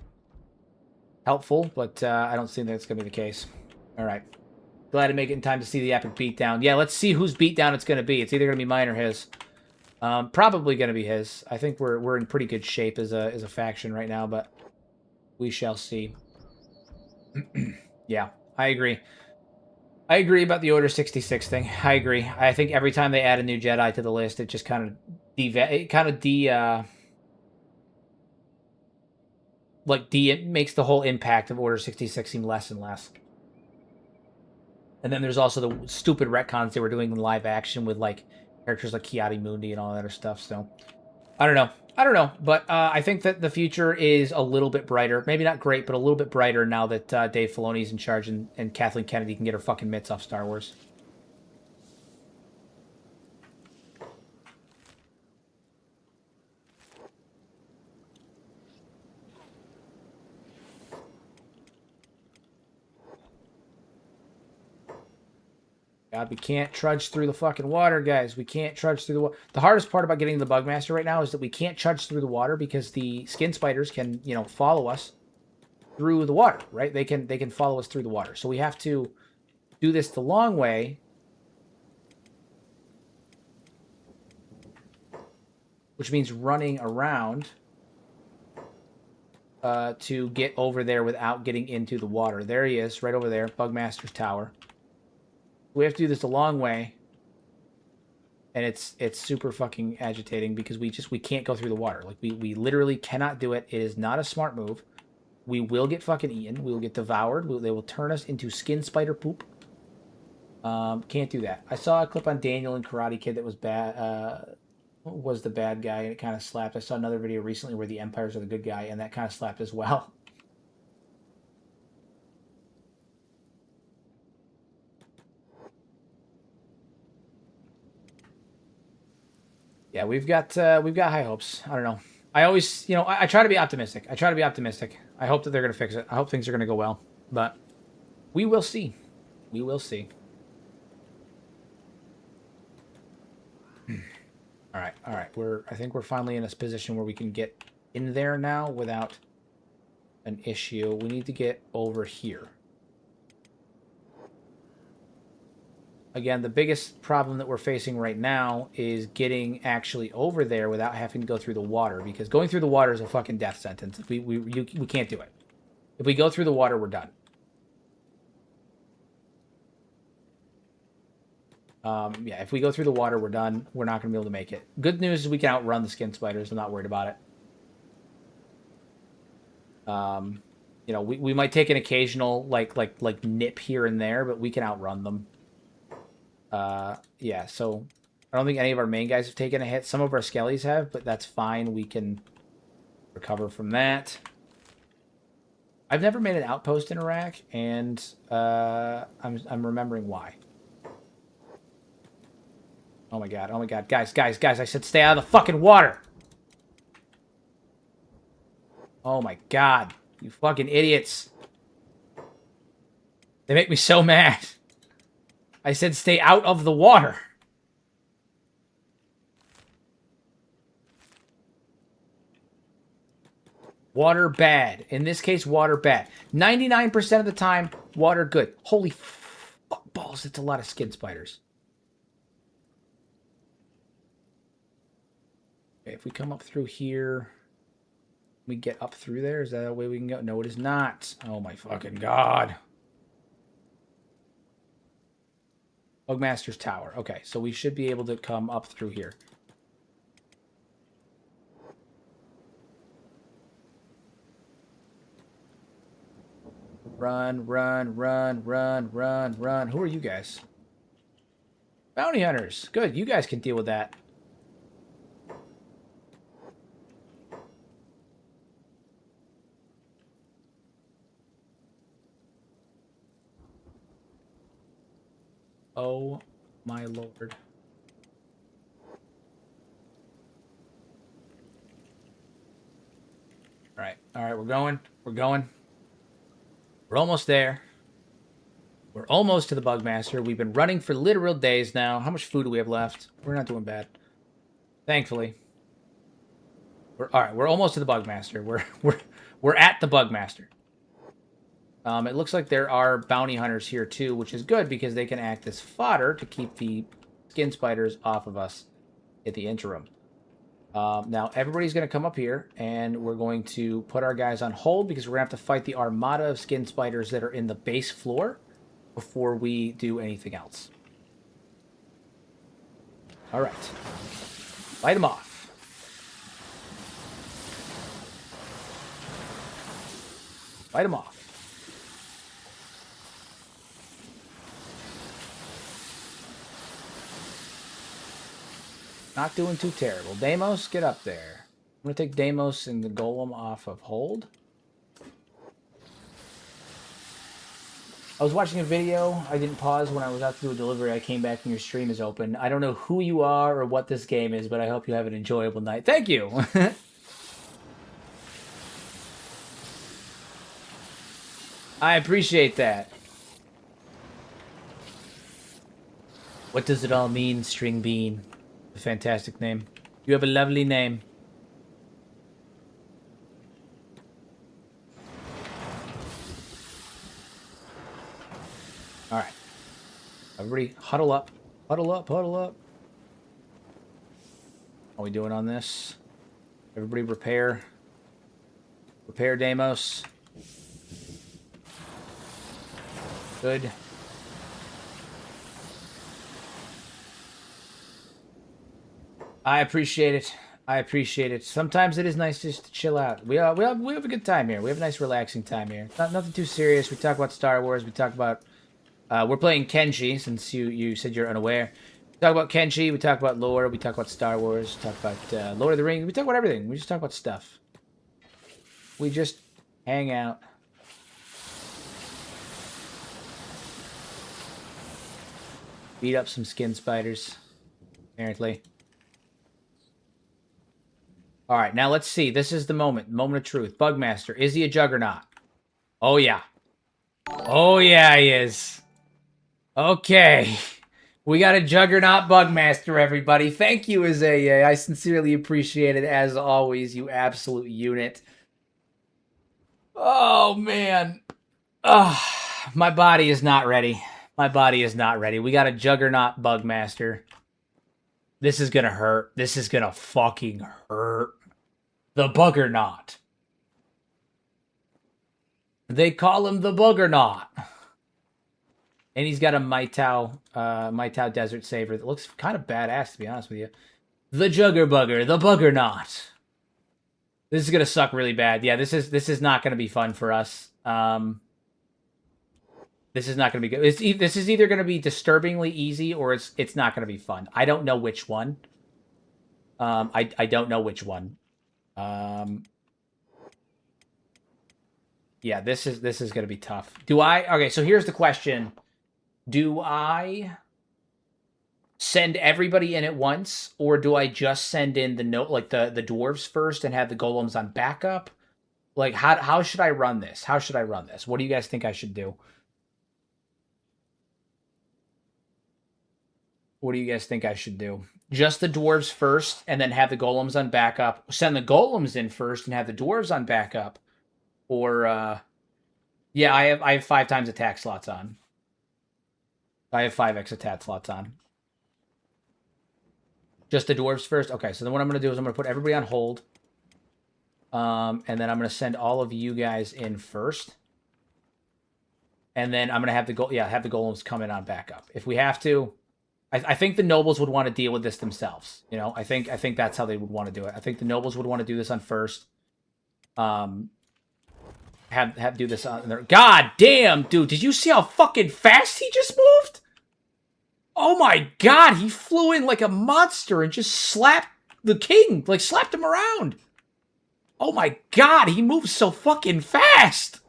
helpful, but I don't think that's going to be the case. All right. Glad to make it in time to see the epic beatdown. Yeah, let's see whose beatdown it's going to be. It's either going to be mine or his. Probably going to be his. I think we're in pretty good shape as a faction right now, but we shall see. Yeah, I agree. I agree about the Order 66 thing. I agree. I think every time they add a new Jedi to the list, it just kind of it makes the whole impact of Order 66 seem less and less. And then there's also the stupid retcons they were doing in live action with like characters like Kiadi Mundi and all that other stuff. So I don't know, but I think that the future is a little bit brighter. Maybe not great, but a little bit brighter now that Dave Filoni's in charge and Kathleen Kennedy can get her fucking mitts off Star Wars. God, we can't trudge through the fucking water, guys. We can't trudge through the water. The hardest part about getting the Bugmaster right now is that we can't trudge through the water because the skin spiders can, follow us through the water, right? They can follow us through the water. So we have to do this the long way, which means running around to get over there without getting into the water. There he is, right over there, Bugmaster's Tower. We have to do this a long way, and it's super fucking agitating because we can't go through the water. Like we literally cannot do it. It is not a smart move. We will get fucking eaten. We will get devoured. They will turn us into skin spider poop. Can't do that. I saw a clip on Daniel and Karate Kid that was bad. Was the bad guy, and it kind of slapped. I saw another video recently where the Empires are the good guy, and that kind of slapped as well. Yeah, we've got high hopes. I don't know. I always, I try to be optimistic. I hope that they're going to fix it. I hope things are going to go well. But we will see. We will see. All right. I think we're finally in a position where we can get in there now without an issue. We need to get over here. Again, the biggest problem that we're facing right now is getting actually over there without having to go through the water, because going through the water is a fucking death sentence. We can't do it. If we go through the water, we're done. Yeah, if we go through the water, we're done. We're not going to be able to make it. Good news is we can outrun the skin spiders. I'm not worried about it. We might take an occasional like nip here and there, but we can outrun them. Yeah, so I don't think any of our main guys have taken a hit. Some of our skellies have, but that's fine. We can recover from that. I've never made an outpost in Iraq, and I'm remembering why. Oh my god, guys, I said stay out of the fucking water! Oh my god, you fucking idiots. They make me so mad. I said stay out of the water. Water bad. In this case, water bad. 99% of the time, water good. Holy fuck balls, it's a lot of skin spiders. Okay, if we come up through here, we get up through there. Is that a way we can go? No, it is not. Oh my fucking god. Bugmaster's Tower. Okay, so we should be able to come up through here. Run. Who are you guys? Bounty hunters. Good, you guys can deal with that. Oh my lord. All right, we're going. We're almost there. We're almost to the Bugmaster. We've been running for literal days now. How much food do we have left? We're not doing bad. Thankfully. All right, we're almost to the Bugmaster. We're at the Bugmaster. It looks like there are bounty hunters here too, which is good because they can act as fodder to keep the skin spiders off of us at the interim. Now, everybody's going to come up here, and we're going to put our guys on hold because we're going to have to fight the armada of skin spiders that are in the base floor. before we do anything else. All right. Light them off. Light them off. Not doing too terrible. Deimos, get up there. I'm going to take Deimos and the Golem off of hold. I was watching a video. I didn't pause when I was out to do a delivery. I came back and your stream is open. I don't know who you are or what this game is, but I hope you have an enjoyable night. Thank you. I appreciate that. What does it all mean, String Bean? A fantastic name. You have a lovely name. All right. Everybody huddle up. Huddle up, huddle up. How are we doing on this? Everybody repair. Repair Deimos. Good. I appreciate it. I appreciate it. Sometimes it is nice just to chill out. We have a good time here. We have a nice relaxing time here. Nothing too serious. We talk about Star Wars. We talk about we're playing Kenshi, since you said you're unaware. We talk about Kenshi. We talk about lore. We talk about Star Wars. We talk about Lord of the Rings. We talk about everything. We just talk about stuff. We just hang out. Beat up some skin spiders, apparently. All right, now let's see. This is the moment. Moment of truth. Bugmaster. Is he a juggernaut? Oh, yeah. Oh, yeah, he is. Okay. We got a juggernaut Bugmaster, everybody. Thank you, Isaiah. I sincerely appreciate it, as always, you absolute unit. Oh, man. Oh, my body is not ready. My body is not ready. We got a juggernaut Bugmaster. This is gonna hurt. This is gonna fucking hurt. The Buggernaut. They call him the Buggernaut. And he's got a Maitao Desert Saver that looks kind of badass, to be honest with you. The Juggerbugger, the Buggernaut. This is gonna suck really bad. Yeah, this is not gonna be fun for us. This is not going to be good. This is either going to be disturbingly easy or it's not going to be fun. I don't know which one. I don't know which one. Yeah, this is going to be tough. Okay, so here's the question. Do I send everybody in at once, or do I just send in the dwarves first and have the golems on backup? Like, how should I run this? How should I run this? What do you guys think I should do? What do you guys think I should do? Just the dwarves first, and then have the golems on backup. Send the golems in first, and have the dwarves on backup. Or, yeah, I have 5 times attack slots on. I have 5x attack slots on. Just the dwarves first? Okay, so then what I'm going to do is I'm going to put everybody on hold. And then I'm going to send all of you guys in first. And then I'm going to have the golems come in on backup. If we have to... I think the nobles would want to deal with this themselves. You know, I think that's how they would want to do it. I think the nobles would want to do this on first. Have do this on there. God damn, dude! Did you see how fucking fast he just moved? Oh my god, he flew in like a monster and just slapped the king, like slapped him around. Oh my god, he moves so fucking fast.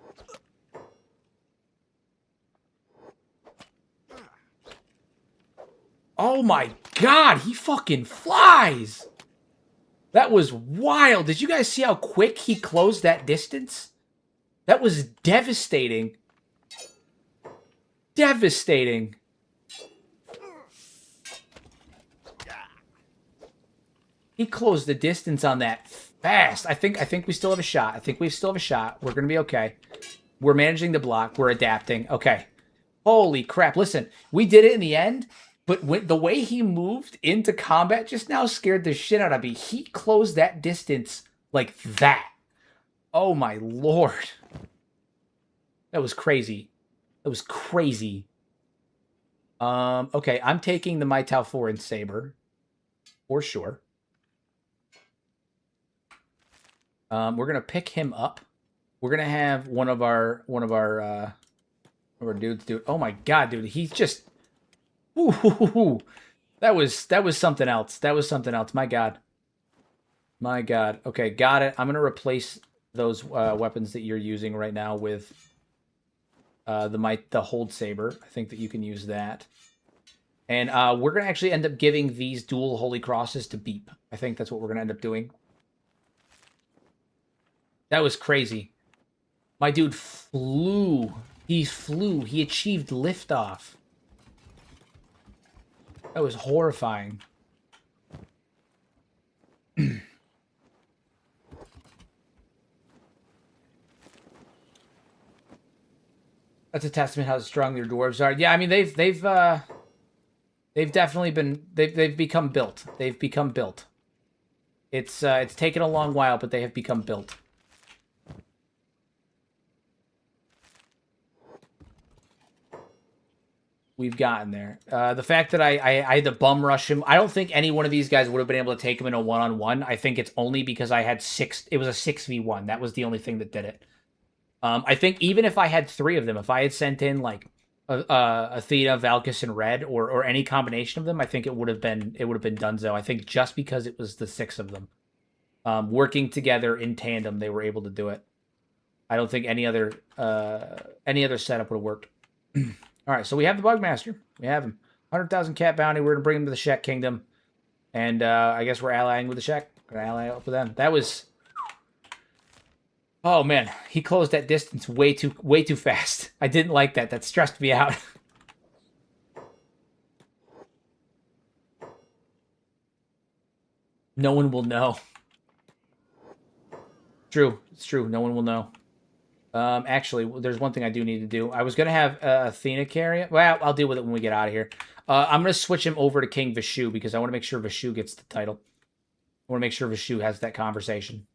Oh my god, he fucking flies! That was wild. Did you guys see how quick he closed that distance? That was devastating. Devastating. He closed the distance on that fast. I think we still have a shot. I think we still have a shot. We're going to be okay. We're managing the block. We're adapting. Okay. Holy crap. Listen, we did it in the end. But the way he moved into combat just now scared the shit out of me. He closed that distance like that. Oh my lord. That was crazy. That was crazy. Okay, I'm taking the My Tau 4 and Saber. For sure. We're gonna pick him up. We're gonna have one of our dudes do it. Oh my god, dude, he's just ooh, that was something else. That was something else. My god. My god. Okay, got it. I'm gonna replace those weapons that you're using right now with the hold saber. I think that you can use that. And we're going to actually end up giving these dual holy crosses to Beep. I think that's what we're going to end up doing. That was crazy. My dude flew. He flew. He achieved liftoff. That was horrifying. That's a testament how strong your dwarves are. Yeah, I mean they've definitely been they've become built. They've become built. It's taken a long while, but they have become built. We've gotten there. The fact that I had to bum rush him, I don't think any one of these guys would have been able to take him in a one-on-one. I think it's only because I had six. It was a 6v1. That was the only thing that did it. I think even if I had three of them, if I had sent in like Athena, Valkis, and Red, or any combination of them, I think it would have been donezo. I think just because it was the six of them working together in tandem, they were able to do it. I don't think any other setup would have worked. All right, so we have the Bugmaster. We have him. 100,000 cat bounty. We're going to bring him to the Shek Kingdom. And I guess we're allying with the Shek. We're going to ally up with them. That was... Oh, man. He closed that distance way too fast. I didn't like that. That stressed me out. No one will know. True. It's true. No one will know. Actually, there's one thing I do need to do. I was going to have Athena carry it. Well, I'll deal with it when we get out of here. I'm going to switch him over to King Vishu because I want to make sure Vishu gets the title. I want to make sure Vishu has that conversation.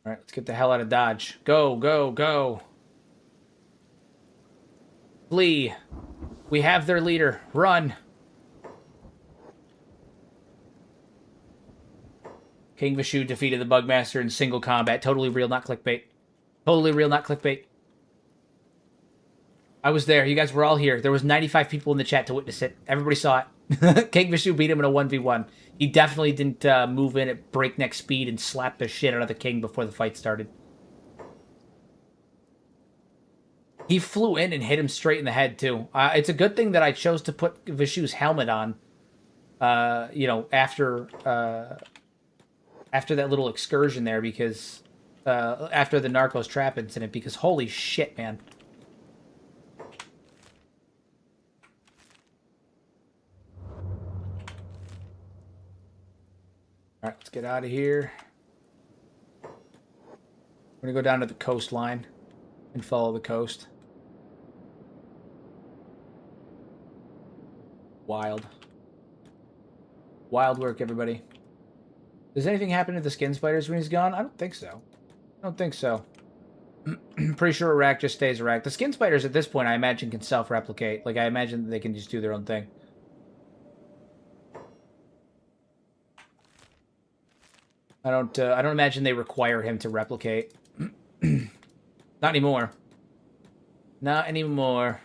All right, let's get the hell out of Dodge. Go, go, go. Flee. We have their leader. Run. King Vishu defeated the Bugmaster in single combat. Totally real, not clickbait. Totally real, not clickbait. I was there. You guys were all here. There was 95 people in the chat to witness it. Everybody saw it. King Vishu beat him in a 1v1. He definitely didn't move in at breakneck speed and slap the shit out of the king before the fight started. He flew in and hit him straight in the head, too. It's a good thing that I chose to put Vishu's helmet on, you know, after that little excursion there, because after the Narcos trap incident, because holy shit, man. All right, let's get out of here. We're going to go down to the coastline and follow the coast. Wild. Wild work, everybody. Does anything happen to the skin spiders when he's gone? I don't think so. I don't think so. Pretty sure Iraq just stays Iraq. The skin spiders at this point, I imagine, can self-replicate. Like, I imagine that they can just do their own thing. I don't imagine they require him to replicate. Not anymore. Not anymore.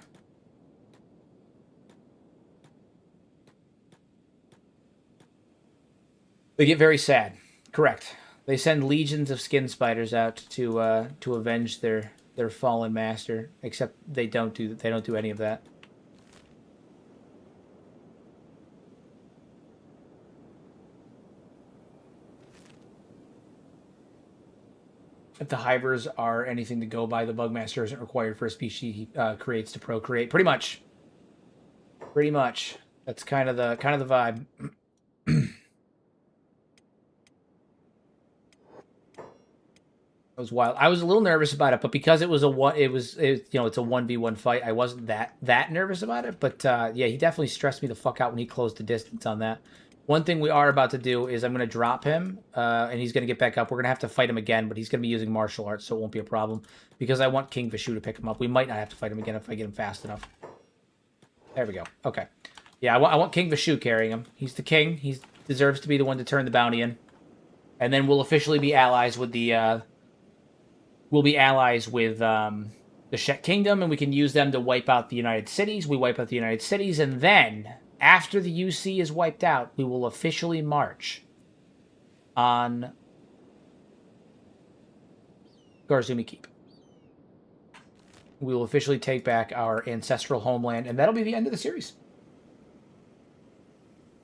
They get very sad. Correct. They send legions of skin spiders out to avenge their fallen master. Except they don't do any of that. If the hivers are anything to go by, the Bugmaster isn't required for a species he creates to procreate. Pretty much. Pretty much. That's kind of the vibe. It was wild. I was a little nervous about it, but because it was you know, it's a 1v1 fight, I wasn't that nervous about it. But yeah, he definitely stressed me the fuck out when he closed the distance on that. One thing we are about to do is I'm going to drop him, and he's going to get back up. We're going to have to fight him again, but he's going to be using martial arts, so it won't be a problem. Because I want King Vishu to pick him up. We might not have to fight him again if I get him fast enough. There we go. Okay. Yeah, I want King Vishu carrying him. He's the king. He deserves to be the one to turn the bounty in. And then we'll officially be allies with the... we'll be allies with the Shet Kingdom, and we can use them to wipe out the United Cities. We wipe out the United Cities, and then... after the UC is wiped out, we will officially march on Garzumi Keep. We will officially take back our ancestral homeland, and that'll be the end of the series.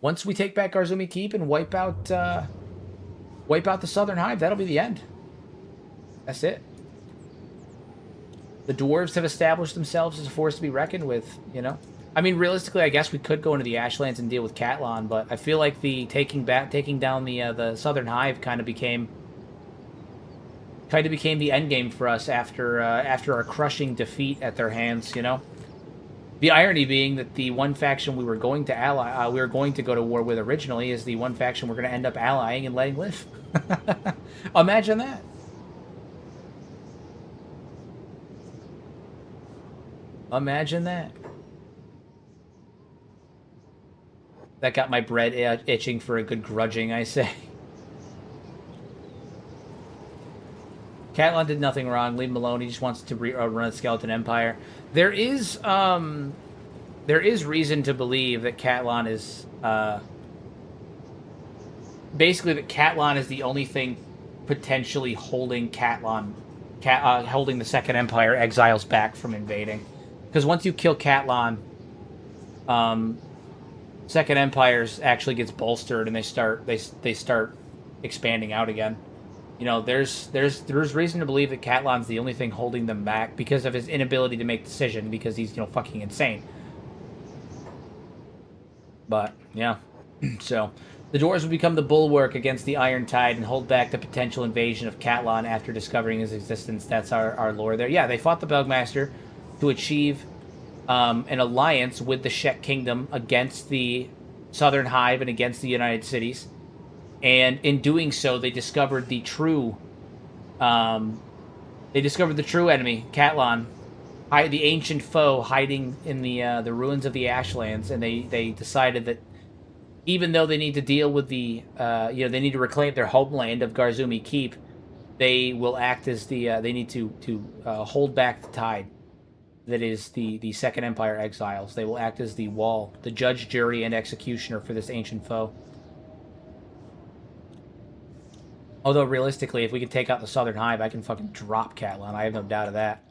Once we take back Garzumi Keep and wipe out the Southern Hive, that'll be the end. That's it. The Dwarves have established themselves as a force to be reckoned with, you know? I mean, realistically, I guess we could go into the Ashlands and deal with Catlan, but I feel like the taking down the Southern Hive kind of became the end game for us after our crushing defeat at their hands. You know, the irony being that the one faction we were going to go to war with originally is the one faction we're going to end up allying and letting live. Imagine that. Imagine that. That got my bread itching for a good grudging, I say. Catlan did nothing wrong. Leave him alone. He just wants to run a skeleton empire. There is reason to believe that Catlan is basically that Catlan is the only thing potentially holding holding the Second Empire exiles back from invading. Because once you kill Catlan, Second Empires actually gets bolstered and they start expanding out again. You know, there's reason to believe that Catlan's the only thing holding them back because of his inability to make decision because he's, you know, fucking insane. But yeah, so the Dwarves will become the bulwark against the Iron Tide and hold back the potential invasion of Catlan after discovering his existence. That's our lore there. Yeah, they fought the Belgmaster to achieve an alliance with the Shet Kingdom against the Southern Hive and against the United Cities. And in doing so, they discovered the true enemy, Catlan, the ancient foe hiding in the ruins of the Ashlands. And they decided that even though they need to deal with they need to reclaim their homeland of Garzumi Keep, they will act as they need to hold back the tide. That is the Second Empire exiles. They will act as the wall, the judge, jury, and executioner for this ancient foe. Although, realistically, if we can take out the Southern Hive, I can fucking drop Catlan. I have no doubt of that.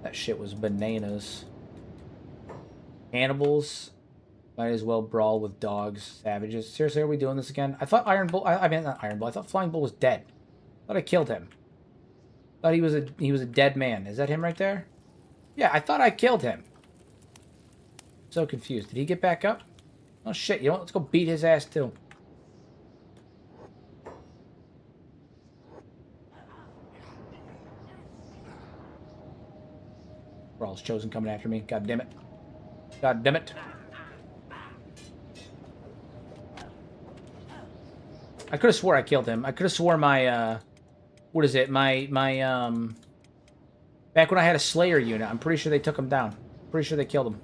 That shit was bananas. Cannibals might as well brawl with dogs, savages. Seriously, are we doing this again? I thought Iron Bull... I mean, not Iron Bull. I thought Flying Bull was dead. I thought I killed him. I thought he was a dead man. Is that him right there? Yeah, I thought I killed him. So confused. Did he get back up? Oh, shit. You know what? Let's go beat his ass, too. Brawl's Chosen coming after me. God damn it. God damn it. I could have swore I killed him. I could have swore my, what is it? My, back when I had a Slayer unit, I'm pretty sure they took him down. Pretty sure they killed him.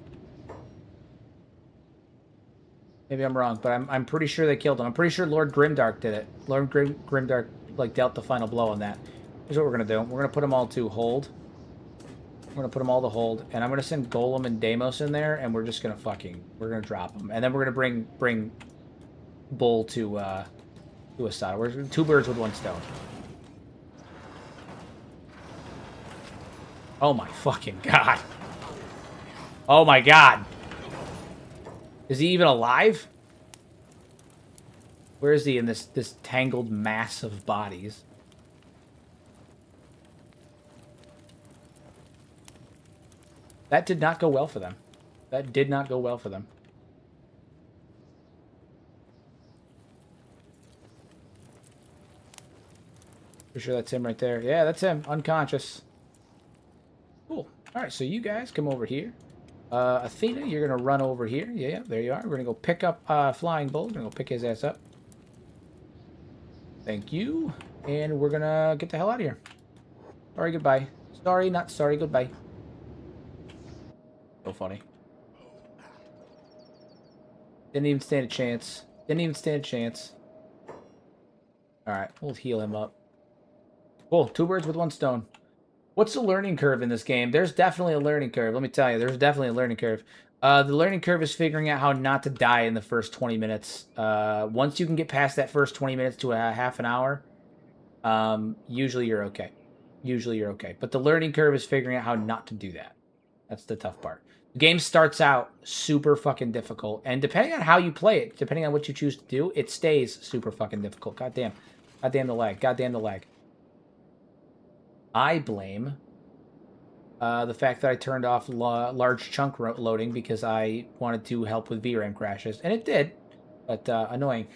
Maybe I'm wrong, but I'm pretty sure they killed him. I'm pretty sure Lord Grimdark did it. Lord Grimdark, like, dealt the final blow on that. Here's what we're going to do. We're going to put them all to hold. We're going to put them all to hold. And I'm going to send Golem and Deimos in there, and we're just going to we're going to drop them. And then we're going to bring Bull to a side. We're two birds with one stone. Oh my fucking god. Oh my god. Is he even alive? Where is he in this tangled mass of bodies? That did not go well for them. That did not go well for them. Pretty sure that's him right there. Yeah, that's him. Unconscious. Cool. All right, so you guys come over here. Athena, you're gonna run over here. Yeah, there you are. We're gonna go pick up Flying Bull. We're gonna go pick his ass up. Thank you. And we're gonna get the hell out of here. Sorry, goodbye. Sorry, not sorry, goodbye. So funny. Didn't even stand a chance. Didn't even stand a chance. Alright, we'll heal him up. Cool, 2 birds with 1 stone. What's the learning curve in this game? There's definitely a learning curve. Let me tell you, there's definitely a learning curve. The learning curve is figuring out how not to die in the first 20 minutes. Once you can get past that first 20 minutes to a half an hour, usually you're okay. Usually you're okay. But the learning curve is figuring out how not to do that. That's the tough part. The game starts out super fucking difficult, and depending on how you play it, depending on what you choose to do, it stays super fucking difficult. Goddamn. Goddamn the lag. Goddamn the lag. I blame the fact that I turned off large chunk loading because I wanted to help with VRAM crashes, and it did, but annoying.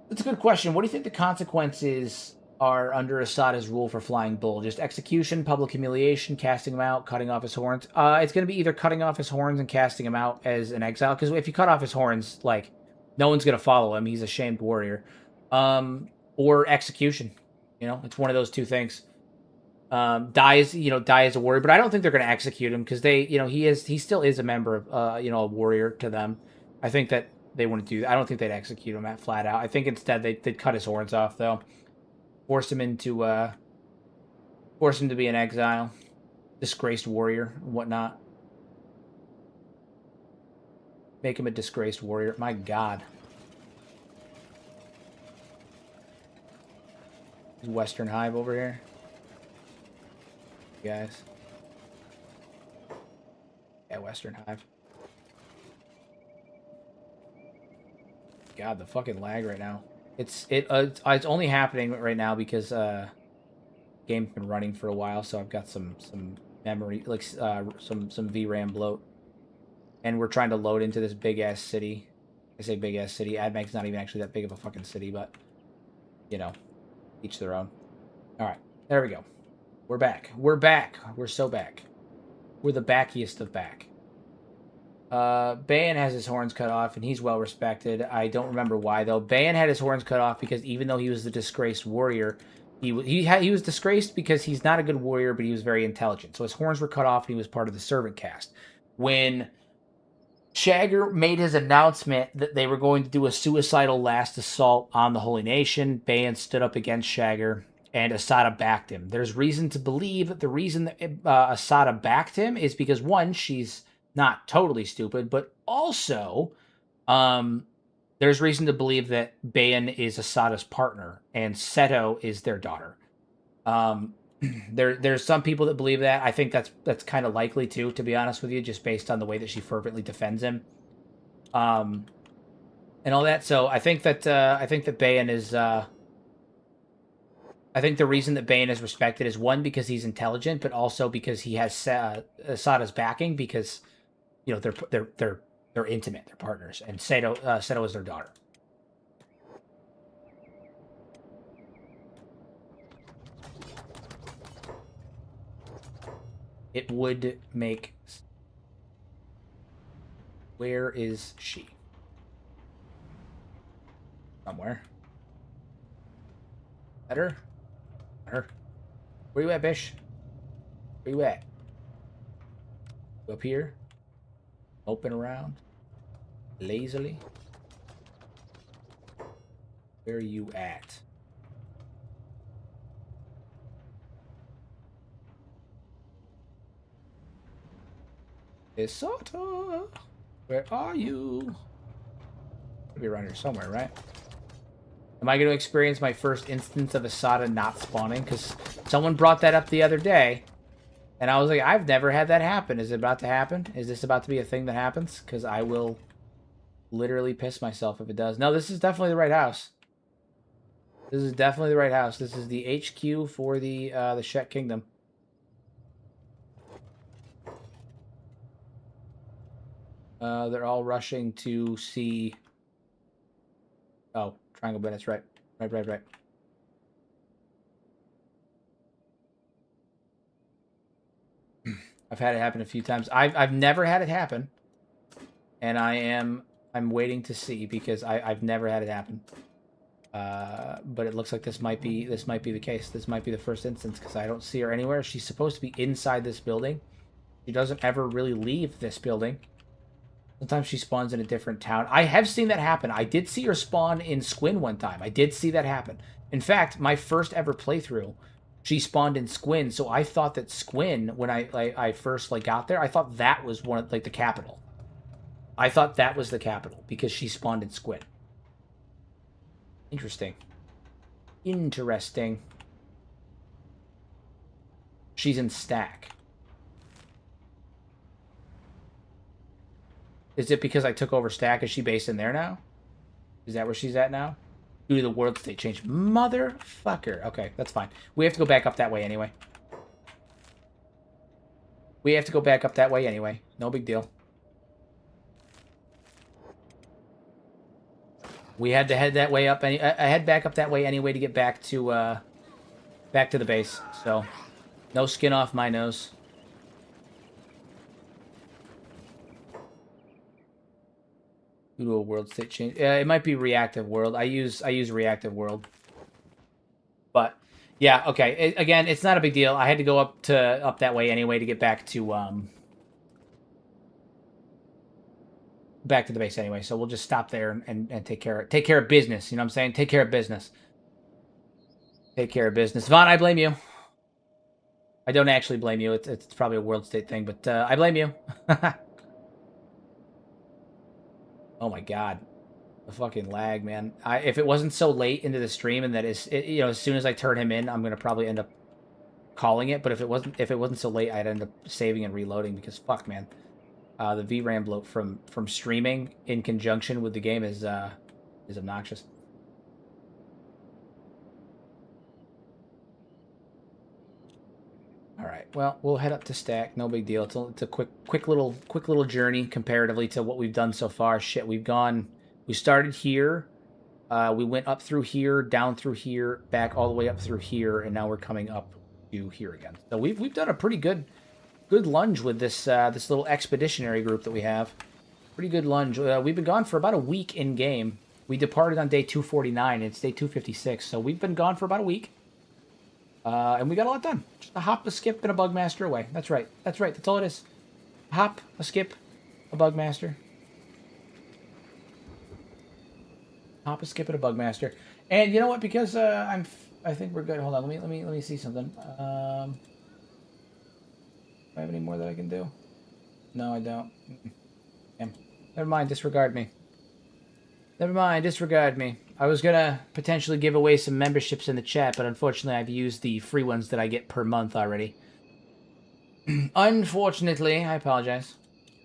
That's a good question. What do you think the consequences are under Asada's rule for Flying Bull? Just execution, public humiliation, casting him out, cutting off his horns? It's going to be either cutting off his horns and casting him out as an exile, because if you cut off his horns, like, no one's going to follow him. He's a shamed warrior. Or execution. You know, it's one of those two things. Die as a warrior, but I don't think they're going to execute him because he still is a member of a warrior to them. I think that they want to do that. I don't think they'd execute him at flat out. I think instead they'd cut his horns off though, force him to be an exile, disgraced warrior and whatnot. Make him a disgraced warrior. My God. Western Hive over here. Guys. Yeah, Western Hive. God, the fucking lag right now. It's only happening right now because game's been running for a while, so I've got some memory, like some VRAM bloat, and we're trying to load into this big ass city. I say big ass city. AdMag's not even actually that big of a fucking city, but you know, each their own. All right, there we go. We're back. We're back. We're so back. We're the backiest of back. Bayan has his horns cut off, and he's well respected. I don't remember why though. Bayan had his horns cut off because even though he was the disgraced warrior, he was disgraced because he's not a good warrior, but he was very intelligent. So his horns were cut off, and he was part of the servant caste. When Shagger made his announcement that they were going to do a suicidal last assault on the Holy Nation, Bayan stood up against Shagger, and Asada backed him. There's reason to believe that the reason that Asada backed him is because, one, she's not totally stupid, but also there's reason to believe that Bayan is Asada's partner, and Seto is their daughter. There's some people that believe that. I think that's kind of likely too, to be honest with you, just based on the way that she fervently defends him, and all that. So I think that Bayan is. I think the reason that Bayan is respected is, one, because he's intelligent, but also because he has Asada's backing, because they're intimate, they're partners, and Seto is their daughter. It would make. Where is she? Somewhere. Better. Her. Where you at, Bish? Where you at? Up here? Open around? Lazily? Where are you at? Isota! Where are you? Be around here somewhere, right? Am I going to experience my first instance of Asada not spawning? Because someone brought that up the other day, and I was like, I've never had that happen. Is it about to happen? Is this about to be a thing that happens? Because I will literally piss myself if it does. No, this is definitely the right house. This is definitely the right house. This is the HQ for the Shet Kingdom. They're all rushing to see... Oh, triangle bandits, right. Right. I've had it happen a few times. I've never had it happen, and I'm waiting to see because I've never had it happen. But it looks like this might be the case. This might be the first instance because I don't see her anywhere. She's supposed to be inside this building. She doesn't ever really leave this building. Sometimes she spawns in a different town. I have seen that happen. I did see her spawn in Squin one time. I did see that happen. In fact, my first ever playthrough, she spawned in Squin. So I thought that Squin, when I first got there, I thought that was one of the capital. I thought that was the capital because she spawned in Squin. Interesting. Interesting. She's in Stack. Is it because I took over Stack? Is she based in there now? Is that where she's at now? Due to the world state change. Motherfucker. Okay, that's fine. We have to go back up that way anyway. We have to go back up that way anyway. No big deal. We had to head that way up. I head back up that way anyway to get back to the base. So, no skin off my nose. Due to a world state change. It might be reactive world. I use reactive world. But yeah, okay. Again, it's not a big deal. I had to go up that way anyway to get back to the base anyway. So we'll just stop there and take care of business. You know what I'm saying? Take care of business. Take care of business. Vaughn, I blame you. I don't actually blame you. It's probably a world state thing, but I blame you. Oh my god, the fucking lag, man. If it wasn't so late into the stream and that as soon as I turn him in, I'm gonna probably end up calling it. But if it wasn't so late, I'd end up saving and reloading because fuck, man, the VRAM bloat from streaming in conjunction with the game is obnoxious. All right, well, we'll head up to Stack. No big deal. It's a quick little journey comparatively to what we've done so far. Shit, we started here, we went up through here, down through here, back all the way up through here, and now we're coming up to here again. So we've done a pretty good lunge with this this little expeditionary group that we have. Pretty good lunge. We've been gone for about a week in game. We departed on day 249. It's day 256, so we've been gone for about a week. And we got a lot done. Just a hop, a skip, and a bugmaster away. That's right. That's right. That's all it is. A hop, a skip, a bugmaster. Hop, a skip, and a bugmaster. And you know what? Because I think we're good. Hold on. Let me see something. Do I have any more that I can do? No, I don't. Damn. Never mind. Disregard me. Never mind. Disregard me. I was gonna potentially give away some memberships in the chat, but unfortunately I've used the free ones that I get per month already. Unfortunately, I apologize.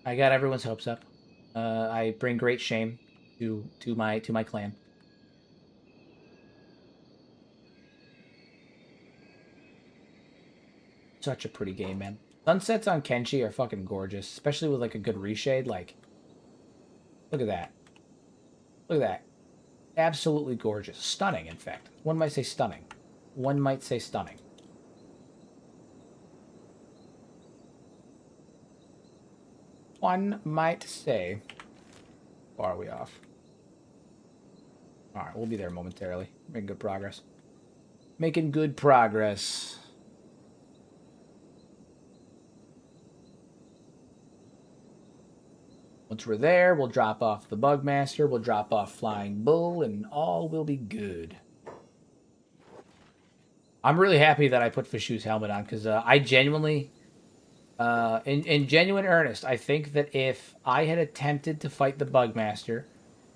I got everyone's hopes up. I bring great shame to my clan. Such a pretty game, man. Sunsets on Kenshi are fucking gorgeous, especially with like a good reshade. Like, look at that. Look at that. Absolutely gorgeous. Stunning, in fact. One might say stunning. One might say stunning. One might say... How far are we off? Alright, we'll be there momentarily. Making good progress. Making good progress. Once we're there, we'll drop off the Bugmaster, we'll drop off Flying Bull, and all will be good. I'm really happy that I put Vishu's helmet on, because I genuinely, in genuine earnest, I think that if I had attempted to fight the Bugmaster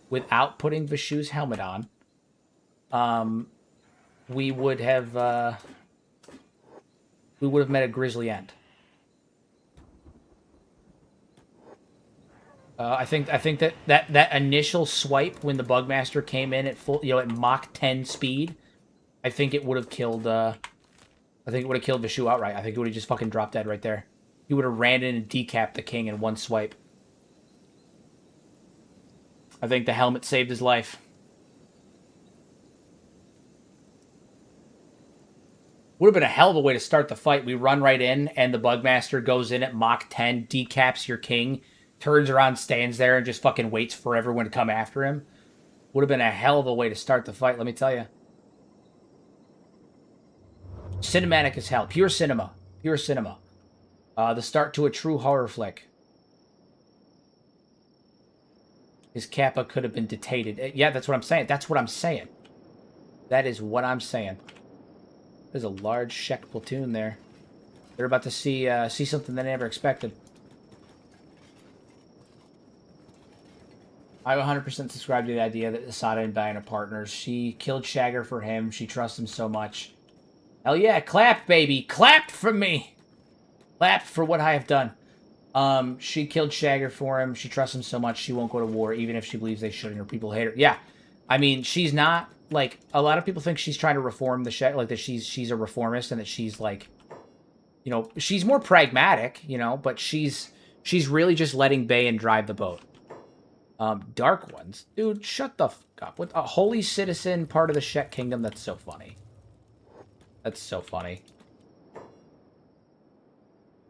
without putting Vishu's helmet on, we would have met a grisly end. I think that initial swipe when the Bugmaster came in at full, at Mach 10 speed, I think it would have killed. I think it would have killed Vishu outright. I think it would have just fucking dropped dead right there. He would have ran in and decapped the king in one swipe. I think the helmet saved his life. Would have been a hell of a way to start the fight. We run right in, and the Bugmaster goes in at Mach 10, decaps your king, turns around, stands there, and just fucking waits for everyone to come after him. Would have been a hell of a way to start the fight, let me tell you. Cinematic as hell. Pure cinema. Pure cinema. The start to a true horror flick. His Kappa could have been detated. Yeah, that's what I'm saying. That's what I'm saying. That is what I'm saying. There's a large Shek platoon there. They're about to see something they never expected. I 100% subscribe to the idea that Asada and Bayan are partners. She killed Shagger for him. She trusts him so much. Hell yeah, clap, baby. Clap for me. Clap for what I have done. She killed Shagger for him. She trusts him so much she won't go to war, even if she believes they should and her people hate her. Yeah. I mean, she's not, like, a lot of people think she's trying to reform the Shagger, like, that she's a reformist and that she's, like, you know, she's more pragmatic, you know, but she's really just letting Bayan drive the boat. Dark Ones. Dude, shut the fuck up. With a holy citizen part of the Shek Kingdom, that's so funny. That's so funny.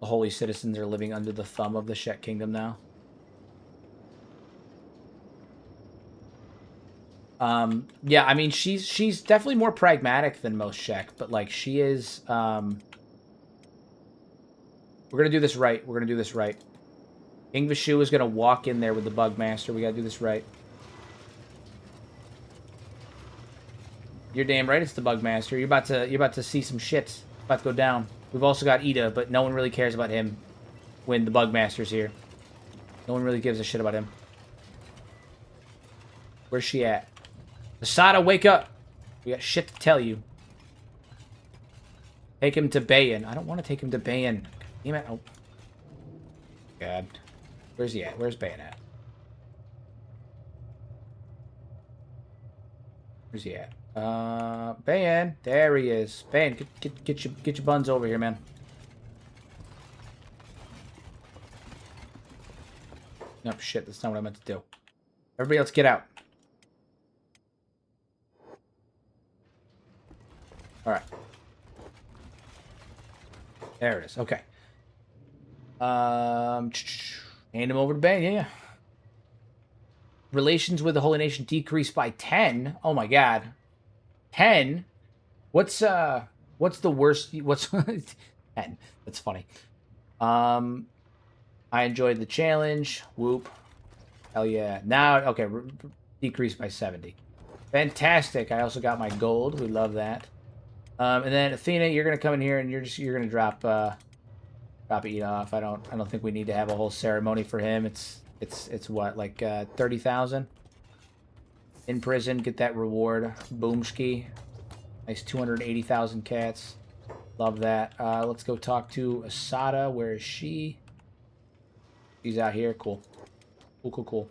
The holy citizens are living under the thumb of the Shek Kingdom now. Yeah, I mean, she's definitely more pragmatic than most Shek, but, like, she is, we're gonna do this right. We're gonna do this right. King Vishu is gonna walk in there with the Bugmaster. We gotta do this right. You're damn right it's the Bugmaster. You're about to see some shits. About to go down. We've also got Ida, but no one really cares about him when the Bugmaster's here. No one really gives a shit about him. Where's she at? Asada, wake up! We got shit to tell you. Take him to Bayan. I don't want to take him to Bayan. Damn it. Oh. God. Where's he at? Where's Bayan at? Where's he at? Bayan. There he is. Bayan, get your buns over here, man. No, shit, that's not what I meant to do. Everybody else get out. Alright. There it is. Okay. Hand him over to Bayan, yeah. Relations with the Holy Nation decreased by 10. Oh my god. 10? What's the worst? What's 10? That's funny. I enjoyed the challenge. Whoop. Hell yeah. Now, okay, decreased by 70. Fantastic. I also got my gold. We love that. And then Athena, you're gonna come in here and you're gonna drop Ida off. I don't think we need to have a whole ceremony for him. It's what, like 30,000? In prison, get that reward. Boomski. Nice 280,000 cats. Love that. Let's go talk to Asada. Where is she? She's out here. Cool. Cool.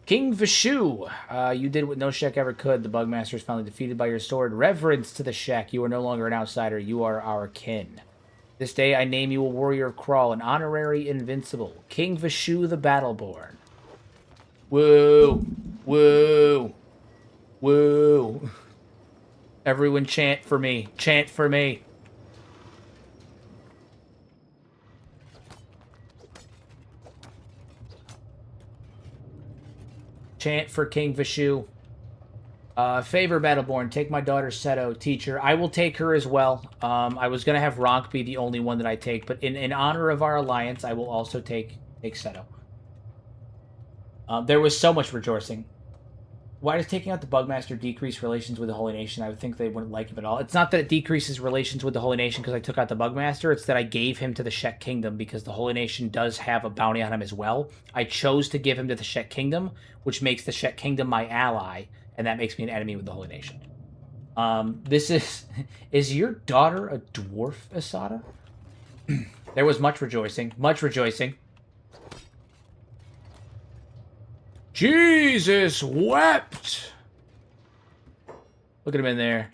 King Vishu, you did what no Shek ever could. The Bugmaster is finally defeated by your sword. Reverence to the Shek. You are no longer an outsider. You are our kin. This day I name you a warrior of Crawl, an honorary invincible. King Vishu the Battleborn. Woo! Woo! Woo! Everyone chant for me. Chant for me. Chant for King Vishu. Favor Battleborn, take my daughter Seto, teacher. I will take her as well. I was going to have Ronk be the only one that I take, but in honor of our alliance, I will also take Seto. There was so much rejoicing. Why does taking out the Bugmaster decrease relations with the Holy Nation? I would think they wouldn't like him at all. It's not that it decreases relations with the Holy Nation because I took out the Bugmaster. It's that I gave him to the Shek Kingdom because the Holy Nation does have a bounty on him as well. I chose to give him to the Shek Kingdom, which makes the Shek Kingdom my ally, and that makes me an enemy with the Holy Nation. This is your daughter a dwarf, Asada? There was much rejoicing. Much rejoicing. Jesus wept! Look at him in there,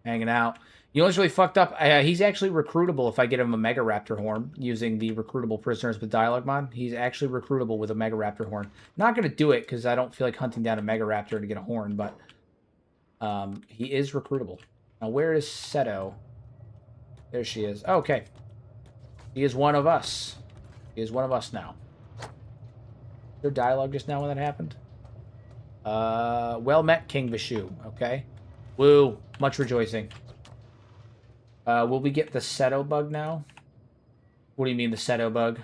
hanging out. You know what's really fucked up? He's actually recruitable if I get him a Mega Raptor horn using the recruitable prisoners with dialogue mod. He's actually recruitable with a Mega Raptor horn. Not going to do it because I don't feel like hunting down a Mega Raptor to get a horn, but He is recruitable. Now, where is Seto? There she is. Oh, okay. He is one of us. He is one of us now. There dialogue just now when that happened? Well met, King Vishu. Okay. Woo. Much rejoicing. Will we get the Seto bug now? What do you mean, the Seto bug?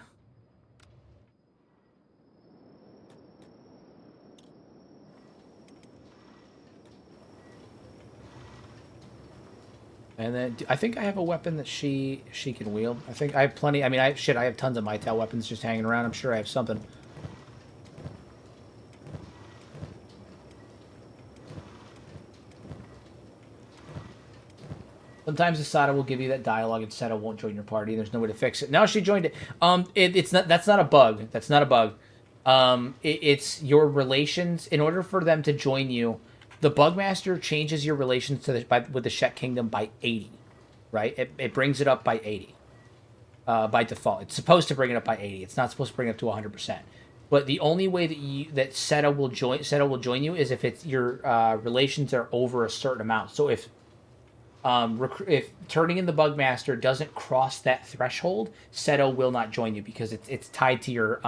And then I think I have a weapon that she can wield. I think I have plenty. I mean, I have tons of Mytel weapons just hanging around. I'm sure I have something. Sometimes Asada will give you that dialogue and Seto won't join your party. There's no way to fix it. Now she joined it. It's not. That's not a bug. That's not a bug. It's your relations. In order for them to join you, the Bugmaster changes your relations to with the Shet Kingdom by 80, right? It brings it up by 80 by default. It's supposed to bring it up by 80. It's not supposed to bring it up to 100%. But the only way that Seto will join you is if it's your relations are over a certain amount. So if turning in the Bugmaster doesn't cross that threshold, Seto will not join you because it's tied to your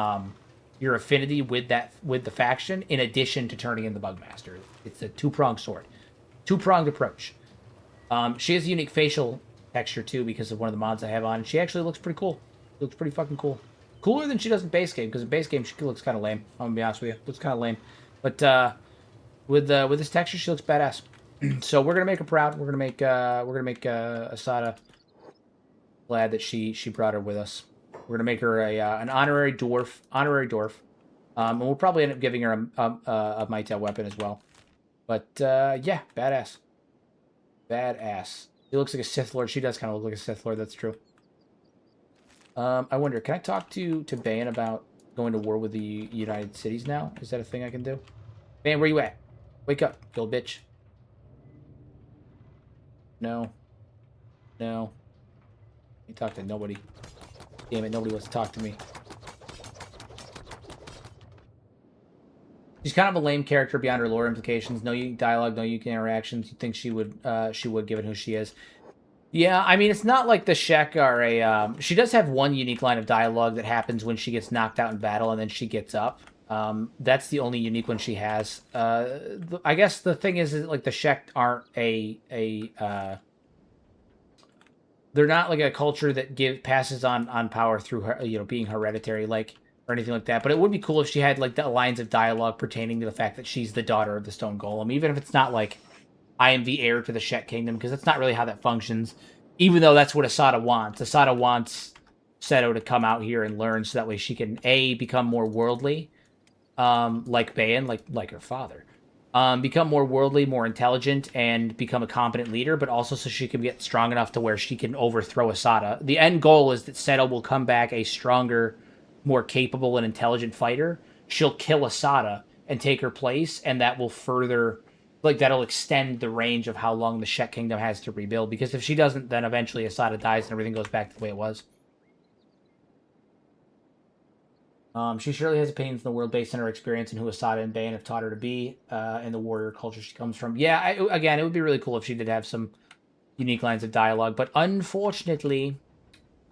affinity with the faction. In addition to turning in the Bugmaster, it's a two-pronged sword, two-pronged approach. She has a unique facial texture too because of one of the mods I have on. She actually looks pretty cool. She looks pretty fucking cool. Cooler than she does in base game because in base game she looks kind of lame. I'm gonna be honest with you, looks kind of lame. But with this texture, she looks badass. So we're gonna make her proud. We're gonna make Asada glad that she brought her with us. We're gonna make her an honorary dwarf. And we'll probably end up giving her a Mytel weapon as well. But yeah, badass. She looks like a Sith Lord. She does kind of look like a Sith Lord. That's true. I wonder, can I talk to Bayan about going to war with the United Cities now? Is that a thing I can do? Bayan, where you at? Wake up, you old bitch. No. You talk to nobody. Damn it, nobody wants to talk to me. She's kind of a lame character beyond her lore implications. No unique dialogue, no unique interactions. You'd think she would given who she is. Yeah, I mean, it's not like the Shek are a... she does have one unique line of dialogue that happens when she gets knocked out in battle and then she gets up. That's the only unique one she has. I guess the thing is like the Shek aren't they're not like a culture that passes on power through her, being hereditary, like, or anything like that. But it would be cool if she had like the lines of dialogue pertaining to the fact that she's the daughter of the Stone Golem, even if it's not like I am the heir to the Shet Kingdom, because that's not really how that functions. Even though that's what Asada wants. Asada wants Seto to come out here and learn, so that way she can become more worldly. Like Bayan, like her father, become more worldly, more intelligent, and become a competent leader, but also so she can get strong enough to where she can overthrow Asada. The end goal is that Seto will come back a stronger, more capable, and intelligent fighter. She'll kill Asada and take her place, and that will further, that'll extend the range of how long the Shet Kingdom has to rebuild, because if she doesn't, then eventually Asada dies and everything goes back to the way it was. She surely has opinions in the world based on her experience and who Asada and Bayan have taught her to be, and the warrior culture she comes from. Yeah, again, it would be really cool if she did have some unique lines of dialogue, but unfortunately,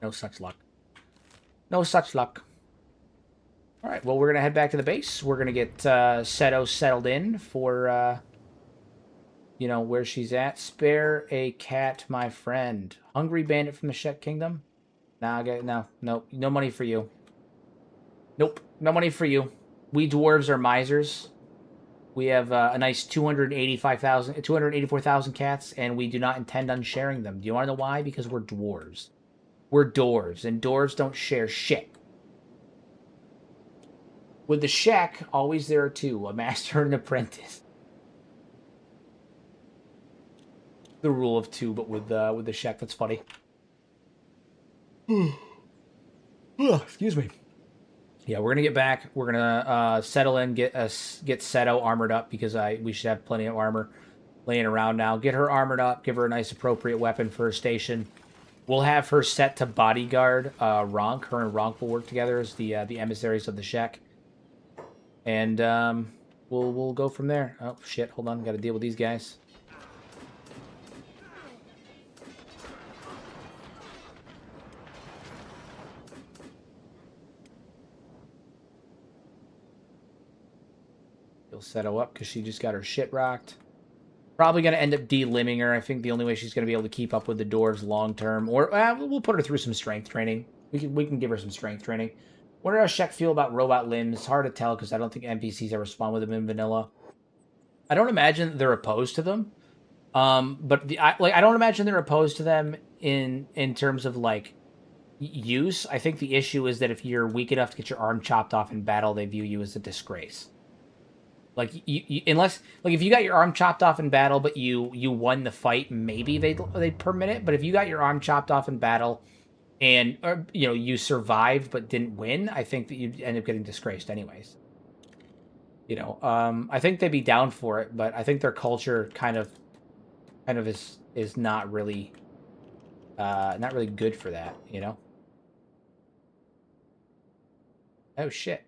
no such luck. No such luck. All right, well, we're going to head back to the base. We're going to get Seto settled in for, where she's at. Spare a cat, my friend. Hungry bandit from the Shet Kingdom? Nah, no money for you. Nope, no money for you. We dwarves are misers. We have a nice 284,000 cats, and we do not intend on sharing them. Do you want to know why? Because we're dwarves. We're dwarves, and dwarves don't share shit. With the Shek, always there are two, a master and an apprentice. The rule of two, but with the Shek, that's funny. Excuse me. Yeah, we're gonna get back. We're gonna settle in, get Seto armored up, because we should have plenty of armor laying around now. Get her armored up. Give her a nice appropriate weapon for her station. We'll have her set to bodyguard Ronk. Her and Ronk will work together as the emissaries of the Shek, and we'll go from there. Oh shit! Hold on, got to deal with these guys. He'll settle up because she just got her shit rocked. Probably going to end up de-limbing her. I think the only way she's going to be able to keep up with the dwarves long term, or we'll put her through some strength training. We can give her some strength training. What does Shek feel about robot limbs? Hard to tell because I don't think NPCs ever spawn with them in vanilla. I don't imagine they're opposed to them. But I don't imagine they're opposed to them in terms of like use. I think the issue is that if you're weak enough to get your arm chopped off in battle, they view you as a disgrace. Like unless like if you got your arm chopped off in battle, but you won the fight, maybe they'd permit it. But if you got your arm chopped off in battle and you survived but didn't win, I think that you'd end up getting disgraced anyways. I think they'd be down for it, but I think their culture kind of is not really good for that. Oh shit.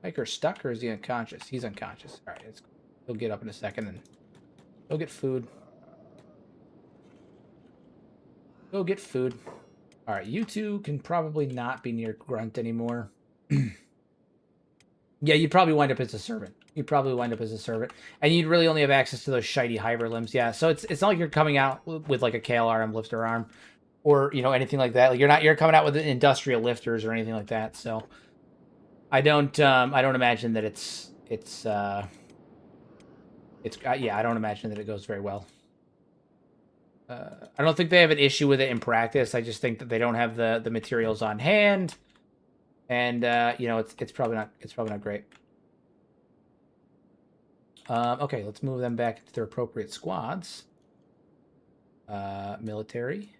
Hiker's stuck, or is he unconscious? He's unconscious. All right, he'll get up in a second and go get food. Go get food. All right, you two can probably not be near Grunt anymore. Yeah, you'd probably wind up as a servant. And you'd really only have access to those shiny hyper limbs. Yeah, so it's not like you're coming out with like a KLRM lifter arm, or anything like that. Like you're coming out with industrial lifters or anything like that. So I don't imagine that I don't imagine that it goes very well. I don't think they have an issue with it in practice. I just think that they don't have the materials on hand, and it's probably not great. Okay, let's move them back into their appropriate squads. Military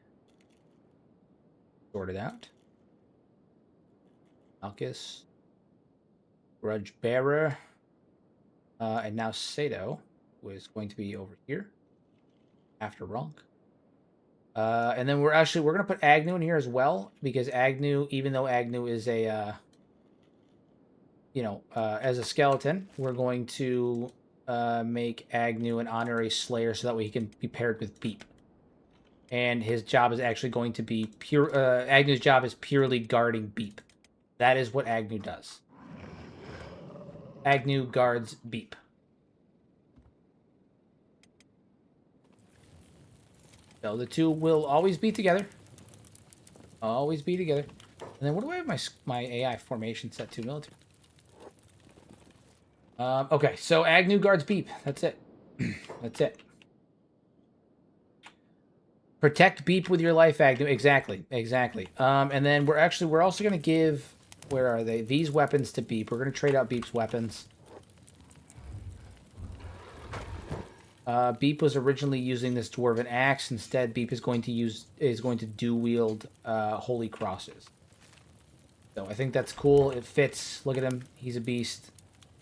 sorted out. Malchus, Grudge Bearer, and now Sato, who is going to be over here after Ronk. And then we're going to put Agnew in here as well, because Agnew, even though Agnew is a as a skeleton, we're going to make Agnew an honorary slayer so that way he can be paired with Beep. And his job is actually going to be Agnew's job is purely guarding Beep. That is what Agnew does. Agnew guards Beep. So the two will always be together. Always be together. And then what do I have my AI formation set to? Military. Okay, so Agnew guards Beep. That's it. That's it. Protect Beep with your life, Agnew. Exactly. And then we're also going to give, where are they? These weapons to Beep. We're going to trade out Beep's weapons. Beep was originally using this dwarven axe. Instead, Beep is going to dual wield holy crosses. So I think that's cool. It fits. Look at him. He's a beast.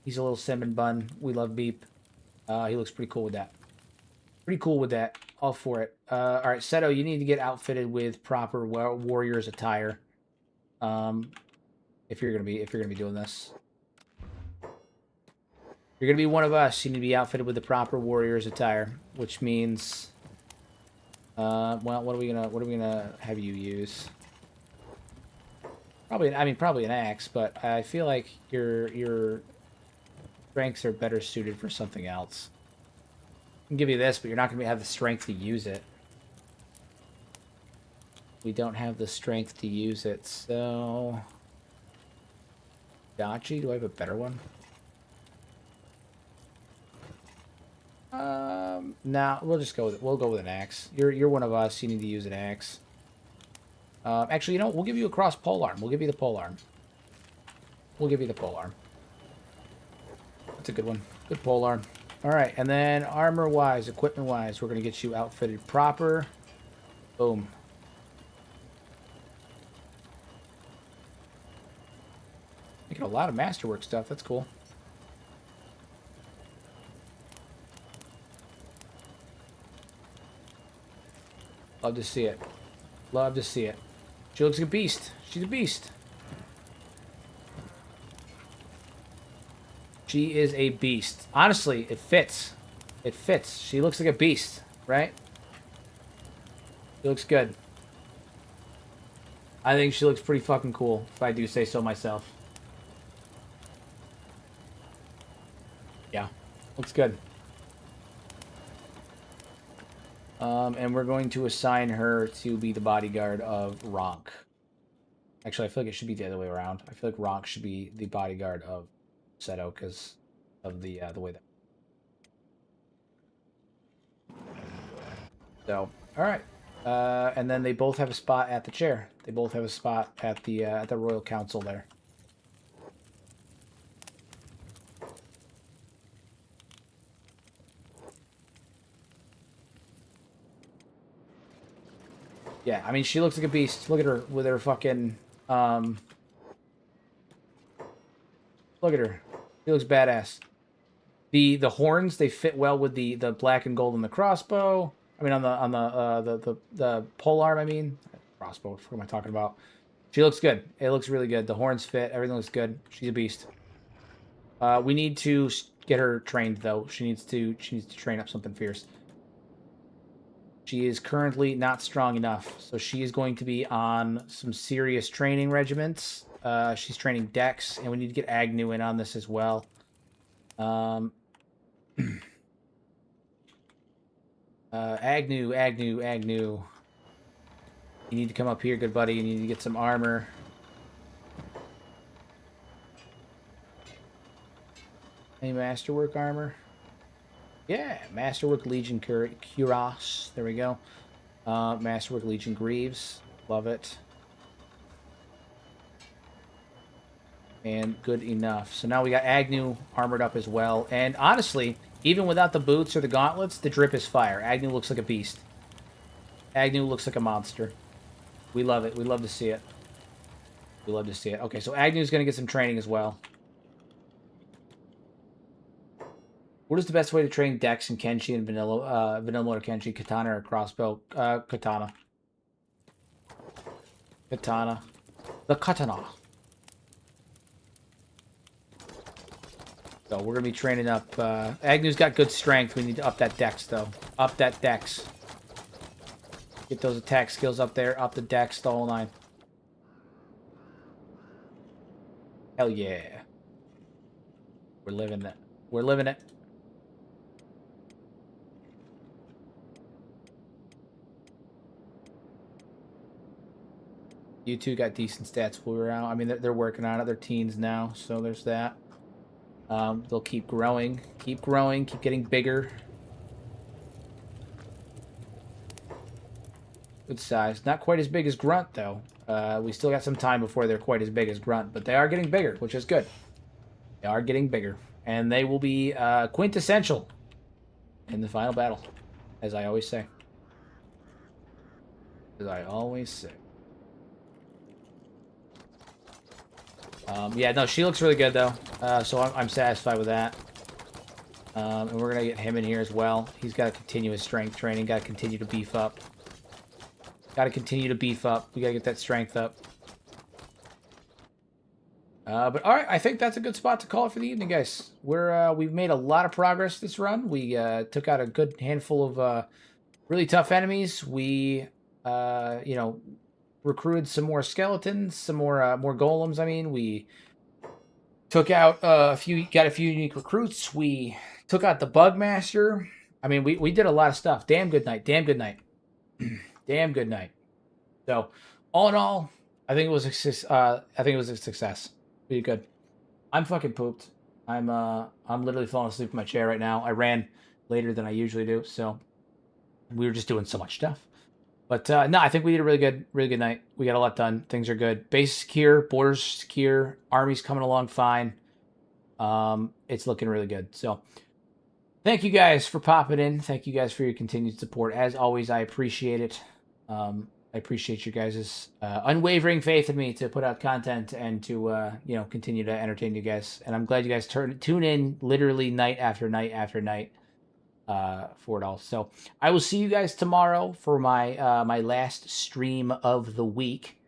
He's a little cinnamon bun. We love Beep. He looks pretty cool with that. All for it. All right, Seto, you need to get outfitted with proper warrior's attire. If you're gonna be doing this. You're gonna be one of us. You need to be outfitted with the proper warrior's attire, which means, well, what are we gonna have you use? Probably an axe, but I feel like your strengths are better suited for something else. I can give you this, but you're not gonna have the strength to use it. We don't have the strength to use it, so Dachi, do I have a better one? Nah, we'll just go with it. We'll go with an axe. You're one of us. You need to use an axe. Actually, we'll give you a cross polearm. We'll give you the polearm. That's a good one. Good polearm. All right, and then armor-wise, equipment-wise, we're gonna get you outfitted proper. Boom. Making a lot of masterwork stuff. That's cool. Love to see it. Love to see it. She looks like a beast. She's a beast. She is a beast. Honestly, it fits. It fits. She looks like a beast, right? She looks good. I think she looks pretty fucking cool, if I do say so myself. Yeah, looks good. And we're going to assign her to be the bodyguard of Ronk. Actually, I feel like it should be the other way around. I feel like Ronk should be the bodyguard of Seto because of the way that. So, all right. And then they both have a spot at the chair. They both have a spot at the Royal Council there. Yeah, I mean, she looks like a beast. Look at her with her fucking. Look at her. She looks badass. The horns, they fit well with the black and gold on the crossbow. I mean, on the pole arm. I mean, crossbow. What am I talking about? She looks good. It looks really good. The horns fit. Everything looks good. She's a beast. We need to get her trained though. She needs to train up something fierce. She is currently not strong enough, so she is going to be on some serious training regiments. She's training Dex, and we need to get Agnew in on this as well. Agnew. You need to come up here, good buddy. You need to get some armor. Any masterwork armor? Yeah, Masterwork Legion Cuirass. There we go. Masterwork Legion Greaves. Love it. And good enough. So now we got Agnew armored up as well. And honestly, even without the boots or the gauntlets, the drip is fire. Agnew looks like a beast. Agnew looks like a monster. We love it. We love to see it. We love to see it. Okay, so Agnew's going to get some training as well. What is the best way to train Dex and Kenshi and Vanilla or Kenshi? Katana or crossbow? Katana. Katana. The katana. So we're going to be training up. Agnew's got good strength. We need to up that Dex, though. Up that Dex. Get those attack skills up there. Up the Dex, the whole nine. Hell yeah. We're living it. We're living it. You two got decent stats while we were out. I mean, they're working on it. They're teens now, so there's that. They'll keep growing, keep getting bigger. Good size. Not quite as big as Grunt, though. We still got some time before they're quite as big as Grunt, but they are getting bigger, which is good. They are getting bigger, and they will be quintessential in the final battle, as I always say. As I always say. Yeah, no, she looks really good, though. So I'm satisfied with that. And we're going to get him in here as well. He's got to continue his strength training. Got to continue to beef up. Got to continue to beef up. We got to get that strength up. But all right, I think that's a good spot to call it for the evening, guys. We've made a lot of progress this run. We took out a good handful of really tough enemies. We, recruited some more skeletons, some more golems. I mean, we took out got a few unique recruits. We took out the Bugmaster. I mean, we did a lot of stuff. Damn good night. Damn good night. Damn good night. So, all in all, I think it was a success. Pretty good. I'm fucking pooped. I'm literally falling asleep in my chair right now. I ran later than I usually do, so we were just doing so much stuff. But no, I think we did a really good night. We got a lot done. Things are good. Base secure, borders secure, army's coming along fine. It's looking really good. So thank you guys for popping in. Thank you guys for your continued support. As always, I appreciate it. I appreciate you guys' unwavering faith in me to put out content and to continue to entertain you guys. And I'm glad you guys tune in literally night after night after night. For it all. So I will see you guys tomorrow for my my last stream of the week,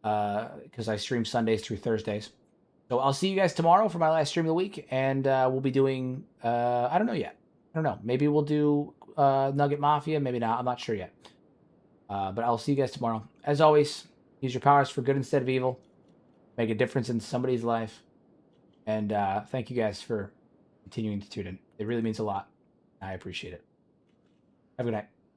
because I stream Sundays through Thursdays. So I'll see you guys tomorrow for my last stream of the week, and we'll be doing I don't know yet. I don't know. Maybe we'll do Nugget Mafia. Maybe not. I'm not sure yet. But I'll see you guys tomorrow. As always, use your powers for good instead of evil. Make a difference in somebody's life. And thank you guys for continuing to tune in. It really means a lot. I appreciate it. Have a good night.